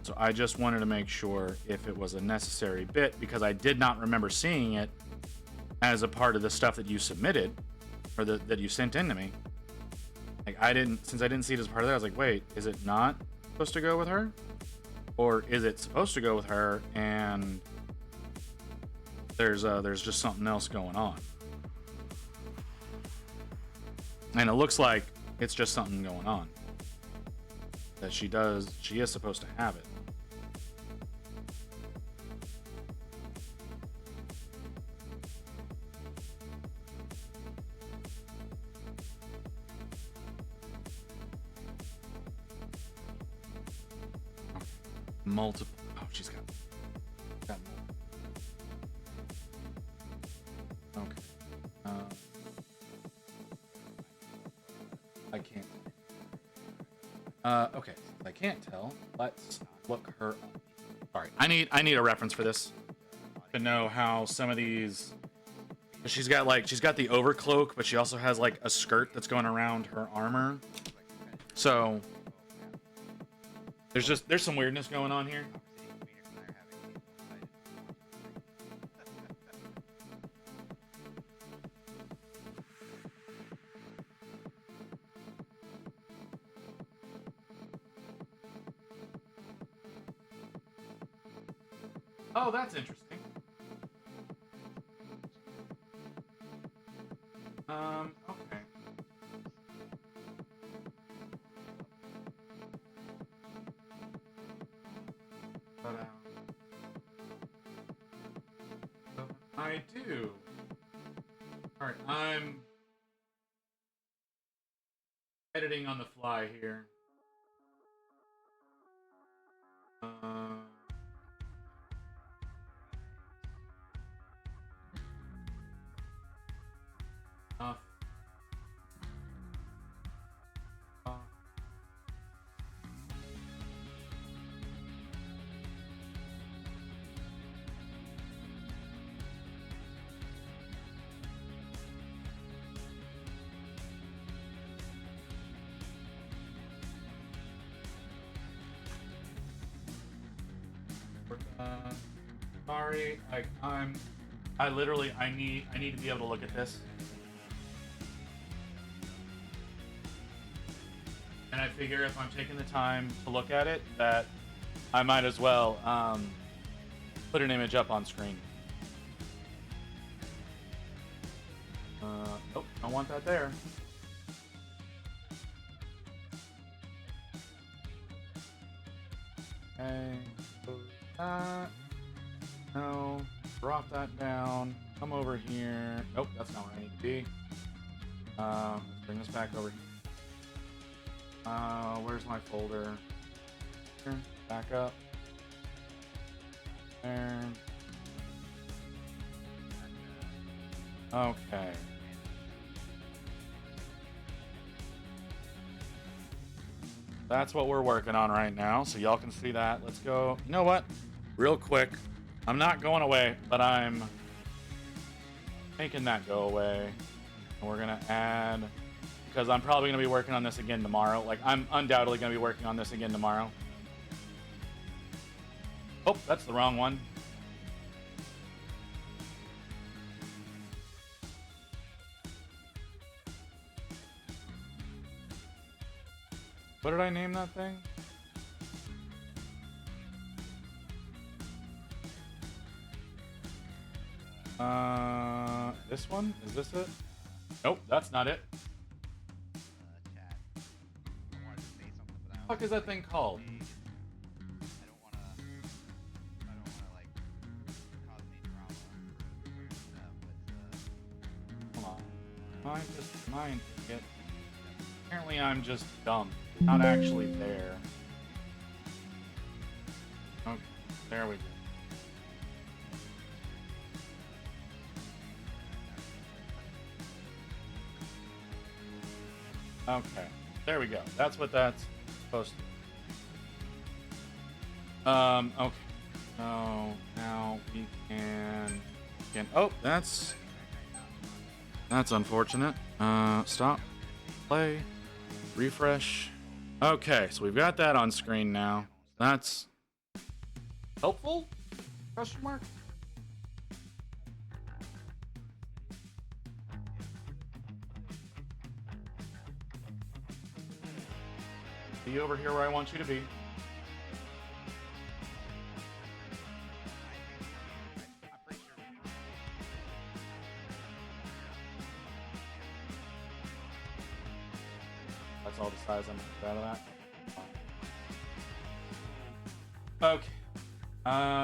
[SPEAKER 1] So I just wanted to make sure if it was a necessary bit, because I did not remember seeing it as a part of the stuff that you submitted, or that you sent in to me. Like, since I didn't see it as part of that, I was like, wait, is it not supposed to go with her? Or is it supposed to go with her and there's just something else going on? And it looks like it's just something going on. That she is supposed to have it. Okay. Multiple. Oh, she's got more. Okay. I can't. Okay. I can't tell. Let's look her up. Sorry, I need a reference for this to know how some of these. She's got the overcloak, but she also has like a skirt that's going around her armor. So there's some weirdness going on here. Oh, that's interesting. Okay. But, I do. Alright, I'm editing on the fly here. Uh, uh, sorry, I literally I need to be able to look at this. And I figure if I'm taking the time to look at it, that I might as well put an image up on screen. Oh, I want that there. Okay, close that. No, drop that down. Come over here. Nope, that's not where I need to be. Let's bring this back over here. Where's my folder? Here, back up. There. Okay. That's what we're working on right now, so y'all can see that. Let's go. You know what? Real quick. I'm not going away, but I'm making that go away. And we're going to add... Because I'm probably going to be working on this again tomorrow. Like, I'm undoubtedly going to be working on this again tomorrow. Oh, that's the wrong one. What did I name that thing? This one? Is this it? Nope, that's not it.
[SPEAKER 6] Chat. I wanted to say something, but I
[SPEAKER 1] What the fuck is that thing called?
[SPEAKER 6] I don't wanna like cause any drama.
[SPEAKER 1] Hold on. Mine to get. Apparently I'm just dumb. Not actually there. Okay, there we go. Okay, there we go. That's what that's supposed to. Okay. So now we can. Oh, that's unfortunate. Stop. Play. Refresh. Okay, so we've got that on screen now. That's helpful? Question mark? Be over here where I want you to be.
[SPEAKER 6] I'm pretty sure.
[SPEAKER 1] That's all the size I'm out of that. Okay.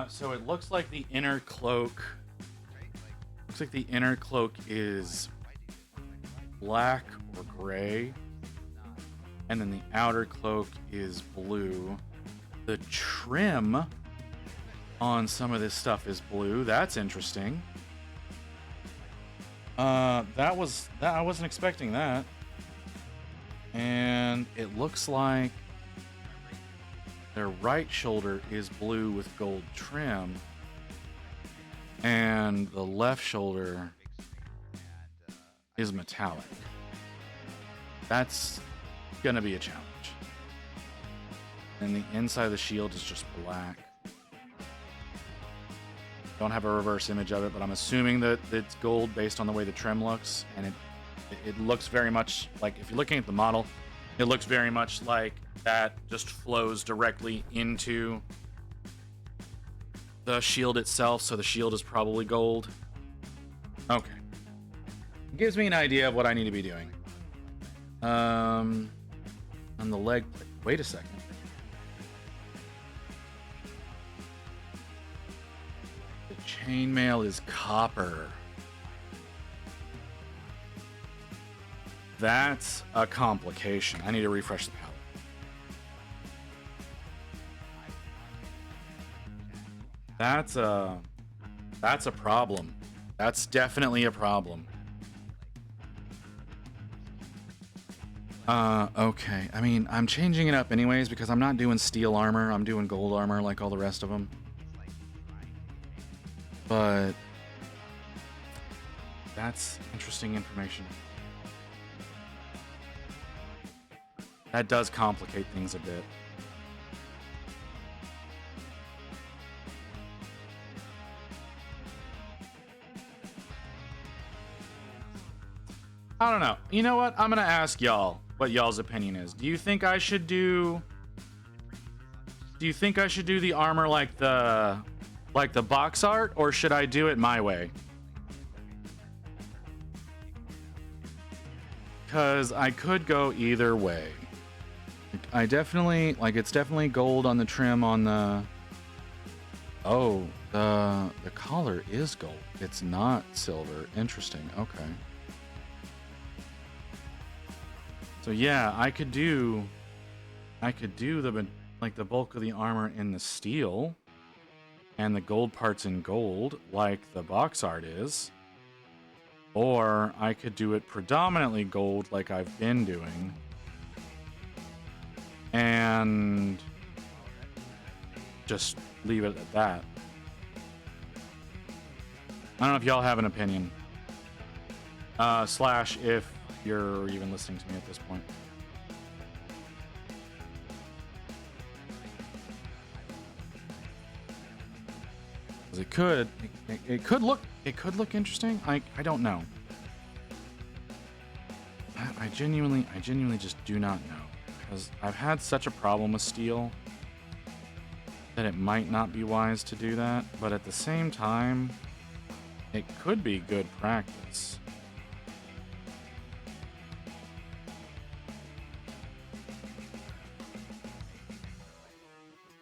[SPEAKER 1] So it looks like the inner cloak. Looks like the inner cloak is black or gray. And then the outer cloak is blue. The trim on some of this stuff is blue. That's interesting. I wasn't expecting that. And it looks like their right shoulder is blue with gold trim, and the left shoulder is metallic. That's gonna be a challenge. And the inside of the shield is just black. Don't have a reverse image of it, but I'm assuming that it's gold based on the way the trim looks, and it looks very much like, if you're looking at the model, it looks very much like that just flows directly into the shield itself, so the shield is probably gold. Okay. It gives me an idea of what I need to be doing. On the leg plate. Wait a second. The chainmail is copper. That's a complication. I need to refresh the palette. That's a problem. That's definitely a problem. Okay. I mean, I'm changing it up anyways because I'm not doing steel armor. I'm doing gold armor like all the rest of them. But that's interesting information. That does complicate things a bit. I don't know. You know what? I'm gonna ask y'all what y'all's opinion is. Do you think I should do the armor like the box art, or should I do it my way? Because I could go either way. I definitely, like, it's definitely gold on the trim on the... Oh, the collar is gold. It's not silver. Interesting. Okay. So yeah, I could do the bulk of the armor in the steel and the gold parts in gold like the box art is. Or I could do it predominantly gold like I've been doing. And just leave it at that. I don't know if y'all have an opinion. Slash if you're even listening to me at this point. Because it could look interesting. I don't know. I genuinely just do not know. Because I've had such a problem with steel that it might not be wise to do that, but at the same time, it could be good practice.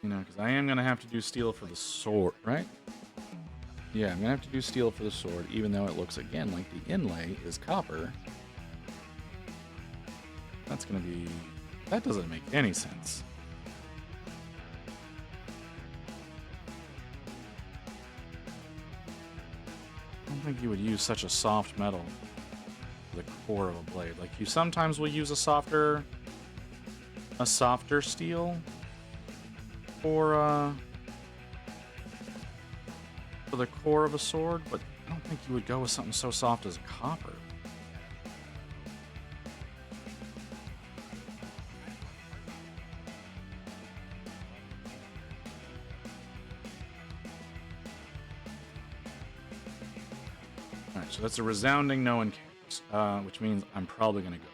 [SPEAKER 1] You know, because I am going to have to do steel for the sword, right? Yeah, I'm going to have to do steel for the sword, even though it looks, again, like the inlay is copper. That's going to be... That doesn't make any sense. I don't think you would use such a soft metal for the core of a blade. Like, you sometimes will use a softer steel for the core of a sword, but I don't think you would go with something so soft as copper. Alright, so that's a resounding no one cares, which means I'm probably going to go.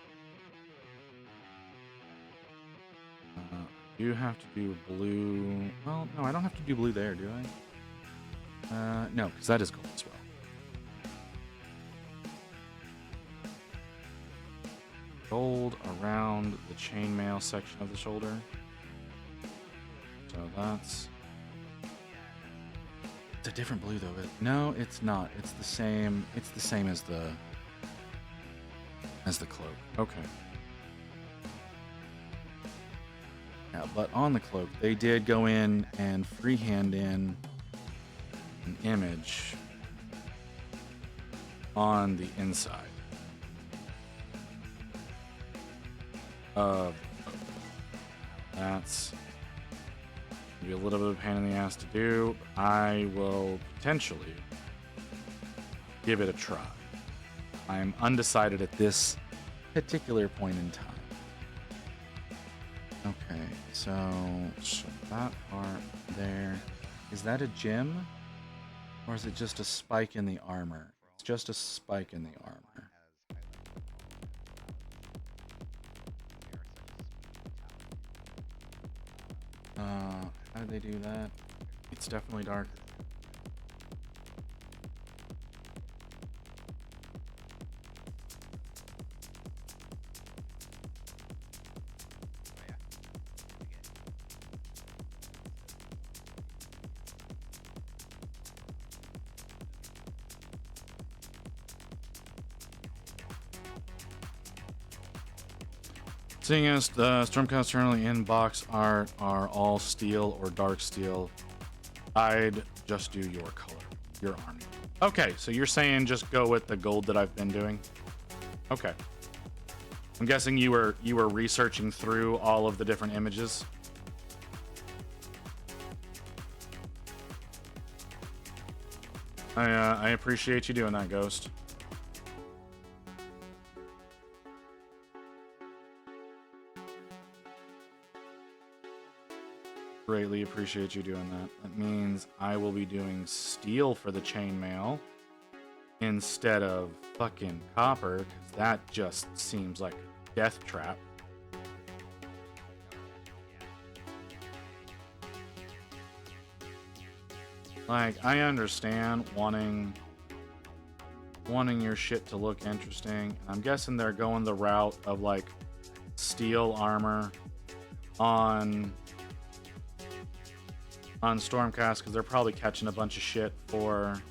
[SPEAKER 1] Do have to do blue... Well, no, I don't have to do blue there, do I? No, because that is gold as well. Gold around the chainmail section of the shoulder. So that's... It's a different blue, though. No, it's not. It's the same. It's the same as the cloak. Okay. Yeah, but on the cloak, they did go in and freehand in an image on the inside of that's Be a little bit of a pain in the ass to do. I will potentially give it a try. I'm undecided at this particular point in time. Okay, so that part there. Is that a gem? Or is it just a spike in the armor? It's just a spike in the armor. How did they do that? It's definitely dark. Seeing as the Stormcast currently in box art are all steel or dark steel, I'd just do your color, your army. Okay, so you're saying just go with the gold that I've been doing? Okay. I'm guessing you were researching through all of the different images. I appreciate you doing that, Ghost. Greatly appreciate you doing that. That means I will be doing steel for the chainmail instead of fucking copper, because that just seems like a death trap. Like, I understand wanting your shit to look interesting. I'm guessing they're going the route of like steel armor on Stormcast, because they're probably catching a bunch of shit for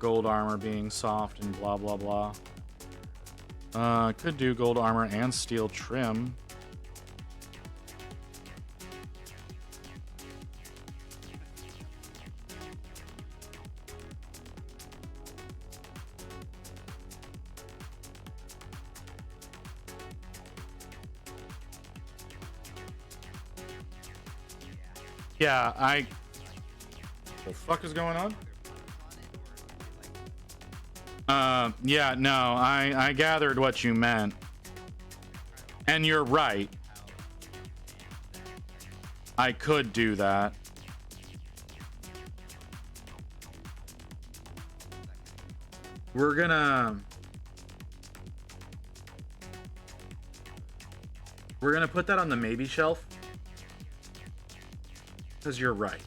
[SPEAKER 1] gold armor being soft and blah blah blah. Could do gold armor and steel trim. Yeah, what the fuck is going on? Yeah, no, I gathered what you meant. And you're right. I could do that. We're gonna put that on the maybe shelf. Because you're right.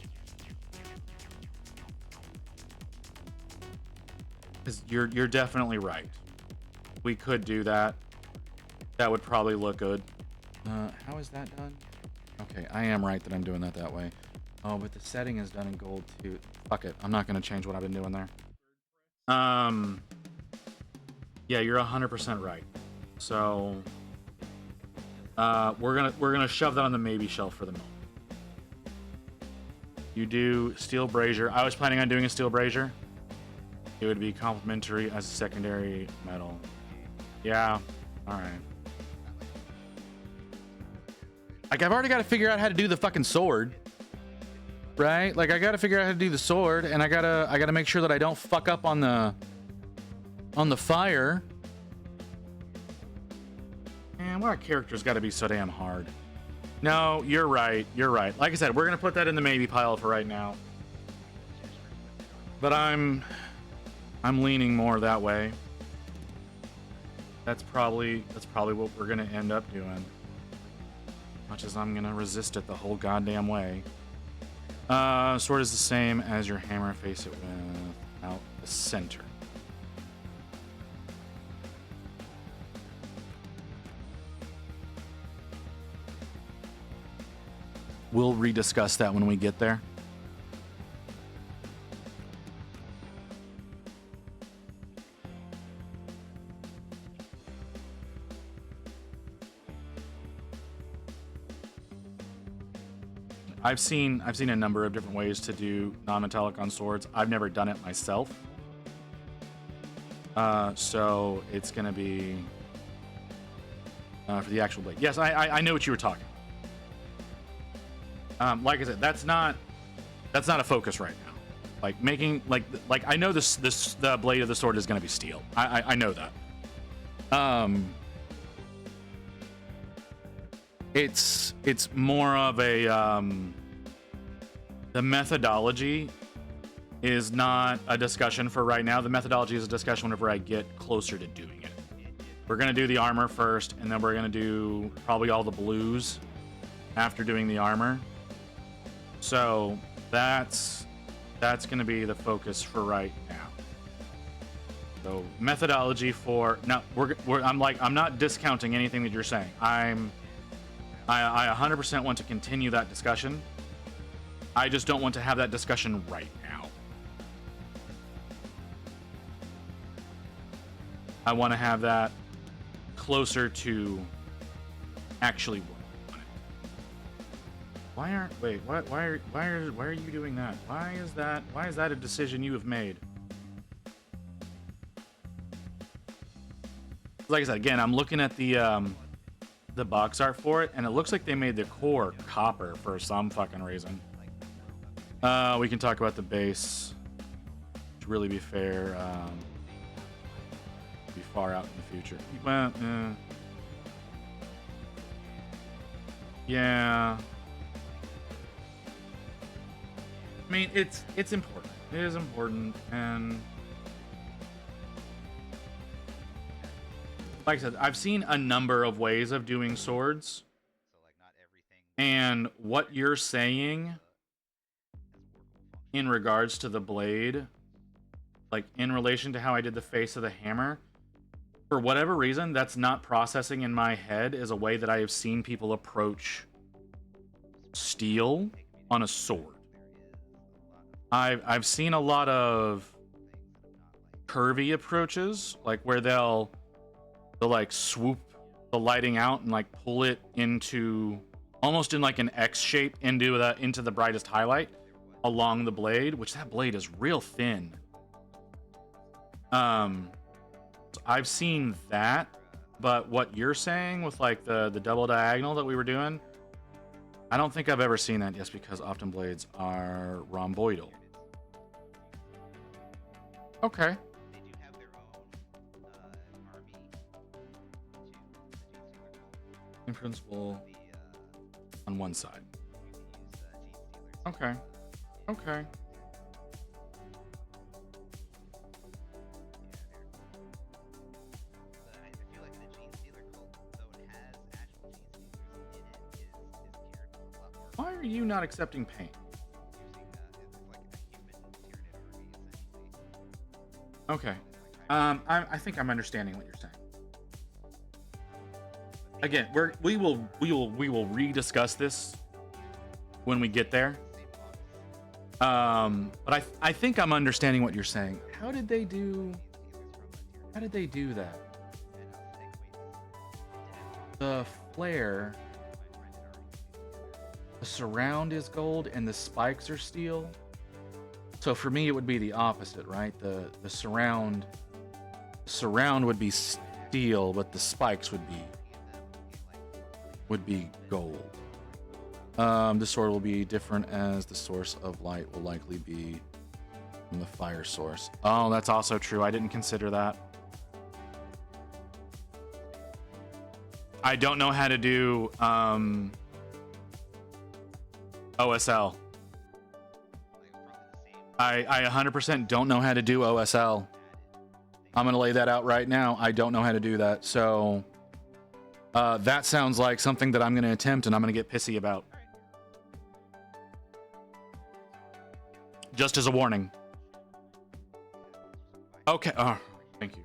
[SPEAKER 1] Because you're definitely right. We could do that. That would probably look good. How is that done? Okay, I am right that I'm doing that way. Oh, but the setting is done in gold too. Fuck it. I'm not going to change what I've been doing there. Yeah, you're 100% right. So we're gonna shove that on the maybe shelf for the moment. You do steel brazier. I was planning on doing a steel brazier. It would be complementary as a secondary metal. Yeah. All right. Like, I've already got to figure out how to do the fucking sword, right? Like, I got to figure out how to do the sword, and I gotta make sure that I don't fuck up on the fire. Man, what character's got to be so damn hard? No, you're right. You're right. Like I said, we're gonna put that in the maybe pile for right now. But I'm leaning more that way. That's probably what we're gonna end up doing. Much as I'm gonna resist it the whole goddamn way. Sword is the same as your hammer. Face it without the center. We'll rediscuss that when we get there. I've seen a number of different ways to do non-metallic on swords. I've never done it myself. So it's gonna be for the actual blade. Yes, I know what you were talking. Like I said, that's not a focus right now. Like making like I know the blade of the sword is going to be steel. I know that. It's more of a the methodology is not a discussion for right now. The methodology is a discussion whenever I get closer to doing it. We're gonna do the armor first, and then we're gonna do probably all the blues after doing the armor. So that's gonna be the focus for right now. So methodology for now. I'm not discounting anything that you're saying. I 100% want to continue that discussion. I just don't want to have that discussion right now. I want to have that closer to actually working on it. Why are you doing that? Why is that a decision you have made? Like I said, again, I'm looking at the box art for it, and it looks like they made the core copper for some fucking reason. We can talk about the base. To really be fair, be far out in the future. Well, yeah. I mean, it's important. It is important, and like I said, I've seen a number of ways of doing swords, and what you're saying in regards to the blade, like in relation to how I did the face of the hammer, for whatever reason, that's not processing in my head as a way that I have seen people approach steel on a sword. I've seen a lot of curvy approaches, like where they'll like swoop the lighting out and like pull it into almost in like an X shape into the brightest highlight along the blade, which that blade is real thin. I've seen that, but what you're saying with like the double diagonal that we were doing, I don't think I've ever seen that, just because often blades are rhomboidal. Okay. In principle, on one side. Okay. Okay. Why are you not accepting paint? Okay. I think I'm understanding what you're saying. Again, we will rediscuss this when we get there. But I think I'm understanding what you're saying. How did they do that? The flare, the surround is gold and the spikes are steel. So for me, it would be the opposite, right? The surround would be steel, but the spikes would be gold. The sword will be different, as the source of light will likely be from the fire source. Oh, that's also true. I didn't consider that. I don't know how to do OSL. I 100% don't know how to do OSL. I'm going to lay that out right now. I don't know how to do that. So that sounds like something that I'm going to attempt and I'm going to get pissy about. Just as a warning. Okay. Oh, thank you.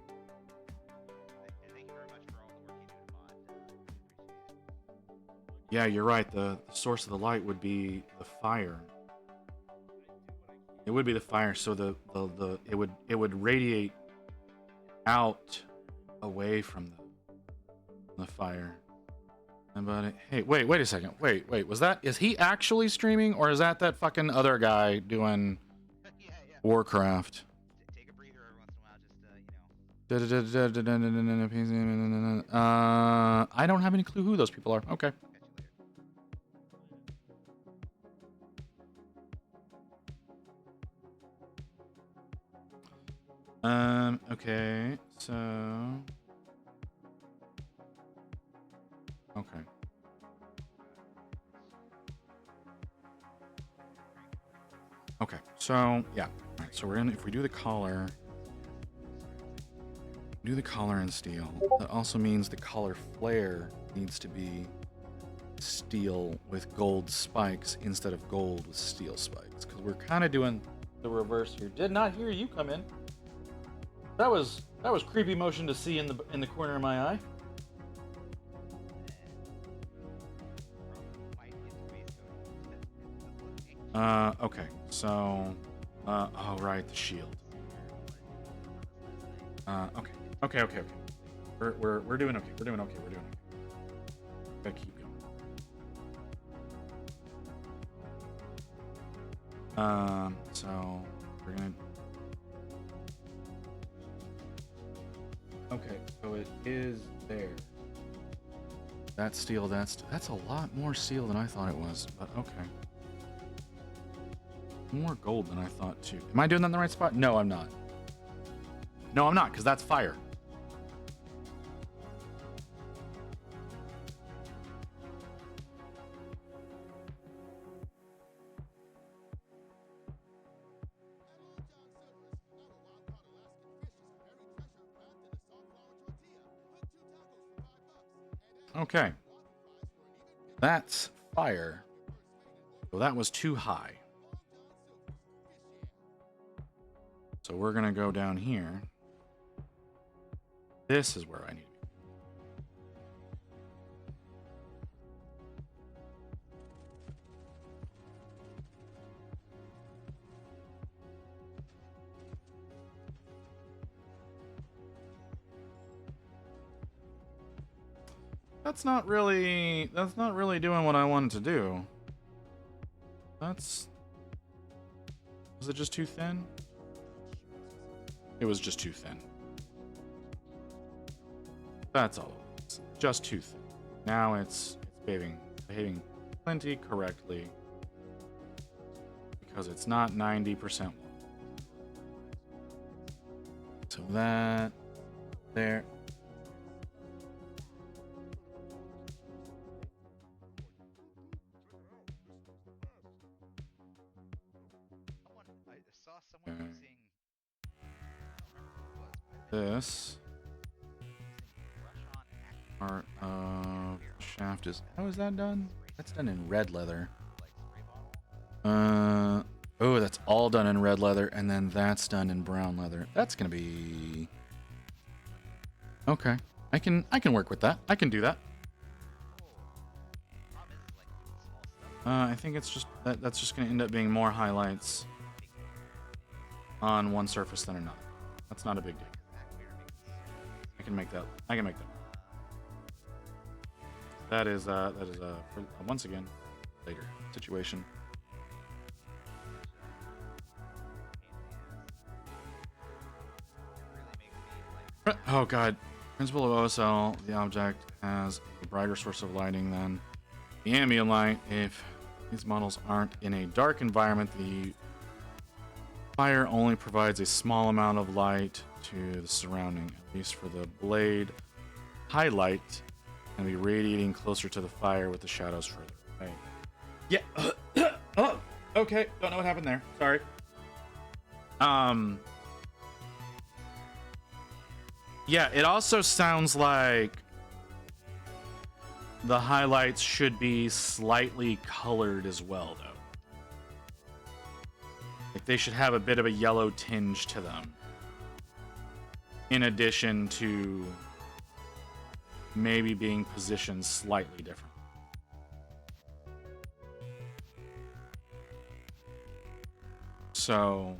[SPEAKER 1] Yeah, you're right. The source of the light would be the fire. It would be the fire, so it would radiate out away from the fire. But hey, wait a second. Wait. Is he actually streaming, or is that fucking other guy doing Warcraft?
[SPEAKER 6] Take a breather every once in a while, just
[SPEAKER 1] I don't have any clue who those people are. Okay. Okay, so... Okay. Okay, so, yeah. Alright, so we're gonna, if we do the collar... Do the collar in steel. That also means the collar flare needs to be steel with gold spikes instead of gold with steel spikes. Because we're kind of doing the reverse here. Did not hear you come in. That was creepy motion to see in the corner of my eye. Okay, so, oh right, the shield. Okay. We're doing okay. We're doing okay. Gotta keep going. So we're gonna. Okay, so it is there. That steel. That's a lot more steel than I thought it was. But okay. More gold than I thought too. Am I doing that in the right spot? No, I'm not. No, I'm not, because that's fire. Okay. That's fire. So that was too high. So we're going to go down here. This is where I need to be. That's not really doing what I wanted to do. Was it just too thin? It was just too thin. That's all. It's just too thin. Now it's behaving plenty correctly because it's not 90%. So that there.
[SPEAKER 6] I saw someone using.
[SPEAKER 1] This part of shaft is. How is that done? That's done in red leather. Oh, that's all done in red leather, and then that's done in brown leather. That's gonna be okay. I can work with that. I can do that. I think it's just that's just gonna end up being more highlights on one surface than another. That's not a big deal. I can make that. That is for, once again, later situation. Oh god. Principle of OSL, the object has a brighter source of lighting than the ambient light. If these models aren't in a dark environment, the fire only provides a small amount of light to the surrounding, at least for the blade. Highlight and be radiating closer to the fire with the shadows further away. Yeah. Oh, okay. Don't know what happened there. Sorry. Yeah, it also sounds like the highlights should be slightly colored as well, though. Like they should have a bit of a yellow tinge to them. In addition to maybe being positioned slightly different. So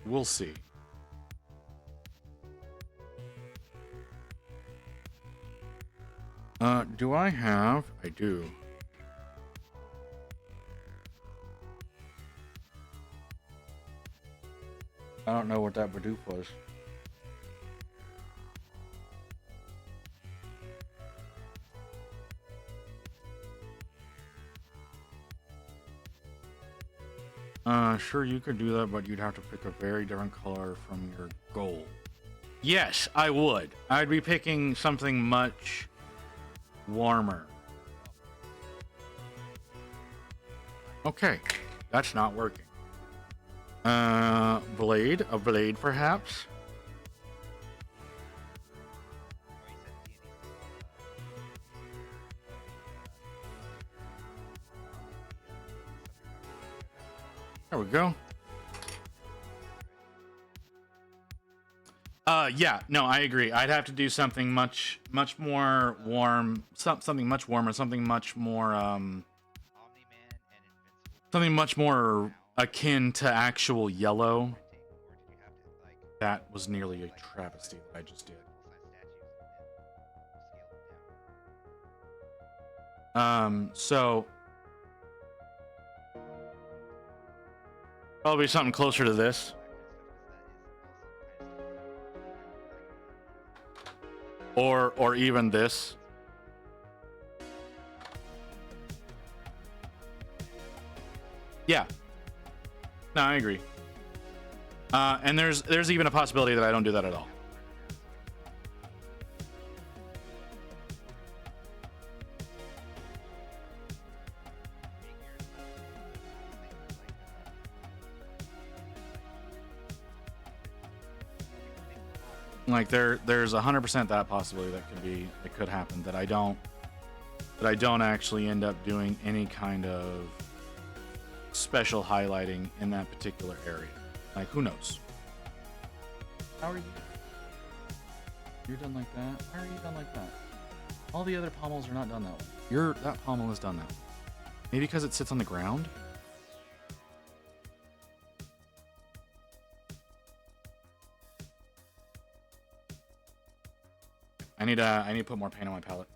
[SPEAKER 1] we'll see. Do I have? I do. I don't know what that Bidoof was. Sure, you could do that, but you'd have to pick a very different color from your goal. Yes, I would. I'd be picking something much warmer. Okay, that's not working. Blade? A blade, perhaps? There we go. Yeah, no, I agree. I'd have to do something much more warm, something much warmer, something much more, something much more akin to actual yellow. That was nearly a travesty that I just did. So probably something closer to this. Or even this. Yeah. No, I agree. And there's even a possibility that I don't do that at all. Like there's 100% that possibility that could happen, that I don't actually end up doing any kind of special highlighting in that particular area. Like, who knows? How are you? You're done like that? Why are you done like that? All the other pommels are not done that way. That pommel is done that way. Maybe because it sits on the ground? I need to put more paint on my palette.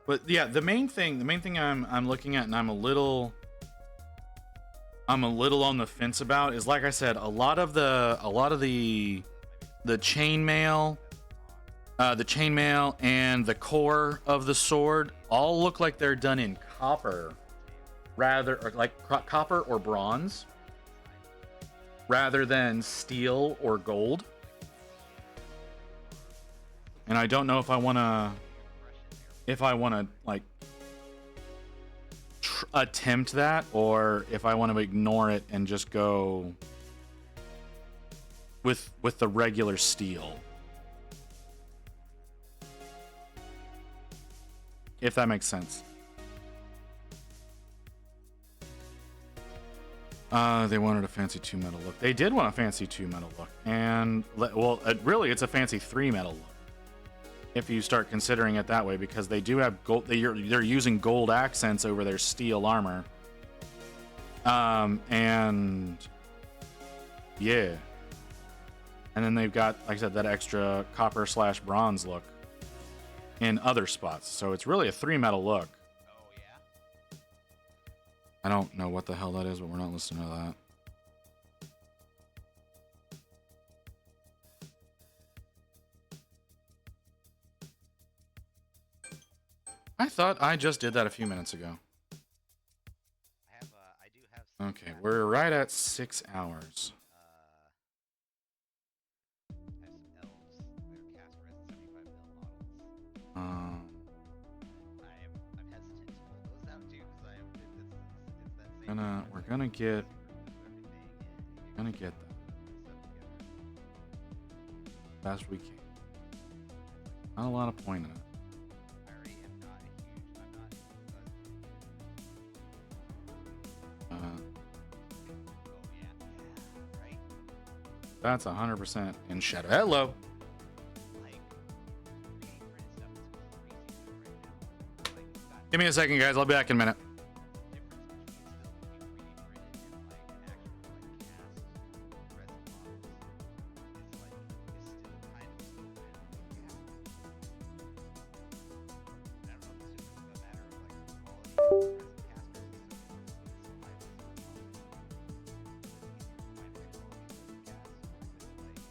[SPEAKER 1] But yeah, the main thing I'm looking at, and I'm a little on the fence about, is, like I said, a lot of the chainmail, and the core of the sword all look like they're done in copper, copper or bronze, rather than steel or gold. And I don't know if I want to like attempt that, or if I want to ignore it and just go with the regular steel. If that makes sense. They wanted a fancy 2 metal look. They did want a fancy 2 metal look. And, well, really, it's a fancy 3 metal look, if you start considering it that way, because they do have gold. They're using gold accents over their steel armor. And yeah. And then they've got, like I said, that extra copper/bronze look in other spots. So it's really a 3 metal look.
[SPEAKER 6] Oh, yeah?
[SPEAKER 1] I don't know what the hell that is, but we're not listening to that. I thought I just did that a few minutes ago.
[SPEAKER 6] I do have some
[SPEAKER 1] Okay, we're right at 6 hours.
[SPEAKER 6] I have some elves. They're cast res 75 mil models.
[SPEAKER 1] Um,
[SPEAKER 6] I'm hesitant to pull those out too, because it's that same.
[SPEAKER 1] we're gonna get that fast we can. Not a lot of point in it.
[SPEAKER 6] I already am not a huge. I'm not. Oh yeah, right.
[SPEAKER 1] That's 100% in shadow. Hello.
[SPEAKER 6] Like 3D printed stuff is crazy right now. Like you've got
[SPEAKER 1] Give me a second, guys. I'll be back in a minute.
[SPEAKER 6] difference between still looking 3D printed and like actual like cast resin models is like is still kind of still kind of like gap. And I don't know if it's just a matter of like the quality of the resin cast resin is so high with the models. It's easier to find high quality resin cast with like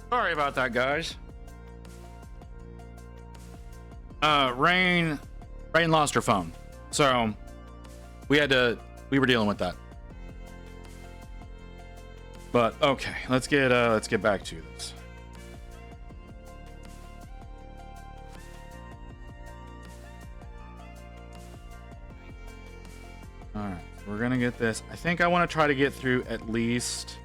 [SPEAKER 1] Sorry about that, guys. Rain lost her phone, so we were dealing with that. But okay, let's get back to this. All right, we're gonna get this. I think I want to try to get through at least.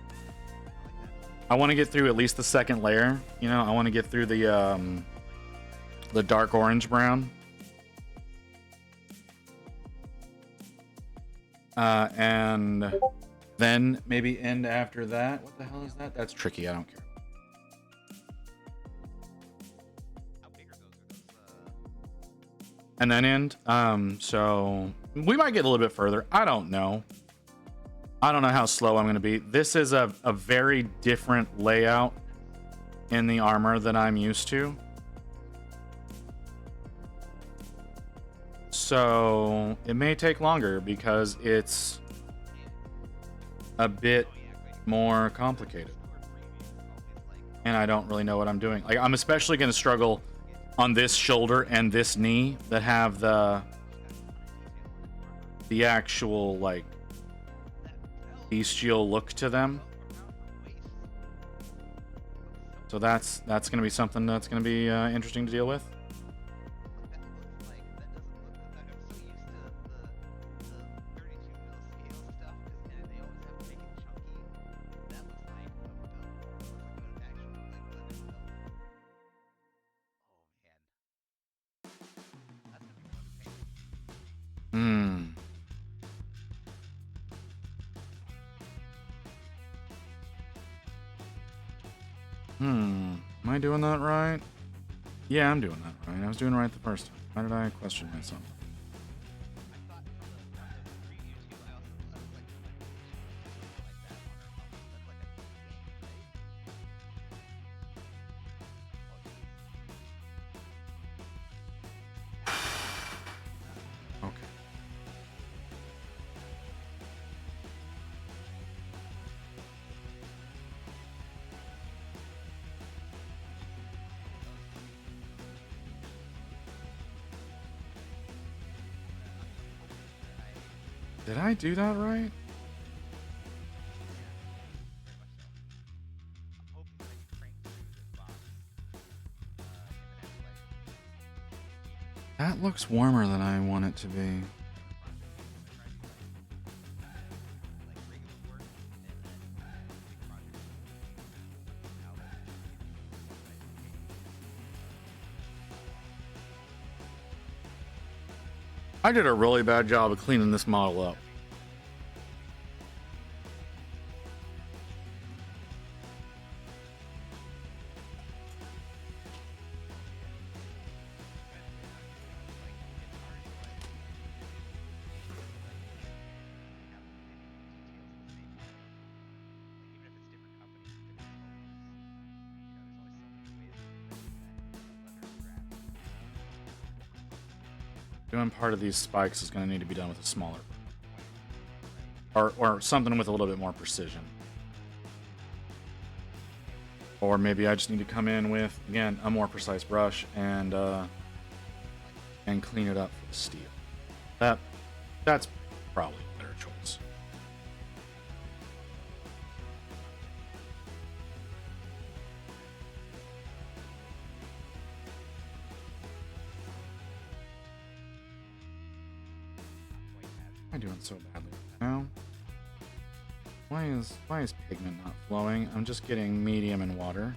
[SPEAKER 1] I want to get through at least the second layer. You know, I want to get through the dark orange brown. And then maybe end after that. What the hell is that? That's tricky. I don't care. And then end. So we might get a little bit further. I don't know. I don't know how slow I'm going to be. This is a very different layout in the armor than I'm used to. So it may take longer because it's a bit more complicated. And I don't really know what I'm doing. Like, I'm especially going to struggle on this shoulder and this knee that have the actual, like, bestial look to them. So that's going to be something that's going to be interesting to deal with. Am I doing that right? Yeah, I'm doing that right. I was doing it right the first time. Why did I question myself? Okay. Did I do that right? That looks warmer than I want it to be. I did a really bad job of cleaning this model up. Doing part of these spikes is going to need to be done with a smaller, or something with a little bit more precision. Or maybe I just need to come in with, again, a more precise brush and clean it up for the steel. That's probably a better choice. Why am I doing so badly now? Why is pigment not flowing? I'm just getting medium in water.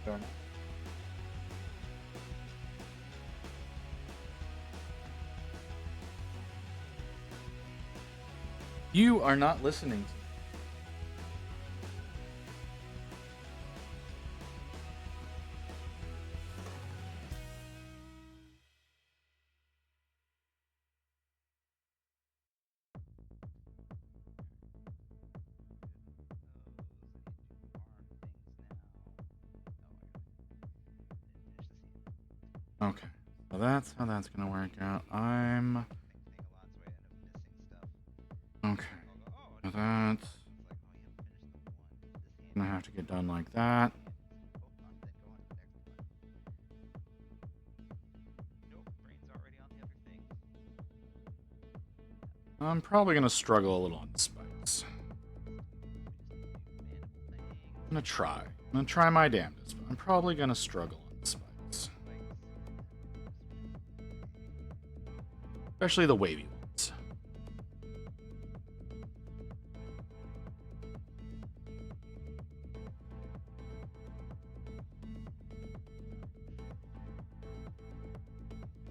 [SPEAKER 1] Darn it. You are not listening to me. Okay. So that's how that's gonna work out. I'm
[SPEAKER 6] Think a lot, so I end up missing stuff.
[SPEAKER 1] okay.
[SPEAKER 6] I'll go, oh,
[SPEAKER 1] So that's
[SPEAKER 6] it's like, oh, you haven't finished the one. This hand.
[SPEAKER 1] gonna have to get done like that.
[SPEAKER 6] Oh, then go on to the next one. Nope, brain's already on the other thing.
[SPEAKER 1] I'm probably gonna struggle a little on spikes. I'm gonna try. I'm gonna try my damnedest, but I'm probably gonna struggle on spikes. Especially the wavy ones.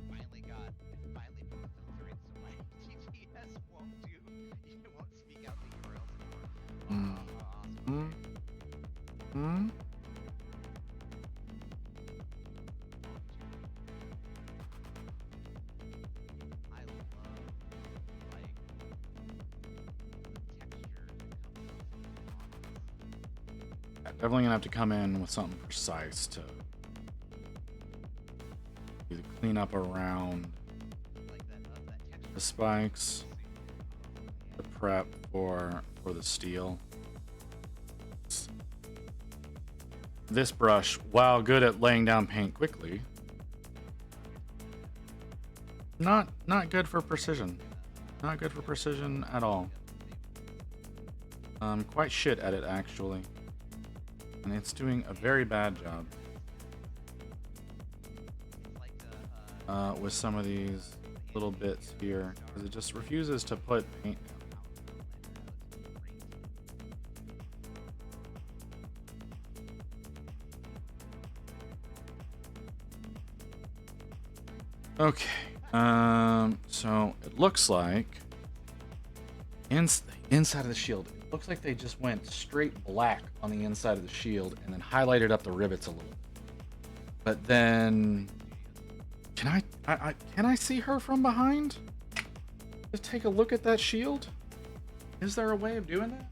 [SPEAKER 6] Finally put the filter in so my TTS won't it won't speak out the URLs anymore. Awesome.
[SPEAKER 1] Hmm?
[SPEAKER 6] I love like the texture that comes with
[SPEAKER 1] Yeah, definitely gonna have to come in with something precise to either clean up around
[SPEAKER 6] like that texture.
[SPEAKER 1] the spikes, the prep for the steel. This brush, while good at laying down paint quickly, not good for precision. Not good for precision at all. Quite shit at it actually, and it's doing a very bad job with some of these little bits here because it just refuses to put paint down. Okay, so it looks like inside of the shield, it looks like they just went straight black on the inside of the shield and then highlighted up the rivets a little. But then, can I see her from behind? Just take a look at that shield. Is there a way of doing that?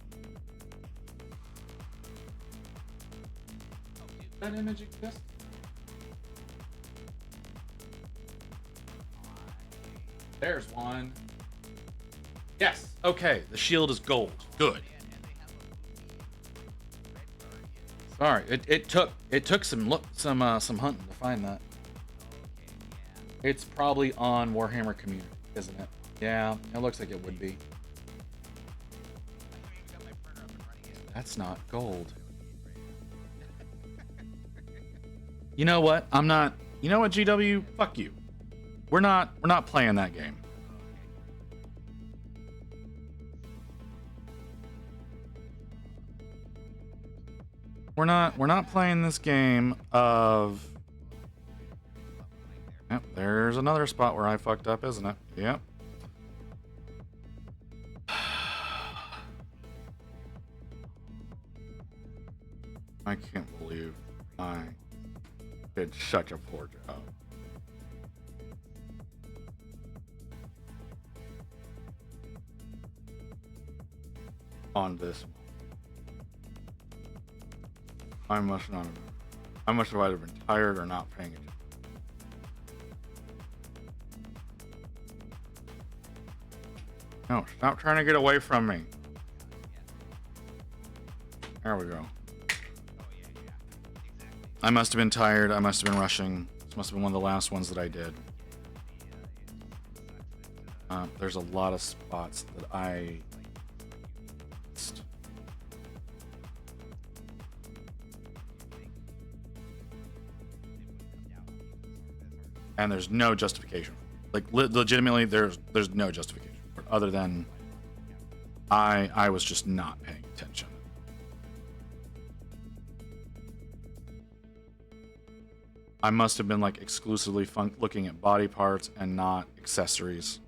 [SPEAKER 1] Does that image exist? There's one. Yes. Okay. The shield is gold. Good. Sorry. It took some hunting to find that. It's probably on Warhammer Community, isn't it? Yeah. It looks like it would be. That's not gold. You know what? I'm not. You know what, GW? Fuck you. We're not playing that game. We're not playing this game of. Yep, there's another spot where I fucked up, isn't it? Yep. I can't believe I did such a poor job. On this one. I must have either been tired or not paying attention. No, stop trying to get away from me. There we go. I must have been tired. I must have been rushing. This must have been one of the last ones that I did. There's a lot of spots that I missed. And there's no justification. Like legitimately, there's no justification for it other than I was just not paying attention. I must have been like exclusively looking at body parts and not accessories.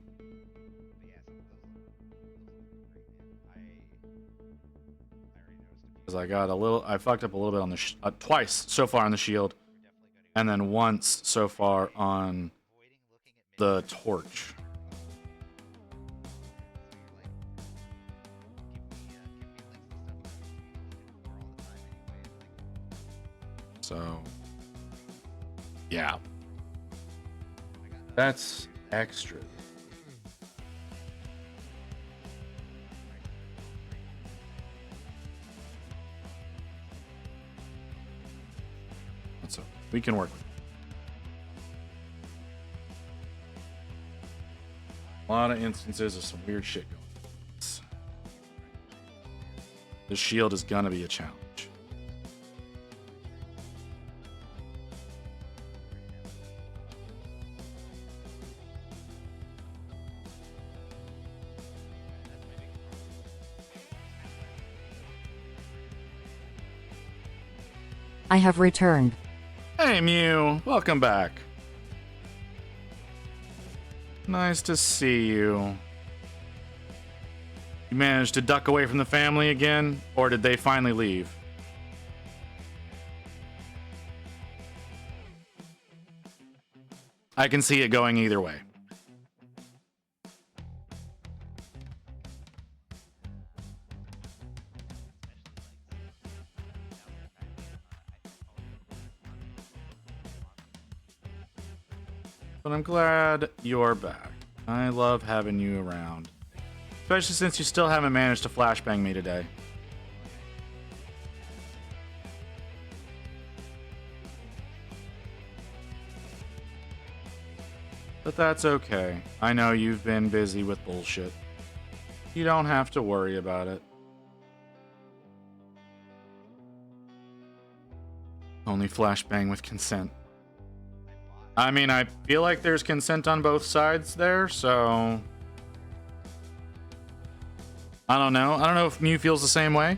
[SPEAKER 1] Because I fucked up a little bit on the twice so far on the shield, and then once so far on the torch. So, yeah. That's extra. That's okay. We can work with it. A lot of instances of some weird shit going on. The shield is gonna be a challenge.
[SPEAKER 7] I have returned.
[SPEAKER 1] Hey Mew, welcome back. Nice to see you. You managed to duck away from the family again, or did they finally leave? I can see it going either way. But I'm glad you're back. I love having you around. Especially since you still haven't managed to flashbang me today. But that's okay. I know you've been busy with bullshit. You don't have to worry about it. Only flashbang with consent. I mean, I feel like there's consent on both sides there, so... I don't know. I don't know if Mew feels the same way.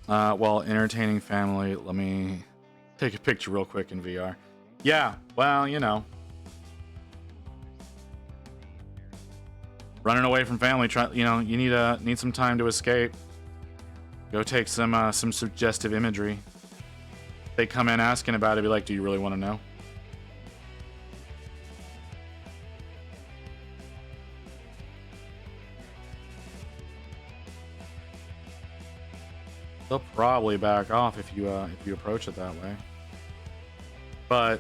[SPEAKER 1] While entertaining family, let me take a picture real quick in VR. Yeah, well, you know. Running away from family, you need some time to escape. Go take some suggestive imagery. They come in asking about it, be like, do you really want to know? They'll probably back off if you approach it that way. But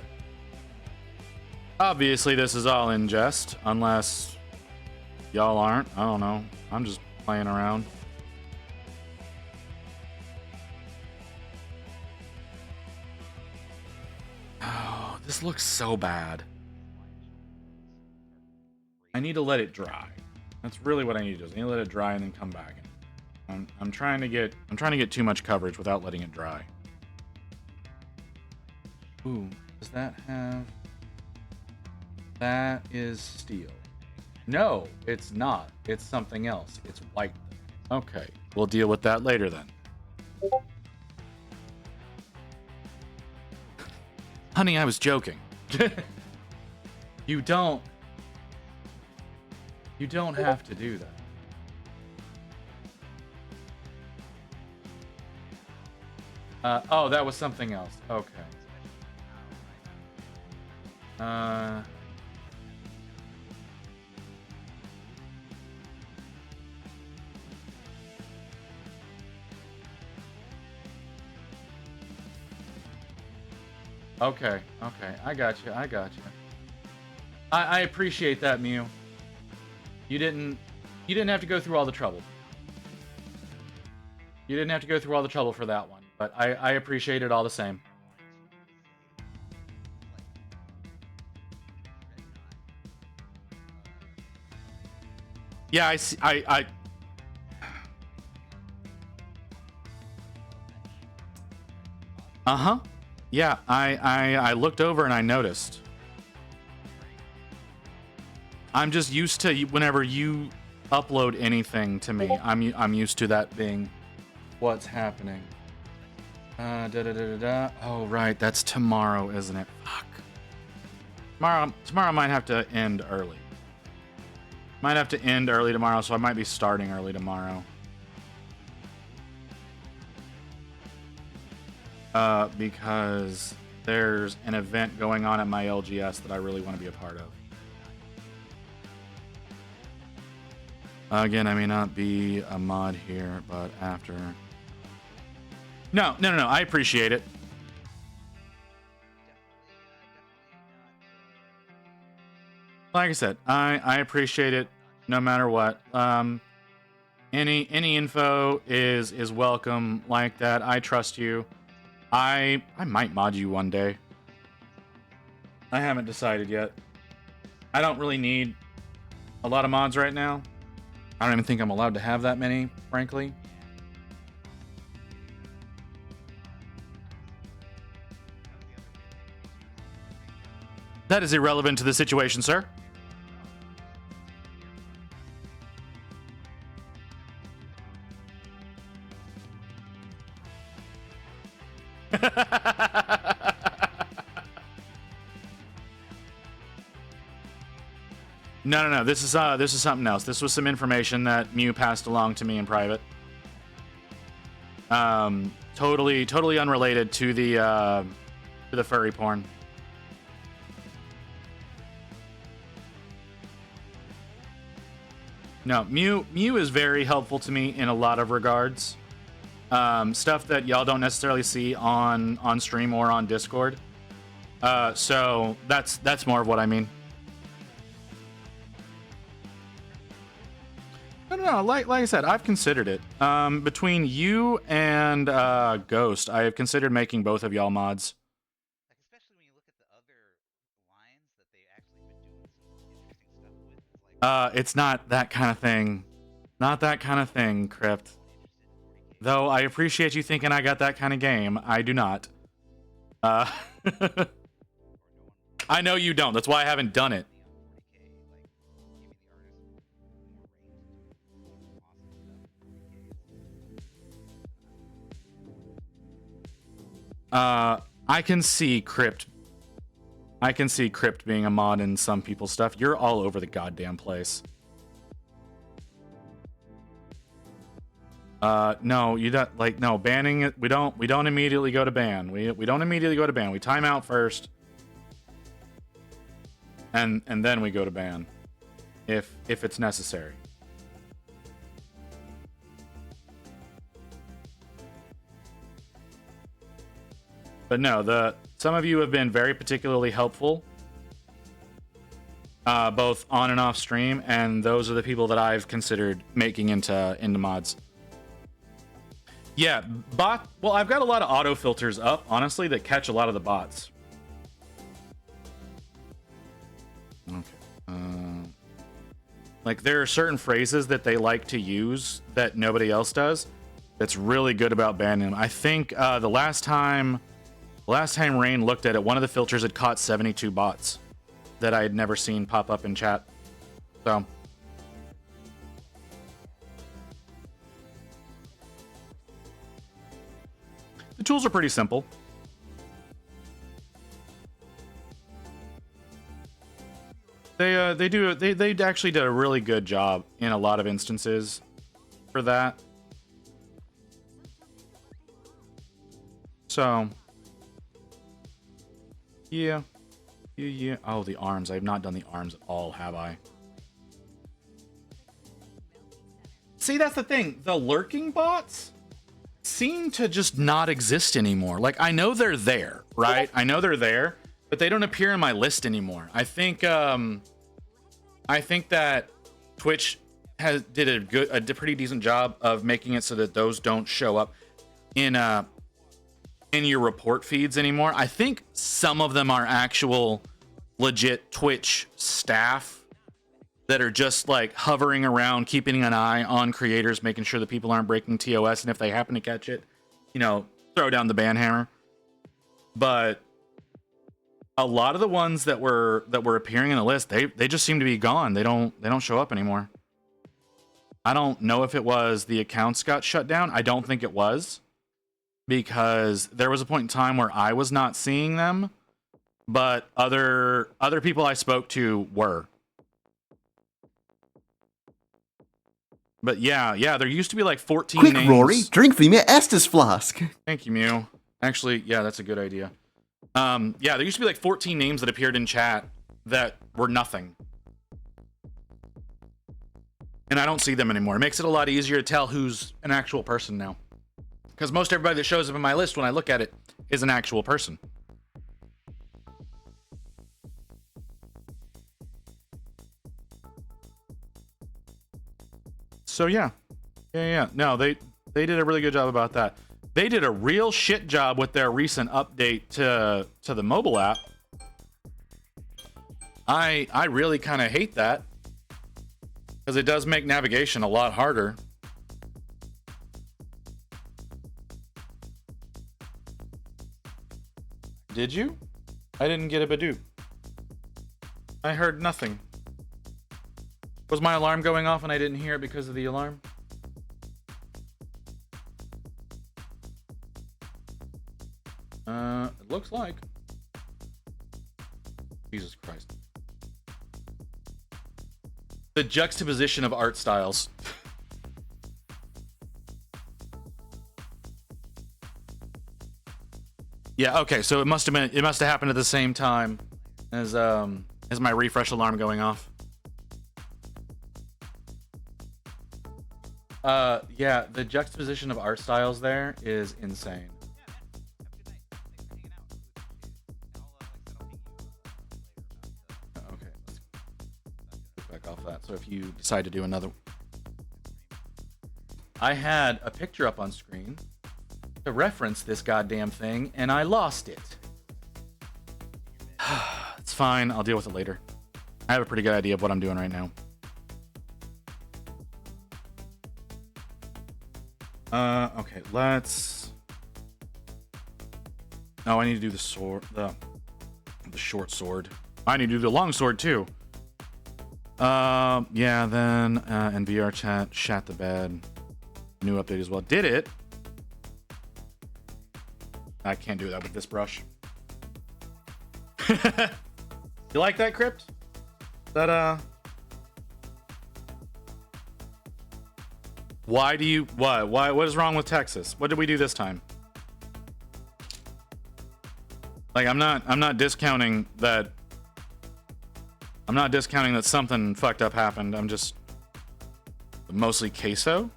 [SPEAKER 1] obviously this is all in jest, unless y'all aren't. I don't know. I'm just playing around. Oh, this looks so bad. I need to let it dry. That's really what I need to do. I need to let it dry and then come back. I'm trying to get too much coverage without letting it dry. Ooh, does that have... That is steel. No, it's not. It's something else. It's white. Okay, we'll deal with that later then. Honey, I was joking. You don't have to do that. Oh, that was something else. Okay. Okay, I got you. I appreciate that, Mew. You didn't have to go through all the trouble. You didn't have to go through all the trouble for that one, but I appreciate it all the same. Yeah, I see. Uh-huh. Yeah, I looked over and I noticed. I'm just used to whenever you upload anything to me, I'm used to that being what's happening. Oh right, that's tomorrow, isn't it? Fuck. Tomorrow might have to end early. Might have to end early tomorrow, so I might be starting early tomorrow. Because there's an event going on at my LGS that I really want to be a part of. Again, I may not be a mod here, but after. No. I appreciate it. Like I said, I appreciate it no matter what. Any info is welcome like that. I trust you. I might mod you one day. I haven't decided yet. I don't really need a lot of mods right now. I don't even think I'm allowed to have that many, frankly. That is irrelevant to the situation, sir. No. This is something else. This was some information that Mew passed along to me in private. Totally unrelated to the furry porn. No, Mew is very helpful to me in a lot of regards. Stuff that y'all don't necessarily see on stream or on Discord. So that's more of what I mean. No. Like I said, I've considered it. Between you and Ghost, I have considered making both of y'all mods.
[SPEAKER 6] Like, especially when you look at the other lines that they actually been doing some interesting stuff with. It's like,
[SPEAKER 1] It's not that kind of thing. Not that kind of thing, Crypt. Though I appreciate you thinking I got that kind of game. I do not. I know you don't. That's why I haven't done it. I can see Crypt. I can see Crypt being a mod in some people's stuff. You're all over the goddamn place. No, you don't, like, no, banning it. We don't immediately go to ban. We don't immediately go to ban. We time out first. And then we go to ban. If it's necessary. But no, some of you have been very particularly helpful. Both on and off stream, and those are the people that I've considered making into mods. Yeah, well, I've got a lot of auto filters up, honestly, that catch a lot of the bots. Okay. Like, there are certain phrases that they like to use that nobody else does. That's really good about banning them. I think the last time Rain looked at it, one of the filters had caught 72 bots that I had never seen pop up in chat. So. The tools are pretty simple. They actually did a really good job in a lot of instances for that. So, yeah. Oh, the arms. I have not done the arms at all, have I? See, that's the thing. The lurking bots seem to just not exist anymore. Like, I know they're there, right? I know they're there, but they don't appear in my list anymore. I think that Twitch did a pretty decent job of making it so that those don't show up in your report feeds anymore. I think some of them are actual legit Twitch staff that are just like hovering around, keeping an eye on creators, making sure that people aren't breaking TOS, and if they happen to catch it, throw down the ban hammer. But a lot of the ones that were appearing in the list, they just seem to be gone. They don't show up anymore. I don't know if it was the accounts got shut down. I don't think it was, because there was a point in time where I was not seeing them, but other people I spoke to were. But yeah, there used to be like 14
[SPEAKER 3] Quick,
[SPEAKER 1] names.
[SPEAKER 3] Rory, drink for me Estes flask.
[SPEAKER 1] Thank you, Mew. Actually, yeah, that's a good idea. Yeah, there used to be like 14 names that appeared in chat that were nothing. and I don't see them anymore. It makes it a lot easier to tell who's an actual person now. Because most everybody that shows up in my list when I look at it is an actual person. So yeah. No, they did a really good job about that. They did a real shit job with their recent update to the mobile app. I really kind of hate that, because it does make navigation a lot harder. Did you? I didn't get a Badoo. I heard nothing. Was my alarm going off and I didn't hear it because of the alarm? It looks like. Jesus Christ. The juxtaposition of art styles. Yeah, okay, so it must have happened at the same time as my refresh alarm going off. Yeah, the juxtaposition of art styles there is insane. Okay, let's get back off that. So if you decide to do another, I had a picture up on screen to reference this goddamn thing, and I lost it. It's fine. I'll deal with it later. I have a pretty good idea of what I'm doing right now. Okay, let's... No, I need to do the sword, the short sword. I need to do the long sword, too. Yeah, then, and VR chat, shat the bed. New update as well. Did it? I can't do that with this brush. You like that, Crypt? That, Why do you... What is wrong with Texas? What did we do this time? Like, I'm not discounting that... I'm not discounting that something fucked up happened. I'm just... Mostly queso?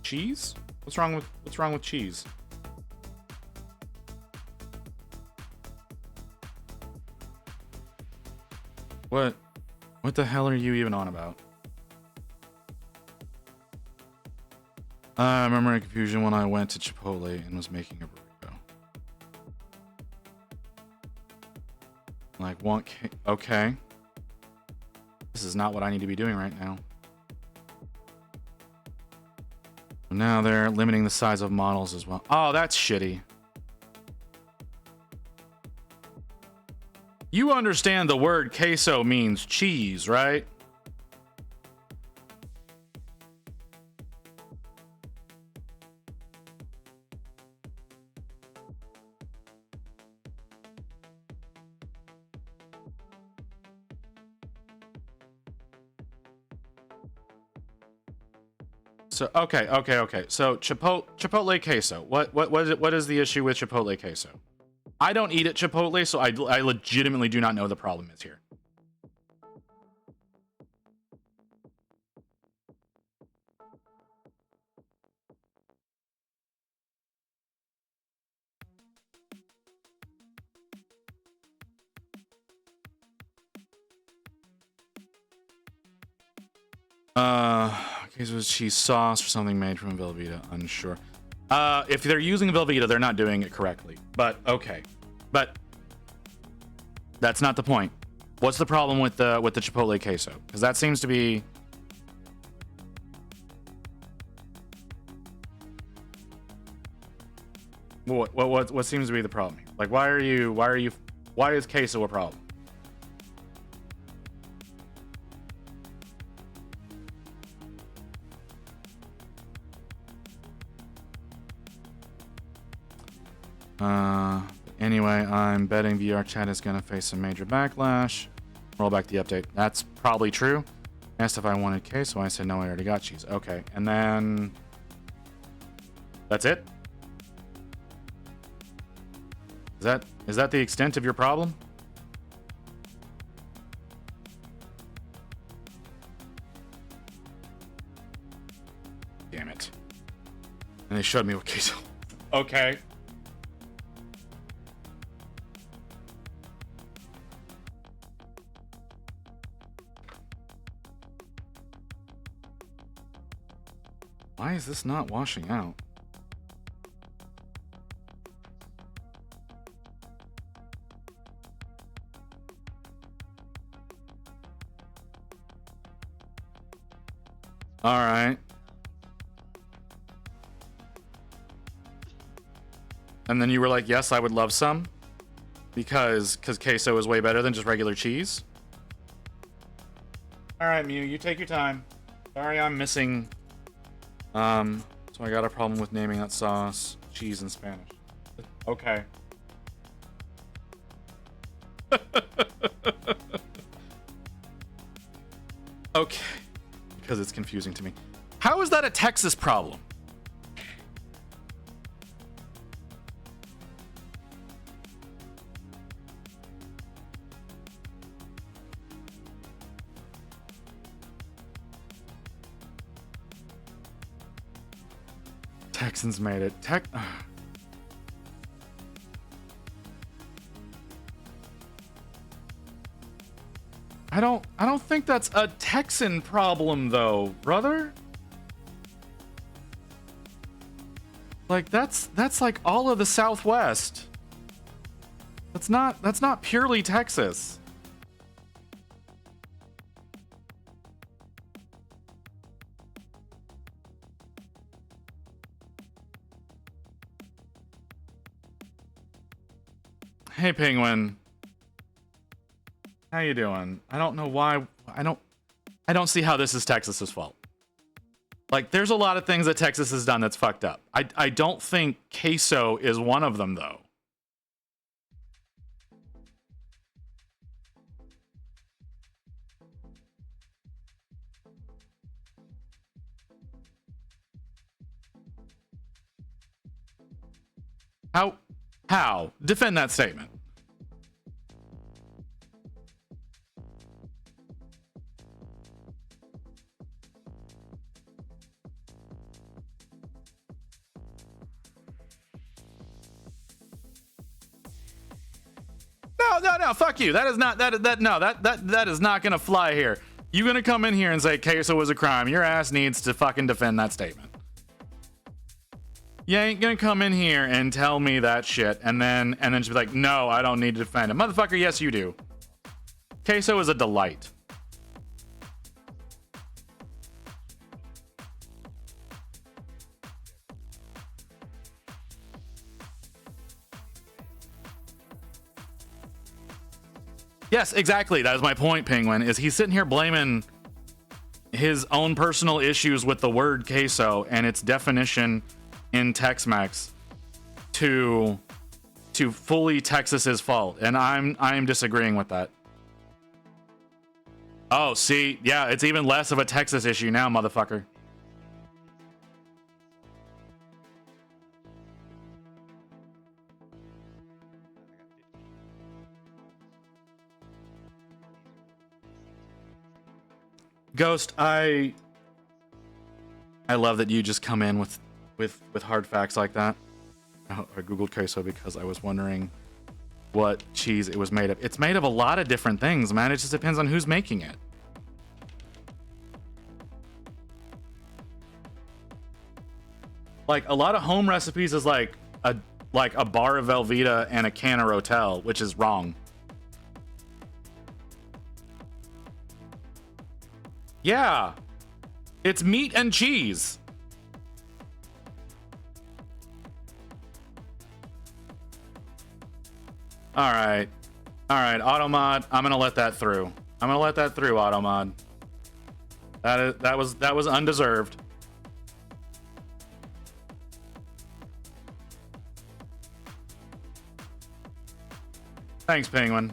[SPEAKER 1] Cheese? What's wrong with cheese? What the hell are you even on about? I remember confusion when I went to Chipotle and was making a burrito. Like, okay. This is not what I need to be doing right now. Now they're limiting the size of models as well. Oh, that's shitty. You understand the word queso means cheese, right? So okay. So Chipotle queso. What is the issue with Chipotle queso? I don't eat at Chipotle, so I legitimately do not know the problem is here. Queso with cheese sauce or something made from Velveeta. Unsure. If they're using Velveeta, they're not doing it correctly. But okay. But that's not the point. What's the problem with the Chipotle queso? Because that seems to be... What seems to be the problem here? Like, why is queso a problem? Anyway, I'm betting VR chat is gonna face some major backlash. Roll back the update. That's probably true. Asked if I wanted queso. I said no, I already got cheese. Okay, and then that's it. Is that the extent of your problem? And they showed me what queso. Okay. Why is this not washing out? All right. And then you were like, yes, I would love some. Because queso is way better than just regular cheese. All right, Mew, you take your time. Sorry, I'm missing. So I got a problem with naming that sauce cheese in Spanish. Okay. Okay. Because it's confusing to me. How is that a Texas problem? Texans made it. I don't think that's a Texan problem though, brother. Like that's like all of the Southwest. That's not purely Texas. Hey, Penguin. How you doing? I don't know why. I don't see how this is Texas's fault. Like, there's a lot of things that Texas has done that's fucked up. I don't think queso is one of them, though. How? Defend that statement. No, fuck you. That is not that is not gonna fly here. You gonna come in here and say queso was a crime? Your ass needs to fucking defend that statement. You ain't gonna come in here and tell me that shit and then just be like, no, I don't need to defend it. Motherfucker, yes you do. Queso is a delight. Yes, exactly. That is my point, Penguin, is he's sitting here blaming his own personal issues with the word queso and its definition in Tex-Mex to fully Texas's fault. And I'm disagreeing with that. Oh, see, yeah, it's even less of a Texas issue now, motherfucker. Ghost, I love that you just come in with hard facts like that. I googled queso because I was wondering what cheese it was made of. It's made of a lot of different things, man. It just depends on who's making it. Like a lot of home recipes is like a bar of Velveeta and a can of Rotel, which is wrong. Yeah, it's meat and cheese. All right, Automod. I'm gonna let that through. Automod. That was undeserved. Thanks, Penguin.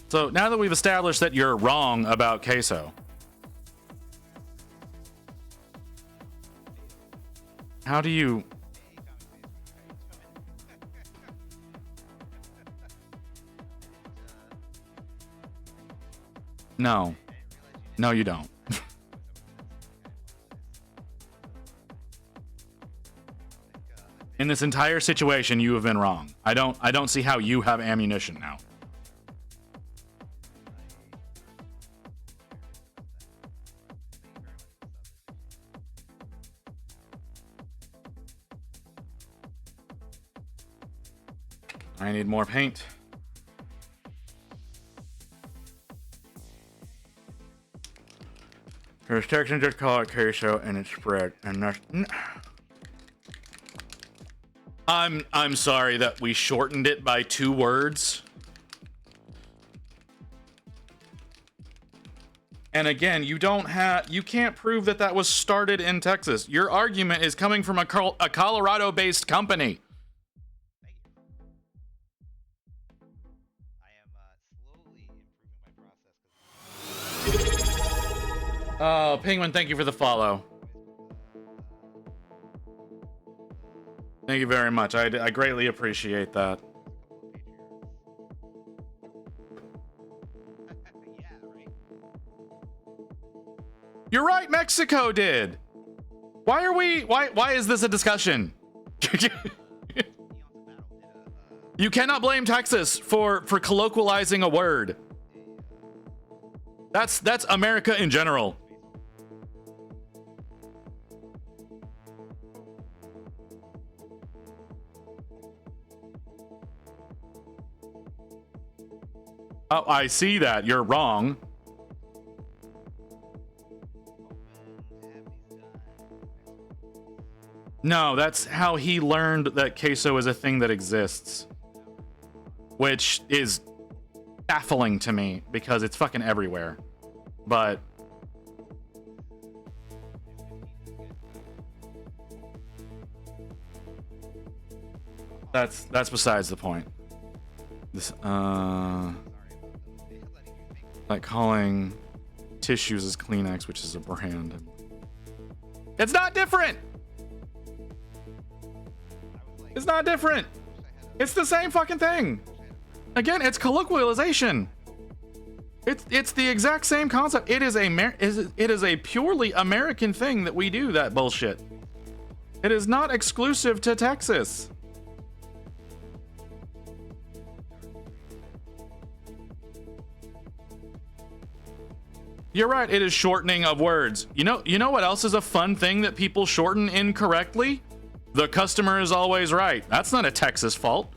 [SPEAKER 1] So now that we've established that you're wrong about queso, how do you... No. No, you don't. In this entire situation, you have been wrong. I don't see how you have ammunition now. I need more paint. The restriction just call it queso and it's spread, and that's. I'm sorry that we shortened it by 2 words. And again, you can't prove that that was started in Texas. Your argument is coming from a Colorado-based company.
[SPEAKER 6] I am slowly improving my process.
[SPEAKER 1] Oh, Penguin, thank you for the follow. Thank you very much. I greatly appreciate that.
[SPEAKER 6] Yeah, right.
[SPEAKER 1] You're right, Mexico did. Why is this a discussion? You cannot blame Texas for colloquializing a word. That's America in general. Oh, I see that. You're wrong. No, that's how he learned that queso is a thing that exists. Which is baffling to me because it's fucking everywhere. But that's besides the point. This like calling tissues as Kleenex, which is a brand. It's not different. It's not different. It's the same fucking thing. Again, it's colloquialization. It's the exact same concept. It is a purely American thing that we do that bullshit. It is not exclusive to Texas. You're right, it is shortening of words. You know what else is a fun thing that people shorten incorrectly? The customer is always right. That's not a Texas fault.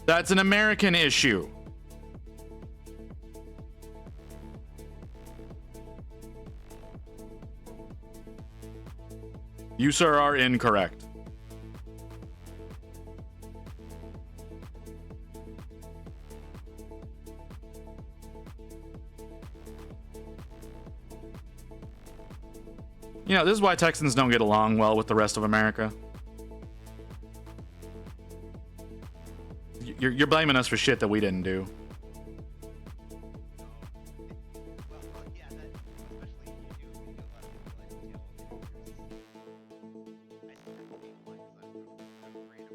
[SPEAKER 1] That's an American issue. You, sir, are incorrect. You know, this is why Texans don't get along well with the rest of America. You're blaming us for shit that we didn't do.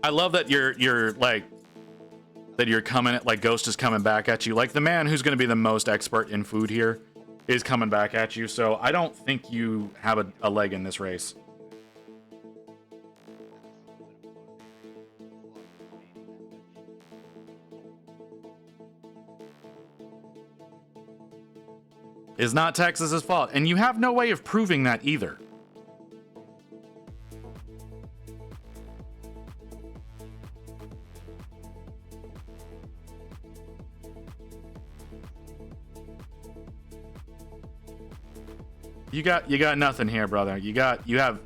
[SPEAKER 1] I love that you're like that you're coming at, like, Ghost is coming back at you. Like, the man who's going to be the most expert in food here is coming back at you, so I don't think you have a leg in this race. It's not Texas's fault, and you have no way of proving that either. You got nothing here, brother. You have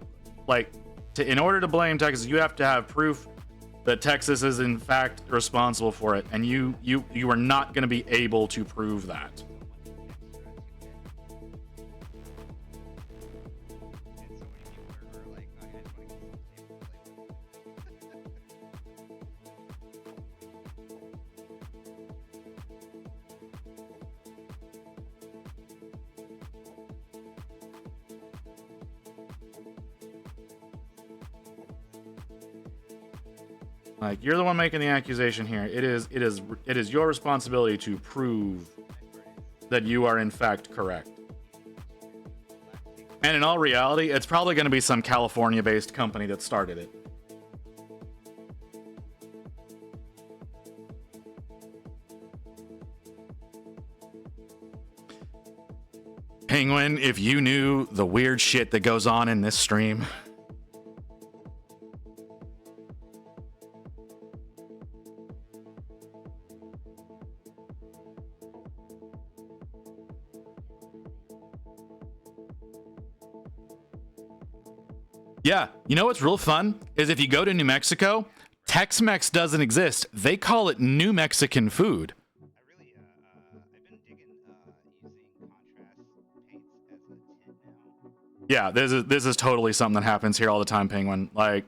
[SPEAKER 1] like in order to blame Texas, you have to have proof that Texas is in fact responsible for it, and you are not going to be able to prove that. Like, you're the one making the accusation here. It is your responsibility to prove that you are in fact correct. And in all reality, it's probably going to be some California-based company that started it. Penguin, if you knew the weird shit that goes on in this stream. Yeah, you know what's real fun is if you go to New Mexico, Tex-Mex doesn't exist. They call it New Mexican food.
[SPEAKER 6] I've been digging using contrast paints as a tint now.
[SPEAKER 1] Yeah, this is totally something that happens here all the time, Penguin. Like,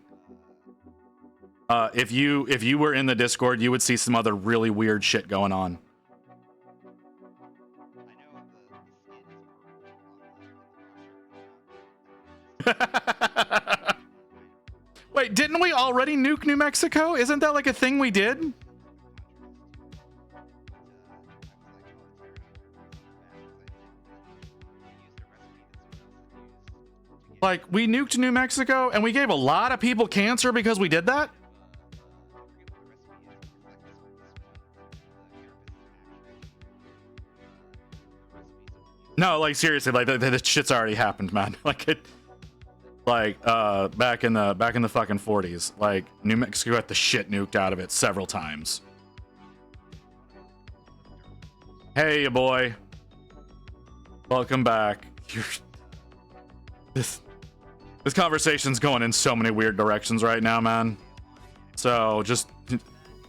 [SPEAKER 1] if you were in the Discord, you would see some other really weird shit going on.
[SPEAKER 6] I know the skin is
[SPEAKER 1] Wait, didn't we already nuke New Mexico? Isn't that like a thing we did? Like, we nuked New Mexico and we gave a lot of people cancer because we did that? No, like seriously, like the shit's already happened, man. Like it, like back in the fucking 40s, like New Mexico got the shit nuked out of it several times. Hey, ya boy, welcome back. This conversation's going in so many weird directions right now, man. So just,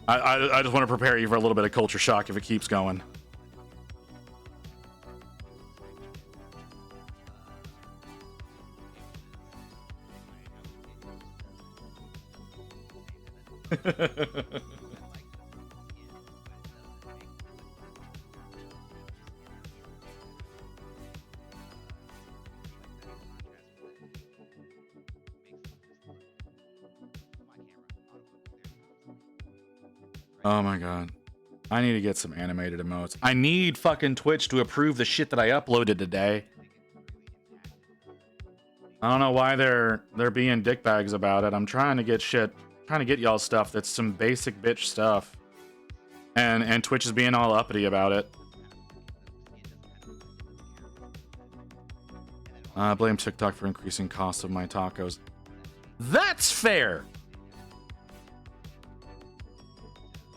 [SPEAKER 1] I just want to prepare you for a little bit of culture shock if it keeps going. Oh my god. I need to get some animated emotes. I need fucking Twitch to approve the shit that I uploaded today. I don't know why they're being dickbags about it. I'm trying to get y'all stuff that's some basic bitch stuff. And Twitch is being all uppity about it. Blame TikTok for increasing costs of my tacos. That's fair.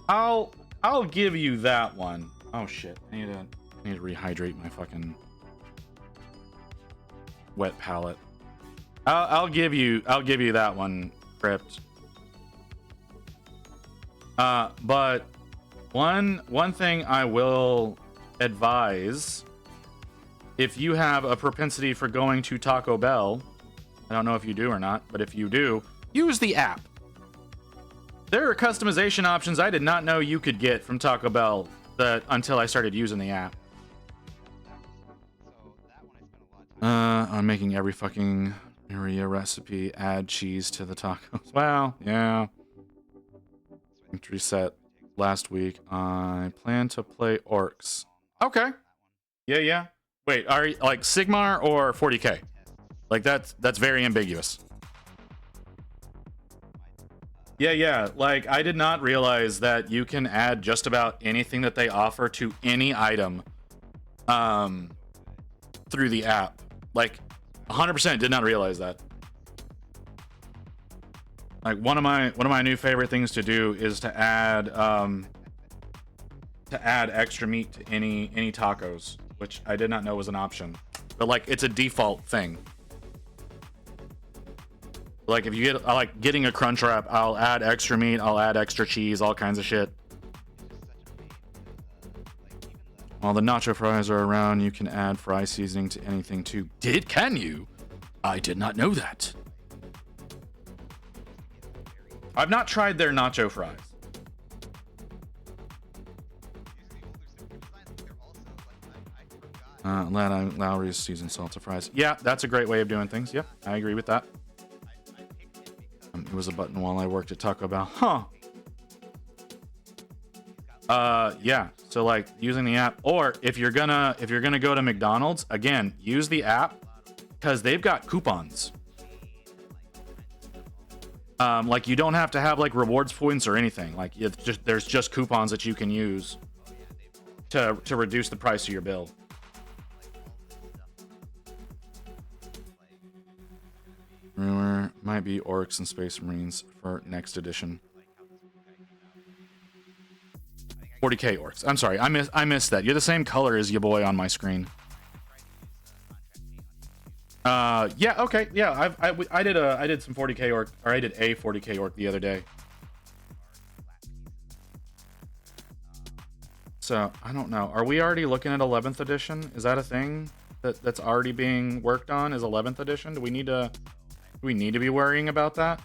[SPEAKER 1] I'll give you that one. Oh shit. I need to rehydrate my fucking wet palate. I'll give you that one, Crypt. But one thing I will advise, if you have a propensity for going to Taco Bell, I don't know if you do or not, but if you do, use the app. There are customization options I did not know you could get from Taco Bell until I started using the app. I'm making every fucking Maria recipe add cheese to the tacos. Well, yeah. Reset last week. I plan to play Orcs. Okay. Yeah. Wait, are you like Sigmar or 40k? Like that's very ambiguous. Yeah. Like I did not realize that you can add just about anything that they offer to any item through the app. Like 100% did not realize that. Like one of my new favorite things to do is to add extra meat to any tacos, which I did not know was an option. But like it's a default thing. Like if you get, I like getting a crunch wrap, I'll add extra meat, I'll add extra cheese, all kinds of shit. While the nacho fries are around, you can add fry seasoning to anything too. Can you? I did not know that. I've not tried their nacho fries. Lowry's seasoned salsa fries. Yeah, that's a great way of doing things. Yep, I agree with that. It was a button while I worked at Taco Bell. Huh. Yeah. So like using the app, or if you're gonna go to McDonald's, again, use the app because they've got coupons. Like you don't have to have like rewards points or anything. Like it's just there's just coupons that you can use to reduce the price of your bill. Rumor might be Orcs and Space Marines for next edition. 40k Orcs. I'm sorry, I missed that. You're the same color as your boy on my screen. Yeah, okay, yeah. I did some 40k Orc, or I did a 40k Orc the other day. So I don't know. Are we already looking at 11th edition? Is that a thing that's already being worked on? Is 11th edition? Do we need to be worrying about that?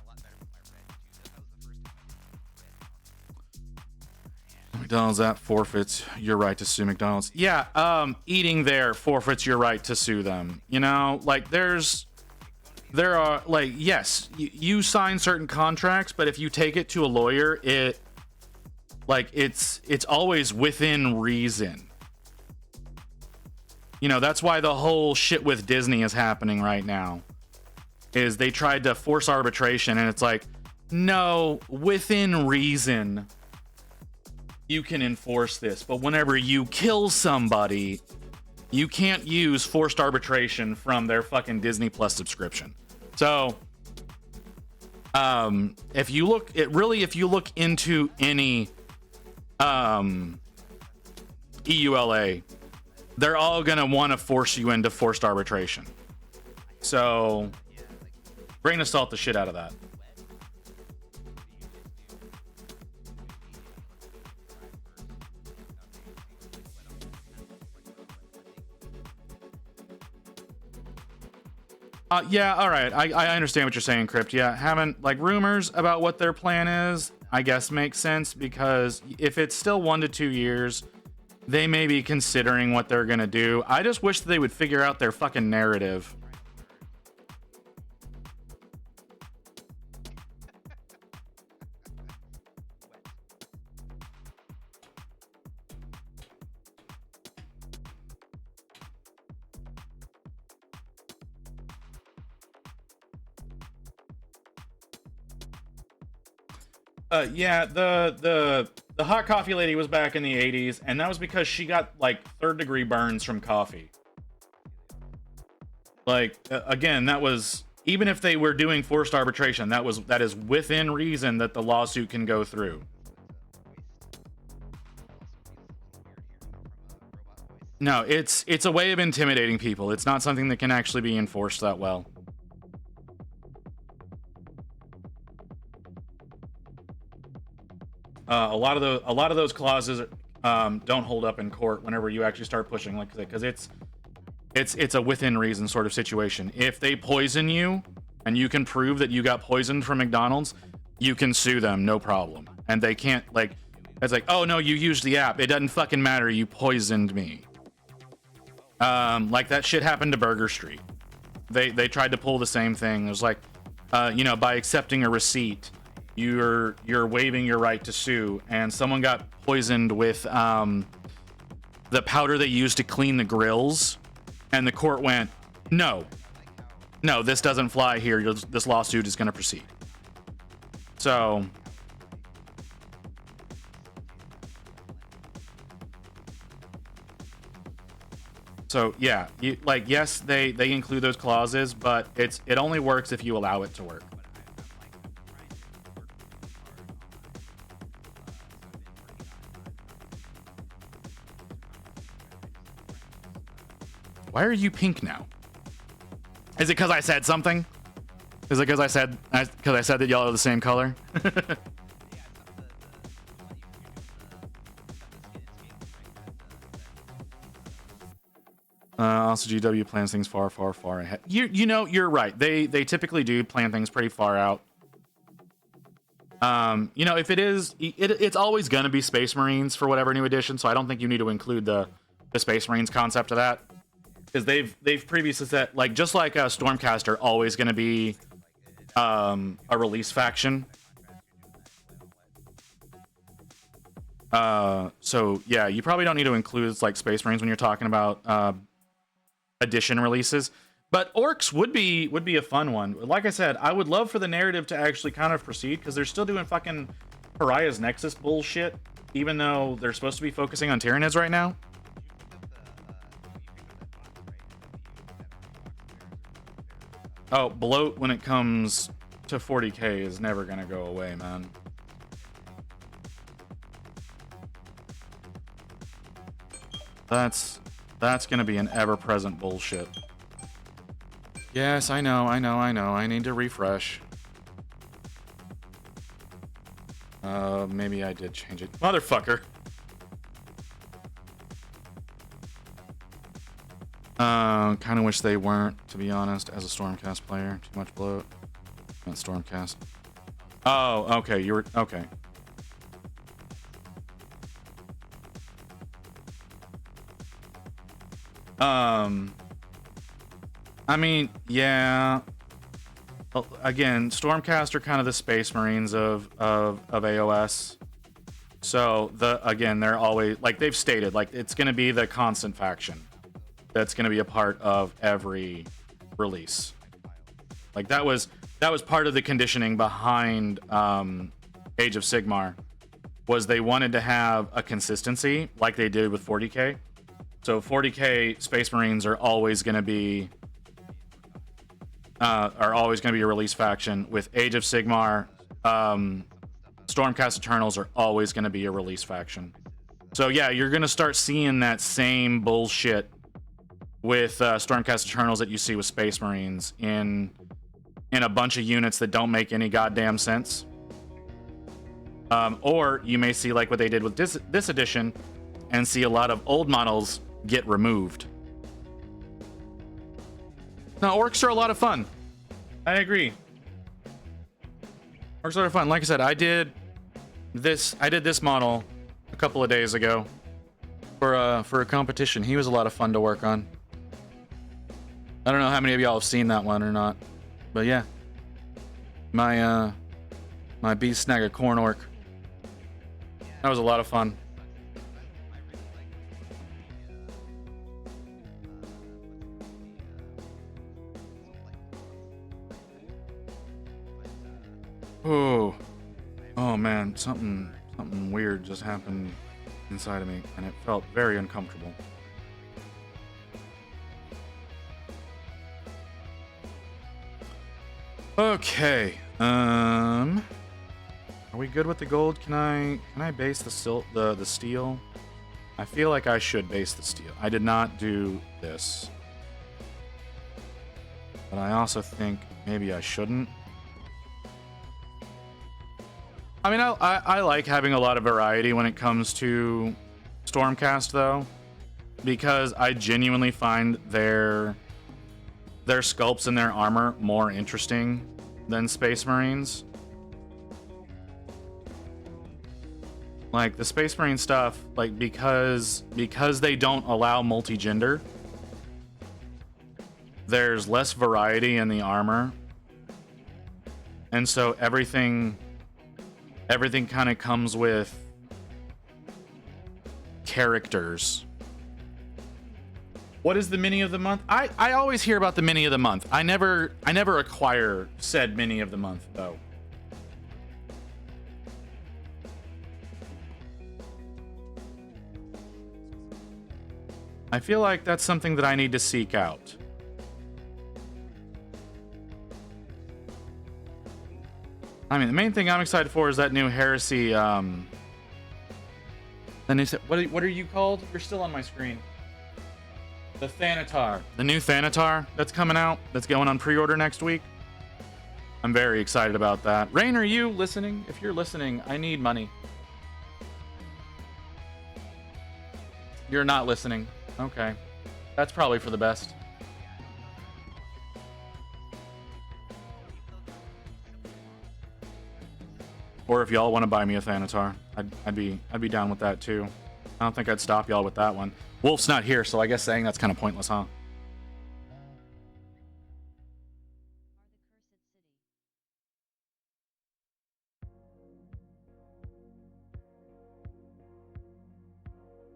[SPEAKER 1] McDonald's app forfeits your right to sue McDonald's. Yeah, eating there forfeits your right to sue them. You know, like there are like, yes, you sign certain contracts, but if you take it to a lawyer, it's always within reason. You know, that's why the whole shit with Disney is happening right now. Is they tried to force arbitration, and it's like, no, within reason you can enforce this, but whenever you kill somebody, you can't use forced arbitration from their fucking Disney Plus subscription. So if you look into any EULA, they're all gonna want to force you into forced arbitration. So grain of salt the shit out of that. Yeah, all right. I understand what you're saying, Crypt. Yeah, haven't like rumors about what their plan is, I guess makes sense, because if it's still 1 to 2 years, they may be considering what they're gonna do. I just wish that they would figure out their fucking narrative. Yeah, the hot coffee lady was back in the 80s, and that was because she got like 3rd-degree burns from coffee. Like again, that was, even if they were doing forced arbitration, that is within reason that the lawsuit can go through. No, it's a way of intimidating people. It's not something that can actually be enforced that well. A lot of those clauses don't hold up in court whenever you actually start pushing, like, because it's a within reason sort of situation. If they poison you and you can prove that you got poisoned from McDonald's, you can sue them, no problem. And they can't, like, it's like, oh no, you used the app, it doesn't fucking matter, you poisoned me. Like that shit happened to Burger Street. They tried to pull the same thing. It was like, you know, by accepting a receipt, you're waiving your right to sue, and someone got poisoned with the powder they used to clean the grills, and the court went, no, this doesn't fly here. This lawsuit is going to proceed. So yeah, yes, they include those clauses, but it only works if you allow it to work. Why are you pink now? Is it because I said something? Is it because I said that y'all are the same color? Also, GW plans things far ahead. You know, you're right. They typically do plan things pretty far out. You know, if it's always gonna be Space Marines for whatever new edition, so I don't think you need to include the Space Marines concept of that. Because they've previously said, like, just like Stormcaster always going to be a release faction. So yeah, you probably don't need to include like Space Marines when you're talking about edition releases. But Orcs would be a fun one. Like I said, I would love for the narrative to actually kind of proceed because they're still doing fucking Pariah's Nexus bullshit, even though they're supposed to be focusing on Tyranids right now. Oh, bloat when it comes to 40k is never gonna go away, man. That's gonna be an ever-present bullshit. Yes, I know. I need to refresh. Maybe I did change it. Motherfucker. Kind of wish they weren't, to be honest, as a Stormcast player. Too much bloat. Not Stormcast. Oh, okay, you were... Okay. I mean, yeah. Well, again, Stormcast are kind of the Space Marines of AOS. So they're always like they've stated, like it's going to be the constant faction that's going to be a part of every release. Like that was part of the conditioning behind Age of Sigmar, was they wanted to have a consistency like they did with 40k. So 40k Space Marines are always going to be a release faction. With Age of Sigmar, Stormcast Eternals are always going to be a release faction. So yeah, you're going to start seeing that same bullshit with Stormcast Eternals that you see with Space Marines in a bunch of units that don't make any goddamn sense. Or you may see like what they did with this edition and see a lot of old models get removed. Now, Orcs are a lot of fun. I agree. Orcs are a lot of fun. Like I said, I did this model a couple of days ago for a competition. He was a lot of fun to work on. I don't know how many of y'all have seen that one or not, but yeah, my beast snag a corn orc. That was a lot of fun. Oh man, something weird just happened inside of me, and it felt very uncomfortable. Okay, are we good with the gold? Can I base the steel? I feel like I should base the steel. I did not do this, but I also think maybe I shouldn't. I mean, I like having a lot of variety when it comes to Stormcast, though, because I genuinely find their sculpts and their armor more interesting than Space Marines. Like the Space Marine stuff, like because they don't allow multi-gender, there's less variety in the armor, and so everything kind of comes with characters. What is the mini of the month? I always hear about the mini of the month. I never acquire said mini of the month though. I feel like that's something that I need to seek out. I mean, the main thing I'm excited for is that new Heresy. Then they said, what are you called? You're still on my screen. The Thanatar. The new Thanatar that's coming out. That's going on pre-order next week. I'm very excited about that. Rain, are you listening? If you're listening, I need money. You're not listening. Okay. That's probably for the best. Or if y'all want to buy me a Thanatar, I'd be down with that too. I don't think I'd stop y'all with that one. Wolf's not here, so I guess saying that's kind of pointless, huh?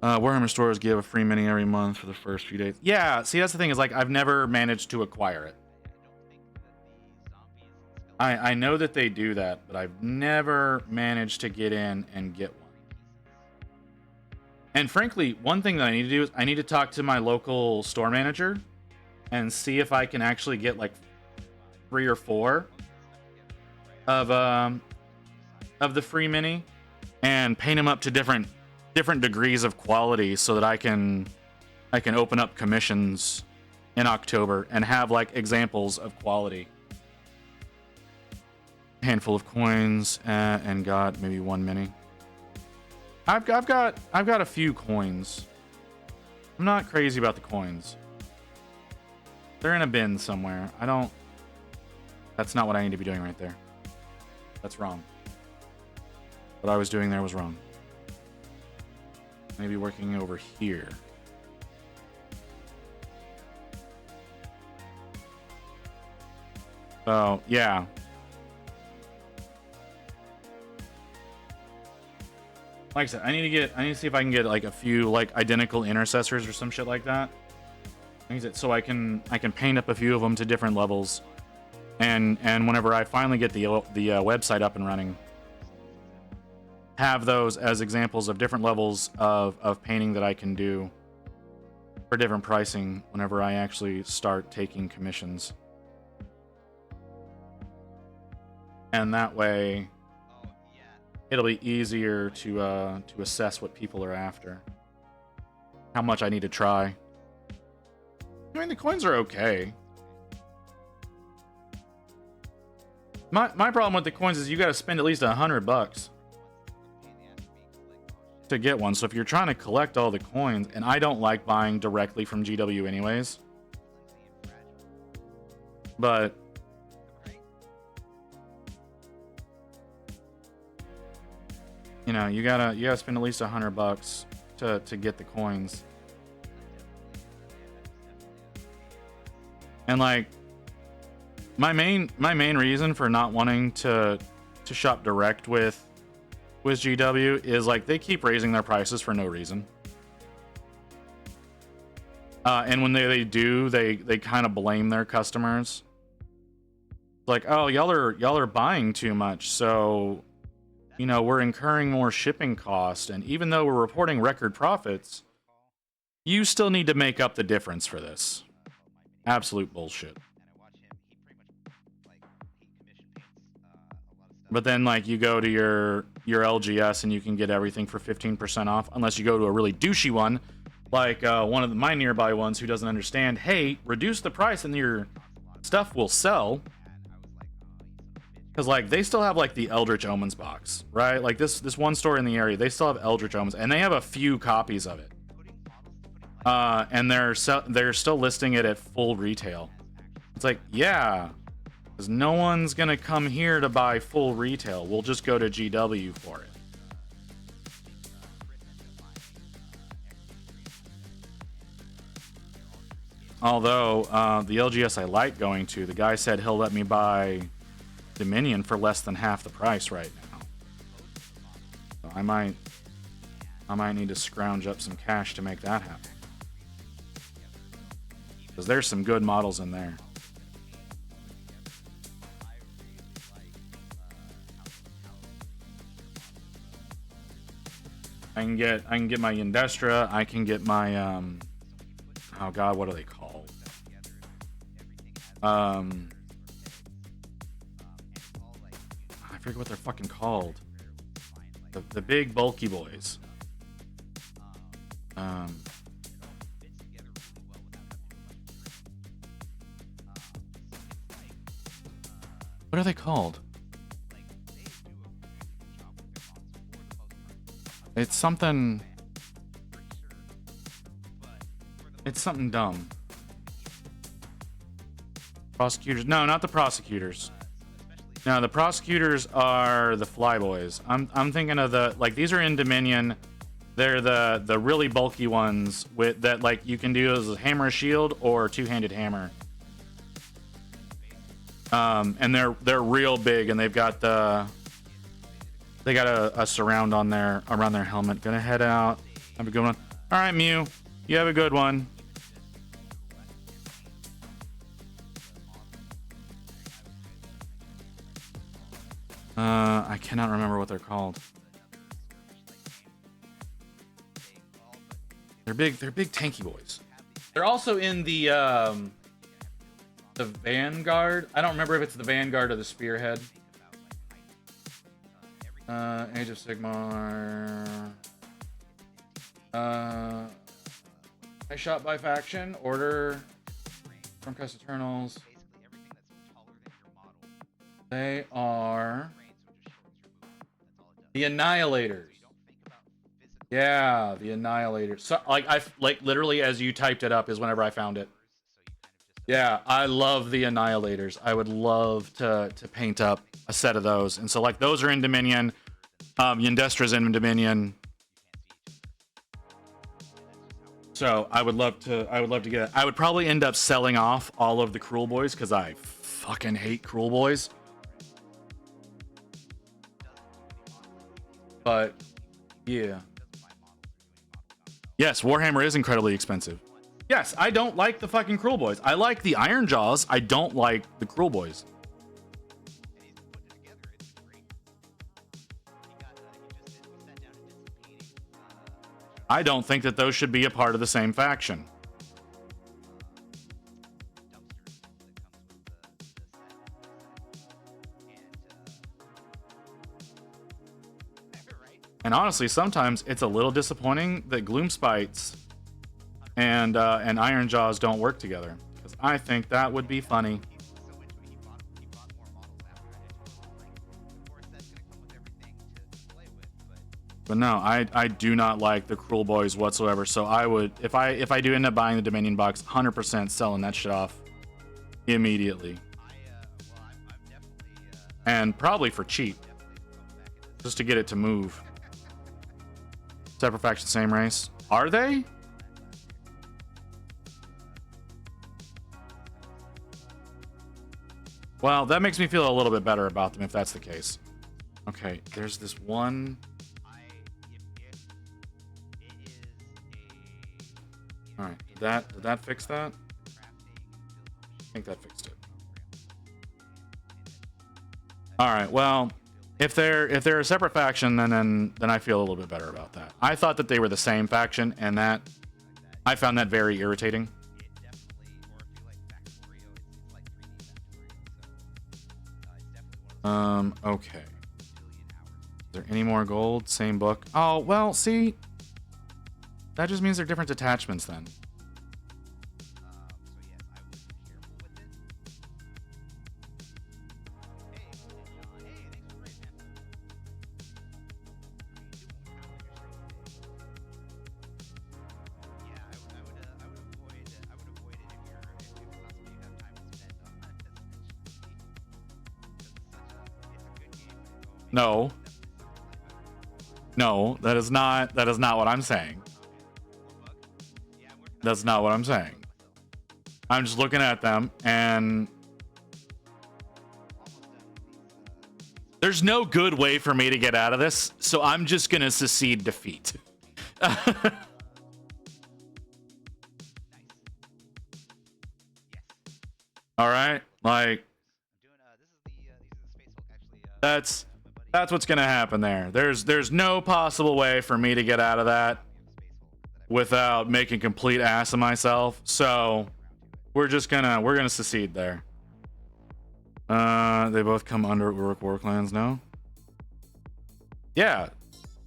[SPEAKER 1] Warhammer stores give a free mini every month for the first few days. Yeah, see, that's the thing, is like I've never managed to acquire it. I know that they do that, but I've never managed to get in and get one. And frankly, one thing that I need to do is I need to talk to my local store manager and see if I can actually get like 3 or 4 of the free mini and paint them up to different degrees of quality so that I can open up commissions in October and have like examples of quality. Handful of coins and got maybe 1 mini. I've got a few coins. I'm not crazy about the coins. They're in a bin somewhere. That's not what I need to be doing right there. That's wrong. What I was doing there was wrong. Maybe working over here. Oh, yeah. Like I said, I need to see if I can get like a few like identical intercessors or some shit like that. So I can paint up a few of them to different levels, and whenever I finally get the website up and running, have those as examples of different levels of painting that I can do for different pricing whenever I actually start taking commissions. And that way it'll be easier to assess what people are after, how much I need to try. I mean, the coins are okay. My problem with the coins is you got to spend at least $100 to get one. So if you're trying to collect all the coins, and I don't like buying directly from GW anyways, but you know, you gotta spend at least $100 to get the coins. And like my main reason for not wanting to shop direct with GW is like they keep raising their prices for no reason. And when they do, they kind of blame their customers. Like, oh, y'all are buying too much, so you know, we're incurring more shipping costs, and even though we're reporting record profits, you still need to make up the difference for this. Absolute bullshit. But then, like, you go to your LGS and you can get everything for 15% off, unless you go to a really douchey one, like one of my nearby ones who doesn't understand, hey, reduce the price and your stuff will sell. Because, like, they still have, like, the Eldritch Omens box, right? Like, this one store in the area, they still have Eldritch Omens, and they have a few copies of it. And they're still listing it at full retail. It's like, yeah, because no one's going to come here to buy full retail. We'll just go to GW for it. Although, the LGS I like going to, the guy said he'll let me buy Dominion for less than half the price right now. So I might need to scrounge up some cash to make that happen. Because there's some good models in there. I can get my Indestra, I can get my oh god, what are they called? I forget what they're fucking called. The big bulky boys. What are they called? It's something dumb. Prosecutors? No, not the prosecutors. No, the prosecutors are the flyboys. I'm thinking of the, like, these are in Dominion. They're the really bulky ones with that, like, you can do as a hammer shield or two-handed hammer. And they're real big, and they've got a surround on around their helmet. Gonna head out. Have a good one. All right, Mew. You have a good one. I cannot remember what they're called. They're big tanky boys. They're also in the Vanguard. I don't remember if it's the Vanguard or the Spearhead. Age of Sigmar. I shot by faction. Order from Cuss Eternals. They are the Annihilators. Yeah, the Annihilators. So, like literally as you typed it up is whenever I found it. Yeah, I love the Annihilators. I would love to paint up a set of those. And so like those are in Dominion. Yndestra's in Dominion. So I would love to get it. I would probably end up selling off all of the Cruel Boys because I fucking hate Cruel Boys. But yeah. Yes, Warhammer is incredibly expensive. Yes, I don't like the fucking Cruel Boys. I like the Iron Jaws. I don't like the Cruel Boys. I don't think that those should be a part of the same faction. And honestly, sometimes it's a little disappointing that Gloomspites and Iron Jaws don't work together. Because I think that would be funny. But no, I do not like the Cruel Boys whatsoever. So I would, if I do end up buying the Dominion box, 100% selling that shit off immediately. And probably for cheap, just to get it to move. Separate faction, same race. Are they? Well, that makes me feel a little bit better about them if that's the case. Okay, there's this one. All right, did that fix that? I think that fixed it. All right, well, if they're a separate faction, then I feel a little bit better about that. I thought that they were the same faction, and that I found that very irritating. Okay. Is there any more gold? Same book. Oh, well, see, that just means they're different detachments then. No. No, that is not what I'm saying. That's not what I'm saying. I'm just looking at them and there's no good way for me to get out of this, so I'm just gonna secede defeat. All right, like that's what's gonna happen there. There's no possible way for me to get out of that without making complete ass of myself. So we're gonna secede there. They both come under Uruk War Clans now. Yeah,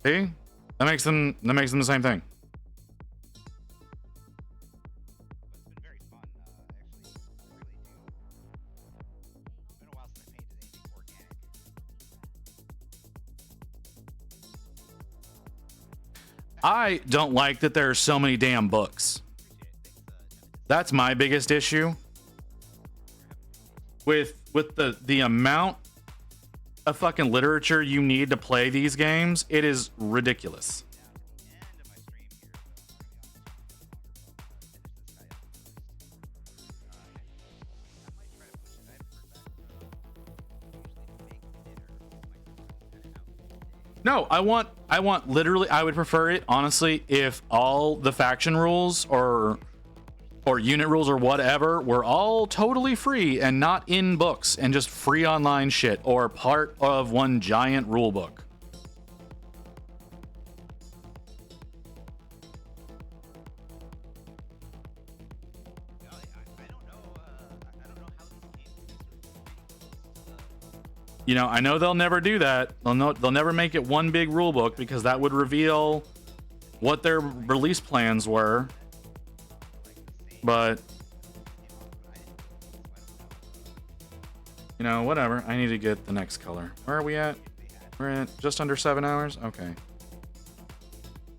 [SPEAKER 1] see, that makes them the same thing. I don't like that there are so many damn books. That's my biggest issue with the amount of fucking literature you need to play these games. It is ridiculous. No, I want literally, I would prefer it, honestly, if all the faction rules or unit rules or whatever were all totally free and not in books and just free online shit or part of one giant rule book. You know, I know they'll never do that. They'll never make it one big rule book because that would reveal what their release plans were. But you know, whatever. I need to get the next color. Where are we at? We're at just under 7 hours. Okay.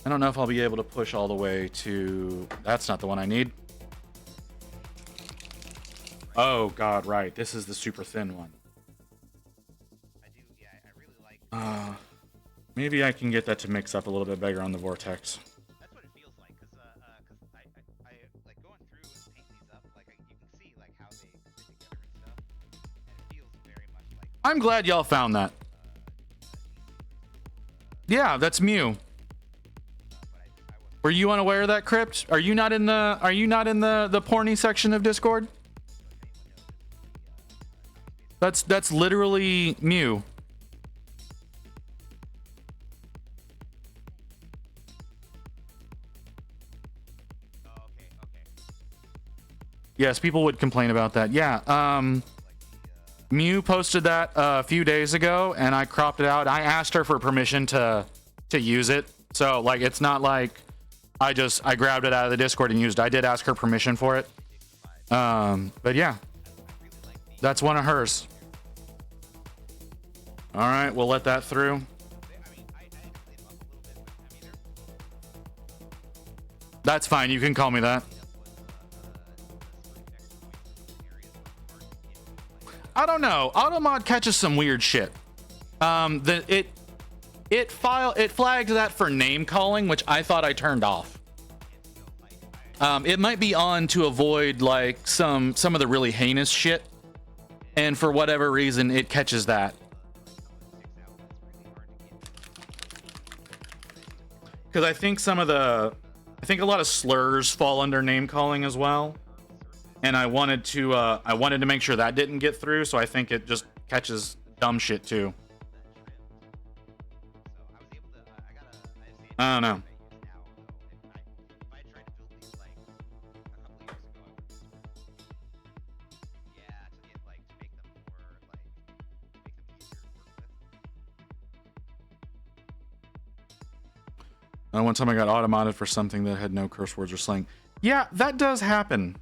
[SPEAKER 1] I don't know if I'll be able to push all the way to. That's not the one I need. Oh God, right. This is the super thin one. Maybe I can get that to mix up a little bit better on the vortex.
[SPEAKER 6] That's what it feels like, because I like going through and painting these up, like you can see like how they fit together and stuff, and it feels very much like.
[SPEAKER 1] I'm glad y'all found that. Yeah, that's Mew. Were you unaware of that, Crypt? Are you not in the porny section of Discord? That's literally Mew. Yes, people would complain about that. Yeah, Mew posted that a few days ago, and I cropped it out. I asked her for permission to use it, so like it's not like I grabbed it out of the Discord and used it. I did ask her permission for it. But yeah, that's one of hers. All right, we'll let that through. That's fine. You can call me that. I don't know. Automod catches some weird shit. It flagged that for name calling, which I thought I turned off. It might be on to avoid like some of the really heinous shit, and for whatever reason, it catches that. Because I think a lot of slurs fall under name calling as well. And I wanted to make sure that didn't get through, so I think it just catches dumb shit too. I don't know. One time I got automated for something that had no curse words or slang. Yeah, that does happen.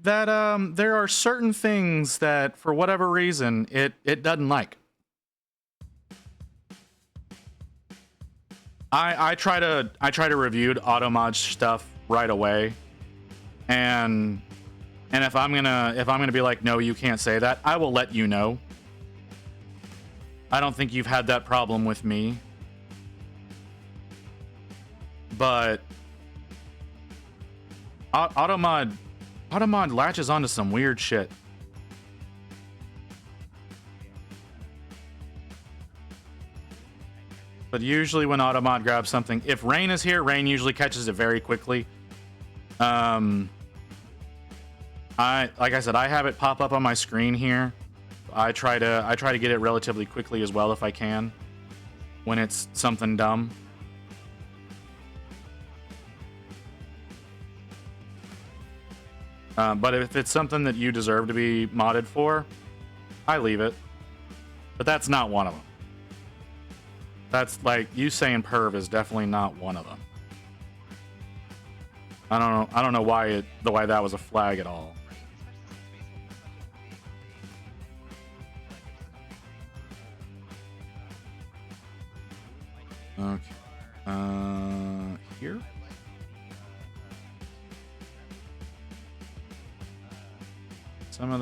[SPEAKER 1] There are certain things that for whatever reason it doesn't like. I try to review Automod stuff right away, and if I'm gonna be like, no, you can't say that, I will let you know. I don't think you've had that problem with me, but Automod latches onto some weird shit. But usually when Automod grabs something, if Rain is here, Rain usually catches it very quickly. Like I said, I have it pop up on my screen here. I try to get it relatively quickly as well if I can, when it's something dumb. But if it's something that you deserve to be modded for, I leave it. But that's not one of them. That's like you saying perv is definitely not one of them. I don't know why that was a flag at all. Okay. Here. Some of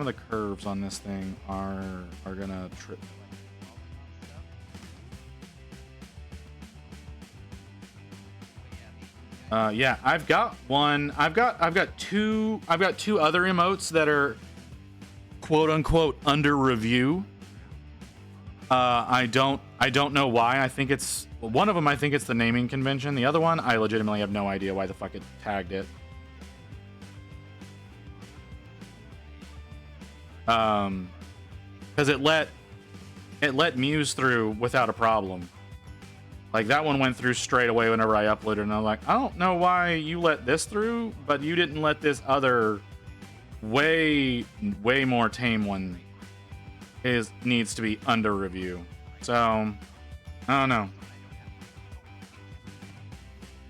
[SPEAKER 1] the curves on this thing are gonna trip. Yeah, I've got two other emotes that are quote unquote under review. I don't know why. I think it's one of them. I think it's the naming convention. The other one, I legitimately have no idea why the fuck it tagged it. Because it let Muse through without a problem. Like that one went through straight away whenever I uploaded, and I'm like, I don't know why you let this through, but you didn't let this other way more tame one needs to be under review. So I don't know.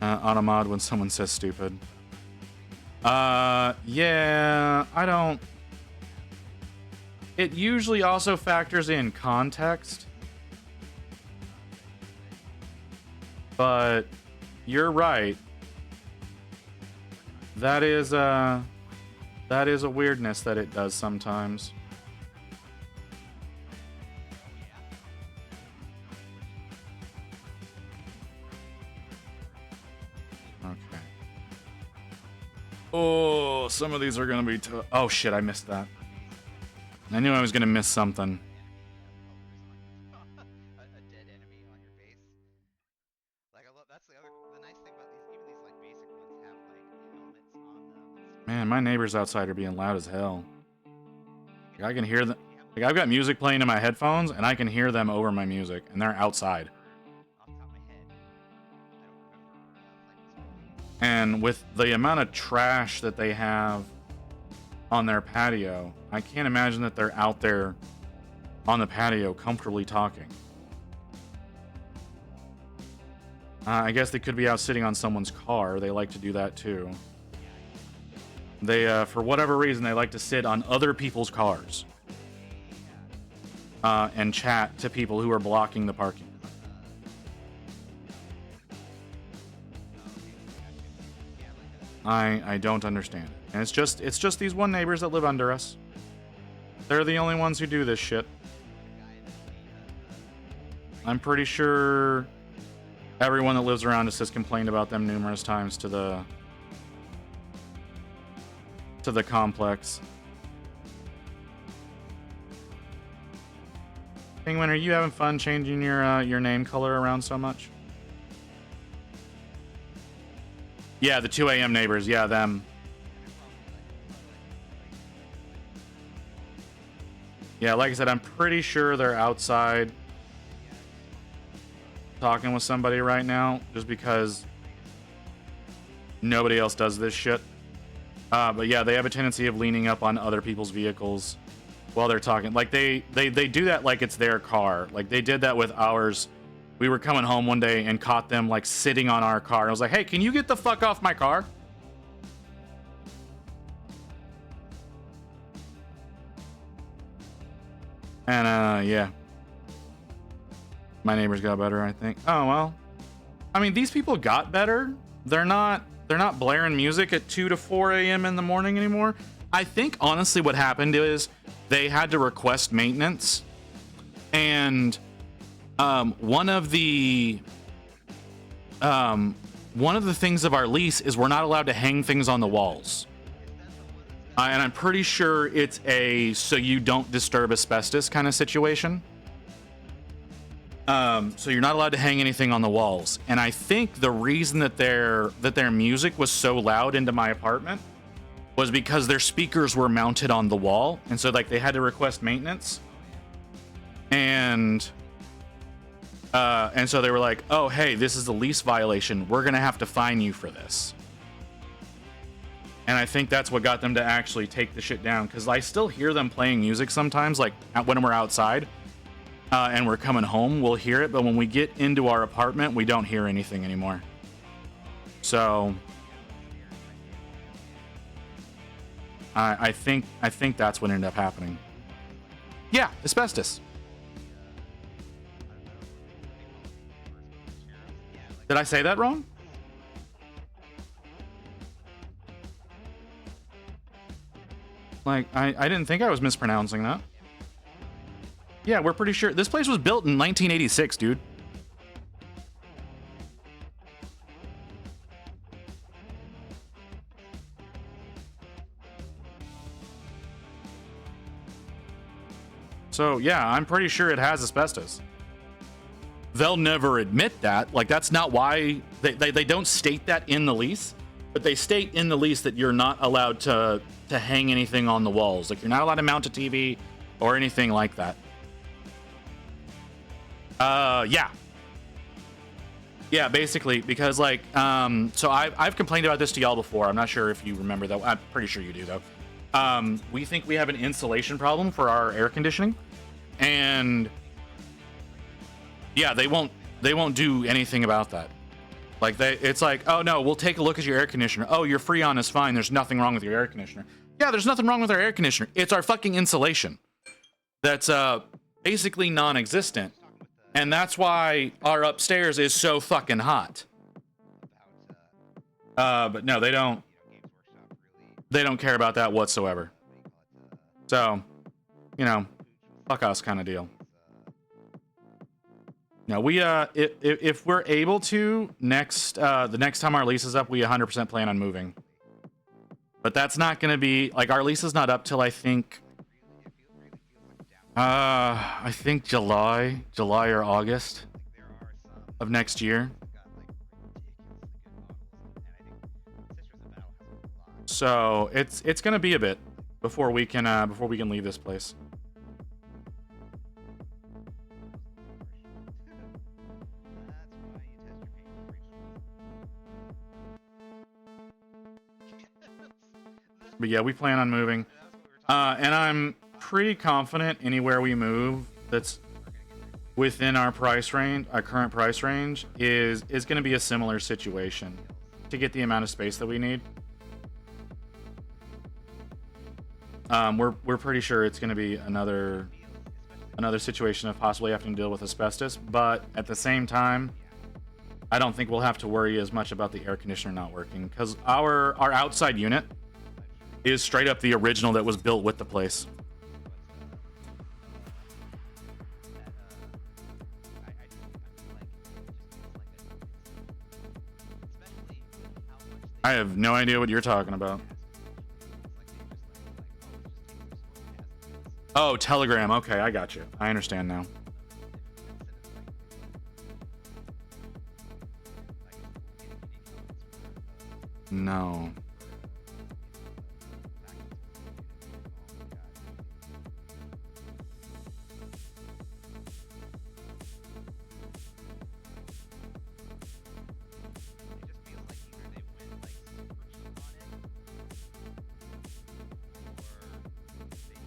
[SPEAKER 1] Automod when someone says stupid. Yeah, I don't. It usually also factors in context. But you're right. That is a weirdness that it does sometimes. Okay. Oh, some of these are gonna be tough. Oh shit, I missed that. I knew I was gonna miss something.
[SPEAKER 6] A dead enemy on your base. Like I love that's the nice thing about these, even these like basic ones have like helmets on them.
[SPEAKER 1] Man, my neighbors outside are being loud as hell. Like, I can hear them. Like I've got music playing in my headphones, and I can hear them over my music, and they're outside.
[SPEAKER 6] Off the top of my head, I don't remember like.
[SPEAKER 1] And with the amount of trash that they have on their patio, I can't imagine that they're out there on the patio comfortably talking. I guess they could be out sitting on someone's car. They like to do that too. They, for whatever reason, they like to sit on other people's cars and chat to people who are blocking the parking. I don't understand it. And it's just these one neighbors that live under us. They're the only ones who do this shit. I'm pretty sure everyone that lives around us has complained about them numerous times to the complex. Penguin, are you having fun changing your name color around so much? Yeah, the 2 a.m. neighbors. Yeah, them. Yeah, like I said, I'm pretty sure they're outside talking with somebody right now, just because nobody else does this shit. But yeah, they have a tendency of leaning up on other people's vehicles while they're talking. Like they do that like it's their car. Like they did that with ours. We were coming home one day and caught them like sitting on our car. I was like, hey, can you get the fuck off my car? And yeah. My neighbors got better, I think. Oh well. I mean, these people got better. They're not blaring music at 2 to 4 a.m. in the morning anymore. I think honestly what happened is they had to request maintenance, and one of the things of our lease is we're not allowed to hang things on the walls. And I'm pretty sure it's a so you don't disturb asbestos kind of situation. So you're not allowed to hang anything on the walls. And I think the reason that their music was so loud into my apartment was because their speakers were mounted on the wall, and so like they had to request maintenance. And so they were like, "Oh, hey, this is a lease violation. We're gonna have to fine you for this." And I think that's what got them to actually take the shit down, because I still hear them playing music sometimes, like when we're outside and we're coming home, we'll hear it. But when we get into our apartment, we don't hear anything anymore. So I think that's what ended up happening. Yeah, asbestos. Did I say that wrong? Like, I didn't think I was mispronouncing that. Yeah, we're pretty sure. This place was built in 1986, dude. So yeah, I'm pretty sure it has asbestos. They'll never admit that. Like, that's not why they don't state that in the lease, but they state in the lease that you're not allowed to hang anything on the walls. Like, you're not allowed to mount a TV or anything like that. Yeah. Yeah, basically, because like, so I've complained about this to y'all before. I'm not sure if you remember though. I'm pretty sure you do though. We think we have an insulation problem for our air conditioning, and yeah, they won't do anything about that. Like, it's like, oh no, we'll take a look at your air conditioner. Oh, your Freon is fine. There's nothing wrong with your air conditioner. Yeah, there's nothing wrong with our air conditioner. It's our fucking insulation that's basically non-existent, and that's why our upstairs is so fucking hot. But no, they don't care about that whatsoever. So, you know, fuck us kind of deal. No, we if we're able to the next time our lease is up, we 100% plan on moving. But that's not going to be like, our lease is not up till I think July or August of next year. So it's going to be a bit before we can leave this place. But yeah, we plan on moving. And I'm pretty confident anywhere we move that's within our price range, our current price range, is going to be a similar situation to get the amount of space that we need. We're pretty sure it's going to be another situation of possibly having to deal with asbestos, but at the same time, I don't think we'll have to worry as much about the air conditioner not working, because our outside unit is straight up the original that was built with the place. I have no idea what you're talking about. Oh, Telegram. Okay, I got you. I understand now. No.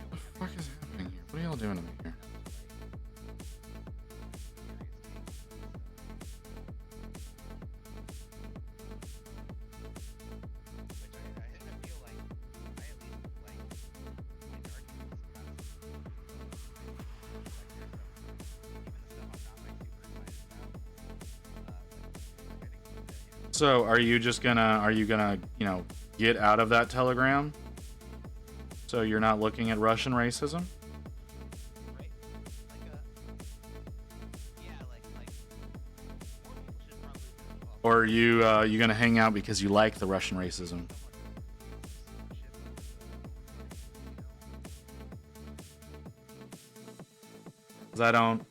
[SPEAKER 1] What the fuck is happening here? What are y'all doing to me here? So are you gonna, you know, get out of that Telegram? So you're not looking at Russian racism? Or are you gonna hang out because you like the Russian racism? 'Cause I don't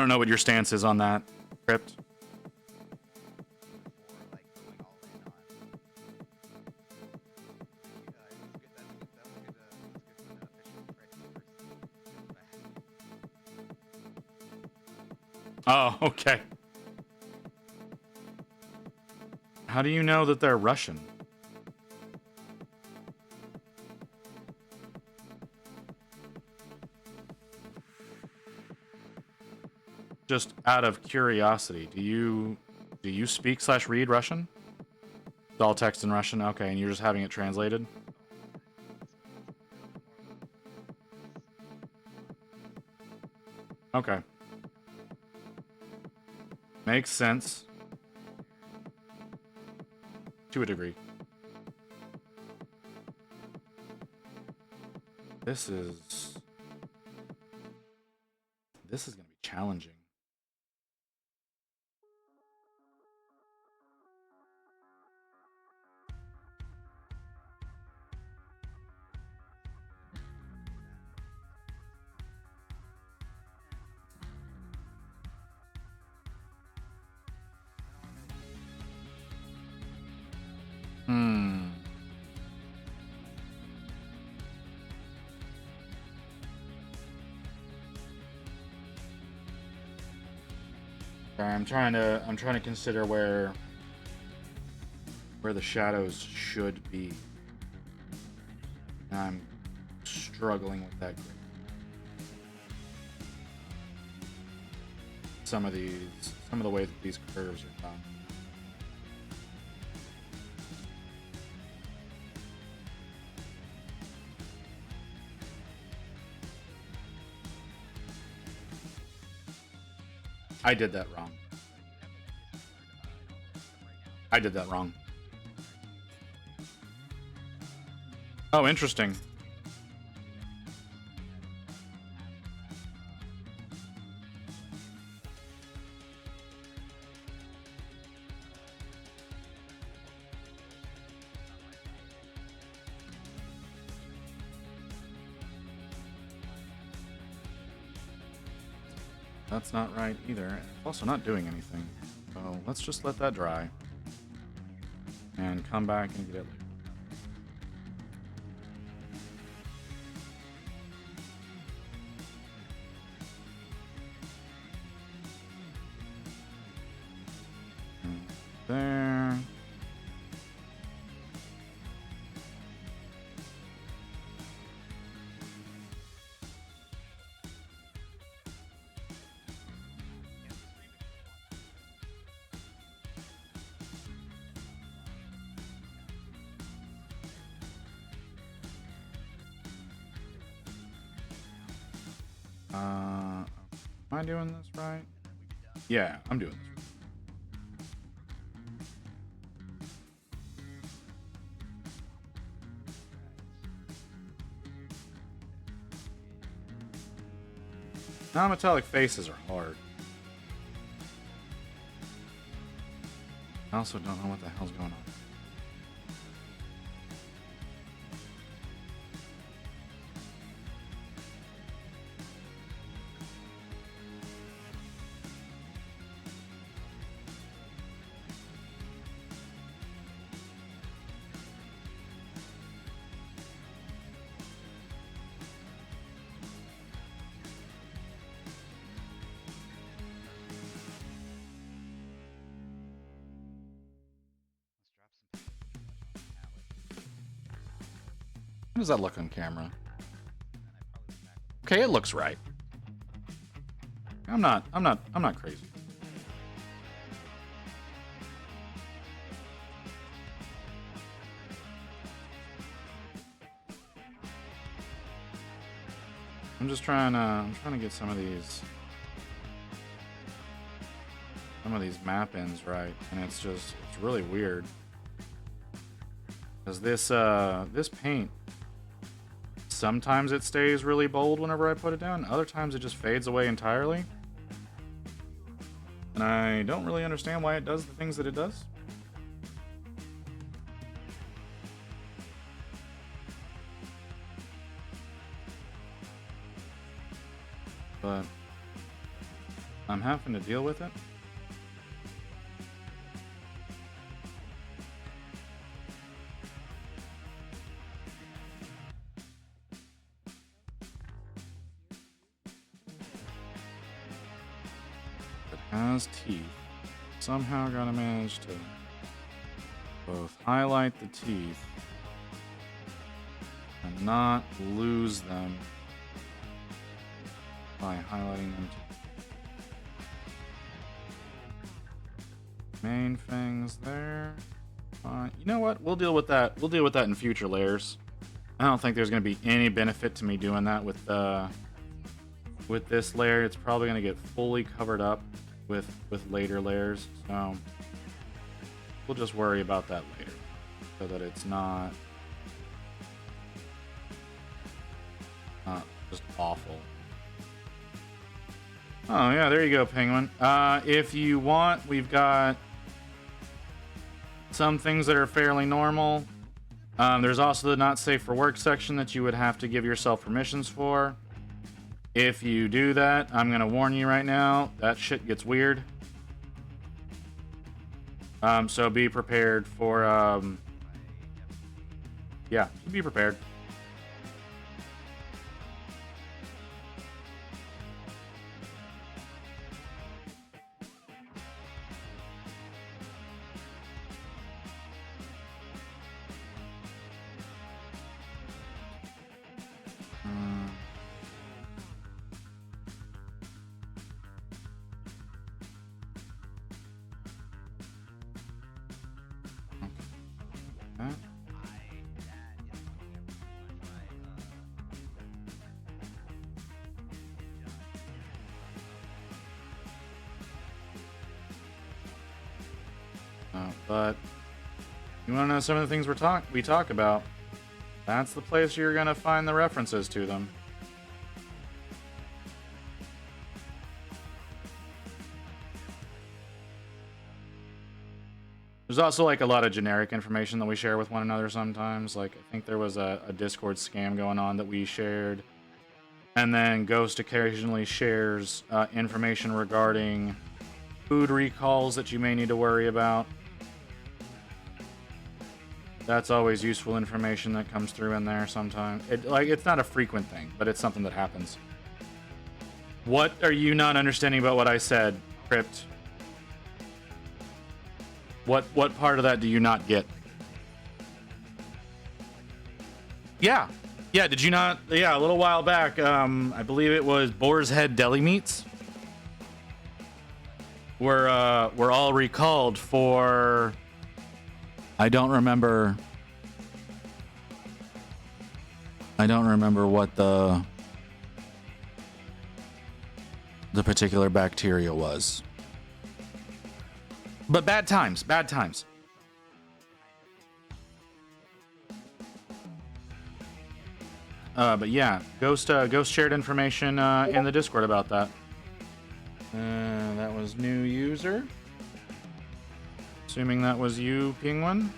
[SPEAKER 1] know what your stance is on that, Crypt. Oh, okay. How do you know that they're Russian? Just out of curiosity, do you speak/read Russian? It's all text in Russian? Okay, and you're just having it translated? Okay. Makes sense. To a degree. This is gonna be challenging. Sorry, I'm trying to consider where the shadows should be. And I'm struggling with that. Some of the way that these curves are done. I did that wrong. I did that wrong. Oh, interesting. That's not right either. It's also not doing anything. So let's just let that dry. And come back and get it later. There. Am I doing this right? Yeah, I'm doing this right. Non-metallic faces are hard. I also don't know what the hell's going on. How does that look on camera? Okay, it looks right. I'm not crazy. I'm trying to get some of these map ins right, and it's really weird. Because this paint, sometimes it stays really bold whenever I put it down, other times it just fades away entirely. And I don't really understand why it does the things that it does. But I'm having to deal with it. Has teeth. Somehow gotta manage to both highlight the teeth and not lose them by highlighting them. Main fangs there. You know what? We'll deal with that. We'll deal with that in future layers. I don't think there's gonna be any benefit to me doing that with this layer. It's probably gonna get fully covered up with later layers, so we'll just worry about that later so that it's not just awful. Oh yeah, there you go, Penguin. If you want, we've got some things that are fairly normal. There's also the not safe for work section that you would have to give yourself permissions for. If you do that, I'm gonna warn you right now, that shit gets weird. So be prepared for, yeah, be prepared. But you want to know some of the things we talk about? That's the place you're gonna find the references to them. There's also like a lot of generic information that we share with one another sometimes. Like I think there was a Discord scam going on that we shared. And then Ghost occasionally shares information regarding food recalls that you may need to worry about. That's always useful information that comes through in there sometimes. It's not a frequent thing, but it's something that happens. What are you not understanding about what I said, Crypt? What part of that do you not get? Yeah. Yeah, did you not? Yeah, a little while back, I believe it was Boar's Head Deli Meats. Were all recalled for... I don't remember what the particular bacteria was. But bad times. But yeah, Ghost shared information in the Discord about that. That was new user. Assuming that was you, Penguin.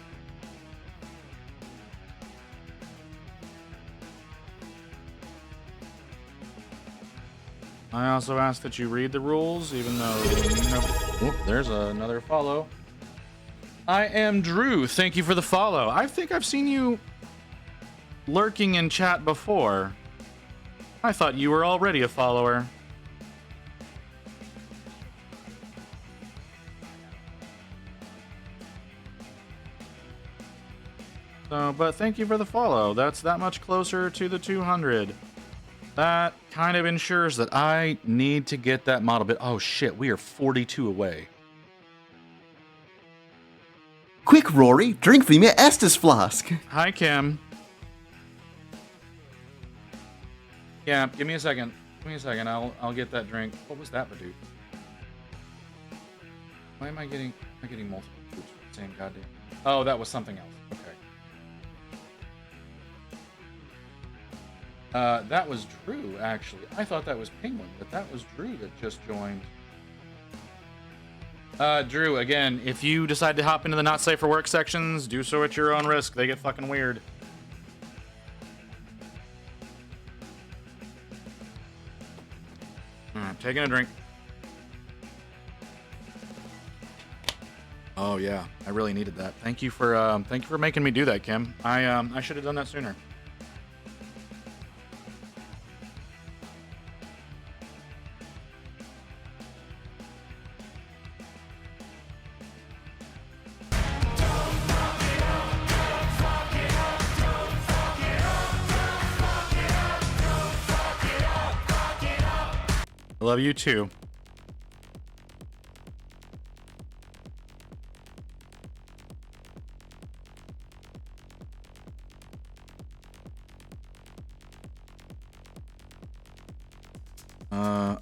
[SPEAKER 1] I also ask that you read the rules, even though... Oop, there's another follow. I am Drew. Thank you for the follow. I think I've seen you lurking in chat before. I thought you were already a follower. So, but thank you for the follow. That's that much closer to the 200. That kind of ensures that I need to get that model bit. Oh shit, we are 42 away.
[SPEAKER 3] Quick, Rory, drink from your Estus flask.
[SPEAKER 1] Hi, Kim. Yeah, give me a second. Give me a second. I'll get that drink. What was that, Badoo? Why am I getting multiple foods from the same goddamn? Oh, that was something else. Okay. That was Drew, actually. I thought that was Penguin, but that was Drew that just joined. Drew, again, if you decide to hop into the not safe for work sections, do so at your own risk. They get fucking weird. Alright, taking a drink. Oh yeah, I really needed that. Thank you for making me do that, Kim. I should have done that sooner. I love you too.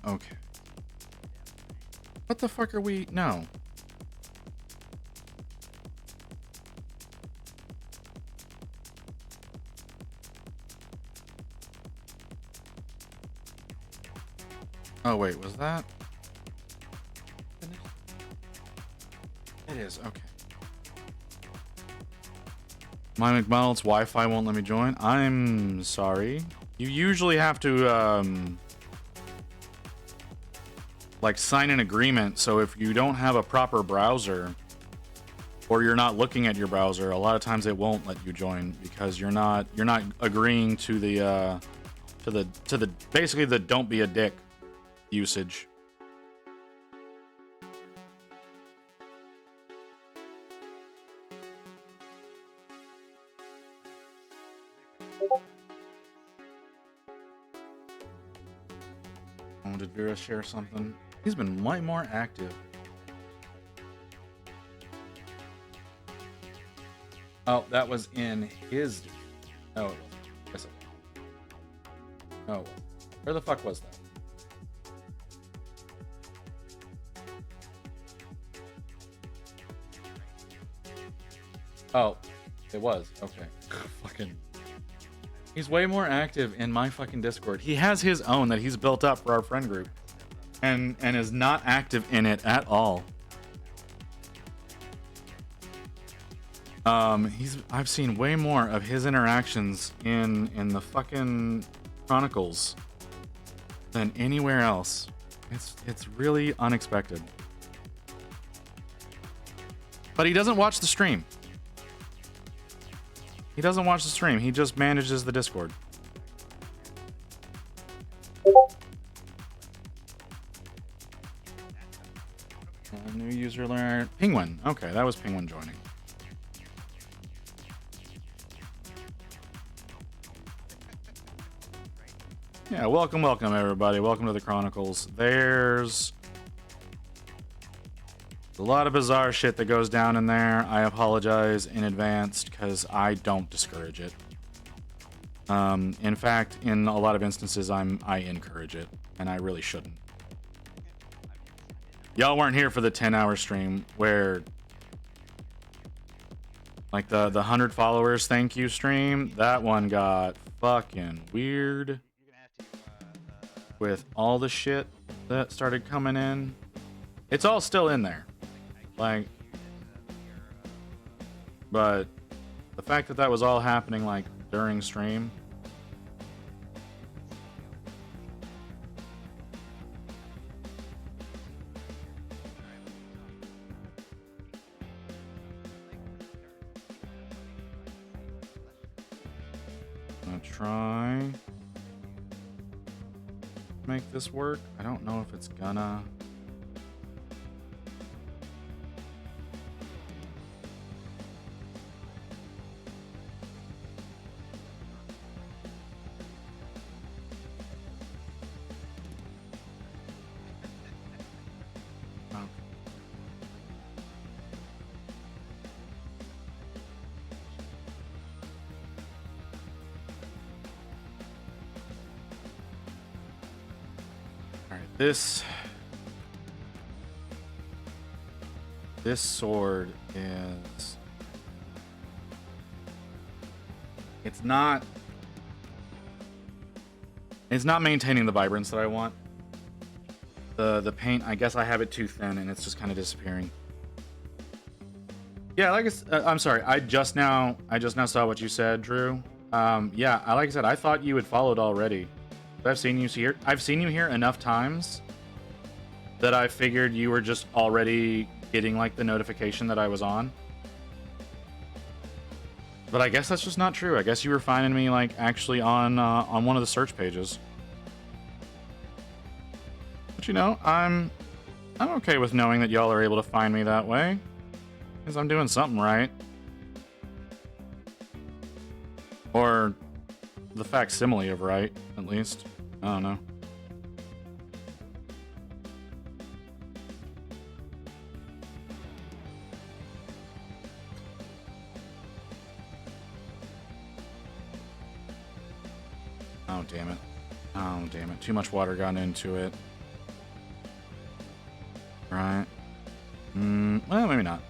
[SPEAKER 1] Okay. What the fuck are we? No. Oh wait, was that? It is, okay. My McDonald's Wi-Fi won't let me join. I'm sorry. You usually have to like sign an agreement, so if you don't have a proper browser or you're not looking at your browser, a lot of times it won't let you join because you're not agreeing to the basically the don't be a dick usage. Oh, did Vera share something? He's been way more active. Oh, that was in his... Oh, it wasn't. Yes, it was. Oh, where the fuck was that? Oh, it was. Okay. Fucking. He's way more active in my fucking Discord. He has his own that he's built up for our friend group. And is not active in it at all. I've seen way more of his interactions in the fucking Chronicles than anywhere else. It's really unexpected. But he doesn't watch the stream. He doesn't watch the stream. He just manages the Discord. New user alert. Penguin. Okay, that was Penguin joining. Yeah, welcome everybody. Welcome to the Chronicles. There's a lot of bizarre shit that goes down in there. I apologize in advance because I don't discourage it. In fact, in a lot of instances, I encourage it, and I really shouldn't. Y'all weren't here for the 10-hour stream where, like the 100 followers thank you stream. That one got fucking weird with all the shit that started coming in. It's all still in there, like, but the fact that that was all happening like during stream. Try make this work. I don't know if it's gonna. Okay. This sword is, it's not maintaining the vibrance that I want. The paint, I guess I have it too thin and it's just kind of disappearing. Yeah, like I'm sorry, I just now saw what you said, Drew. Yeah, like I said, I thought you had followed already. I've seen you here enough times that I figured you were just already getting like the notification that I was on. But I guess that's just not true. I guess you were finding me like actually on one of the search pages. But you know, I'm okay with knowing that y'all are able to find me that way, because I'm doing something right. Or the facsimile of right, at least. I don't know. Oh, damn it. Oh, damn it. Too much water got into it. Right. Well, maybe not.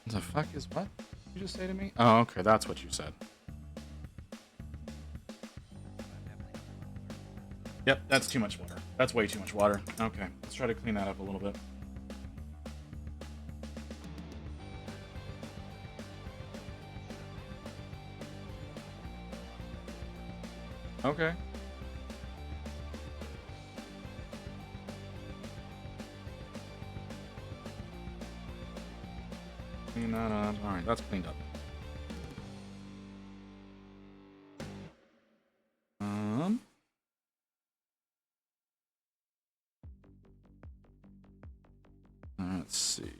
[SPEAKER 1] The fuck is what? You just say to me? Oh, okay, that's what you said. Yep, that's too much water. That's way too much water. Okay, let's try to clean that up a little bit. Okay. Clean that up. All right, that's cleaned up. Let's see.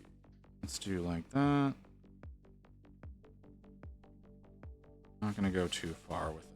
[SPEAKER 1] Let's do like that. Not gonna go too far with it.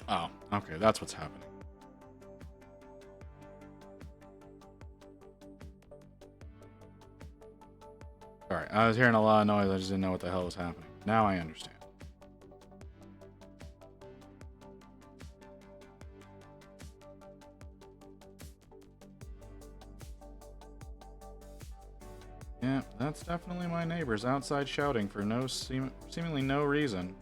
[SPEAKER 1] Oh, okay, that's what's happening. Alright, I was hearing a lot of noise, I just didn't know what the hell was happening. Now I understand. Yeah, that's definitely my neighbors outside shouting for seemingly no reason.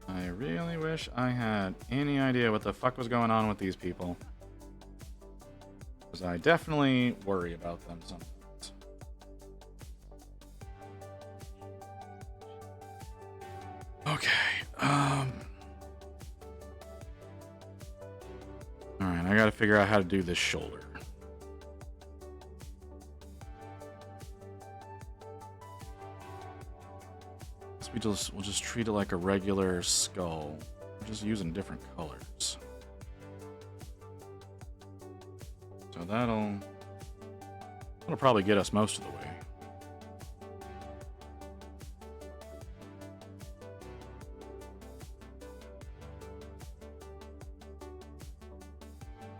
[SPEAKER 1] I really wish I had any idea what the fuck was going on with these people. Because I definitely worry about them sometimes. Okay, Alright, I gotta figure out how to do this shoulder. We'll just treat it like a regular skull. We're just using different colors. So that'll probably get us most of the way.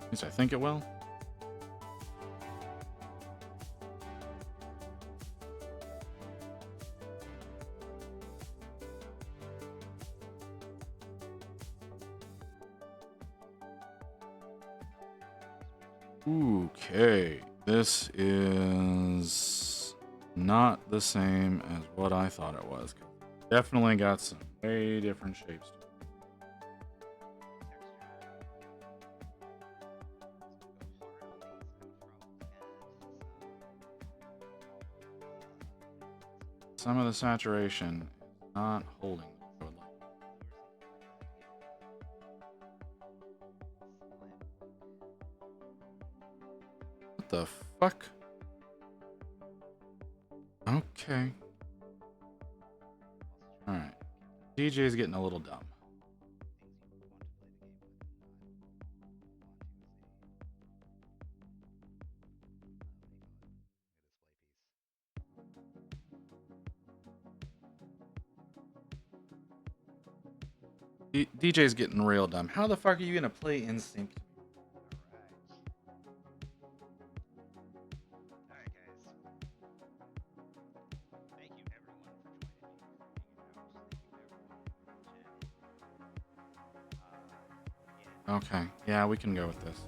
[SPEAKER 1] At least I think it will. Okay, this is not the same as what I thought it was. Definitely got some way different shapes to it. Some of the saturation is not holding the would like. What the fuck? Okay. Alright. DJ's getting a little dumb. DJ's getting real dumb. How the fuck are you gonna play NSYNC? Okay, yeah, we can go with this.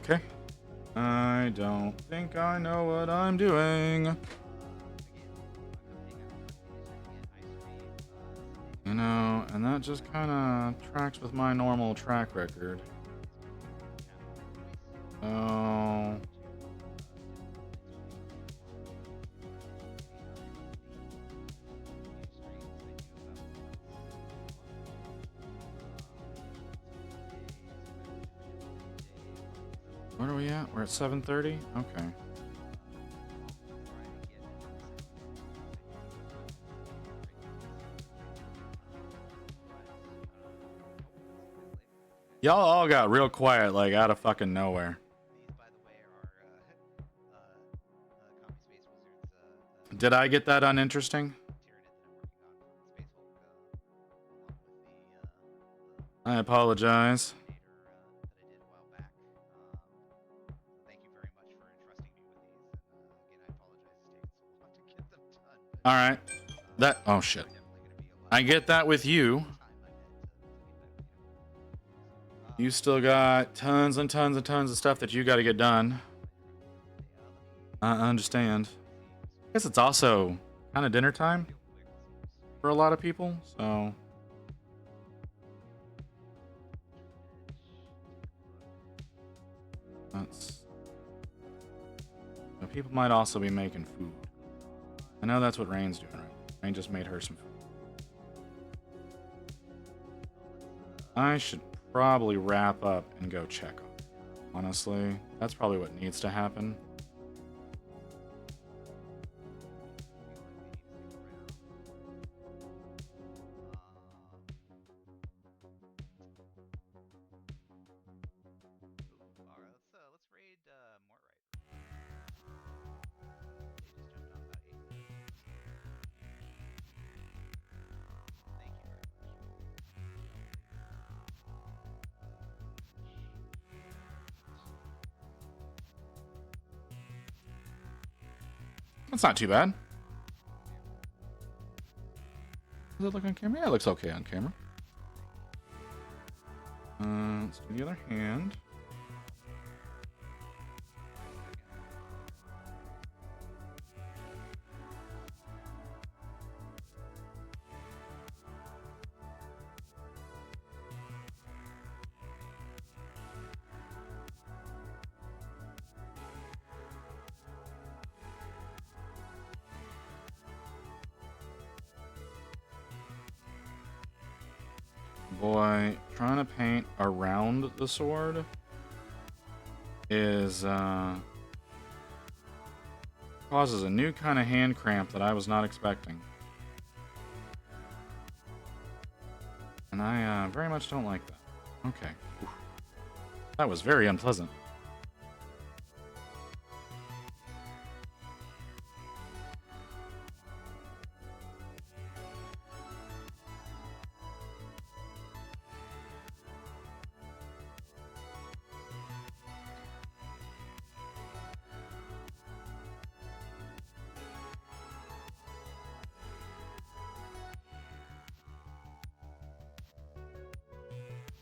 [SPEAKER 1] Okay. I don't think I know what I'm doing. You know, and that just kind of tracks with my normal track record. So... Where are we at? We're at 7:30? Okay. Y'all all got real quiet, like out of fucking nowhere. Did I get that uninteresting? I apologize. All right. Oh shit. I get that with you. You still got tons and tons and tons of stuff that you got to get done. I understand. I guess it's also kind of dinner time for a lot of people, so... People might also be making food. I know that's what Rain's doing, right? I just made her some food. I should probably wrap up and go check on her. Honestly, that's probably what needs to happen.
[SPEAKER 6] Alright, let's raid Mortright. They just jumped on about 8 minutes. Thank you very much.
[SPEAKER 1] That's not too bad. Does it look on camera? Yeah, it looks okay on camera. Let's do the other hand. Boy, trying to paint around the sword is causes a new kind of hand cramp that I was not expecting. And I very much don't like that. Okay. Oof. That was very unpleasant.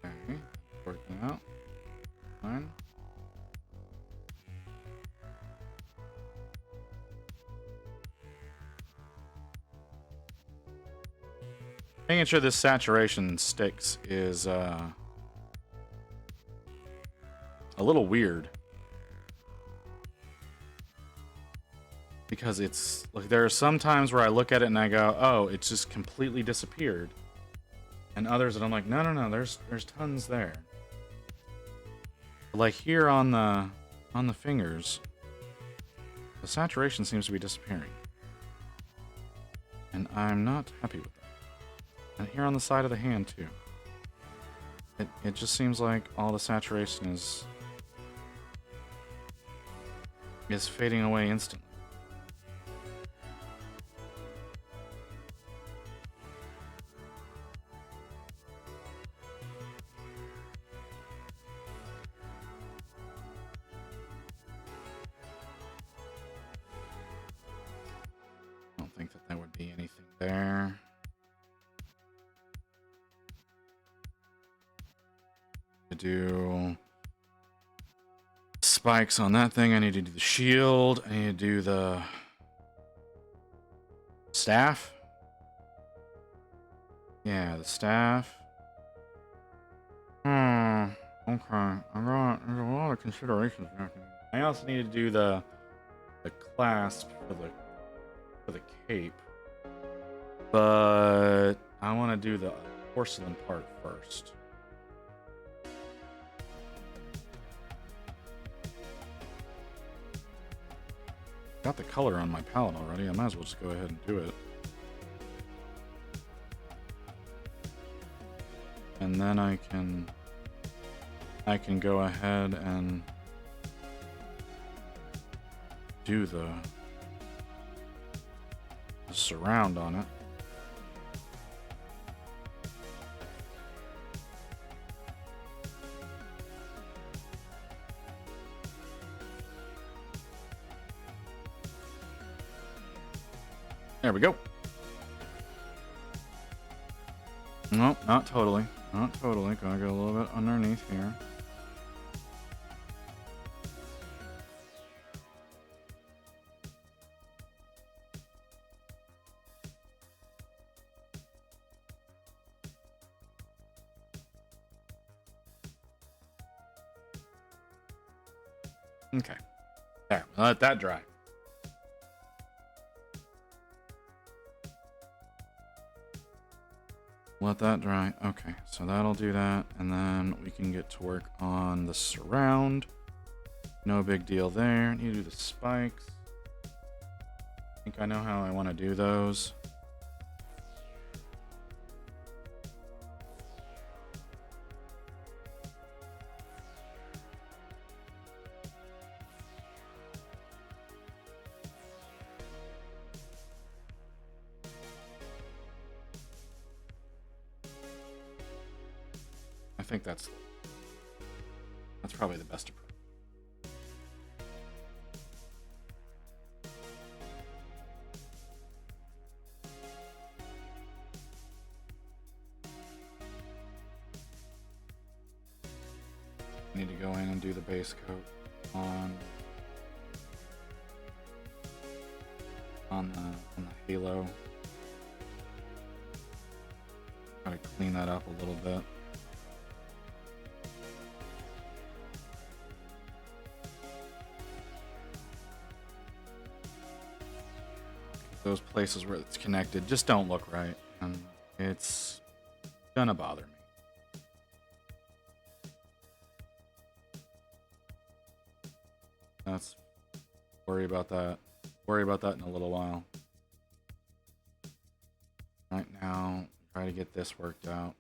[SPEAKER 1] Okay, working out. Fine. Making sure this saturation sticks is a little weird. Because it's like there are some times where I look at it and I go, oh, it's just completely disappeared. And others that I'm like, no, there's tons there. Like here on the fingers, the saturation seems to be disappearing. And I'm not happy with that. And here on the side of the hand too. It just seems like all the saturation is fading away instantly. I don't think that there would be anything there. To do spikes on that thing, I need to do the shield. I need to do the staff. Yeah, the staff. Okay. There's a lot of considerations. I also need to do the clasp for the cape. But I want to do the porcelain part first. Got the color on my palette already. I might as well just go ahead and do it. And then I can go ahead and do the surround on it. There we go. No, not totally. Not totally. Gotta go a little bit underneath here. Okay. There, let that dry. Let that dry. Okay, so that'll do that, and then we can get to work on the surround. No big deal there. Need to do the spikes. I think I know how I want to do those. I think that's probably the best approach. I need to go in and do the base coat on the halo. Try to clean that up a little bit. Those places where it's connected just don't look right, and it's gonna bother me. Let's worry about that. Worry about that in a little while. Right now, try to get this worked out.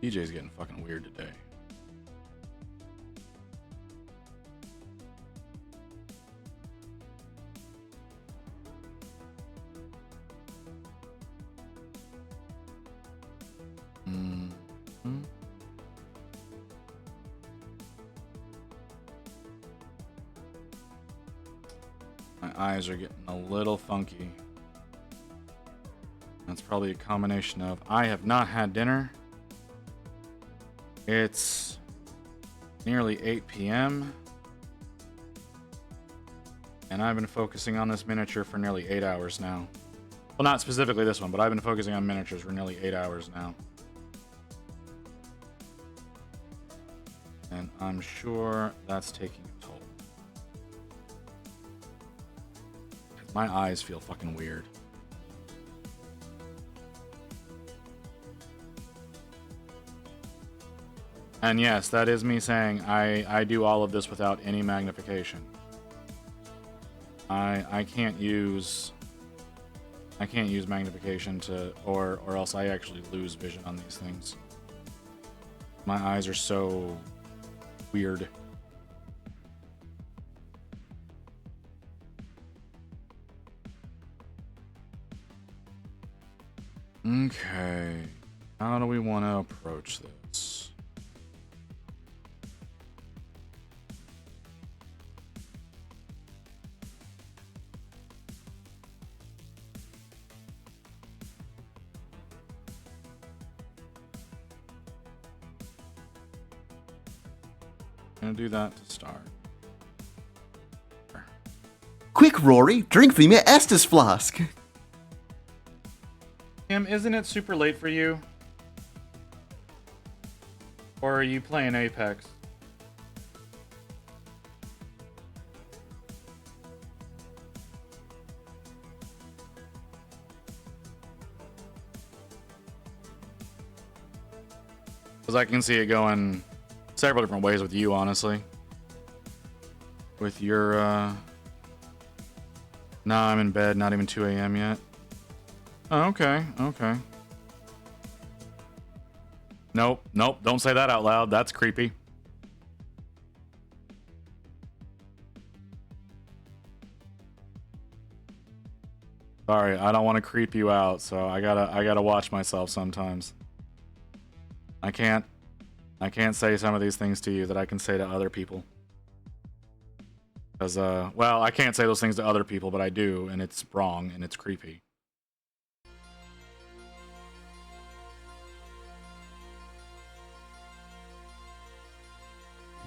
[SPEAKER 1] DJ's getting fucking weird today. My eyes are getting a little funky. That's probably a combination of I have not had dinner. It's nearly 8 p.m. and I've been focusing on this miniature for nearly 8 hours now. Well, not specifically this one, but I've been focusing on miniatures for nearly 8 hours now. And I'm sure that's taking a toll. My eyes feel fucking weird. And yes, that is me saying I do all of this without any magnification. I can't use magnification to or else I actually lose vision on these things. My eyes are so weird. Okay. How do we want to approach this? I'm gonna do that to start.
[SPEAKER 3] Quick, Rory, drink from your Estus flask.
[SPEAKER 1] Tim, isn't it super late for you? Or are you playing Apex? Because I can see it going several different ways with you, honestly. With your, nah, I'm in bed, not even 2 a.m. yet. Oh, okay, okay. Nope, don't say that out loud. That's creepy. Sorry, I don't want to creep you out, so I gotta watch myself sometimes. I can't say some of these things to you that I can say to other people. Because, well, I can't say those things to other people, but I do, and it's wrong, and it's creepy.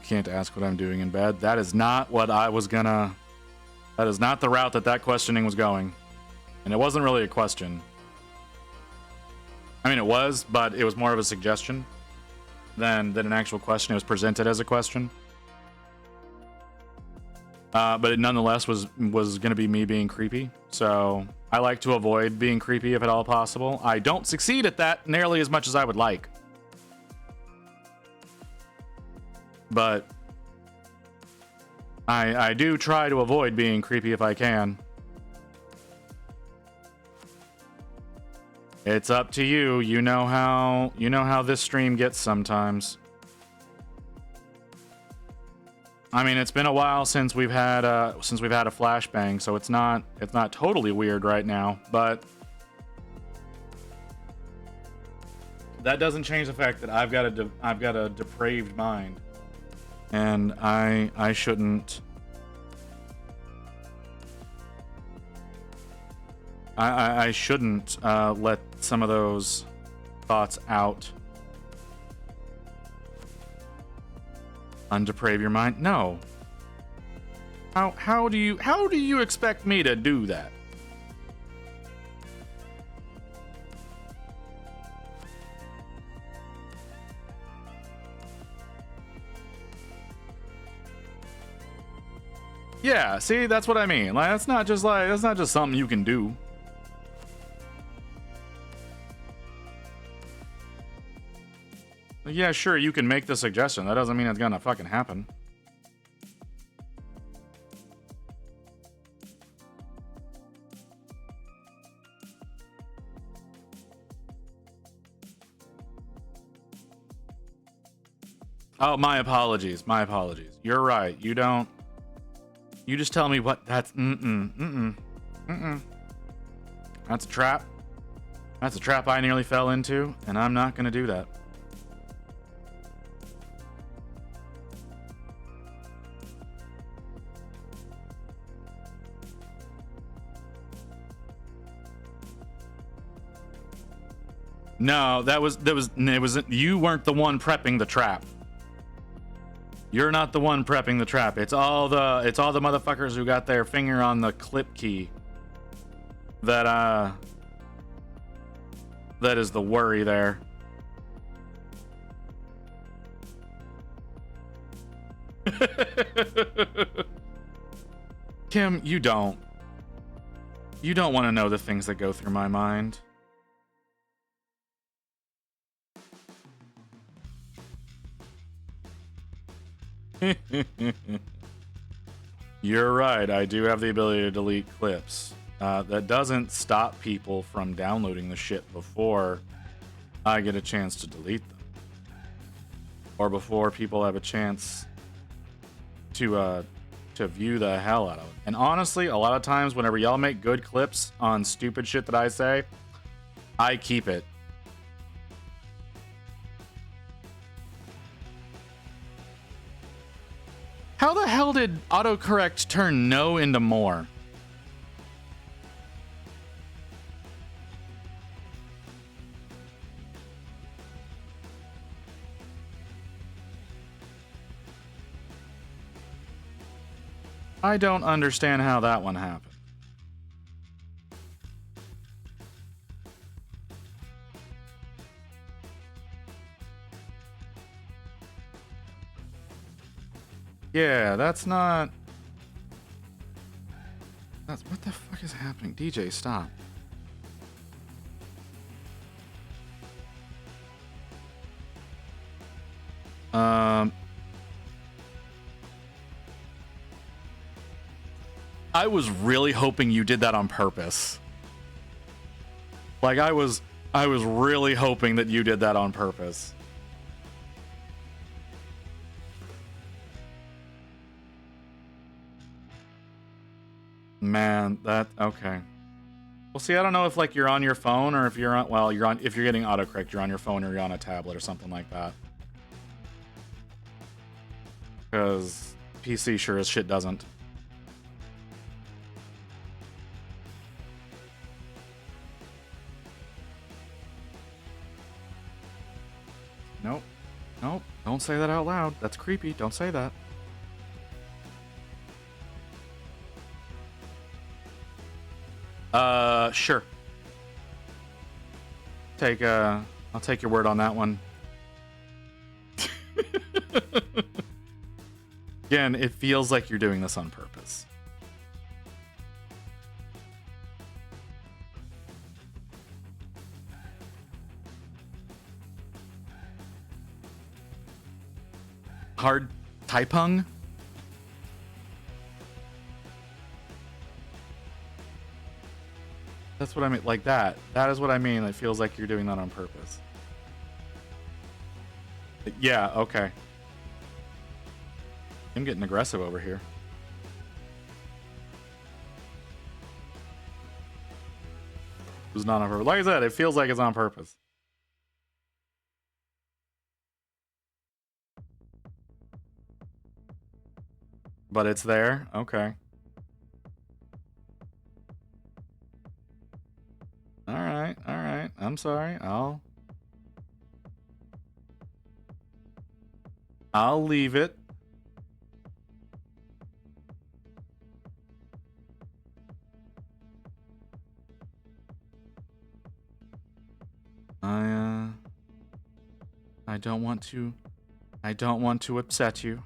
[SPEAKER 1] can't ask what I'm doing in bed. That is not what I was gonna... That is not the route that questioning was going. And it wasn't really a question. I mean, it was, but it was more of a suggestion than an actual question. It was presented as a question. But it nonetheless was going to be me being creepy. So I like to avoid being creepy if at all possible. I don't succeed at that nearly as much as I would like. But I do try to avoid being creepy if I can. It's up to you. You know how this stream gets sometimes. I mean, it's been a while since we've had a flashbang, so it's not totally weird right now, but that doesn't change the fact that I've got a depraved mind, and I shouldn't. I shouldn't let some of those thoughts out. Undeprave your mind? No. How do you expect me to do that? Yeah, see, that's what I mean. Like that's not just something you can do. Yeah, sure, you can make the suggestion. That doesn't mean it's gonna fucking happen. Oh, my apologies. My apologies. You're right. You don't... You just tell me what... That's... That's a trap. That's a trap I nearly fell into, and I'm not gonna do that. No, you weren't the one prepping the trap. You're not the one prepping the trap. It's all the motherfuckers who got their finger on the clip key. That is the worry there. Kim, you don't want to know the things that go through my mind. You're right, I do have the ability to delete clips. That doesn't stop people from downloading the shit before I get a chance to delete them. Or before people have a chance to view the hell out of it. And honestly, a lot of times whenever y'all make good clips on stupid shit that I say, I keep it. How the hell did autocorrect turn no into more? I don't understand how that one happened. Yeah, that's not... That's... What the fuck is happening? DJ, stop. I was really hoping you did that on purpose. Like, I was really hoping that you did that on purpose. Man, that... Okay. Well, see, I don't know if, like, you're on your phone or if you're on... Well, if you're getting autocorrect, you're on your phone or you're on a tablet or something like that. Because PC sure as shit doesn't. Nope. Nope. Don't say that out loud. That's creepy. Don't say that. Sure. I'll take your word on that one. Again, it feels like you're doing this on purpose. Hard Taipung? That's what I mean. Like that. That is what I mean. It feels like you're doing that on purpose. Yeah, okay. I'm getting aggressive over here. It was not on purpose. Like I said, it feels like it's on purpose. But it's there? Okay. Alright, alright. I'm sorry. I'll leave it. I don't want to upset you.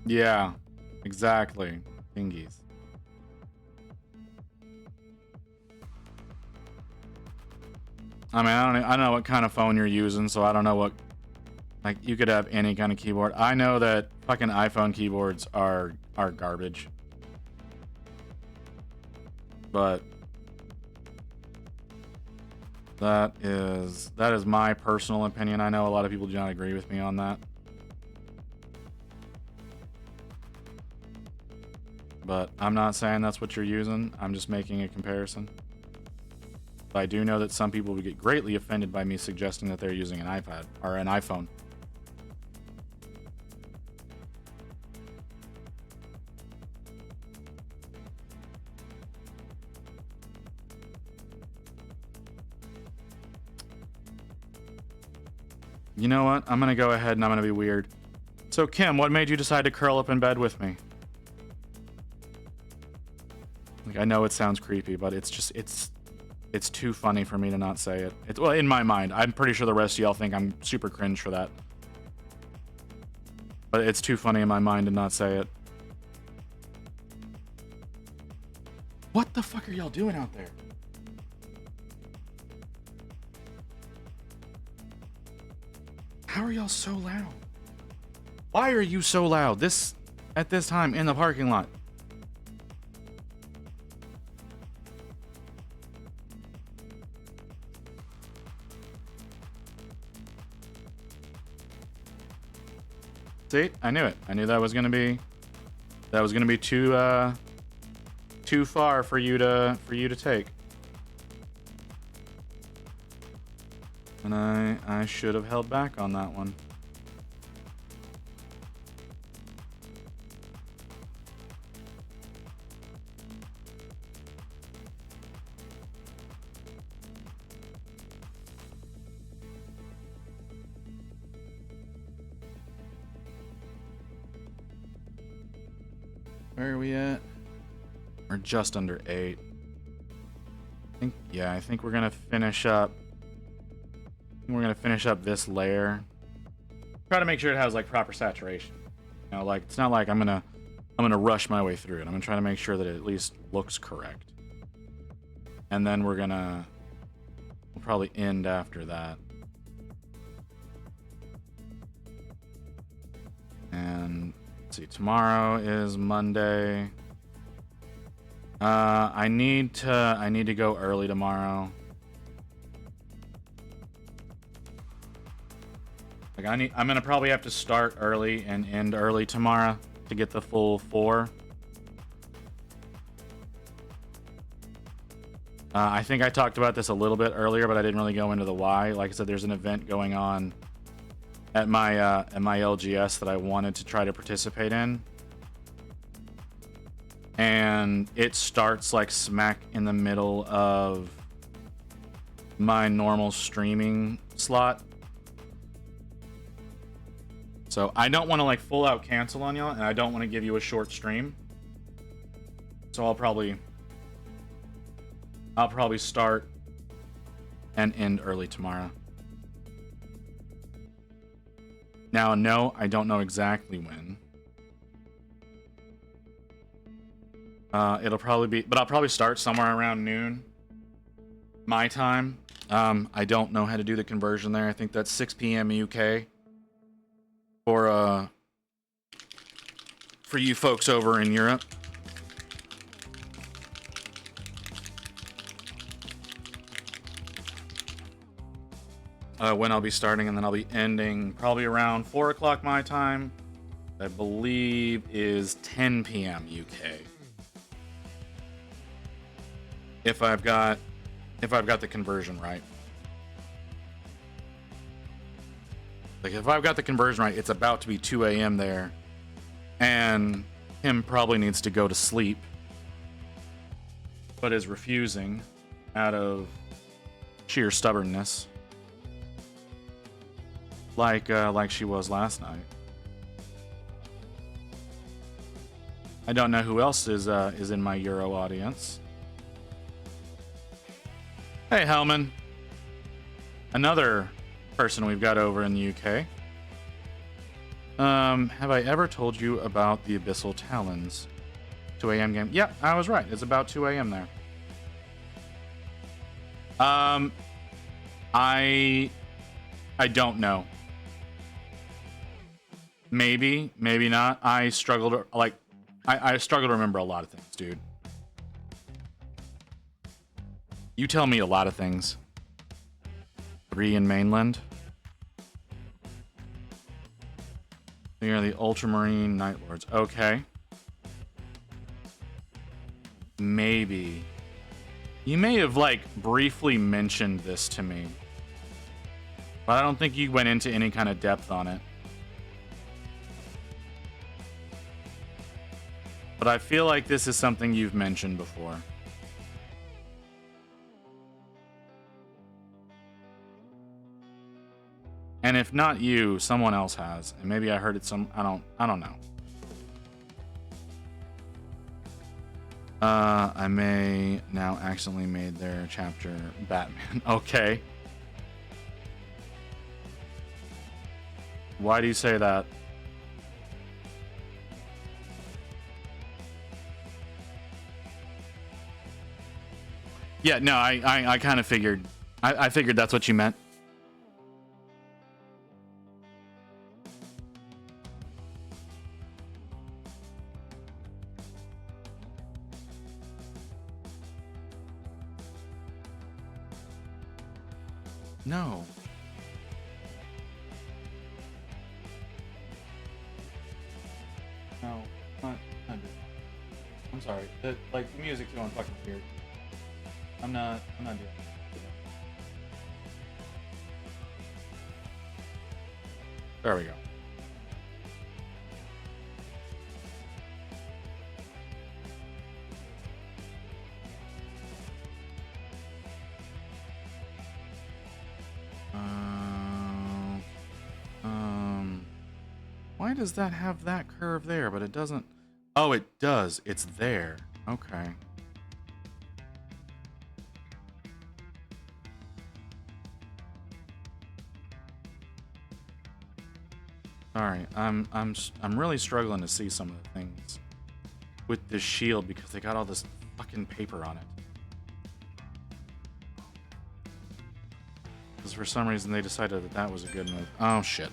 [SPEAKER 1] Yeah, exactly. Thingies. I mean, I don't know what kind of phone you're using, so I don't know what. Like, you could have any kind of keyboard. I know that fucking iPhone keyboards are garbage. But that is my personal opinion. I know a lot of people do not agree with me on that. But I'm not saying that's what you're using. I'm just making a comparison. But I do know that some people would get greatly offended by me suggesting that they're using an iPad or an iPhone. You know what? I'm going to go ahead and I'm going to be weird. So, Kim, what made you decide to curl up in bed with me? Like, I know it sounds creepy, but it's just, it's too funny for me to not say it. It's, well, in my mind. I'm pretty sure the rest of y'all think I'm super cringe for that. But it's too funny in my mind to not say it. What the fuck are y'all doing out there? How are y'all so loud? Why are you so loud at this time in the parking lot? See, I knew it. I knew that was gonna be too far for you to take. And I should have held back on that one. Where are we at? We're just under 8. I think we're gonna finish up. We're gonna finish up this layer. Try to make sure it has like proper saturation. You know, like it's not like I'm gonna rush my way through it. I'm gonna try to make sure that it at least looks correct. And then we'll probably end after that. And let's see, tomorrow is Monday. I need to go early tomorrow. Like I'm gonna probably have to start early and end early tomorrow to get the full 4. I think I talked about this a little bit earlier, but I didn't really go into the why. Like I said, there's an event going on at my LGS that I wanted to try to participate in, and it starts like smack in the middle of my normal streaming slot. So I don't want to like full out cancel on y'all, and I don't want to give you a short stream. So I'll probably start and end early tomorrow. Now, no, I don't know exactly when. It'll probably be, but I'll probably start somewhere around noon my time. I don't know how to do the conversion there. I think that's 6 p.m. UK for you folks over in Europe. When I'll be starting, and then I'll be ending probably around 4 o'clock my time. I believe is 10 p.m. UK. If I've got the conversion right. Like if I've got the conversion right, it's about to be 2 a.m. there, and him probably needs to go to sleep, but is refusing out of sheer stubbornness. Like she was last night. I don't know who else is in my Euro audience. Hey, Hellman. Another person we've got over in the UK. Have I ever told you about the Abyssal Talons 2 a.m. game? Yep, I was right. It's about 2 a.m. there. I don't know. Maybe, maybe not. I struggle to I struggle to remember a lot of things, dude. You tell me a lot of things. 3 in mainland. They are the Ultramarine Night Lords. Okay. Maybe. You may have like briefly mentioned this to me, but I don't think you went into any kind of depth on it. But I feel like this is something you've mentioned before. And if not you, someone else has. And maybe I heard it I don't know. I may now accidentally made their chapter Batman. Okay. Why do you say that? Yeah, no, I kind of figured. I figured that's what you meant. No. No, not good. I'm sorry. The music's going fucking weird. I'm not doing it. There we go. Why does that have that curve there, but it doesn't? Oh, it does. It's there. Okay. Sorry, I'm really struggling to see some of the things with this shield because they got all this fucking paper on it. Because for some reason they decided that that was a good move. Oh shit.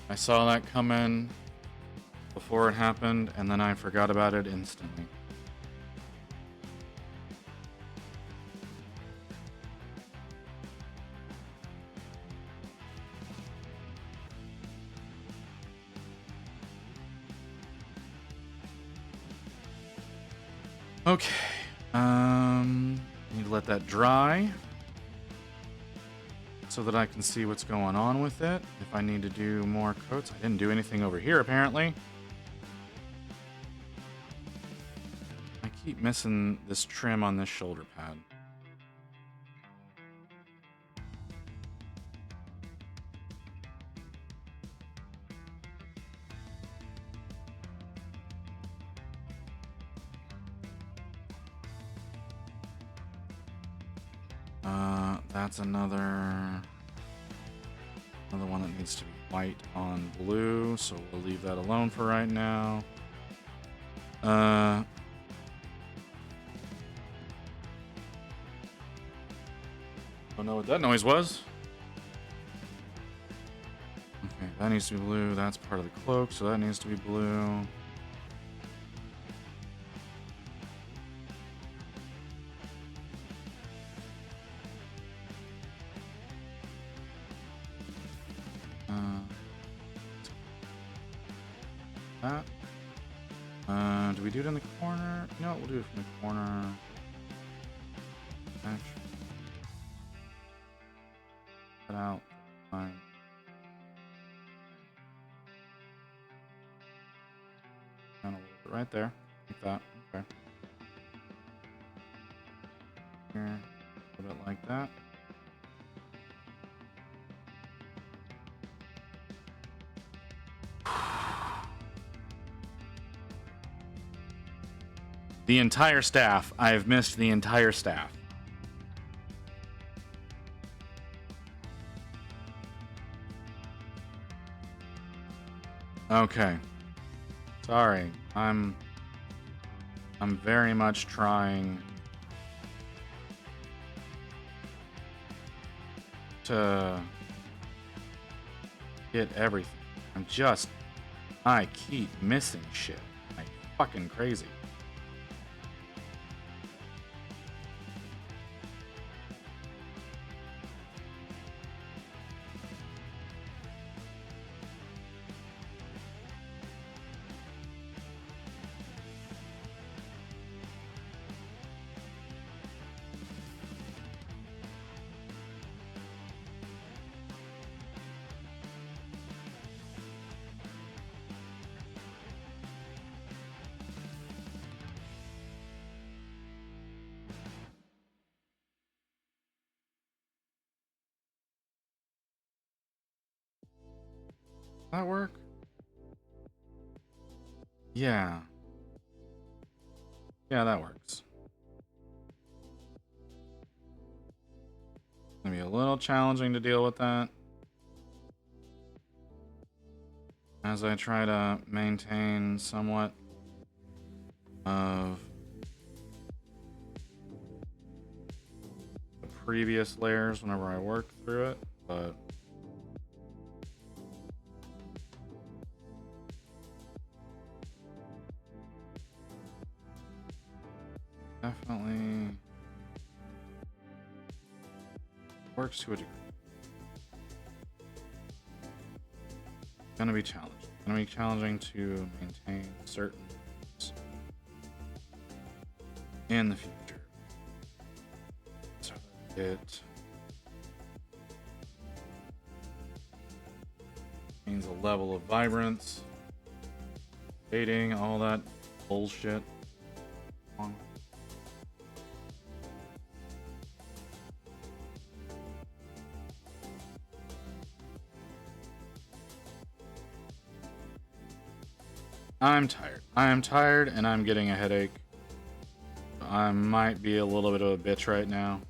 [SPEAKER 1] I saw that come in before it happened, and then I forgot about it instantly. Okay. Need to let that dry so that I can see what's going on with it. If I need to do more coats. I didn't do anything over here, apparently. I keep missing this trim on this shoulder pad. That's another one that needs to be white on blue, so we'll leave that alone for right now. Don't know what that noise was. Okay, that needs to be blue. That's part of the cloak, so that needs to be blue. That. Do we do it in the corner? No, we'll do it from the corner. Actually, cut out. Fine. Down a little bit right there. Like that. Okay. Here, a little bit like that. The entire staff. I have missed the entire staff. Okay. Sorry. I'm very much trying to get everything. I keep missing shit. Like fucking crazy. That work? Yeah. Yeah, that works. It's gonna be a little challenging to deal with that as I try to maintain somewhat of the previous layers whenever I work through it, but definitely works to a degree. Gonna be challenging. Gonna be challenging to maintain certain things in the future. So it means a level of vibrance, dating, all that bullshit. I'm tired. I am tired and I'm getting a headache. I might be a little bit of a bitch right now.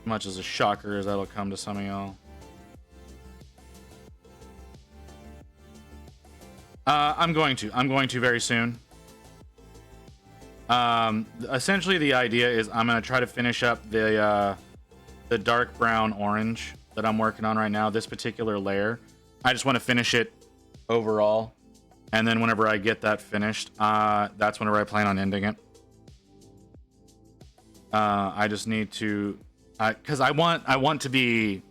[SPEAKER 1] Much as a shocker as that'll come to some of y'all. I'm going to very soon. Essentially the idea is I'm going to try to finish up the dark brown orange that I'm working on right now, this particular layer. I just want to finish it overall, and then whenever I get that finished, that's whenever I plan on ending it. I just need to, because I want to be,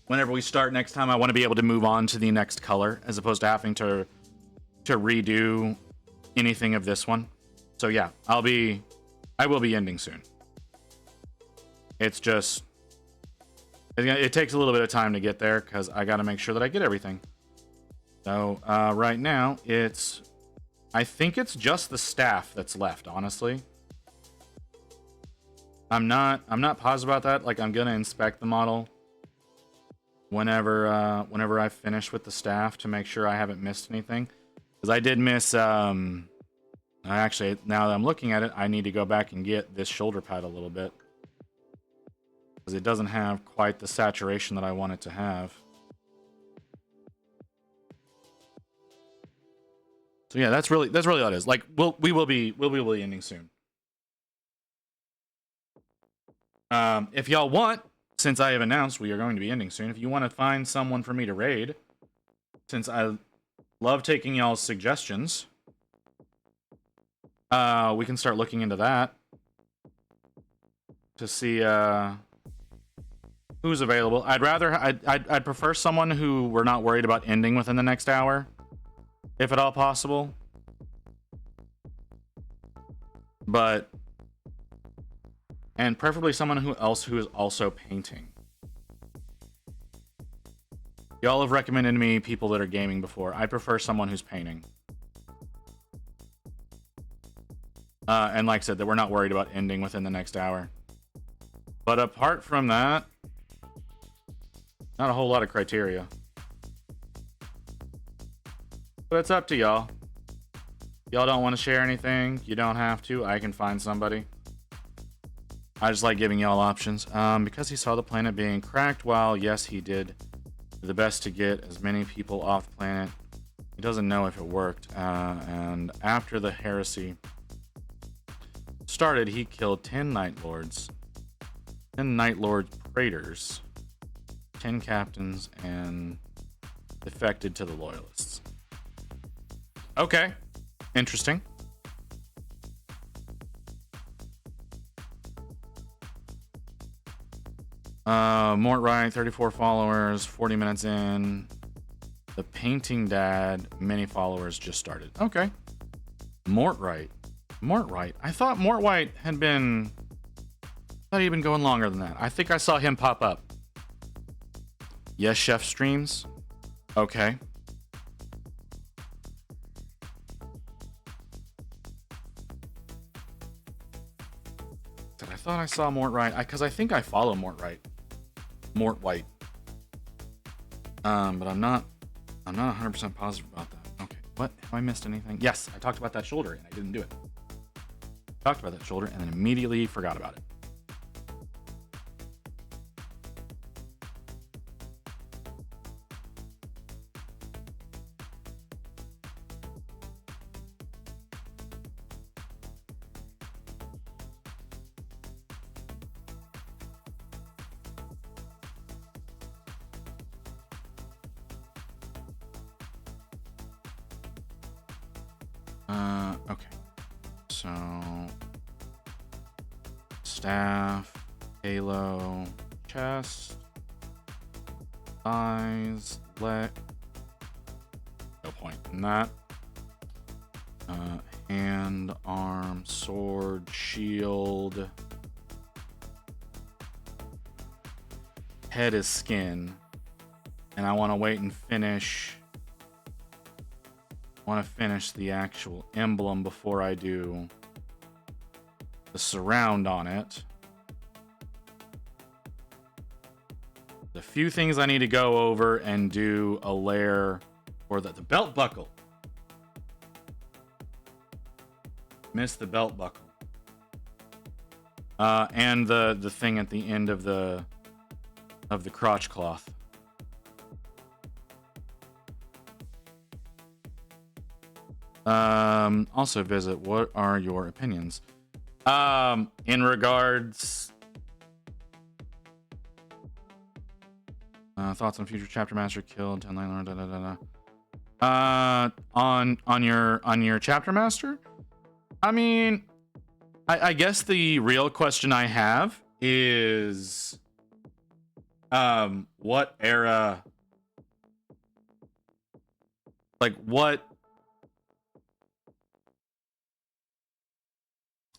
[SPEAKER 1] whenever we start next time, I want to be able to move on to the next color as opposed to having to redo anything of this one. So yeah, I will be ending soon. It's just, it takes a little bit of time to get there because I got to make sure that I get everything. So right now I think it's just the staff that's left, honestly. I'm not positive about that. Like, I'm gonna inspect the model whenever I finish with the staff to make sure I haven't missed anything. Because I did miss actually, now that I'm looking at it, I need to go back and get this shoulder pad a little bit. Because it doesn't have quite the saturation that I want it to have. So yeah, that's really all it is. Like, we will be ending soon. If y'all want, since I have announced we are going to be ending soon, if you want to find someone for me to raid, since I love taking y'all's suggestions, we can start looking into that to see who's available. I'd prefer someone who we're not worried about ending within the next hour, if at all possible. But and preferably someone who is also painting. Y'all have recommended me people that are gaming before. I prefer someone who's painting. And like I said, that we're not worried about ending within the next hour. But apart from that, not a whole lot of criteria. But it's up to y'all. Y'all don't want to share anything, you don't have to. I can find somebody. I just like giving y'all options. Because he saw the planet being cracked, while yes, he did the best to get as many people off the planet, he doesn't know if it worked. And after the heresy started, he killed 10 Night Lords, 10 Night Lord praetors, 10 captains, and defected to the Loyalists. Okay, interesting. Mortwright, 34 followers, 40 minutes in. The Painting Dad, many followers, just started. Okay. Mortwright. I thought Mortwright had been... I thought he'd been going longer than that. I think I saw him pop up. Yes, Chef streams. Okay. I thought I saw Mortwright, because I think I follow Mortwright. Mortwright. But I'm not 100% positive about that. Okay, what? Have I missed anything? Yes, I talked about that shoulder and I didn't do it. Talked about that shoulder and then immediately forgot about it. Okay. So, staff, halo, chest, eyes, leg. No point in that. Hand, arm, sword, shield. Head is skin. And I want to wait and finish. Want to finish the actual emblem before I do the surround on it. The few things I need to go over and do a layer for the belt buckle. Missed the belt buckle. And the thing at the end of the crotch cloth. Also visit, what are your opinions? In regards... thoughts on future chapter master killed 10 landlord, da, da, da, da. On your chapter master? I mean, I guess the real question I have is... what era... Like, what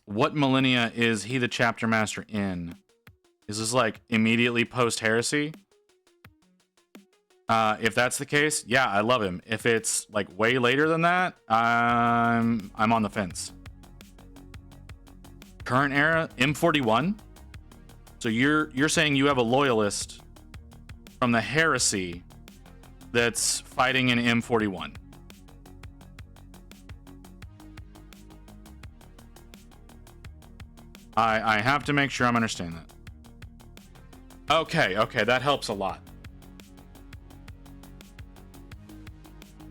[SPEAKER 1] what millennia is he the chapter master in? Is this like immediately post heresy? If that's the case, yeah, I love him. If it's like way later than that, I'm on the fence. Current era, M41. So you're saying you have a loyalist from the heresy that's fighting in M41. I have to make sure I'm understanding that. Okay, that helps a lot.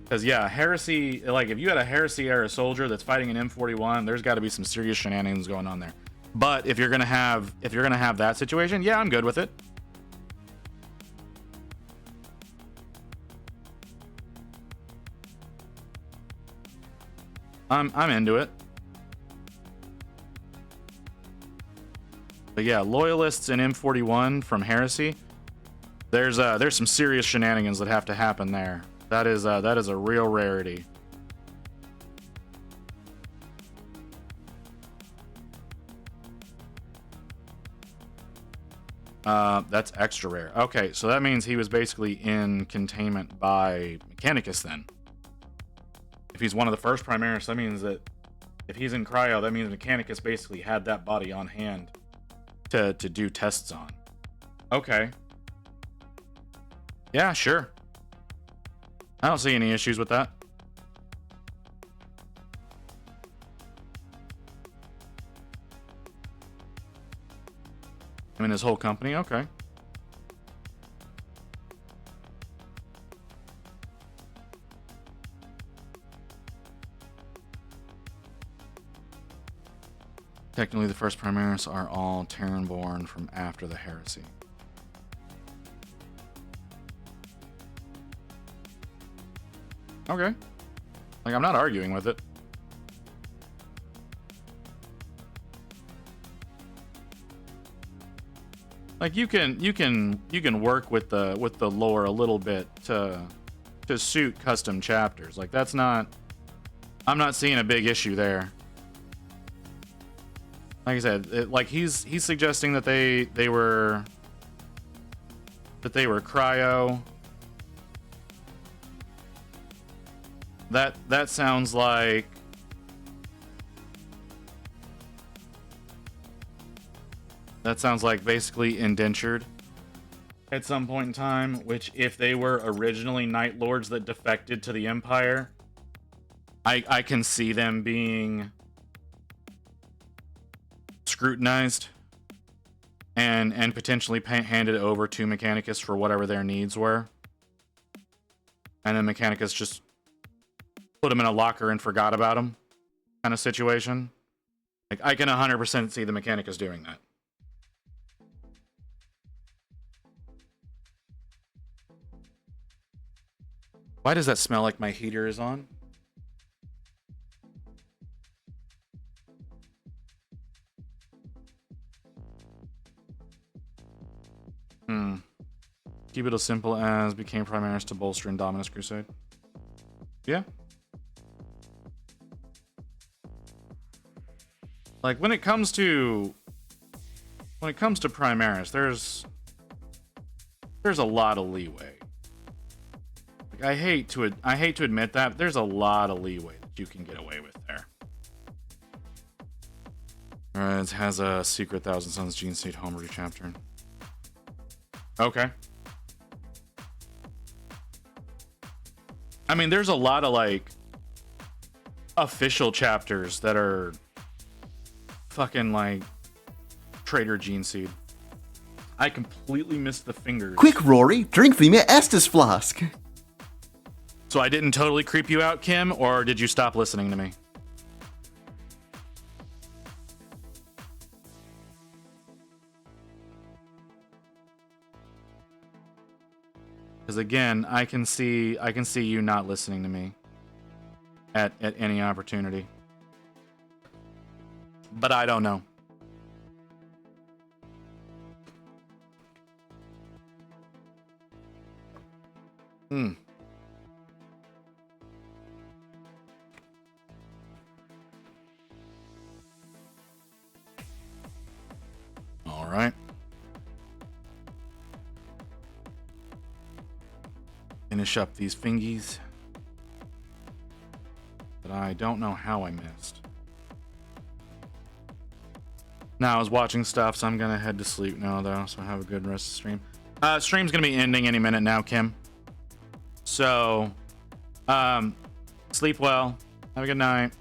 [SPEAKER 1] Because yeah, heresy, like if you had a heresy era soldier that's fighting an M41, there's got to be some serious shenanigans going on there. But if you're gonna have that situation, yeah, I'm good with it. I'm into it. But yeah, loyalists in M41 from heresy, there's some serious shenanigans that have to happen there. That is a real rarity. That's extra rare. Okay, so that means he was basically in containment by Mechanicus then. If he's one of the first Primaris, that means that if he's in cryo, that means Mechanicus basically had that body on hand to do tests on. Okay. Yeah, sure. I don't see any issues with that. I mean, his whole company? Okay. Technically, the first Primaris are all Terran-born from after the heresy. Okay. Like, I'm not arguing with it. Like, you can work with the lore a little bit to suit custom chapters. Like, that's not, I'm not seeing a big issue there. Like I said, like he's suggesting that they were cryo. That sounds like basically indentured at some point in time, which if they were originally Night Lords that defected to the Empire, I can see them being scrutinized and potentially handed over to Mechanicus for whatever their needs were, and then Mechanicus just put them in a locker and forgot about them kind of situation. Like, I can 100% see the Mechanicus doing that. Why does that smell like my heater is on? Keep it as simple as became Primaris to bolster Indominus Crusade. Yeah. Like, when it comes to Primaris, there's a lot of leeway. Like, I hate to admit that, but there's a lot of leeway that you can get away with there. Alright, it has a secret Thousand Sons Gene Seed Homebrew chapter. Okay. I mean, there's a lot of, like, official chapters that are fucking, like, Traitor Gene Seed. I completely missed the fingers.
[SPEAKER 3] Quick, Rory, drink me my Estus flask.
[SPEAKER 1] So I didn't totally creep you out, Kim, or did you stop listening to me? Because again, I can see you not listening to me at any opportunity. But I don't know. right. Finish up these fingies that I don't know how I missed. Now I was watching stuff, so I'm gonna head to sleep now, though. So have a good rest of the stream. Stream's gonna be ending any minute now, Kim. So, sleep well. Have a good night.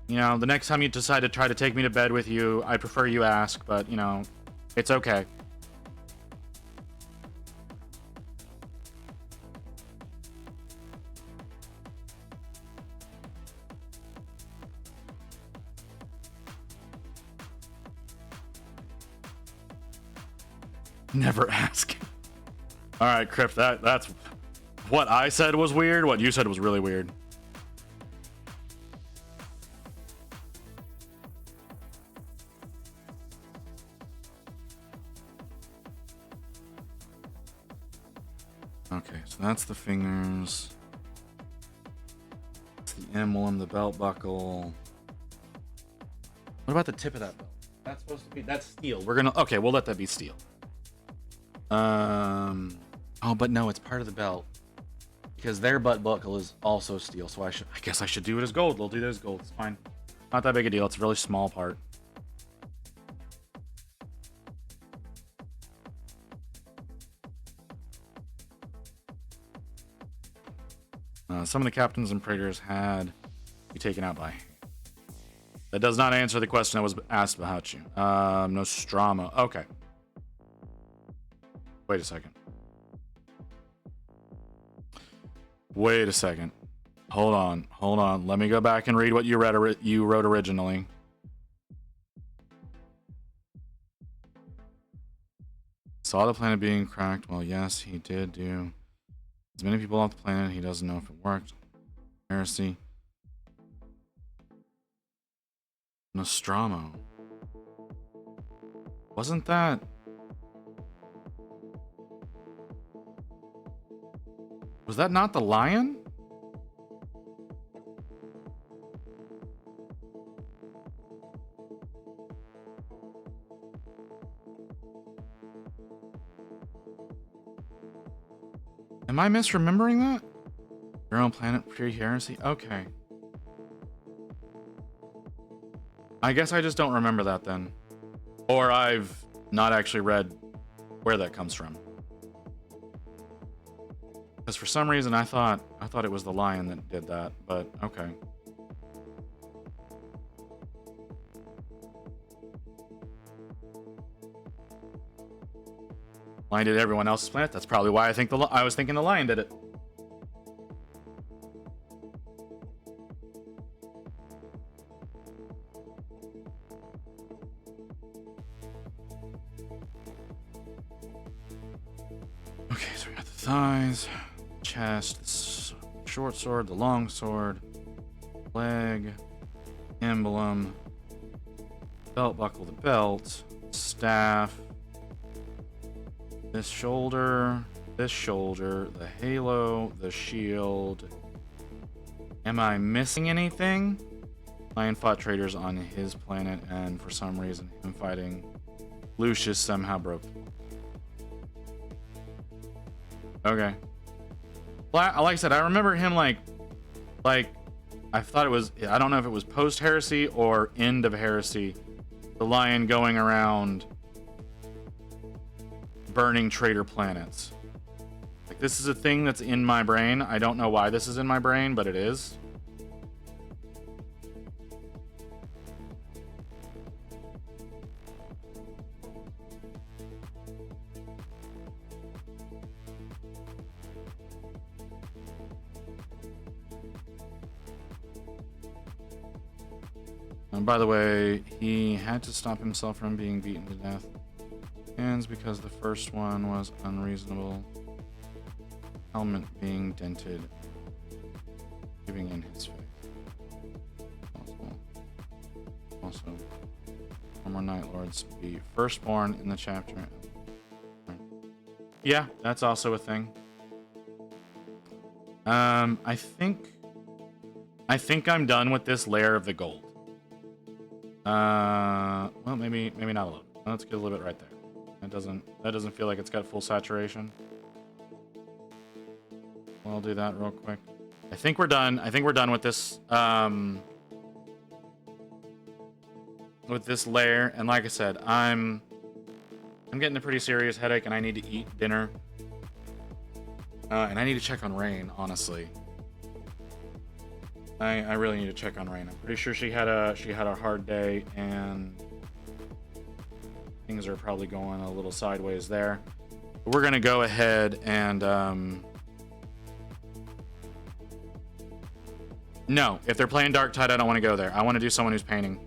[SPEAKER 1] You know, the next time you decide to try to take me to bed with you, I prefer you ask, but you know, it's okay. Never ask. All right, Crypt, that's what I said was weird. What you said was really weird. Okay, so that's the fingers. That's the emblem, the belt buckle. What about the tip of that belt? That's supposed to be, that's steel. We're gonna, okay, we'll let that be steel. Oh, but no, it's part of the belt because their butt buckle is also steel. So I guess I should do it as gold. We'll do it as gold. It's fine. Not that big a deal. It's a really small part. Some of the captains and praetors had you taken out by. That does not answer the question that was asked about you. Nostromo. Okay. Wait a second. Wait a second. Hold on. Hold on. Let me go back and read what you wrote originally. Saw the planet being cracked. Well, yes, he did do. As many people off the planet, he doesn't know if it worked. Heresy. Nostromo. Wasn't that... Was that not the lion? Am I misremembering that? Your own planet, pre-heresy? Okay. I guess I just don't remember that then. Or I've not actually read where that comes from. Because for some reason I thought it was the lion that did that, but okay. Lion did everyone else's planet. That's probably why I was thinking the lion did it. Okay, so we got the thighs, chest, the short sword, the long sword, leg, emblem, belt buckle, the belt, staff, this shoulder, the halo, the shield. Am I missing anything? Lion fought traitors on his planet, and for some reason, him fighting Lucius somehow broke. Okay. Like I said, I remember him like I thought it was, I don't know if it was post heresy or end of heresy. The lion going around burning traitor planets. Like, this is a thing that's in my brain. I don't know why this is in my brain, but it is. And by the way, he had to stop himself from being beaten to death. Hands because the first one was unreasonable. Helmet being dented. Giving in his face. Also, former Night Lords be firstborn in the chapter. Yeah, that's also a thing. I think I'm done with this layer of the gold. Well, maybe not a little bit. Let's get a little bit right there. That doesn't feel like it's got full saturation. I'll do that real quick. I think we're done. I think we're done with this layer. And like I said, I'm getting a pretty serious headache, and I need to eat dinner. And I need to check on Rain, honestly. I really need to check on Rain. I'm pretty sure she had a hard day, and things are probably going a little sideways there. But we're gonna go ahead and no, if they're playing Dark Tide, I don't want to go there. I want to do someone who's painting.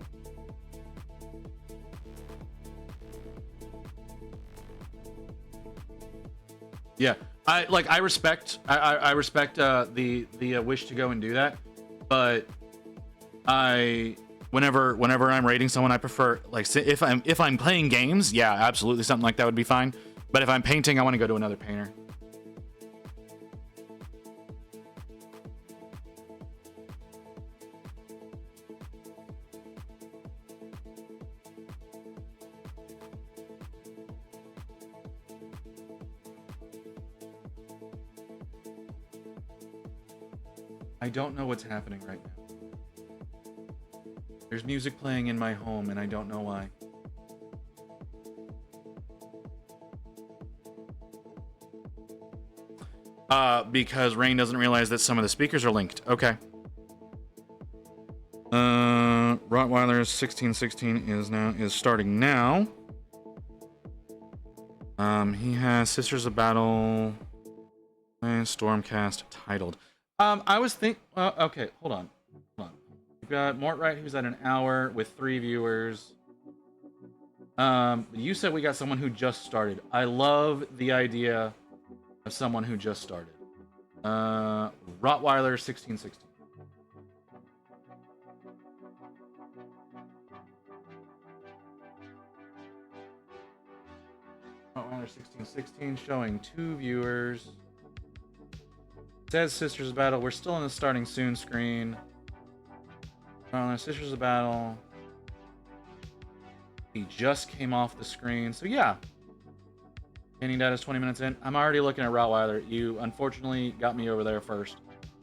[SPEAKER 1] Yeah, I respect the wish to go and do that, but whenever I'm rating someone, I prefer, like, if I'm playing games, yeah, absolutely, something like that would be fine. But if I'm painting, I want to go to another painter. I don't know what's happening right now. There's music playing in my home, and I don't know why. Because Rain doesn't realize that some of the speakers are linked. Okay. Rottweiler's 1616 is starting now. He has Sisters of Battle and Stormcast titled. I was okay, hold on. We've got Mortright, who's at an hour with 3 viewers. You said we got someone who just started. I love the idea of someone who just started. Rottweiler 1616. Rottweiler 1616 showing 2 viewers. Says Sisters of Battle. We're still in the starting soon screen. Sisters of Battle. He just came off the screen. So yeah. Painting data is 20 minutes in. I'm already looking at Rottweiler. You unfortunately got me over there first.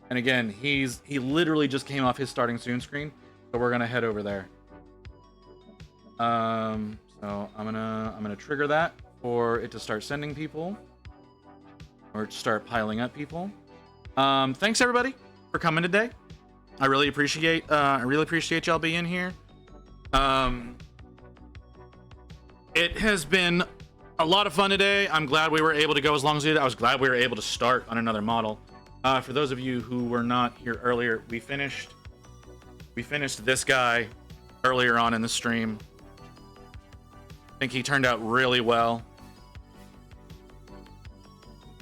[SPEAKER 1] And again, he literally just came off his starting soon screen. So we're gonna head over there. So I'm gonna trigger that for it to start sending people. Or to start piling up people. Thanks everybody for coming today. I really appreciate y'all being here. It has been a lot of fun today. I'm glad we were able to go as long as we did. I was glad we were able to start on another model. For those of you who were not here earlier, we finished this guy earlier on in the stream. I think he turned out really well.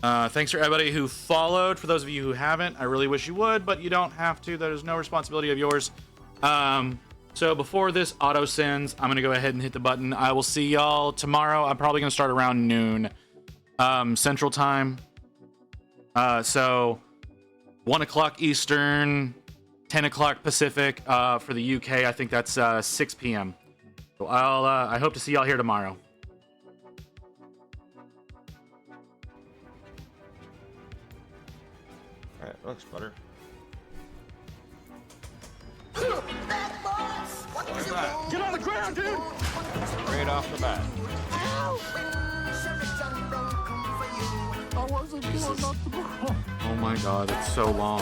[SPEAKER 1] Thanks for everybody who followed. For those of you who haven't, I really wish you would, but you don't have to. That is no responsibility of yours. So before this auto sends, I'm going to go ahead and hit the button. I will see y'all tomorrow. I'm probably going to start around noon Central Time. So 1 o'clock Eastern, 10 o'clock Pacific. For the UK, I think that's 6 p.m. So I hope to see y'all here tomorrow.
[SPEAKER 8] All right, looks better.
[SPEAKER 9] Get on the ground, dude!
[SPEAKER 8] Straight off the bat.
[SPEAKER 9] I wasn't going off the ground.
[SPEAKER 1] Oh my god, it's so long.